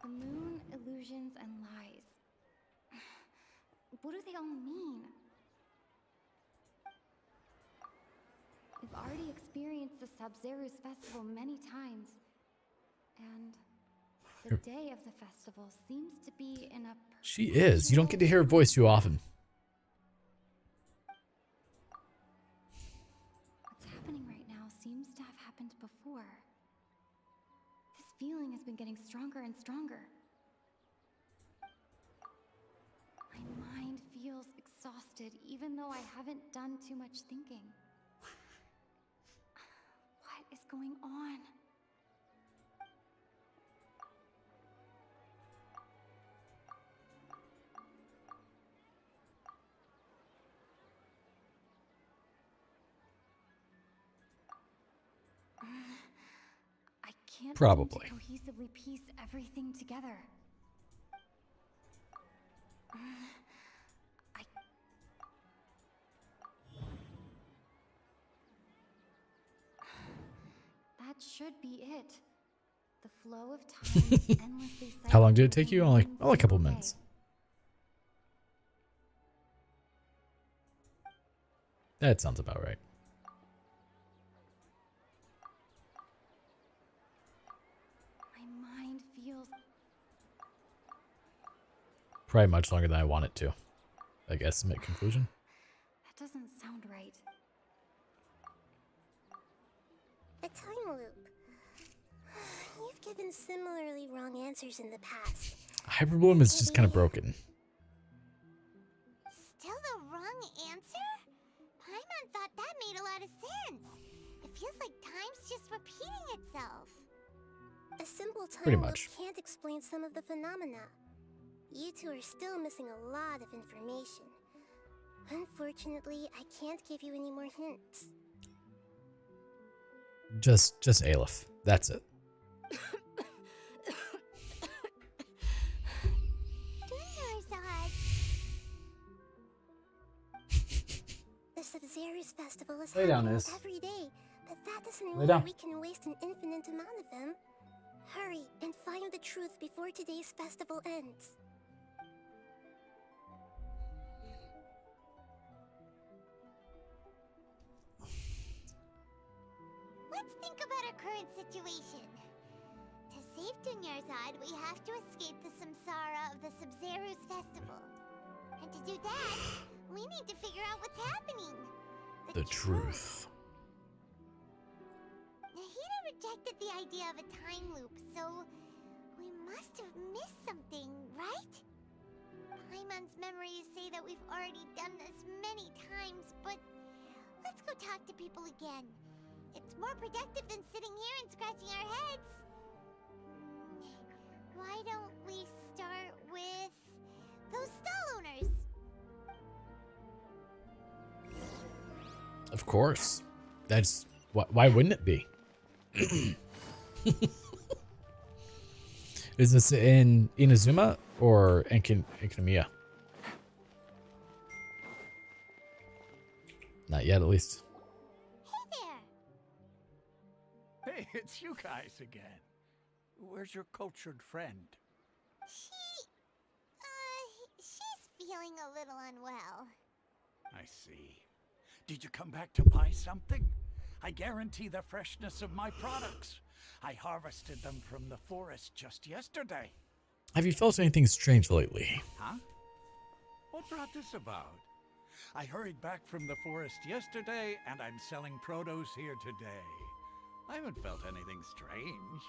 The moon, illusions, and lies. What do they all mean? We've already experienced the Sub-Zeru's festival many times. And the day of the festival seems to be in a... She is. You don't get to hear her voice too often. What's happening right now seems to have happened before. This feeling has been getting stronger and stronger. My mind feels exhausted, even though I haven't done too much thinking. What is going on? I can't Probably. seem to cohesively piece everything together. That should be it. The flow of time endlessly. How long did it take you? Only a couple of minutes. That sounds about right. My mind feels... Probably much longer than I want it to. Like estimate conclusion. That doesn't sound right. A time loop. You've given similarly wrong answers in the past. Hyperbloom is just kind of broken. Still the wrong answer? Paimon thought that made a lot of sense. It feels like time's just repeating itself. A simple Pretty time loop much. can't explain some of the phenomena. You two are still missing a lot of information. Unfortunately, I can't give you any more hints. Just Aleph. That's it. The Sub-Zeru's festival is Lay down, happening Iz. every day, but that doesn't Lay mean down. we can waste an infinite amount of them. Hurry and find the truth before today's festival ends. Let's think about our current situation. To save Dunyarzad, we have to escape the samsara of the Sub-Zeru's festival. And to do that, we need to figure out what's happening. The truth. Nahida rejected the idea of a time loop, so we must have missed something, right? Paimon's memories say that we've already done this many times, but let's go talk to people again. It's more productive than sitting here and scratching our heads. Why don't we start with those stall owners? Of course. That's why wouldn't it be? Is this in Inazuma or Enkinomiya? Not yet, at least. Hey, it's you guys again. Where's your cultured friend? She's feeling a little unwell. I see. Did you come back to buy something? I guarantee the freshness of my products. I harvested them from the forest just yesterday. Have you felt anything strange lately? Huh? What brought this about? I hurried back from the forest yesterday, and I'm selling produce here today. I haven't felt anything strange.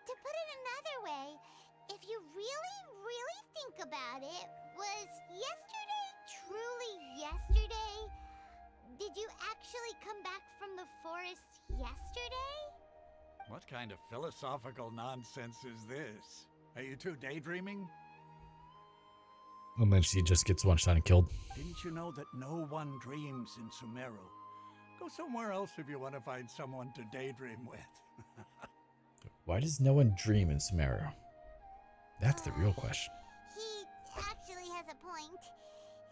To put it another way, if you really think about it, was yesterday truly yesterday? Did you actually come back from the forest yesterday? What kind of philosophical nonsense is this? Are you two daydreaming? And then she just gets one shot and killed. Didn't you know that no one dreams in Sumeru? Go somewhere else if you want to find someone to daydream with. Why does no one dream in Sumeru? That's the real question. He actually has a point.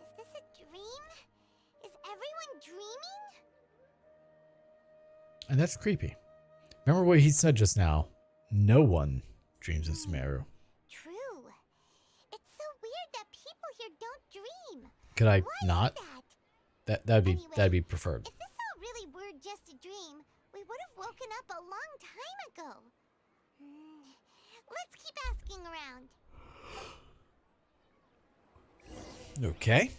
Is this a dream? Is everyone dreaming? And that's creepy. Remember what he said just now? No one dreams in Sumeru. True. It's so weird that people here don't dream. Could I Why not? is that? That'd be preferred. If this all really were just a dream, we would have woken up a long time ago. Let's keep asking around. Okay.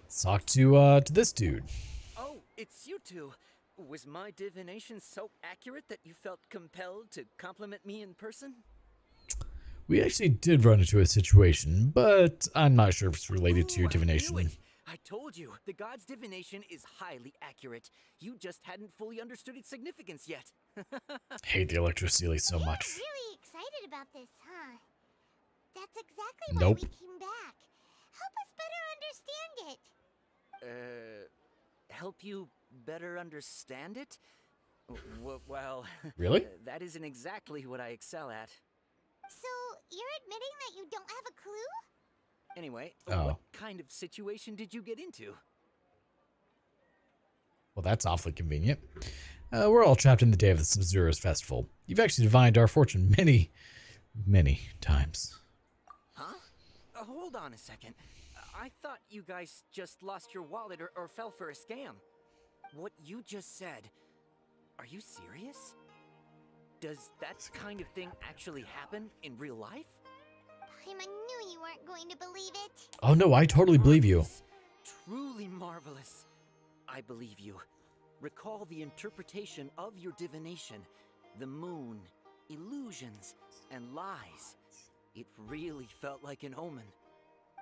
Let's talk to this dude. Oh, it's you two. Was my divination so accurate that you felt compelled to compliment me in person? We actually did run into a situation, but I'm not sure if it's related to your divination. I told you, the god's divination is highly accurate. You just hadn't fully understood its significance yet. Hate the electrocity so much. You're really excited about this, huh? That's exactly why Nope. we came back. Help us better understand it. Help you better understand it? Well, Really? That isn't exactly what I excel at. So, you're admitting that you don't have a clue? Anyway, Oh. what kind of situation did you get into? Well, that's awfully convenient. We're all trapped in the day of the Sub-Zero's festival. You've actually divined our fortune many, many times. Huh? Hold on a second. I thought you guys just lost your wallet or fell for a scam. What you just said, are you serious? Does that kind of thing actually happen in real life? Paimon knew you weren't going to believe it. Oh no, I totally believe you. Truly marvelous. I believe you. Recall the interpretation of your divination. The moon, illusions, and lies. It really felt like an omen.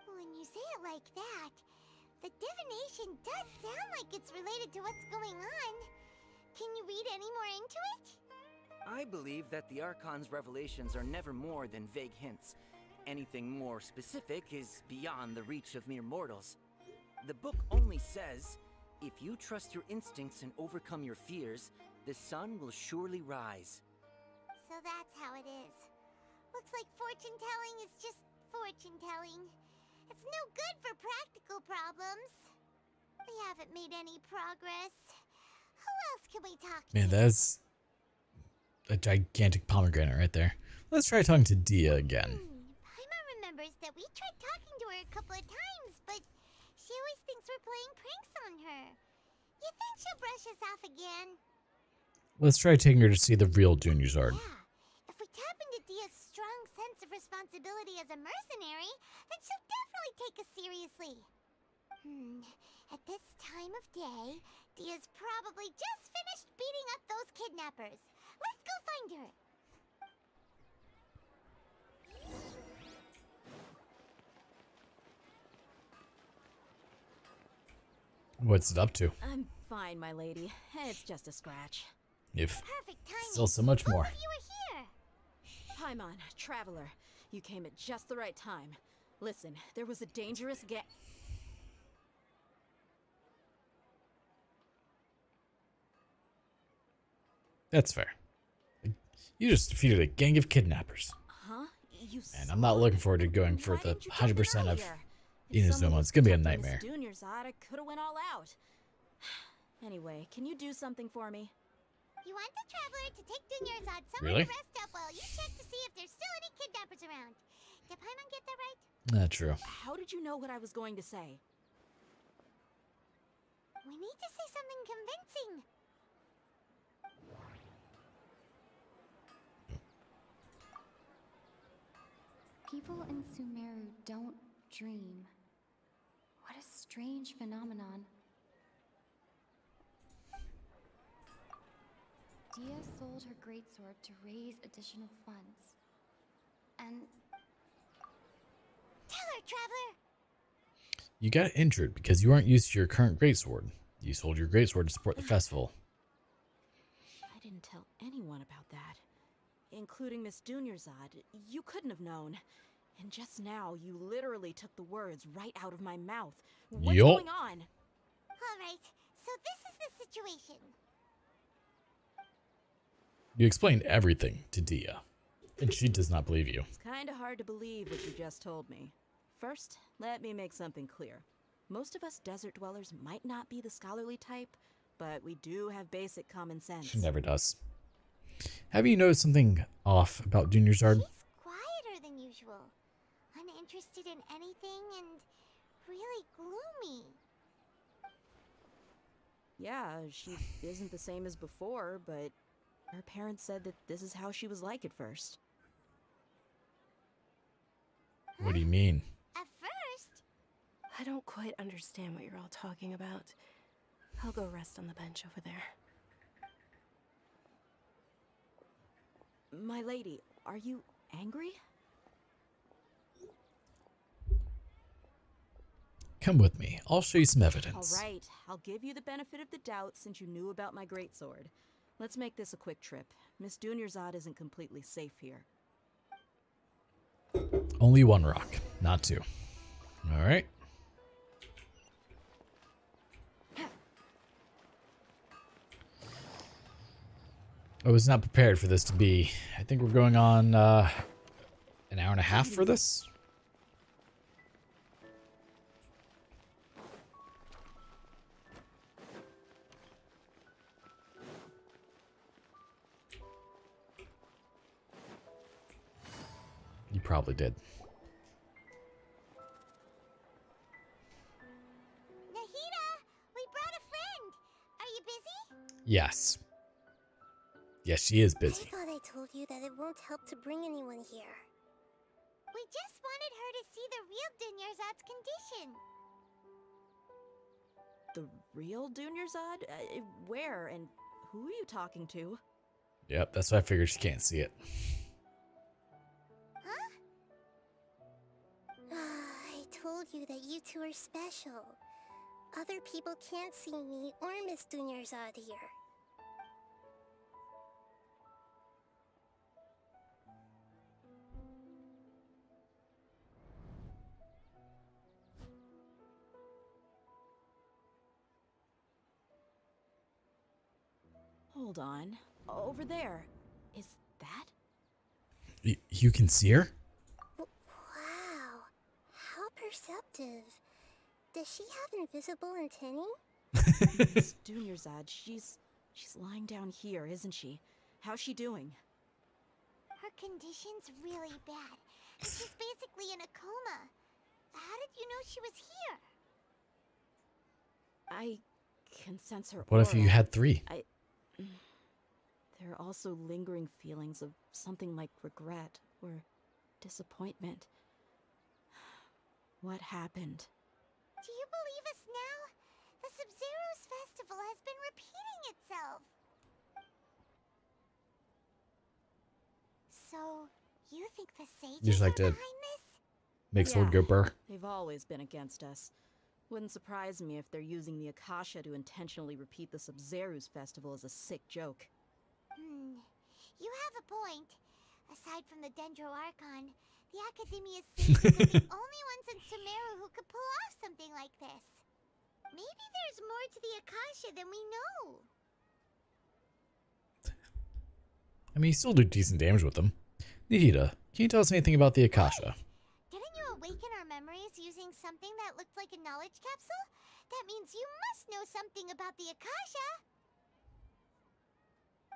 When you say it like that, the divination does sound like it's related to what's going on. Can you read any more into it? I believe that the Archon's revelations are never more than vague hints. Anything more specific is beyond the reach of mere mortals. The book only says, if you trust your instincts and overcome your fears, the sun will surely rise. So that's how it is. Looks like fortune-telling is just fortune-telling. It's no good for practical problems. We haven't made any progress. Who else can we talk to? Man, that's a gigantic pomegranate right there. Let's try talking to Dia again. Paimon remembers that we tried talking to her a couple of times, but she always thinks we're playing pranks on her. You think she'll brush us off again? Let's try taking her to see the real Dunyazard. If we tap into Dia's strong sense of responsibility as a mercenary, then she'll definitely take us seriously. At this time of day, Dia's probably just finished beating up those kidnappers. Let's go find her. What's it up to? I'm fine, my lady. It's just a scratch. If Perfect timing. still so much more. You were here. Paimon, traveler, you came at just the right time. Listen, there was a dangerous That's fair. You just defeated a gang of kidnappers. Huh? You And I'm not looking forward to going for the 100% of Inazuma. It's gonna be a nightmare. Junior's I could have went all out. Anyway, can you do something for me? You want the traveler to take Dunyarzad somewhere Really? to rest up while you check to see if there's still any kidnappers around. Did Paimon get that right? Not true. How did you know what I was going to say? We need to say something convincing. People in Sumeru don't dream. What a strange phenomenon. Dia sold her greatsword to raise additional funds. And tell her, traveler. You got injured because you aren't used to your current greatsword. You sold your greatsword to support the festival. I didn't tell anyone about that. Including Miss Dunyarzad. You couldn't have known. And just now, you literally took the words right out of my mouth. What's going on? All right, so this is the situation. You explained everything to Dia, and she does not believe you. It's kind of hard to believe what you just told me. First, let me make something clear. Most of us desert dwellers might not be the scholarly type, but we do have basic common sense. She never does. Have you noticed something off about Junior Zard? She's quieter than usual, uninterested in anything, and really gloomy. Yeah, she isn't the same as before, but her parents said that this is how she was like at first. What do you mean? At first? I don't quite understand what you're all talking about. I'll go rest on the bench over there. My lady, are you angry? Come with me. I'll show you some evidence. All right, I'll give you the benefit of the doubt since you knew about my greatsword. Let's make this a quick trip. Miss Dunyarzad isn't completely safe here. Only one rock, not two. All right. I was not prepared for this to be. I think we're going on an hour and a half for this. You probably did. Nahida, we brought a friend. Are you busy? Yes. Yes, she is busy. I thought I told you that it won't help to bring anyone here. We just wanted her to see the real Dunyarzad's condition. The real Dunyarzad? Where and who are you talking to? Yep, that's why I figured she can't see it. I told you that you two are special. Other people can't see me or Miss Dunyarzad here. Hold on. Over there. Is that? You can see her? Wow. How perceptive. Does she have invisible antennae? Miss Dunyarzad, she's lying down here, isn't she? How's she doing? Her condition's really bad. She's basically in a coma. How did you know she was here? I can sense her What if you aura. had three? There are also lingering feelings of something like regret or disappointment. What happened? Do you believe us now? The Sub-Zero's festival has been repeating itself. So, you think the sages Just like are to behind this? make sword go burr. They've always been against us. Wouldn't surprise me if they're using the Akasha to intentionally repeat the Sub-Zero's festival as a sick joke. You have a point. Aside from the Dendro Archon, the Academia's sages are the only ones in Sumeru who could pull off something like this. Maybe there's more to the Akasha than we know. I mean, you still do decent damage with them. Nahida, can you tell us anything about the Akasha? Didn't you awaken our memories using something that looked like a knowledge capsule? That means you must know something about the Akasha.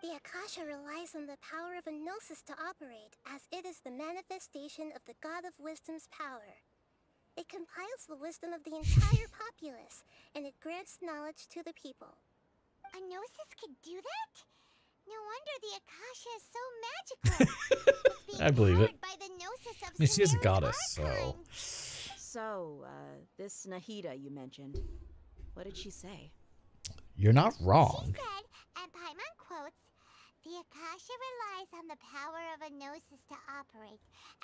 The Akasha relies on the power of a gnosis to operate, as it is the manifestation of the God of Wisdom's power. It compiles the wisdom of the entire populace, and it grants knowledge to the people. A gnosis could do that? No wonder the Akasha is so magical. I believe it. By the gnosis of I mean, she is a Sumeru's goddess, so. archon. So, this Nahida you mentioned, what did she say? You're not wrong. She said, and Paimon quotes, "The Akasha relies on the power of a gnosis to operate,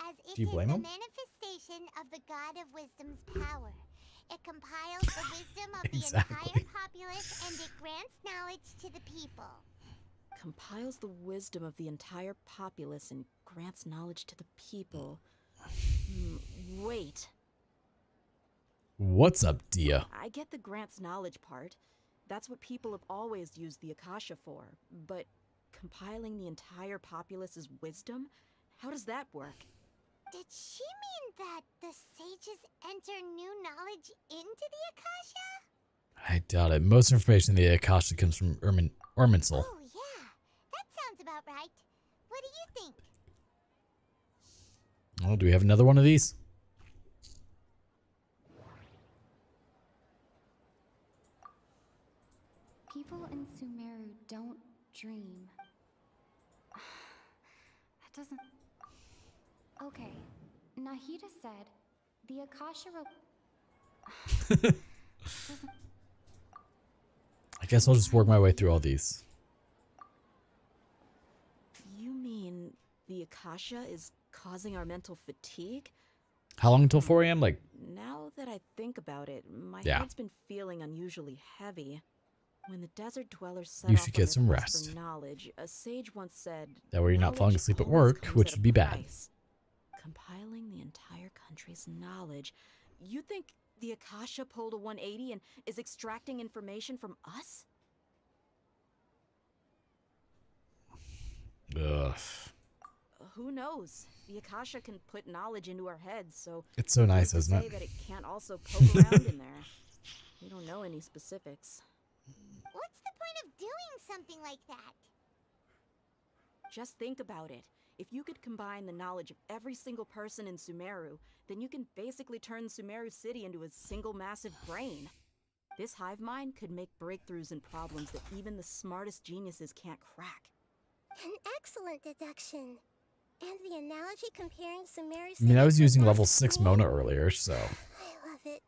as it Do you is blame the him? manifestation of the God of Wisdom's power. It compiles the wisdom of the Exactly. entire populace, and it grants knowledge to the people." Compiles the wisdom of the entire populace and grants knowledge to the people. Wait. What's up, Dia? I get the grants knowledge part. That's what people have always used the Akasha for. But compiling the entire populace's wisdom? How does that work? Did she mean that the sages enter new knowledge into the Akasha? I doubt it. Most information in the Akasha comes from Orminsul. Oh yeah, that sounds about right. What do you think? Oh, do we have another one of these? People in Sumeru don't dream. That doesn't... Okay, Nahida said the Akasha I guess I'll just work my way through all these. You mean the Akasha is causing our mental fatigue? How long until 4 a.m.? Like, Now that I think about it, my Yeah. head's been feeling unusually heavy. When the desert dwellers set You off should on get some their quest rest. for knowledge, a sage once said, that way you're not falling "Knowledge asleep at always work, comes which at a would be bad. price." Compiling the entire country's knowledge. You think the Akasha pulled a 180 and is extracting information from us? Ugh. Who knows? The Akasha can put knowledge into our heads, so It's so nice, who's to isn't say it? that it can't also poke around in there. We don't know any specifics. What's the point of doing something like that? Just think about it. If you could combine the knowledge of every single person in Sumeru, then you can basically turn Sumeru City into a single massive brain. This hive mind could make breakthroughs in problems that even the smartest geniuses can't crack. An excellent deduction. And the analogy comparing Sumeru I mean, I was City to using a level vast 6 brain? Mona earlier, so. I love it.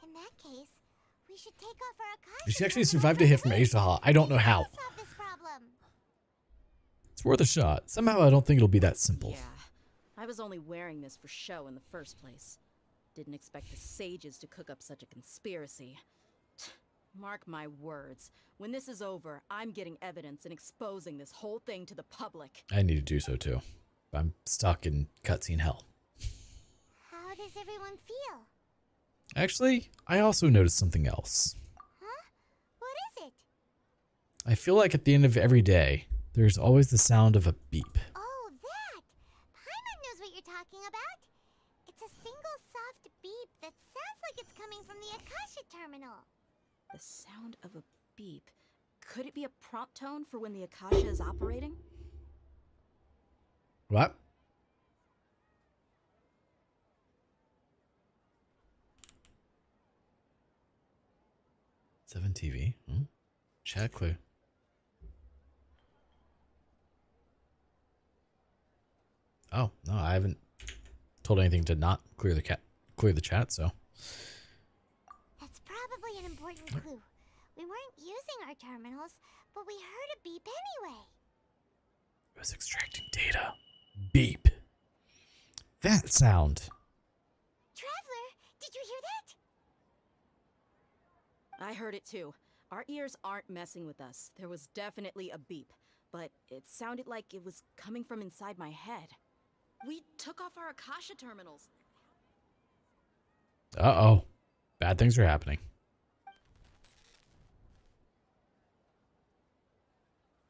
In that case, we should take off our Akasha. She actually survived a hit from Aisha. I don't know how. Solve this problem. It's worth a shot. Somehow I don't think it'll be that simple. Yeah, I was only wearing this for show in the first place. Didn't expect the sages to cook up such a conspiracy. Mark my words. When this is over, I'm getting evidence and exposing this whole thing to the public. I need to do so too. I'm stuck in cutscene hell. How does everyone feel? Actually, I also noticed something else. Huh? What is it? I feel like at the end of every day, there's always the sound of a beep. Oh, that! Paimon knows what you're talking about. It's a single soft beep that sounds like it's coming from the Akasha terminal. The sound of a beep. Could it be a prompt tone for when the Akasha is operating? What? Seven TV. Chat clue. Oh no, I haven't told anything to not clear the chat. So That's probably an important clue. We weren't using our terminals, but we heard a beep anyway. it was extracting data. Beep. That sound. Traveler, did you hear that? I heard it too. Our ears aren't messing with us. There was definitely a beep, but it sounded like it was coming from inside my head. We took off our Akasha terminals. Uh-oh. Bad things are happening.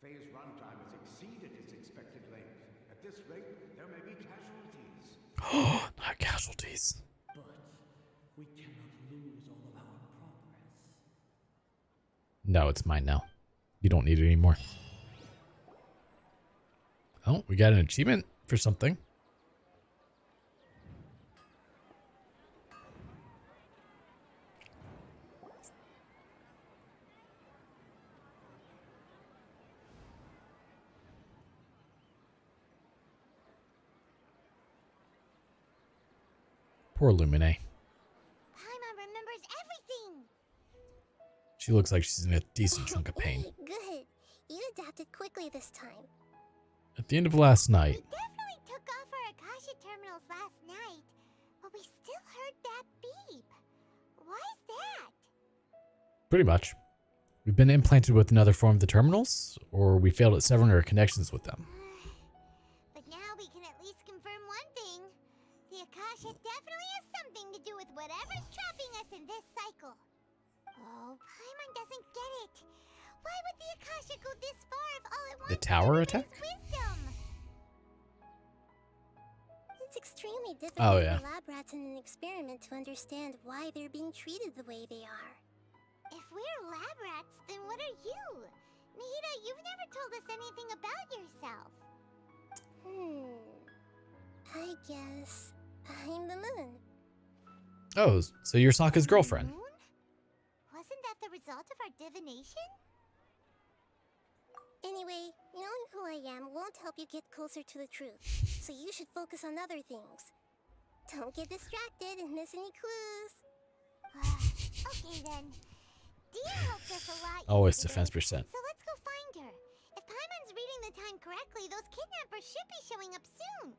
Phase runtime has exceeded its expected length. At this rate, there may be casualties. Not casualties. But we cannot lose all of our progress. No, it's mine now. You don't need it anymore. Oh, we got an achievement for something. Poor Lumine. Paimon remembers everything. She looks like she's in a decent chunk of pain. Good. You adapted quickly this time. At the end of last night, Definitely took off our Akasha terminals last night, but we still heard that beep. Why is that? pretty much. We've been implanted with another form of the terminals, or we failed at severing our connections with them. But now we can at least confirm one thing. The Akasha definitely has something to do with whatever's trapping us in this cycle. Oh, Paimon doesn't get it. Why would the Akasha go this far if all it wants The tower attack? is wisdom? It's extremely difficult Oh, yeah. for lab rats in an experiment to understand why they're being treated the way they are. If we're lab rats, then what are you? Nahida, you've never told us anything about yourself. I guess I'm the moon. Oh, so you're Sokka's girlfriend. Wasn't that the result of our divination? Anyway, knowing who I am won't help you get closer to the truth, so you should focus on other things. Don't get distracted and miss any clues. Okay then. Dia helped us a lot. Always yesterday, defense percent. So let's go find her. If Paimon's reading the time correctly, those kidnappers should be showing up soon.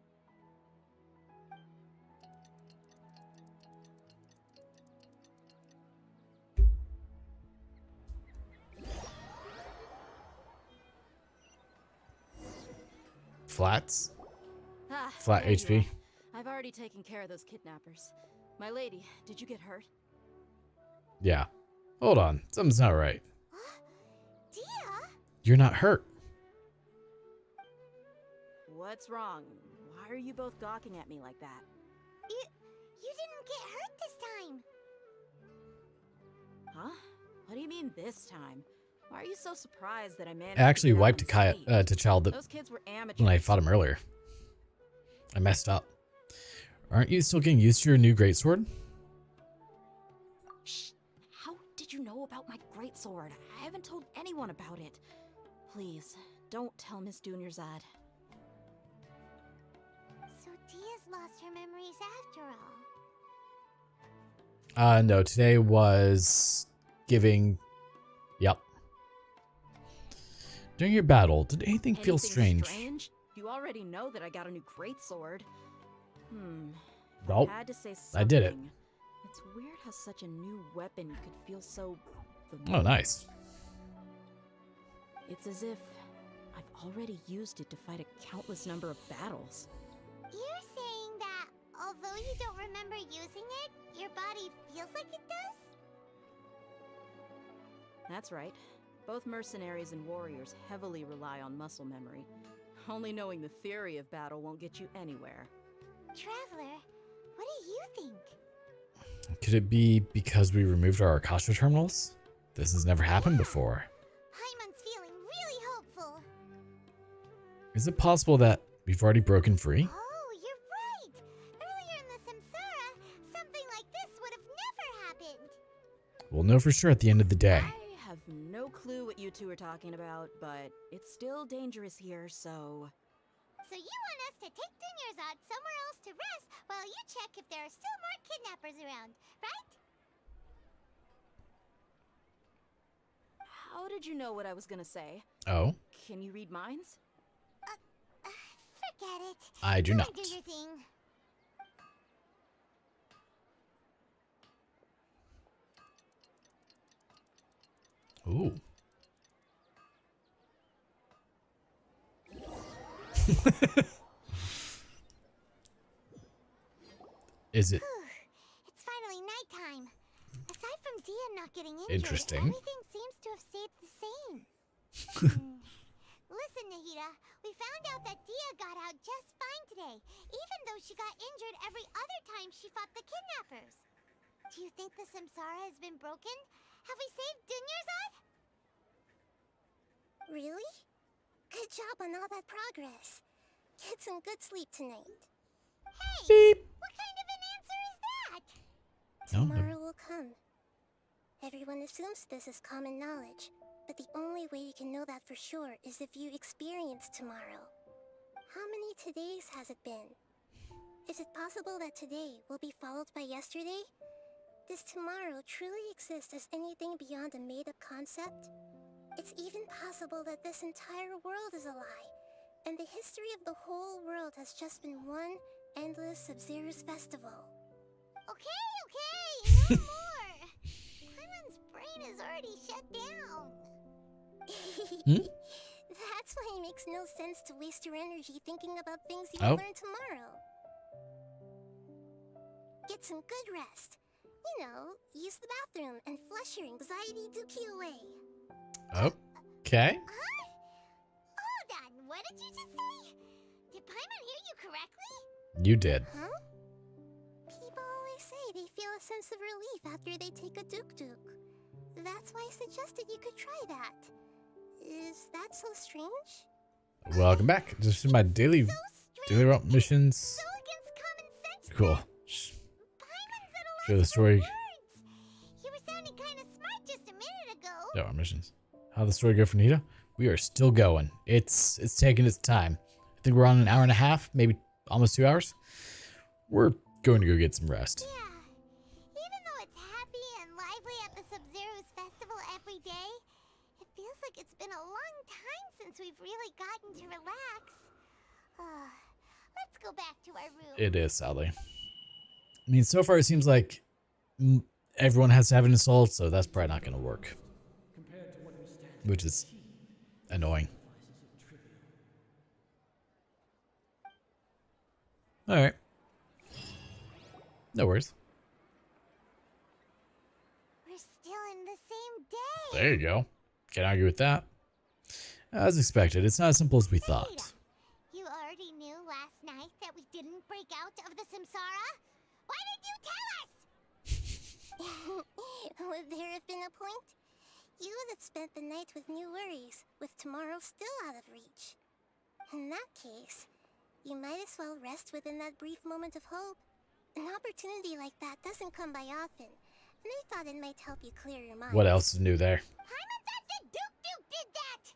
Flats? Ah, Flat there you HP. are. I've already taken care of those kidnappers. My lady, did you get hurt? Yeah. Hold on. Something's not right. Dia? You're not hurt. What's wrong? Why are you both gawking at me like that? You didn't get hurt this time. Huh? What do you mean this time? Why are you so surprised that I managed I actually to get out wiped unscathed? to child Those kids were amateurs. when I fought him earlier. I messed up. Aren't you still getting used to your new greatsword? Shh. How did you know about my greatsword? I haven't told anyone about it. Please, don't tell Miss Dunyarzad. So Dia's lost her memories after all. No, today was giving... Yep. During your battle, did anything feel strange? You already know that I got a new greatsword. If Nope. I had to say I did it. something, it's weird how such a new weapon could feel so Oh, familiar. nice. It's as if I've already used it to fight a countless number of battles. You're saying that although you don't remember using it, your body feels like it does? That's right. Both mercenaries and warriors heavily rely on muscle memory. Only knowing the theory of battle won't get you anywhere. Traveler, what do you think? Could it be because we removed our Akasha terminals? This has never happened before. Paimon's feeling really hopeful. Is it possible that we've already broken free? Oh, you're right! Earlier in the Samsara, something like this would have never happened. We'll know for sure at the end of the day. I have no clue what you two are talking about, but it's still dangerous here, so... So you want us to take Dunyarzad somewhere else to rest while you check if there are still more kidnappers around, right? How did you know what I was gonna say? Oh? Can you read minds? Forget it. I do Go not. and do your thing. Ooh. Is it It's finally nighttime. Aside from Dia not getting injured, interesting? everything seems to have stayed the same. Listen, Nahida, we found out that Dia got out just fine today, even though she got injured every other time she fought the kidnappers. Do you think the Samsara has been broken? Have we saved Dunyarzad? Really? Good job on all that progress. Get some good sleep tonight. Hey! What kind of an answer is that? Tomorrow will come. Everyone assumes this is common knowledge, but the only way you can know that for sure is if you experience tomorrow. How many todays has it been? Is it possible that today will be followed by yesterday? Does tomorrow truly exist as anything beyond a made-up concept? It's even possible that this entire world is a lie, and the history of the whole world has just been one endless Sub-Zero's festival. Okay, no more! Paimon's brain is already shut down. That's why it makes no sense to waste your energy thinking about things you Oh. will learn tomorrow. Get some good rest. You know, use the bathroom and flush your anxiety dookie away. Oh. Okay. Hold on, what did you just say? Did Paimon hear you correctly? You did. Huh? People always say they feel a sense of relief after they take a duk-duk. That's why I suggested you could try that. Is that so strange? Welcome back. This is my daily route missions. Cool. Show the story. You were sounding kind of smart just a minute ago. Yeah, our missions. How'd the story go for Nita? We are still going. It's taking its time. I think we're on an hour and a half, maybe almost 2 hours. We're going to go get some rest. Yeah. Even though it's happy and lively at the Sub-Zero's festival every day, it feels like it's been a long time since we've really gotten to relax. Let's go back to our room. It is, sadly. I mean, so far it seems like everyone has to have it installed, so that's probably not going to work. Which is annoying. Alright. No worries. We're still in the same day. There you go. Can't argue with that. As expected, it's not as simple as we thought. You already knew last night that we didn't break out of the Samsara? Why did you tell us? Would there have been a point? You would have spent the night with new worries, with tomorrow still out of reach. In that case, you might as well rest within that brief moment of hope. An opportunity like that doesn't come by often, and I thought it might help you clear your mind. What else is new there? Paimon thought that Duke did that!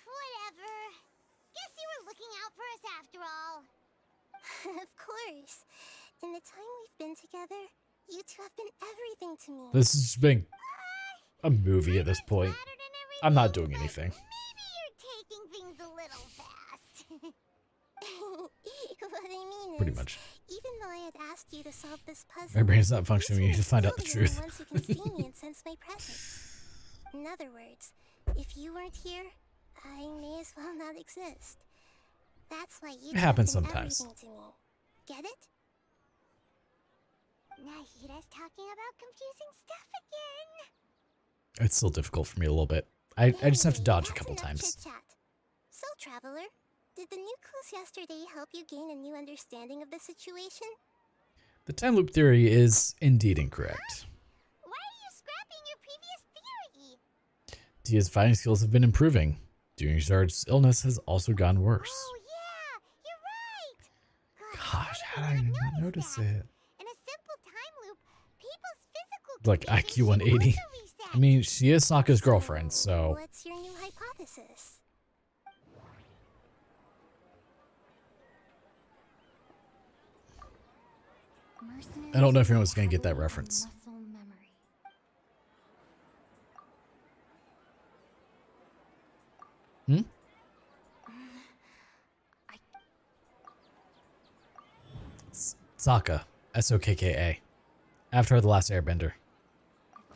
Whatever. Guess you were looking out for us after all. Of course. In the time we've been together, you two have been everything to me. This is being a movie at this point. I'm not doing anything. Maybe you're taking things a little fast. What I mean Pretty is, much. even though I had asked you to solve this puzzle, My brain's not functioning. We need to find out the you're truth. the ones who can see me and sense my presence. In other words, if you weren't here, I may as well not exist. That's why you It happens have been sometimes. everything to me. Get it? Nahira's talking about confusing stuff again. It's still difficult for me a little bit. I just have to dodge a couple That's enough times. chit-chat. So, Traveler, did the new clues yesterday help you gain a new understanding of the situation? The time loop theory is indeed incorrect. Why are you scrapping your previous theory? Tia's fighting skills have been improving. Junior's illness has also gotten worse. Oh yeah, you're right. Gosh, how did I not notice it? In a simple time loop, people's physical Like IQ 180. I mean, she is Sokka's girlfriend, so What's your new hypothesis? I don't know if anyone's going to get that reference. Muscle memory. Hmm? Sokka. S-O-K-K-A. After the Last Airbender.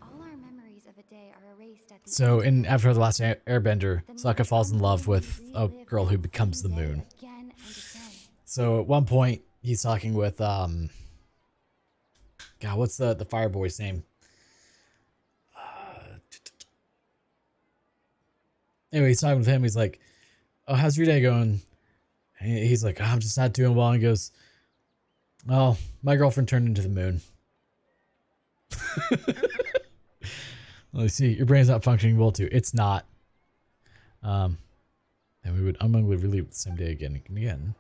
All our memories of a day are erased at the So end in After the Last Airbender, Sokka falls in love with a girl who becomes the moon. again and again. So at one point, he's talking with, God, what's the fire boy's name? Anyway, he's talking with him. He's like, oh, how's your day going? And he's like, oh, I'm just not doing well. And he goes, well, my girlfriend turned into the moon. Let's see, your brain's not functioning well too. It's not. And we would unknowingly relive the same day again and again.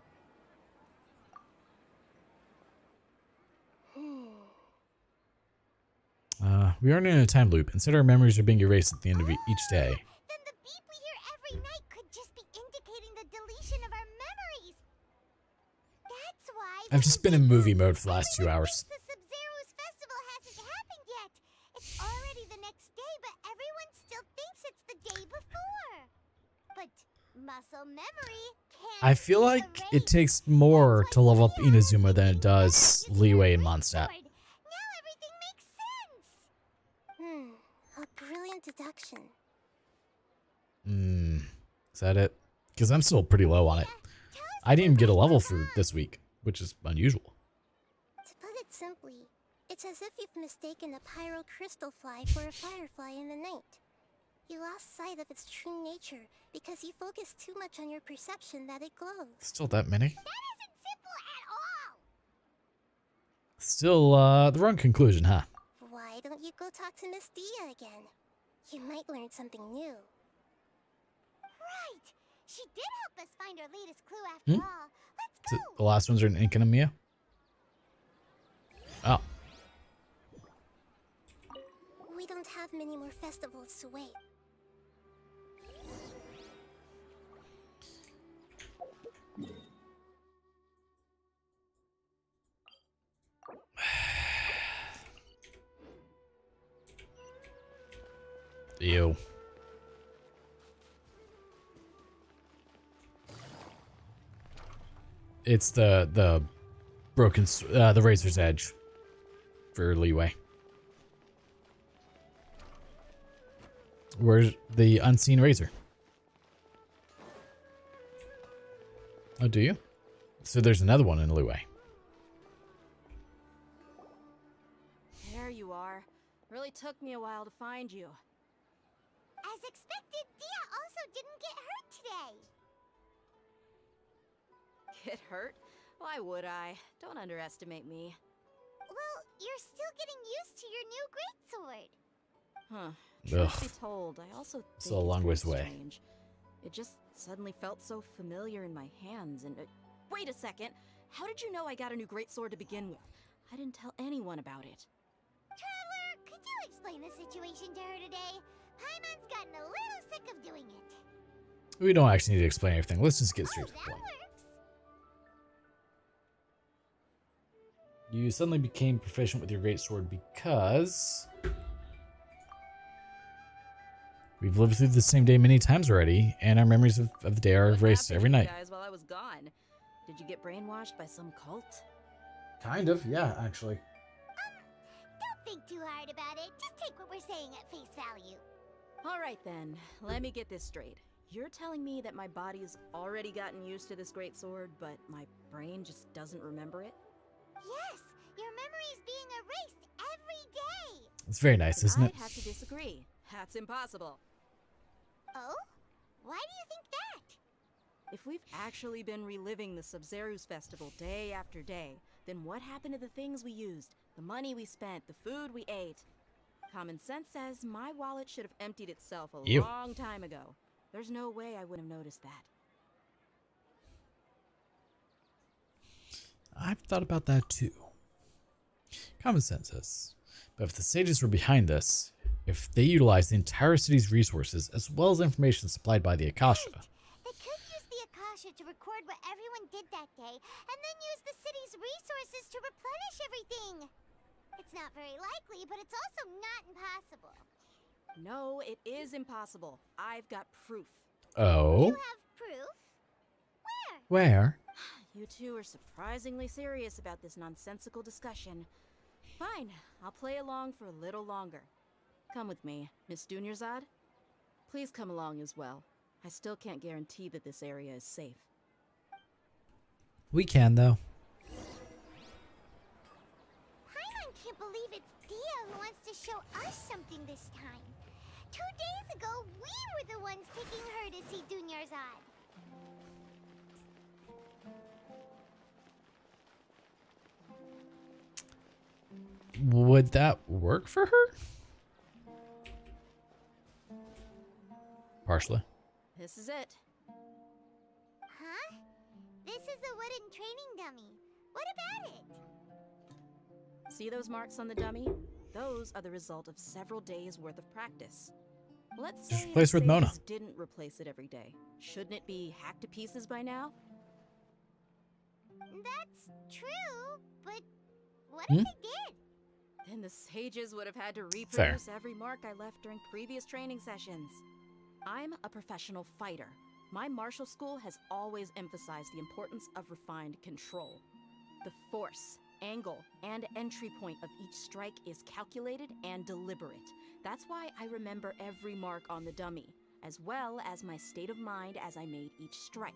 We aren't in a time loop. Instead, our memories are being erased at the end of each day. Then the beep we hear every night could just be indicating the deletion of our memories. That's why I've just been in movie mode for the last 2 hours. the Sub-Zero's festival hasn't happened yet. It's already the next day, but everyone still thinks it's the day before. But muscle memory can't I feel like it takes more to level up Inazuma than it does Leeway and Mondstadt. A brilliant deduction. Is that it? Because I'm still pretty low on it. I didn't even get a level for this week, which is unusual. To put it simply, it's as if you've mistaken a pyro crystal fly for a firefly in the night. You lost sight of its true nature because you focused too much on your perception that it glows. Still that many? That isn't simple at all! Still, the wrong conclusion, huh? Why don't you go talk to Miss Dia again? You might learn something new. Right! She did help us find our latest clue after all. Let's So go! the last ones are in Inkanamiya? Oh. We don't have many more festivals to wait. Ew. It's the broken the razor's edge for leeway. Where's the unseen razor? Oh, do you? So there's another one in leeway. There you are. Really took me a while to find you. As expected, Dia also didn't get hurt today. Get hurt? Why would I? Don't underestimate me. Well, you're still getting used to your new greatsword. Huh. Ugh. Truth be told, I also think Still a long it's ways very away. strange. It just suddenly felt so familiar in my hands and... wait a second! How did you know I got a new greatsword to begin with? I didn't tell anyone about it. Traveler, could you explain the situation to her today? Paimon's gotten a little sick of doing it. We don't actually need to explain everything. Let's just get straight to the That point. works. You suddenly became proficient with your greatsword because we've lived through the same day many times already, and our memories of the day are erased every night. Guys, while I was gone, did you get brainwashed by some cult? Kind of, yeah, actually. Don't think too hard about it. Just take what we're saying at face value. All right then, let me get this straight. You're telling me that my body's already gotten used to this greatsword, but my brain just doesn't remember it? Yes, your memory's being erased every day. It's very nice, isn't it? I'd have to disagree. That's impossible. Oh? Why do you think that? If we've actually been reliving the Sub-Zeru's festival day after day, then what happened to the things we used, the money we spent, the food we ate? Common sense says my wallet should have emptied itself a Ew. long time ago. There's no way I would have noticed that. I've thought about that too. Common sense says. But if the sages were behind this, if they utilized the entire city's resources as well as information supplied by the Akasha, They could use the Akasha to record what everyone did that day, and then use the city's resources to replenish everything. It's not very likely, but it's also not impossible. No, it is impossible. I've got proof. oh, You have proof? where? You two are surprisingly serious about this nonsensical discussion. Fine, I'll play along for a little longer. Come with me, Miss Dunyarzad. Please come along as well. I still can't guarantee that this area is safe. We can, though. Paimon can't believe it's Dia who wants to show us something this time. 2 days ago, we were the ones taking her to see Dunyarzad. Would that work for her? Partially. This is it. Huh? This is a wooden training dummy. What about it? See those marks on the dummy? Those are the result of several days worth of practice. Let's Just say replace the with Mona. sages didn't replace it every day. Shouldn't it be hacked to pieces by now? That's true, but what Hmm? if they did? Then the sages would have had to Fair. reproduce every mark I left during previous training sessions. I'm a professional fighter. My martial school has always emphasized the importance of refined control. The force, angle, and entry point of each strike is calculated and deliberate. That's why I remember every mark on the dummy, as well as my state of mind as I made each strike.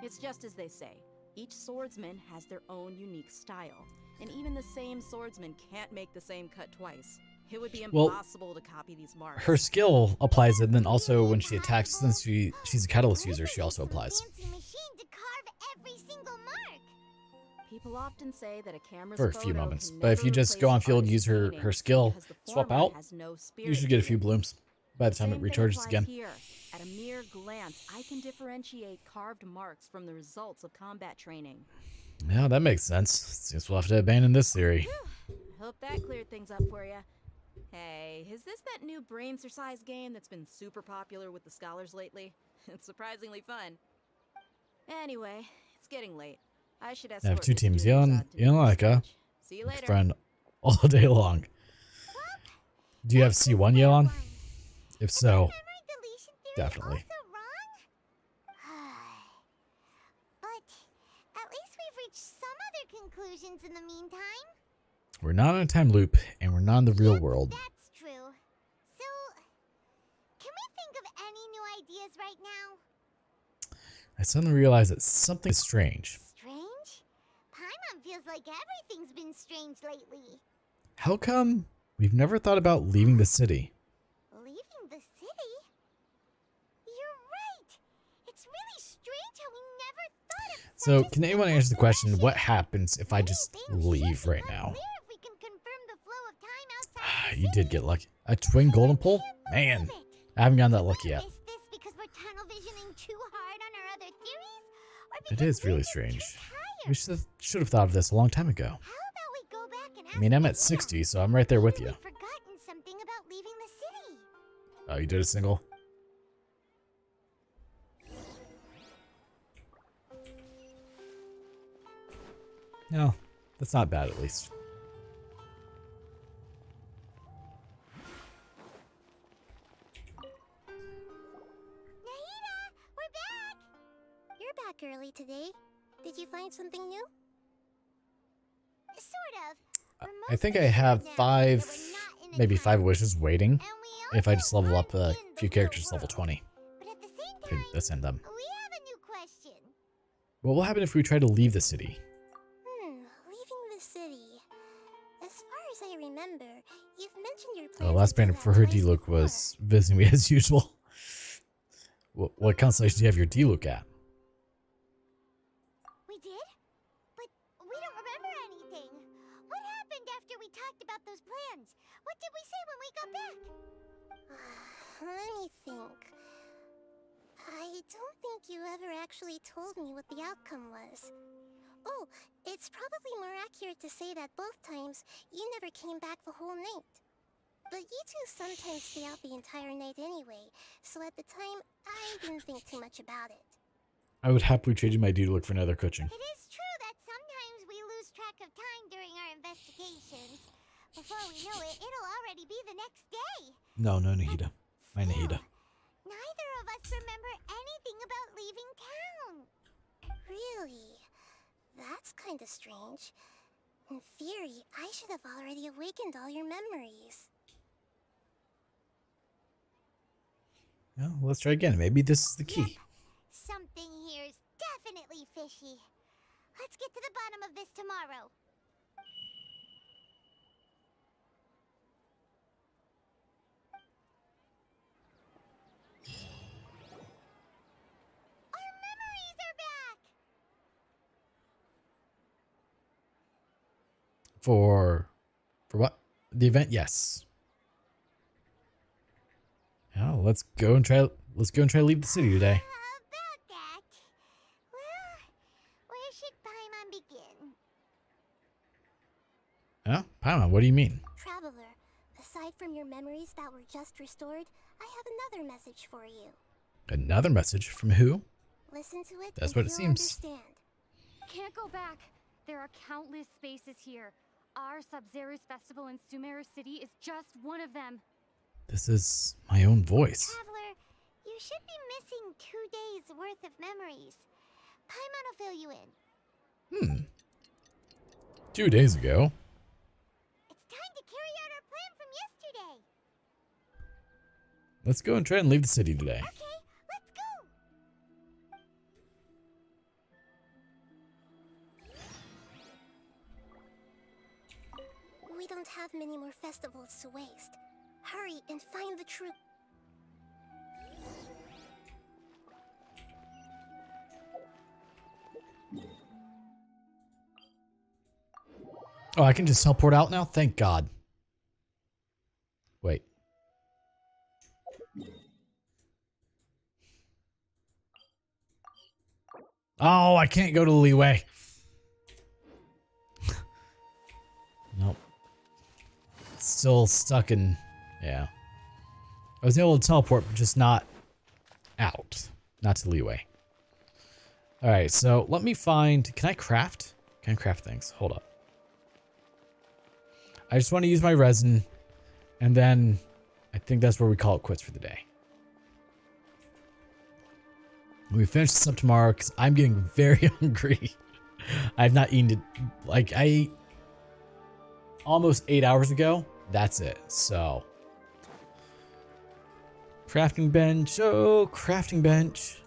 It's just as they say, each swordsman has their own unique style, and even the same swordsman can't make the same cut twice. It would be Well, impossible to copy these marks. her skill applies, and then also when she attacks, since she's a catalyst user, she also applies. Fancy machine to carve every single mark. People often say that a camera's For a few photo moments. can But if never you just go replace on field and artist's use her painting skill, because the swap former out, has no spirit you should get a to few it. blooms by the time it Same thing recharges applies again. Here. At a mere glance, I can differentiate carved marks from the results of combat training. Yeah, that makes sense. Seems we'll have to abandon this theory. Hope that cleared things up for you. Hey, is this that new brain-exercise game that's been super popular with the scholars lately? It's surprisingly fun. Anyway, it's getting late. I should I escort have two Miss teams, Dunyarzad to Yelena, See you later. friend, all day long. Do you have C1 Yelan? If so, definitely. But at least we've reached some other conclusions in the meantime. We're not in a time loop, and we're not in the real world. That's true. So, can we think of any new ideas right now? I suddenly realized that something is strange. Strange? Paimon feels like everything's been strange lately. How come we've never thought about leaving the city? Leaving the city? You're right. It's really strange how we never thought of So, can anyone answer the question, what happens if I just leave right now? if we can confirm the flow of time outside. You did get lucky. A twin golden pole? Man, I haven't gotten that lucky yet. Is this because we're tunnel visioning too hard on our other theories? Or It is really strange. We should have thought of this a long time ago. how about we go back and I mean, I'm at 60, so I'm right there with you. we've forgotten something about leaving the city? Oh, you did a single? No, that's not bad at least. Nahida, we're back! You're back early today. Did you find something new? Sort of. I think I have maybe five wishes waiting. If I just level up a few characters to level 20. Could ascend them. We have a new question. What will happen if we try to leave the city? Leaving the city. As far as I remember, you've mentioned your The plans. last banner for her D-Look was visiting me as usual. What constellation do you have your D-Look at? We did? But we don't remember anything. What happened after we talked about those plans? What did we say when we got back? Let me think. I don't think you ever actually told me what the outcome was. Oh, it's probably more accurate to say that both times you never came back the whole night. But you two sometimes stay out the entire night anyway, so at the time, I didn't think too much about it. I would happily trade you my D-Look for another coaching. It is true that sometimes we lose track of time during our investigations. Before we know it, it'll already be the next day. No, Nahida. My Nahida. Neither of us remember anything about leaving town. Really? That's kinda strange. In theory, I should have already awakened all your memories. Well, let's try again. Maybe this is the key. Something here's definitely fishy. Let's get to the bottom of this tomorrow. Our memories are back! For what? The event? Yes. Yeah, let's go and try to leave the city today. About that. Well, where should Paimon begin? Huh? Paimon, what do you mean? Traveler, aside from your memories that were just restored, I have another message for you. Another message from who? Listen to it. That's and what it you'll seems. Understand. Can't go back. There are countless spaces here. Our Sub-Zero's festival in Sumeru City is just one of them. This is my own voice. Traveler, you should be missing 2 days worth of memories. Paimon will fill you in. 2 days ago. It's time to carry out our plan from yesterday. Let's go and try and leave the city today. Okay, let's go. We don't have many more festivals to waste. Hurry and find the truth. Oh, I can just teleport out now? Thank God. Wait. Oh, I can't go to the leeway. Nope. It's still stuck in... Yeah. I was able to teleport, but just not out. Not to leeway. Alright, so let me find... Can I craft? Can I craft things? Hold up. I just want to use my resin, and then I think that's where we call it quits for the day. We finish this up tomorrow because I'm getting very hungry. I've not eaten it. Like, I ate almost 8 hours ago. That's it. So, crafting bench. Oh, crafting bench.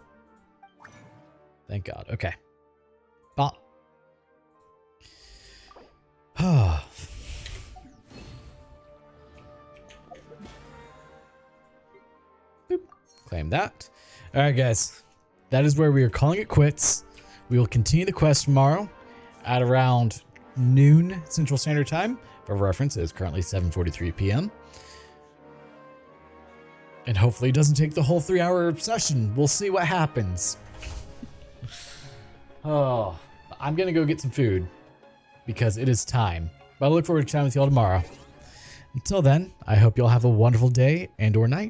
Thank God. Okay. Bop. Boop. Claim that. All right, guys. That is where we are calling it quits. We will continue the quest tomorrow at around noon Central Standard Time. For reference, it is currently 7:43 p.m. And hopefully it doesn't take the whole 3-hour session. We'll see what happens. Oh, I'm going to go get some food because it is time. But I look forward to chatting with you all tomorrow. Until then, I hope you all have a wonderful day and or night.